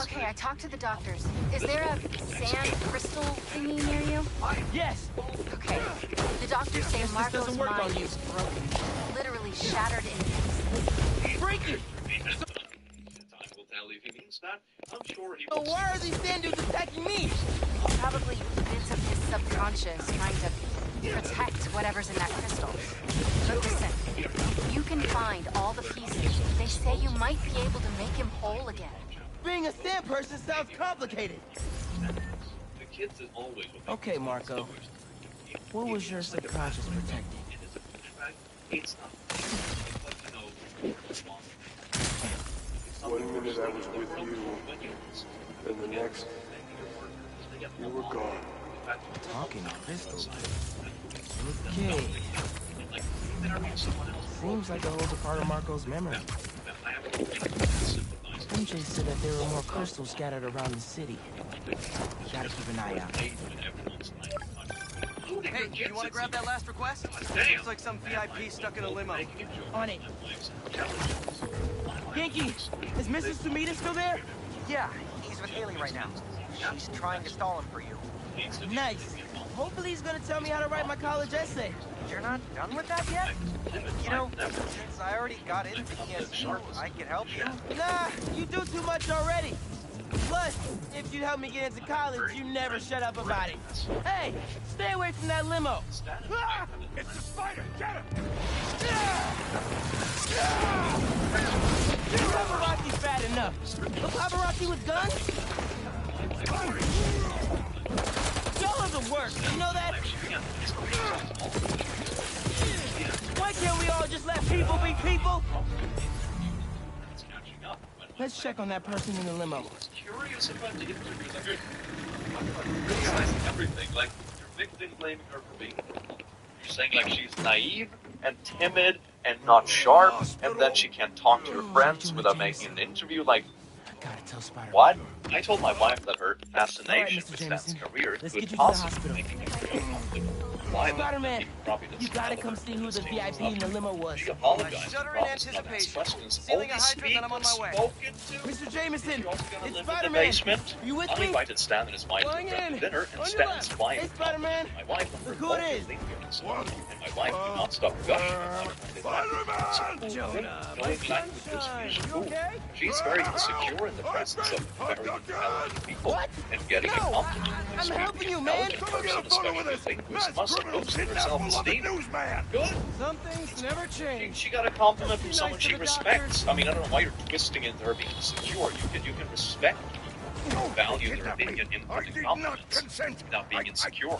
Okay, I talked to the doctors. Is there a sand crystal thingy near you? Yes! Okay. The doctors say Marco's mind is broken. Literally shattered in pieces. Break it! Time will tell if he means that. I'm sure he will. So why are these sand dudes attacking me? Probably bits of his subconscious trying to protect whatever's in that crystal. But listen, if you can find all the pieces, they say you might be able to make him whole again. Being a sand person sounds complicated. kids is always what they Okay, Marco. What was your subconscious protecting? It's not. But you know, 1 minute I was with you, and the next, you were gone. Talking crystals. Okay. Seems like it holds a part of Marco's memory. MJ said that there were more crystals scattered around the city. Gotta keep an eye out. Hey, you want to grab that last request? Looks like some VIP stuck in a limo. On it. Yankee, is Mrs. Sumida still there? Yeah, he's with Haley right now. She's trying to stall him for you. Nice. Hopefully he's gonna tell me how to write my college essay. You're not done with that yet? You know, since I already got into PSU, I can help you. Nah, you do too much already. Plus, if you help me get into college, you never shut up about it. Hey, stay away from that limo. Ah! It's the spider! Get him! Paparazzi's bad enough. But paparazzi with guns? Y'all are the worst, you know that? Why can't we all just let people be people? Let's check on that person in the limo. Curious about the interviews. I'm criticizing everything. Like, you're victim blaming her for being. You're saying like she's naive and timid and not sharp, and then she can't talk to her friends without making an interview. Like, what? I told my wife that her fascination with Stan's career could possibly make it Spider-Man, you gotta come see who the VIP in the limo was. She apologized. Shudder in anticipation. Stealing a hydrant, then I'm on my way. Mr. Jameson, it's In the Spider-Man. basement, Are you with I me? invited Stan and his wife to dinner, and Stan's wife. Hey, Spider-Man. My wife Look who it is. and my wife did not stop gushing about Jonah, knowing languages is cool. She's very insecure in the presence of very intelligent people, and getting a compliment from I'm helping you, man. person, especially a linguist, must boost her self-esteem. Good. Some things never change. She got a compliment from someone she respects. I mean, I don't know why you're twisting into her being insecure. You can respect, value their opinion in putting compliments without being insecure.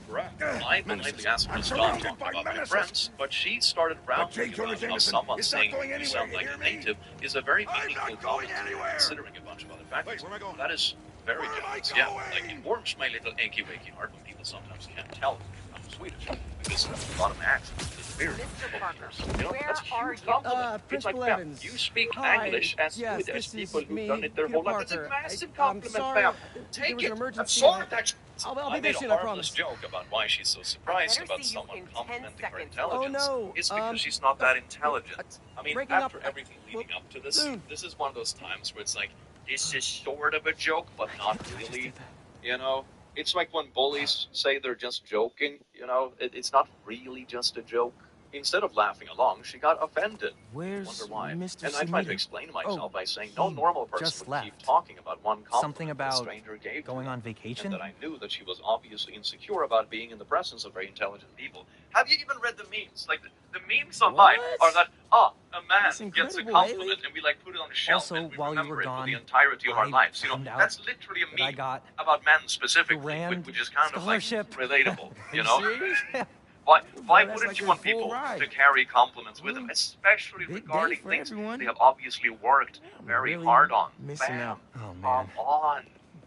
Correct. I politely asked her to stop talking about my friends, but she started rambling about how someone saying you sound like a native is a very meaningful comment, considering a bunch of other factors. That is very generous. Yeah, like it warms my little achy wakey heart when people sometimes can't tell I'm Swedish because a lot of accents disappear. Mr. Parker, You know, where that's a are huge you? compliment. It's Principal like, Evans. you speak Hi. English as Yes, good as this people is who've me, done it their Peter whole life. It's a Parker. massive I'm compliment, sorry. fam. There Take was an it. emergency Absorb and that. I'll be I made patient, a I harmless promise. joke about why she's so surprised better about see you someone in 10 complimenting her seconds. intelligence. Oh, no. It's because she's not that intelligent. I mean, breaking after up. everything leading up to this, soon. this is one of those times where it's like, this is sort of a joke, but not really. You know? It's like when bullies say they're just joking, you know? It's not really just a joke. Instead of laughing along, she got offended. Where's Wonder why. Mr. And I tried to Sumida? explain to myself Oh, by saying no normal person just would keep left. talking about one compliment Something a about stranger gave going to on them, vacation? and that I knew that she was obviously insecure about being in the presence of very intelligent people. Have you even read the memes? Like the memes online are that a man gets a compliment and we like put it on the shelf Also, and we while you remember were it gone, for the entirety of our I lives. You know, found out that's literally a that I meme got about men specifically, grand which is kind of like scholarship. relatable. Are You you know. serious? Why that's wouldn't like you a want full people ride. to carry compliments with them, especially Big regarding day for things everyone. they have obviously worked very really hard on? missing Bam. out. Oh, man. Come on.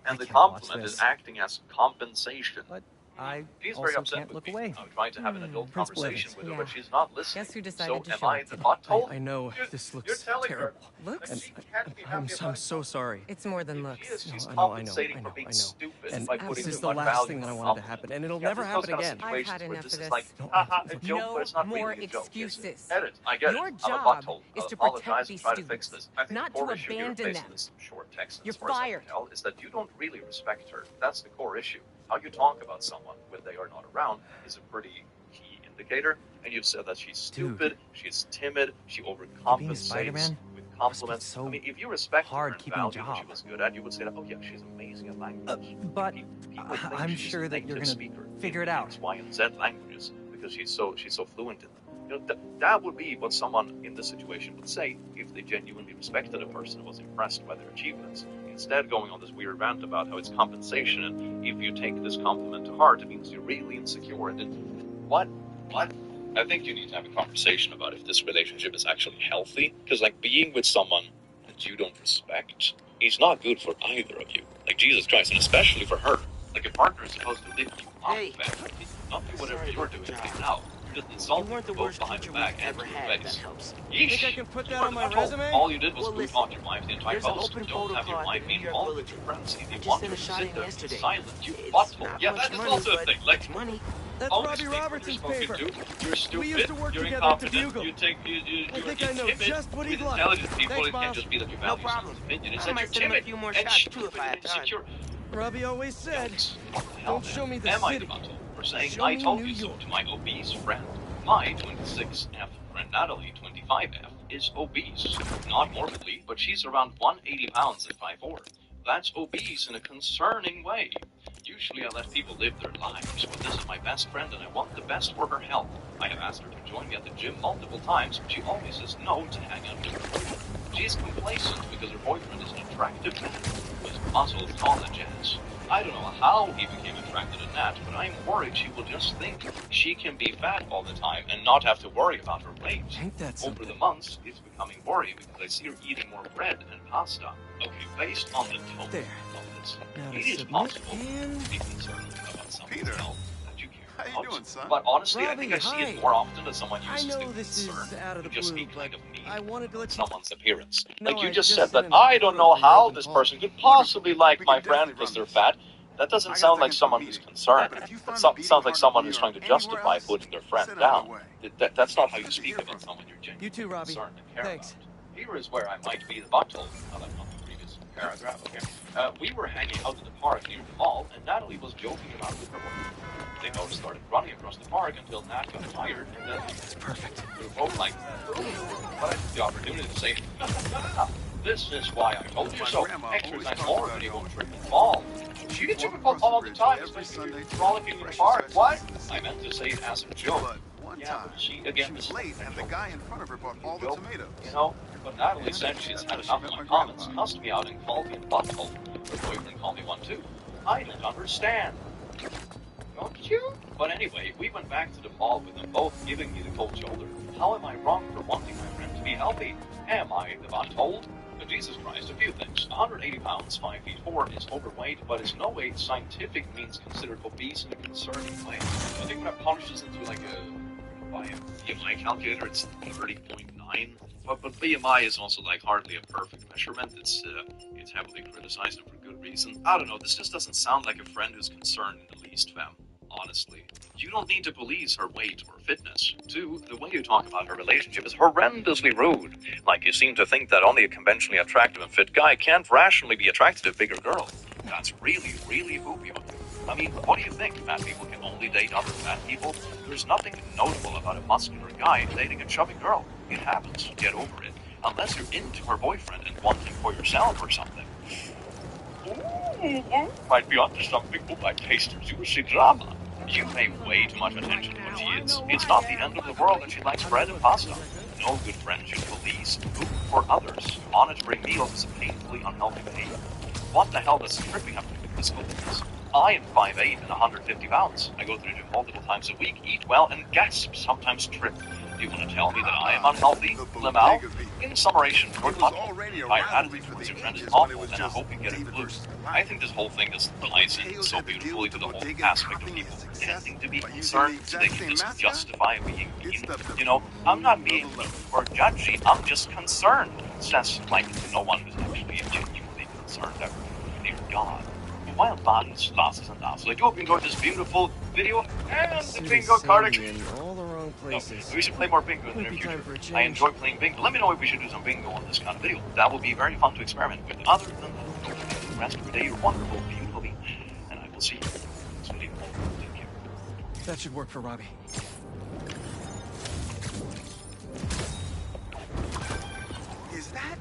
And the can't watch compliment this. is acting as compensation. But I She's very also upset can't with look me. away. I'm trying to have an adult Principal conversation Evans. with her, Yeah. but she's not listening. Guess who decided so to am show I up the today? butthole? I know You're- this you're looks telling terrible. Her, Looks? that she can't be happy I'm about so sorry. It's more than it. looks. She's No, compensating I know, for being I know. stupid And by this putting is too the much last value thing in that I the wanted to compliment. happen, and it'll Yeah, never there's happen those kind of again. situations I've had where enough this of is this. like, a joke, No but it's not more really a joke. excuses. Edit, I get Your it. I'm a job butthole. is I'll to apologize protect and these try to fix students, this. I think not the to core issue you're abandon facing them. this short text, You're as far as I can fired. tell, is that you don't really respect her. That's the core issue. How you talk about someone when they are not around is a pretty key indicator. And you've said that she's stupid, she's timid, she overcompensates Spider-Man with compliments. so I mean, if you respect her hard and keeping value what job. she was good at, you would say that, oh yeah, she's amazing at language. But People think I'm she's sure a that you're native gonna speaker figure in it out. X, Y, and Z languages because she's so fluent in them. You know, that would be what someone in this situation would say if they genuinely respected a person and was impressed by their achievements in instead going on this weird rant about how it's compensation, and if you take this compliment to heart, it means you're really insecure. And then, what? I think you need to have a conversation about if this relationship is actually healthy, because like being with someone that you don't respect is not good for either of you. Like Jesus Christ, and especially for her. Like a partner is supposed to lift you up, not do whatever you're doing right now. Just insult you both behind your back and to your face. Think I can put that on my resume? All you did was goof on your wife the entire post. Don't have your wife be involved with your friends. If you want her to sit there and be silent, you butthole. Yeah, that is also a thing. Like, money. That's Robbie Robertson's paper. You're stupid. We used to work you're together at the incompetent. Bugle. I think I know just what he'd like. Intelligent people, Thanks, it can't just be that you value someone's opinion. It's that you're timid and stupid and insecure. Robbie always said, don't show me the Am I city. the butthole for saying I told you so to my obese friend? My 26F friend Natalie, 25F, is obese. Not morbidly, but she's around 180 pounds at 5'4". That's obese in a concerning way. Usually I let people live their lives, but this is my best friend and I want the best for her health. I have asked her to join me at the gym multiple times, but she always says no to hang out with her boyfriend. She's complacent because her boyfriend is an attractive man with muscles and all that jazz. I don't know how he became attracted to Nat, but I'm worried she will just think she can be fat all the time and not have to worry about her weight. Over the months, it's becoming worrying because I see her eating more bread and pasta. Okay, based on the tone of this, it is possible to be concerned about someone's health that you care about. doing, son? But honestly, I think I Robbie, see it hi. more often as someone uses I the know this is concern out of the to just blue, be kind of mean I wanted to let you... someone's appearance. No, Like you I just just said said that in I don't know how open this call. person could possibly like my friend because they're fat. That doesn't sound like someone who's concerned. It sounds like someone who's trying to justify putting their friend down. That's not how you speak about someone you're genuinely You too, Robbie. concerned and care Thanks. about. Here is where I might be the butthole. Oh, that's not the previous paragraph. Okay. We were hanging out at the park near the mall, and Natalie was joking around with her boyfriend. They both started running across the park until Nat got tired, and then... It's perfect. We were both like... But I took the opportunity to say... This is why I told you so. Exercise more when you go trip and fall. She gets you all the time, especially if you're frolicking in the park. What? I meant to say it as a joke. Yeah, but she was late, and the guy in front of her bought all the tomatoes. You know, but Natalie said she's had enough of my comments, cussed me out, and called me a butthole. Her boyfriend called me one too. I don't understand. Don't you? But anyway, we went back to the mall with them both giving me the cold shoulder. How am I wrong for wanting my friend to be healthy? Am I the butthole? But Jesus Christ, a few things. 180 pounds, 5'4" is overweight, but it's no way scientific means considered obese in a concerning way. I think when I punch this into like by a BMI calculator, it's 30.9. But BMI is also like hardly a perfect measurement. It's heavily criticized and for good reason. I don't know, this just doesn't sound like a friend who's concerned in the least, fam. Honestly. You don't need to police her weight or fitness. 2, the way you talk about her relationship is horrendously rude. Like you seem to think that only a conventionally attractive and fit guy can't rationally be attracted to a bigger girl. That's really, really poopy on you. I mean, what do you think? Fat people can only date other fat people? There's nothing notable about a muscular guy dating a chubby girl. It happens. Get over it. Unless you're into her boyfriend and want him for yourself or something. Ooh, might be onto something who might taste her juicy drama. You pay way too much attention to what she is. It's not the end of the world that she likes bread and pasta. No good friend should police food for others. Monitoring meals is a painfully unhealthy behavior. What the hell does tripping have to do with this goodness? I am 5'8" and 150 pounds. I go to the gym multiple times a week, eat well, and gasp, sometimes trip. Do you want to tell me that I am unhealthy, Lamau? In summation, your entire attitude towards your friend is awful, and I hope you get it blue. I think this whole thing just ties in so beautifully to the whole aspect of people pretending to be concerned so they can just justify being mean. You know, I'm not being mean or judgy, I'm just concerned. Says like no one who's actually genuinely concerned ever. Dear God. Wild bodies, losses and losses. I do hope you enjoyed this beautiful video and the bingo card. All the wrong places. We should play more bingo in the near future. I enjoy playing bingo. Let me know if we should do some bingo on this kind of video. That will be very fun to experiment with. Other than that, the rest of the day, you're wonderful, beautiful being, and I will see you in the next video. Take care. That should work for Robbie. Is that?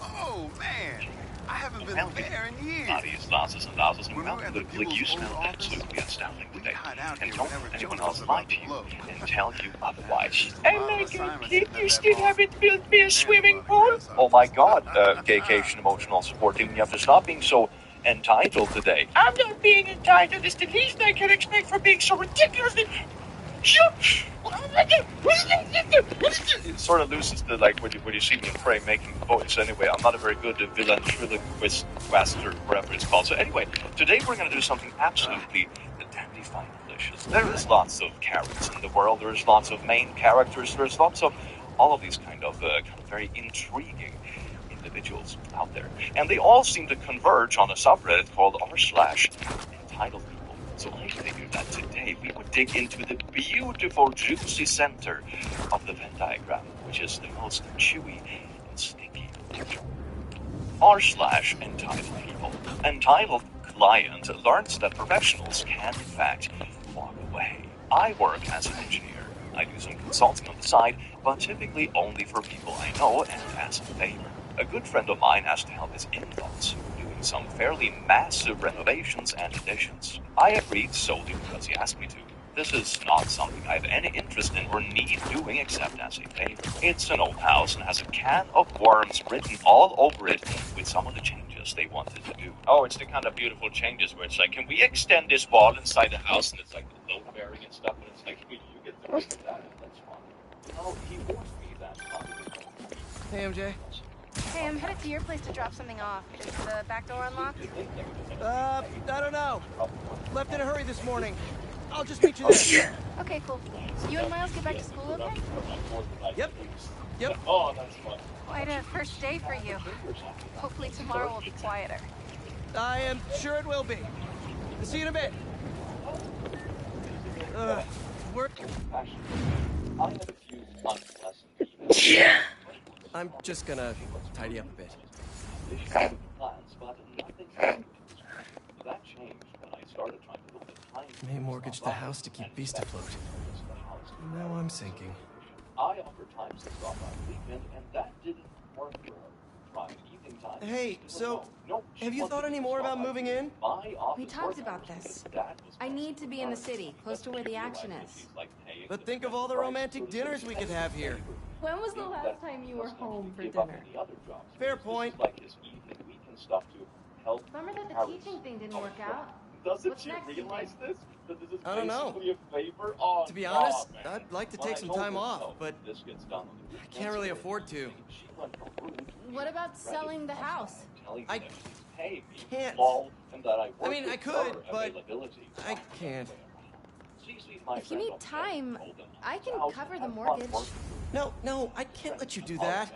Oh, man. I haven't been there in years. Bodies, thousands and thousands, and well, look, you smell absolutely astounding today. And don't let anyone else lie to you and tell you otherwise. Oh my god, kid, you still haven't built me a swimming pool? Oh my god, Gaycation Emotional Support Team, you have to stop being so entitled today. I'm not being entitled. It's the least I can expect for being so ridiculously... It sort of loses the, like, when you see me in Prey making the voice. Anyway, I'm not a very good ventriloquist or whatever it's called. So anyway, today we're going to do something absolutely dandy fine delicious. There is lots of characters in the world. There's lots of main characters. There's lots of all of these kind of very intriguing individuals out there. And they all seem to converge on a subreddit called r/entitled people. So I figured that today we would dig into the beautiful, juicy center of the Venn diagram, which is the most chewy and sticky. r/entitled people. Entitled client learns that professionals can, in fact, walk away. I work as an engineer. I do some consulting on the side, but typically only for people I know and as a favor. A good friend of mine has to help his in-laws who are doing some fairly massive renovations and additions. I agreed solely because he asked me to. This is not something I have any interest in or need doing except as a favor. It's an old house and has a can of worms written all over it with some of the changes they wanted to do. Oh, it's the kind of beautiful changes where it's like, can we extend this wall inside the house? And it's like load bearing and stuff, and it's like, you get to do that, and that's fun. No, he won't be that fun. Hey, MJ. Hey, I'm headed to your place to drop something off. Is the back door unlocked? I don't know. Left in a hurry this morning. I'll just meet you there. Okay, cool. You and Miles get back to school, okay? Yep. Oh, that's fun. Quite a first day for you. Hopefully tomorrow will be quieter. I am sure it will be. See you in a bit. Work. I'm just gonna tidy up a bit. May mortgage the house to keep Beast afloat. Now I'm sinking. I offered times to stop on weekend, and that didn't work for her. Trying evening time. Hey, so have you thought any more about moving in? We talked about this. I need to be in the city, close to where the action is. But think of all the romantic dinners we could have here. When was the last time you were home for dinner? Fair point. Remember that the teaching thing didn't work out? Doesn't she realize this? That this is I don't know. basically a favor? Oh, To be honest, man. I'd like to When take I some told time her off, so, but this gets done on the I can't really afford to. What about selling the house? I can't. I mean, I could, but I can't. If you need time, I can cover the mortgage. No, I can't let you do that.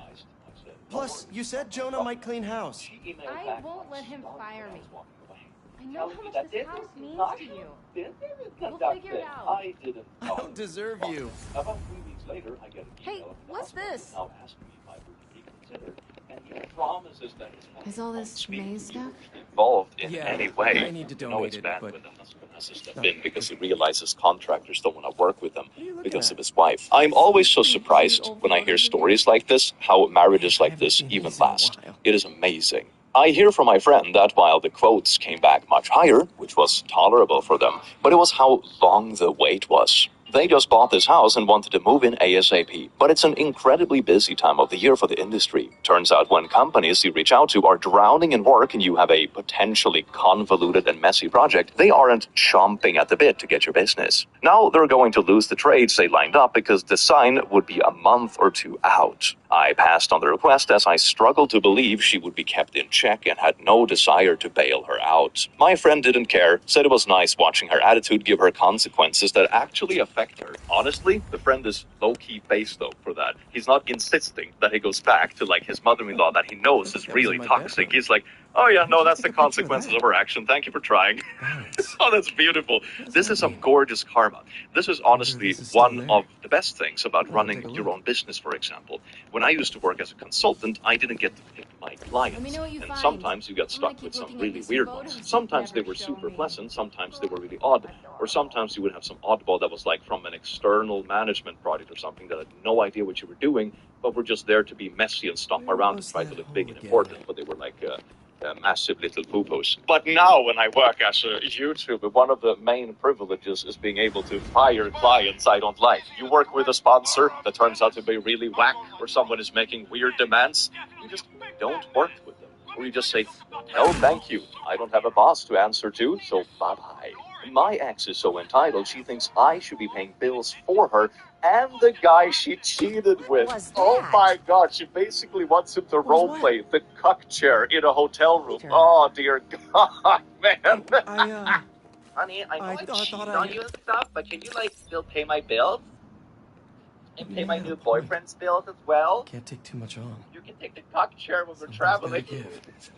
Plus, you said Jonah might clean house. I won't let him fire me. I know how much this house means to you. We'll figure it out. I don't deserve you. About 3 weeks later, I get a Hey, what's this? now asking me if I would reconsider, and he promises that it's Is all this maze stuff? involved in Yeah, any way. I need to No, donate it's it, bad but- when the husband has to step in because he realizes contractors don't want to work with him you looking because at? of his wife. I'm always so surprised when I hear stories like this, how marriages like this even last. It is amazing. I hear from my friend that while the quotes came back much higher, which was tolerable for them, but it was how long the wait was. They just bought this house and wanted to move in ASAP, but it's an incredibly busy time of the year for the industry. Turns out when companies you reach out to are drowning in work and you have a potentially convoluted and messy project, they aren't chomping at the bit to get your business. Now they're going to lose the trades they lined up because the sign would be a month or two out. I passed on the request as I struggled to believe she would be kept in check and had no desire to bail her out. My friend didn't care, said it was nice watching her attitude give her consequences that actually affect her. Honestly, the friend is low-key based though for that. He's not insisting that he goes back to like his mother-in-law that he knows is really toxic. He's like, oh yeah, no, that's the consequences of her action. Thank you for trying. Oh, that's beautiful. This is some gorgeous karma. This is honestly one of the best things about running your own business, for example. When I used to work as a consultant, I didn't get to pick my clients. Let me know what you And find. sometimes you got I'm gonna stuck keep with some looking at really these weird photos ones. you've Sometimes they never were shown super me. pleasant, sometimes they were really odd, or sometimes you would have some oddball that was like from an external management project or something that had no idea what you were doing, but were just there to be messy and stomp around and try to look big and important, but they were like massive little poo-poos. But now when I work as a YouTuber, one of the main privileges is being able to fire clients I don't like. You work with a sponsor that turns out to be really whack, or someone is making weird demands, you just don't work with them. Or you just say, no, thank you. I don't have a boss to answer to, so bye-bye. My ex is so entitled, she thinks I should be paying bills for her and the guy she cheated with. Oh my god, she basically wants him to roleplay the cuck chair in a hotel room. Oh dear god, man. Honey, I know I cheated on you and stuff, but can you, like, still pay my bills? And pay my new boyfriend's bills as well? Can't take too much on. You can take the cock chair when we're traveling.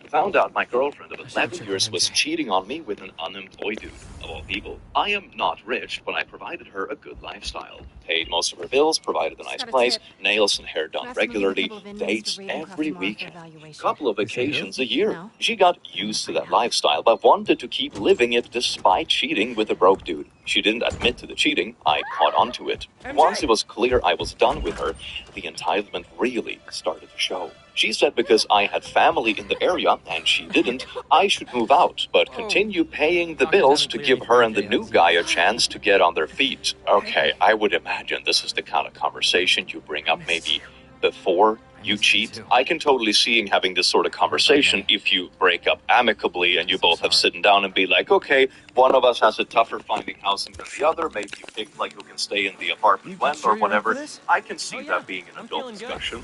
Found out my girlfriend of 11 years was cheating on me with an unemployed dude, of all people. I am not rich, but I provided her a good lifestyle. Paid most of her bills, provided a nice place, nails and hair done regularly, dates every weekend. Couple of vacations a year. She got used to that lifestyle, but wanted to keep living it despite cheating with a broke dude. She didn't admit to the cheating, I caught on to it. Once it was clear I was done with her, the entitlement really started to show. She said because I had family in the area and she didn't, I should move out, but continue paying the bills to give her and the new guy a chance to get on their feet. Okay, I would imagine this is the kind of conversation you bring up maybe before you cheat. I can totally see having this sort of conversation if you break up amicably and you both have sitting down and be like, okay, one of us has a tougher finding housing than the other, maybe you pick like who can stay in the apartment when or whatever. I can see that being an adult discussion.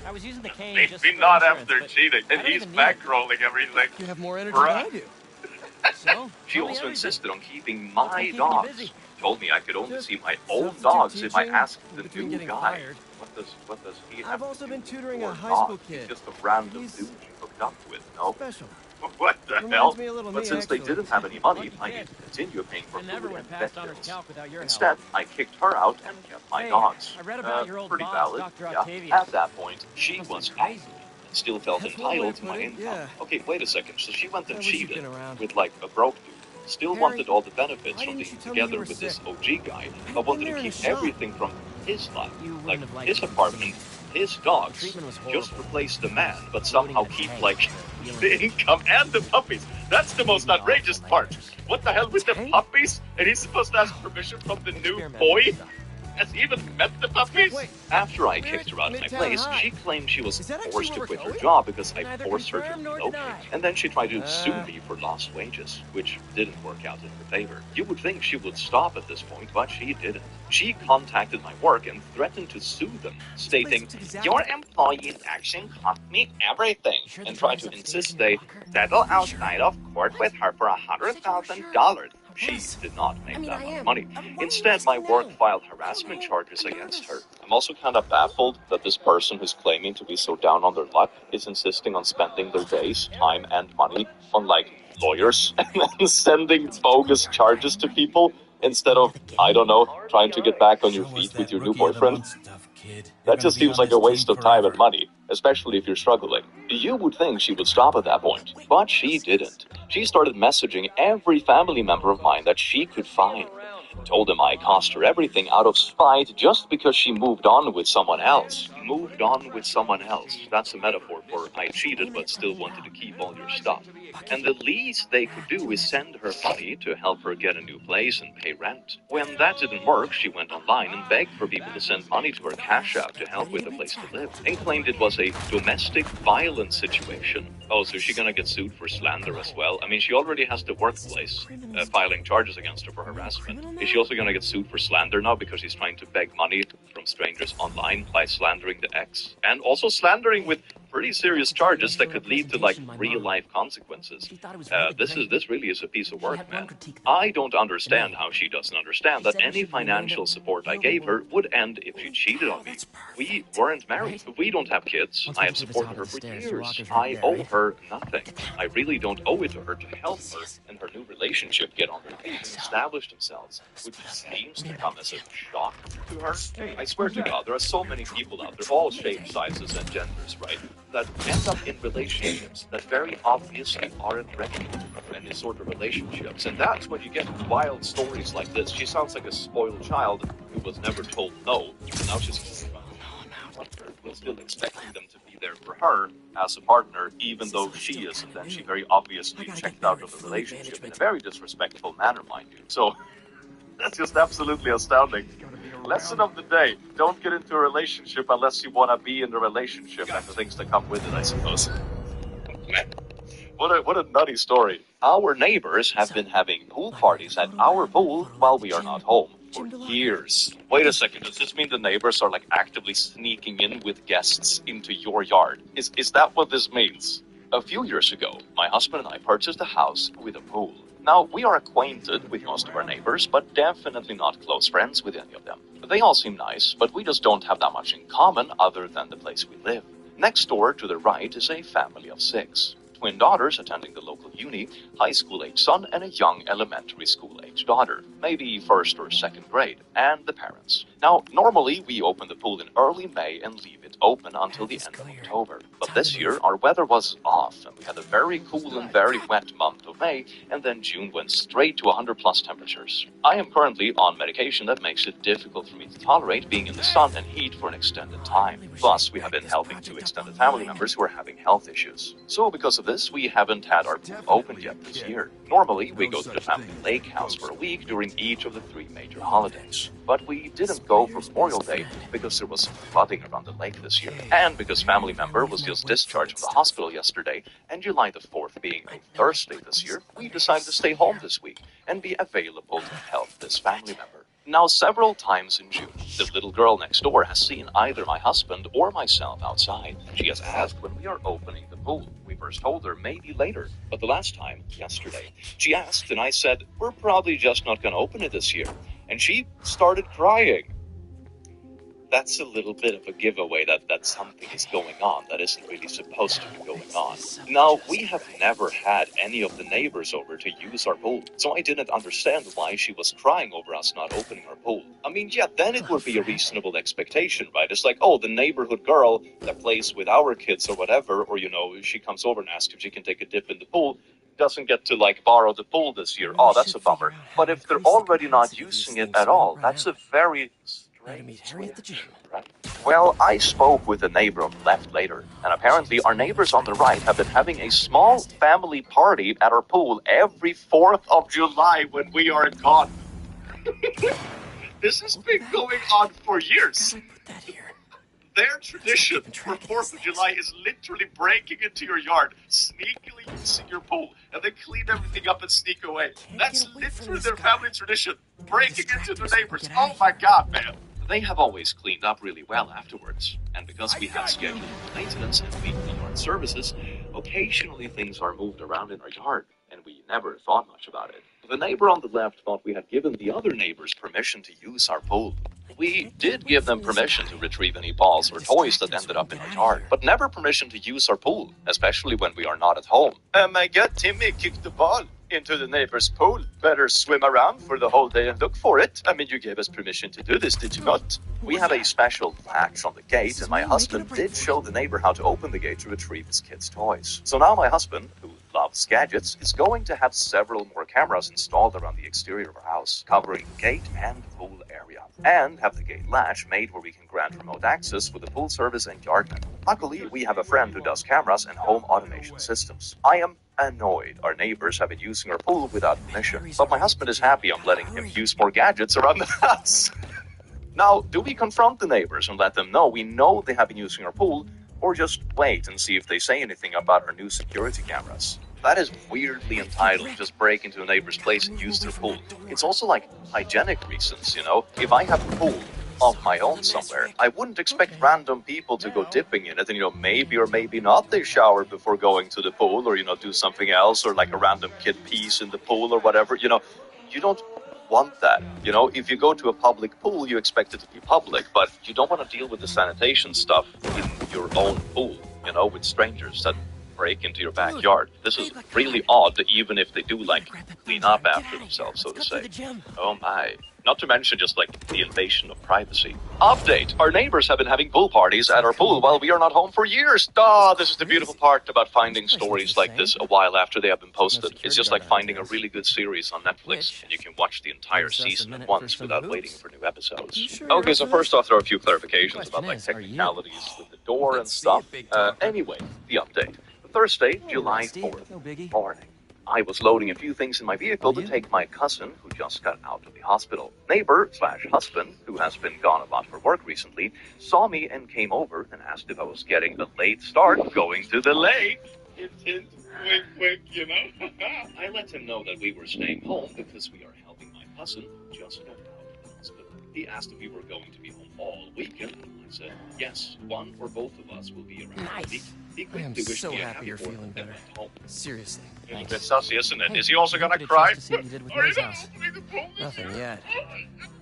I was using the cane Maybe not after cheating, and he's bankrolling everything. You have more energy than I do. So, she also insisted on keeping my dogs. Told me I could only see my own dogs if I asked the new guy. What does he have? I've also been tutoring a high school kid. He's just a random dude she hooked up with, no? Special. What the hell? But since they didn't have any money, I needed to continue paying for food and vet bills. Instead, I kicked her out and kept my dogs. I read about your old pretty boss, valid, Dr. yeah. Octavius. At that point, she was angry. Still felt entitled to my income. Yeah. Okay, wait a second. So she went and I wish you'd cheated been around. with like a broke dude. Still Harry, wanted all the benefits why from didn't being you tell me you together were with this sick? OG guy, I've but wanted been to there in keep a shop. everything from his life. You wouldn't Like have liked his it. apartment, his dogs. treatment was Just horrible. replace the man, but somehow Loading the keep tank. like Feeling the income and the puppies. That's the most outrageous part. What the hell with the puppies? And he's supposed to ask permission from the new boy? Has he even met the puppies? After I kicked her out of my place, she claimed she was forced to quit her job because I forced her to relocate. And then she tried to sue me for lost wages, which didn't work out in her favor. You would think she would stop at this point, but she didn't. She contacted my work and threatened to sue them, stating, "Your employees actually cost me everything," and tried to insist they settle outside of court with her for $100,000. She did not make that much money. Instead, my work filed harassment charges against her. I'm also kind of baffled that this person who's claiming to be so down on their luck is insisting on spending their days, time, and money on, like, lawyers and then sending bogus charges to people instead of, I don't know, trying to get back on your feet with your new boyfriend. That just seems like a waste of time and money, especially if you're struggling. You would think she would stop at that point, but she didn't. She started messaging every family member of mine that she could find. Told them I cost her everything out of spite just because she moved on with someone else. Moved on with someone else. That's a metaphor for I cheated but still wanted to keep all your stuff. And the least they could do is send her money to help her get a new place and pay rent. When that didn't work, she went online and begged for people to send money to her cash app to help with a place to live, and claimed it was a domestic violence situation. Oh, so is she gonna get sued for slander as well? I mean, she already has the workplace filing charges against her for harassment. Is she also gonna get sued for slander now because she's trying to beg money from strangers online by slandering the ex? And also slandering with pretty serious charges that could lead to like real life consequences. This really is a piece of work, man. I don't understand how she doesn't understand that any financial support I gave her would end if she cheated on me. We weren't married. We don't have kids. I have supported her for years. I owe her nothing. I really don't owe it to her to help her and her new relationship get on their feet and establish themselves, which seems to come as a shock to her. I swear to God, there are so many people out there, all shapes, sizes, and genders, right, that end up in relationships that very obviously aren't ready for any sort of relationships. And that's when you get wild stories like this. She sounds like a spoiled child who was never told no, and now she's still expecting them to be there for her as a partner, even though she isn't, and she very obviously checked out of the relationship in a very disrespectful manner, mind you. So that's just absolutely astounding. Lesson of the day: don't get into a relationship unless you want to be in a relationship and the things that come with it, I suppose. What a nutty story. Our neighbors have been having pool parties at our pool while we are not home for years. Wait a second, does this mean the neighbors are like actively sneaking in with guests into your yard? Is that what this means? A few years ago, my husband and I purchased a house with a pool. Now, we are acquainted with most of our neighbors, but definitely not close friends with any of them. They all seem nice, but we just don't have that much in common other than the place we live. Next door to the right is a family of 6. Twin daughters attending the local uni, high school-age son, and a young elementary school-age daughter, maybe 1st or 2nd grade, and the parents. Now, normally we open the pool in early May and leave it open until the end of October. But this year, our weather was off, and we had a very cool and very wet month of May, and then June went straight to 100-plus temperatures. I am currently on medication that makes it difficult for me to tolerate being in the sun and heat for an extended time. Plus, we have been helping 2 extended family members who are having health issues. So because of this, we haven't had our pool open yet this year. Normally, we go to the family lake house for a week during each of the 3 major holidays. But we didn't go for Memorial Day because there was flooding around the lake this year, and because family member was just discharged from the hospital yesterday, and July the 4th being a Thursday this year, we decided to stay home this week and be available to help this family member. Now, several times in June, the little girl next door has seen either my husband or myself outside. She has asked when we are opening the pool. We first told her maybe later, but the last time, yesterday, she asked and I said, we're probably just not going to open it this year. And she started crying. That's a little bit of a giveaway that something is going on that isn't really supposed to be going on. Now, we have never had any of the neighbors over to use our pool, so I didn't understand why she was crying over us not opening our pool. I mean, yeah, then it would be a reasonable expectation, right? It's like, oh, the neighborhood girl that plays with our kids or whatever, or, you know, she comes over and asks if she can take a dip in the pool, doesn't get to, like, borrow the pool this year. Oh, that's a bummer. But if they're already not using it at all, that's a very right? Well, I spoke with a neighbor on the left later, and apparently our neighbors on the right have been having a small family party at our pool every 4th of July when we are gone. This has been going on for years. Their tradition for 4th of July is literally breaking into your yard, sneakily using your pool, and then clean everything up and sneak away. That's literally their family tradition, breaking into their neighbors. Oh my god, man. They have always cleaned up really well afterwards, and because we have scheduled maintenance and weekly yard services, occasionally things are moved around in our yard, and we never thought much about it. The neighbor on the left thought we had given the other neighbors permission to use our pool. We did give them permission to retrieve any balls or toys that ended up in our yard, but never permission to use our pool, especially when we are not at home. Oh my god, Timmy kicked the ball into the neighbor's pool. Better swim around for the whole day and look for it. I mean, you gave us permission to do this, did you not? We have a special latch on the gate, and my husband did show the neighbor how to open the gate to retrieve his kids' toys. So now my husband, who loves gadgets, is going to have several more cameras installed around the exterior of our house, covering the gate and the pool area, and have the gate latch made where we can grant remote access for the pool service and yardmen. Luckily, we have a friend who does cameras and home automation systems. I am annoyed our neighbors have been using our pool without permission, but my husband is happy I'm letting him use more gadgets around the house. Now, do we confront the neighbors and let them know we know they have been using our pool, or just wait and see if they say anything about our new security cameras? That is weirdly entitled to just break into a neighbor's place and use their pool. It's also like hygienic reasons, you know? If I have a pool of my own somewhere, I wouldn't expect random people to go dipping in it and, you know, maybe or maybe not they shower before going to the pool, or, you know, do something else, or like a random kid pees in the pool or whatever. You know, you don't want that. You know, if you go to a public pool, you expect it to be public, but you don't want to deal with the sanitation stuff in your own pool, you know, with strangers that break into your backyard. This is really odd, even if they do, like, clean up after themselves, so to say. Oh my. Not to mention just, like, the invasion of privacy. Update! Our neighbors have been having pool parties at our pool while we are not home for years. This is the beautiful part about finding stories like this a while after they have been posted. It's just like finding a really good series on Netflix, and you can watch the entire season at once without waiting for new episodes. Okay, so first off, there are a few clarifications about, like, technicalities with the door and stuff. Anyway, the update. Thursday, July 4th, morning. I was loading a few things in my vehicle to take my cousin, who just got out of the hospital. Neighbor/husband, who has been gone a lot for work recently, saw me and came over and asked if I was getting a late start going to the lake. Hint, hint, wink, wink, you know. I let him know that we were staying home because we are helping my cousin, who just got out of the hospital. He asked if we were going to be home all weekend. I said, yes, one or both of us will be around. Nice. He I am quickly wished so me a happy you're feeling better. home. Seriously. It's a bit sussy, isn't it? Hey, Is he also gonna look at cry? it, just to see what you did with May's house. Nothing yet.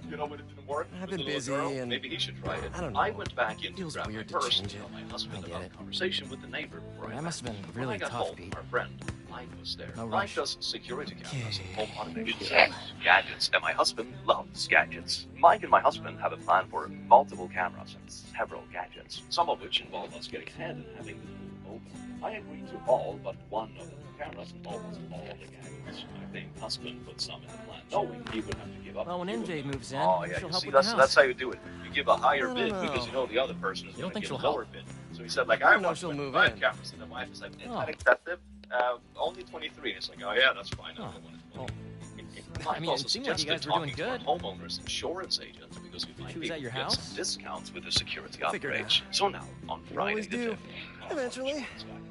You know when it didn't work? I've been with the busy little girl? and Maybe he should try it. I don't know. I went back in to Feels grab my weird to purse change and tell it. my husband I get about it. a conversation with the neighbor before That must have been when really I got tough, home, Pete. our friend Mike was there. No Mike rush. does security cameras and home automation gadgets, and my husband loves gadgets. Mike and my husband have a plan for multiple cameras and several gadgets, some of which involve us getting ahead and having the pool open. I agreed to all but one of the cameras and almost all the gadgets. I think husband put some in the plan, knowing he would have to give up. Well, when MJ moves in, Oh yeah, she'll you help see, with the that's house. how you do it. You give a higher I bid don't because know. you know the other person is You don't going to think give a she'll lower help? bid. So he said, like, I I know want she'll move 25 in. cameras, and the wife is like, is Oh. that excessive? Only 23. And it's like, oh yeah, that's fine. I don't want it. Well, Mike I mean, also it seemed like you suggested guys were doing talking to good. our homeowner's insurance agent because we might She be was able at your to get house? some discounts with the security Figured upgrades. So now, on Friday always the do. 5th, Eventually.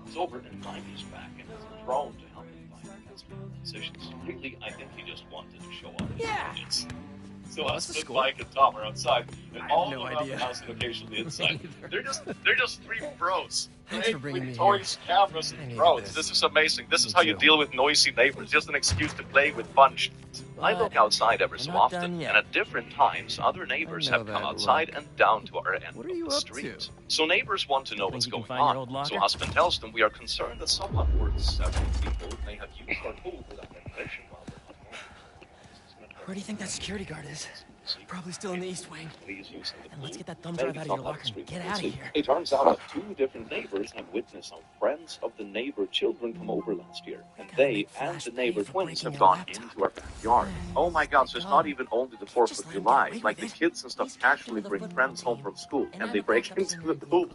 it's over and Mike is back and is thrown to help me find decisions. Really, I think he just wanted to show off his Yeah. gadgets. So Well, that's the husband, score. Mike, and Tom are outside, and have all no around idea. the house and occasionally Me inside. neither. They're just three bros. Thanks Hey, for bringing with me toys, cameras, I and needed drones. this. This is amazing. This is Me how you too. deal with noisy neighbors. Just an excuse to play with fun. I look outside ever we're so not often, done and yet. at different times, other neighbors know have come that outside look. and down to our end What are of you the up street. to? So neighbors want to know Think what's you can going find your on. old locker? So husband tells them we are concerned that someone or several people may have used our pool without our permission while they're not home. Where do you think that security guard is? Probably still in the East Wing. Please use the And let's get that thumb Maybe drive out of some your locker other and street. get out of here. It turns out that two different neighbors have witnessed some friends of the neighbor children come over last year, and they and the neighbor twins have gone into our backyard. Oh my God! So it's not even only the 4th of July. Like the kids and stuff casually bring friends home from school, and they break into the pool.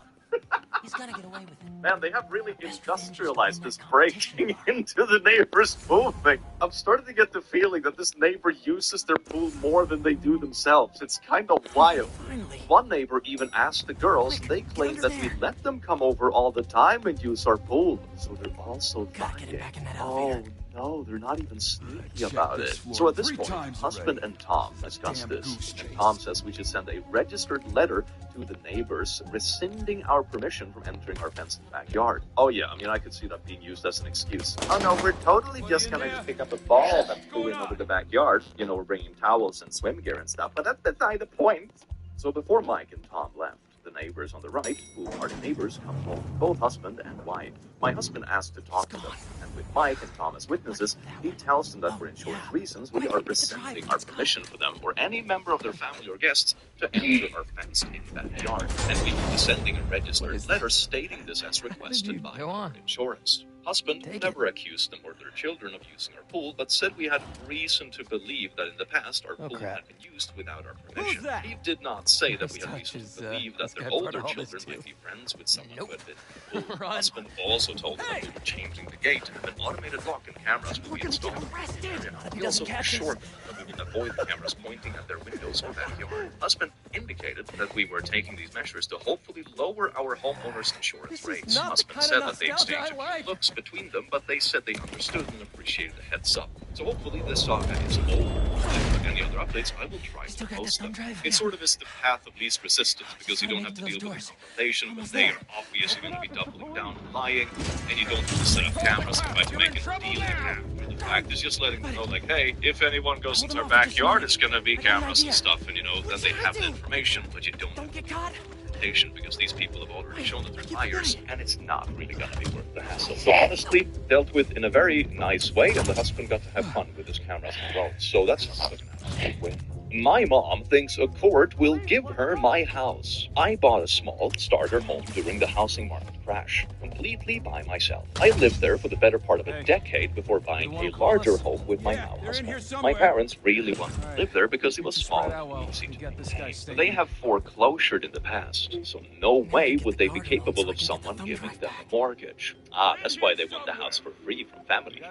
He's gonna get away with it. Man, they have really industrialized this breaking into the neighbor's pool thing. I'm starting to get the feeling that this neighbor uses their pool more than they do themselves. It's kind of wild. Finally. One neighbor even asked the girls, and they claim that we let them come over all the time and use our pool. So they're also Gotta get him back in that Oh elevator. no, they're not even sneaky checked about this it. floor So at this 3 point, times husband already. and Tom discuss Damn this. goose And chase. Tom says we should send a registered letter to the neighbors rescinding our permission from entering our fenced backyard. Oh yeah, I mean I could see that being used as an excuse. Oh no, we're totally just gonna pick up a ball and go in over the backyard. You know, we're bringing towels and swim gear and stuff, but that's not the point. So before Mike and Tom left, the neighbors on the right, who are the neighbors, come home, both husband and wife. My husband asked to talk to them, and with Mike and Tom as witnesses, he tells them that for insurance reasons, we are rescinding our permission for them or any member of their family or guests to enter our fenced-in backyard, and we will be sending a registered letter stating this as requested by our insurance. Husband never accused them or their children of using our pool, but said we had reason to believe that in the past our pool had been used without our permission. that? He did not say that we had This reason touch to is, believe that this their guy brought older all this children too. might be friends with someone who had been in the pool. Run. Husband also told them that we were changing the gate, and an automated lock and cameras would be installed. He also assured them that we would avoid the cameras pointing at their windows or backyard. Husband indicated that we were taking these measures to hopefully lower our homeowners' insurance This is rates. not the Husband kind said of that they nostalgia exchanged a I few like. looks between them, but they said they understood and appreciated the heads up. So hopefully this saga is over. Like any other updates, I will try to post them. It sort of is the path of least resistance because you don't have to deal with the confrontation when they are obviously going to be doubling down and lying, and you don't have to set up cameras and try to make it deal after the fact. It's just letting them know, like, hey, if anyone goes into our backyard, it's going to be cameras and stuff, and you know, then they have the information, but you don't have to get caught. Because these people have already shown that they're liars, and it's not really going to be worth the hassle. So honestly, dealt with in a very nice way, and the husband got to have fun with his cameras and drones. So that's not going to happen. My mom thinks a court will give her my house. I bought a small starter home during the housing market crash, completely by myself. I lived there for the better part of a decade before buying a larger home with my now husband. My parents really wanted to live there because it was small and easy to maintain. They have foreclosured in the past, so no way would they be capable of someone giving them a mortgage. That's why they want the house for free from family.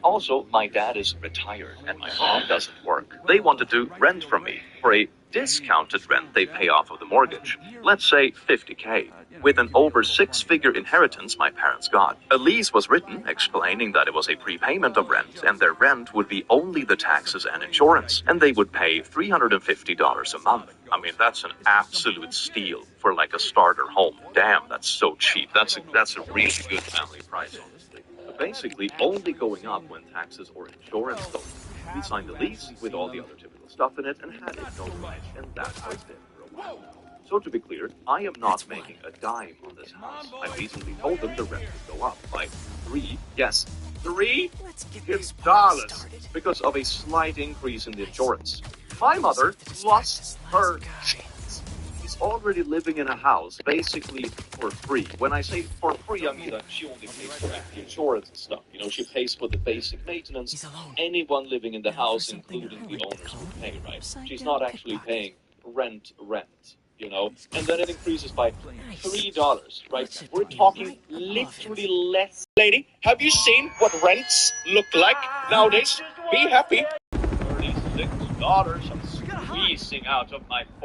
Also, my dad is retired and my mom doesn't work. They wanted to rent from me for a discounted rent they pay off of the mortgage. Let's say $50K. With an over six-figure inheritance my parents got. A lease was written explaining that it was a prepayment of rent and their rent would be only the taxes and insurance, and they would pay $350 a month. I mean, that's an absolute steal for like a starter home. Damn, that's so cheap. That's a really good family price, honestly. But basically, only going up when taxes or insurance go. We signed a lease with all the other typical stuff in it and had it notarized, and that's how it's been for a while now. So to be clear, I am not making a dime on this house. I recently told them the rent would go up by $3 because of a slight increase in the insurance. My mother lost her shit. She's already living in a house basically for free. When I say for free, I mean that she only pays for the insurance and stuff. You know, she pays for the basic maintenance. Anyone living in the house, including the owners, would pay, right? She's not actually paying rent. You know, and then it increases by $3, right? We're talking literally less. Lady, have you seen what rents look like nowadays? Be happy. $36 I'm squeezing out of my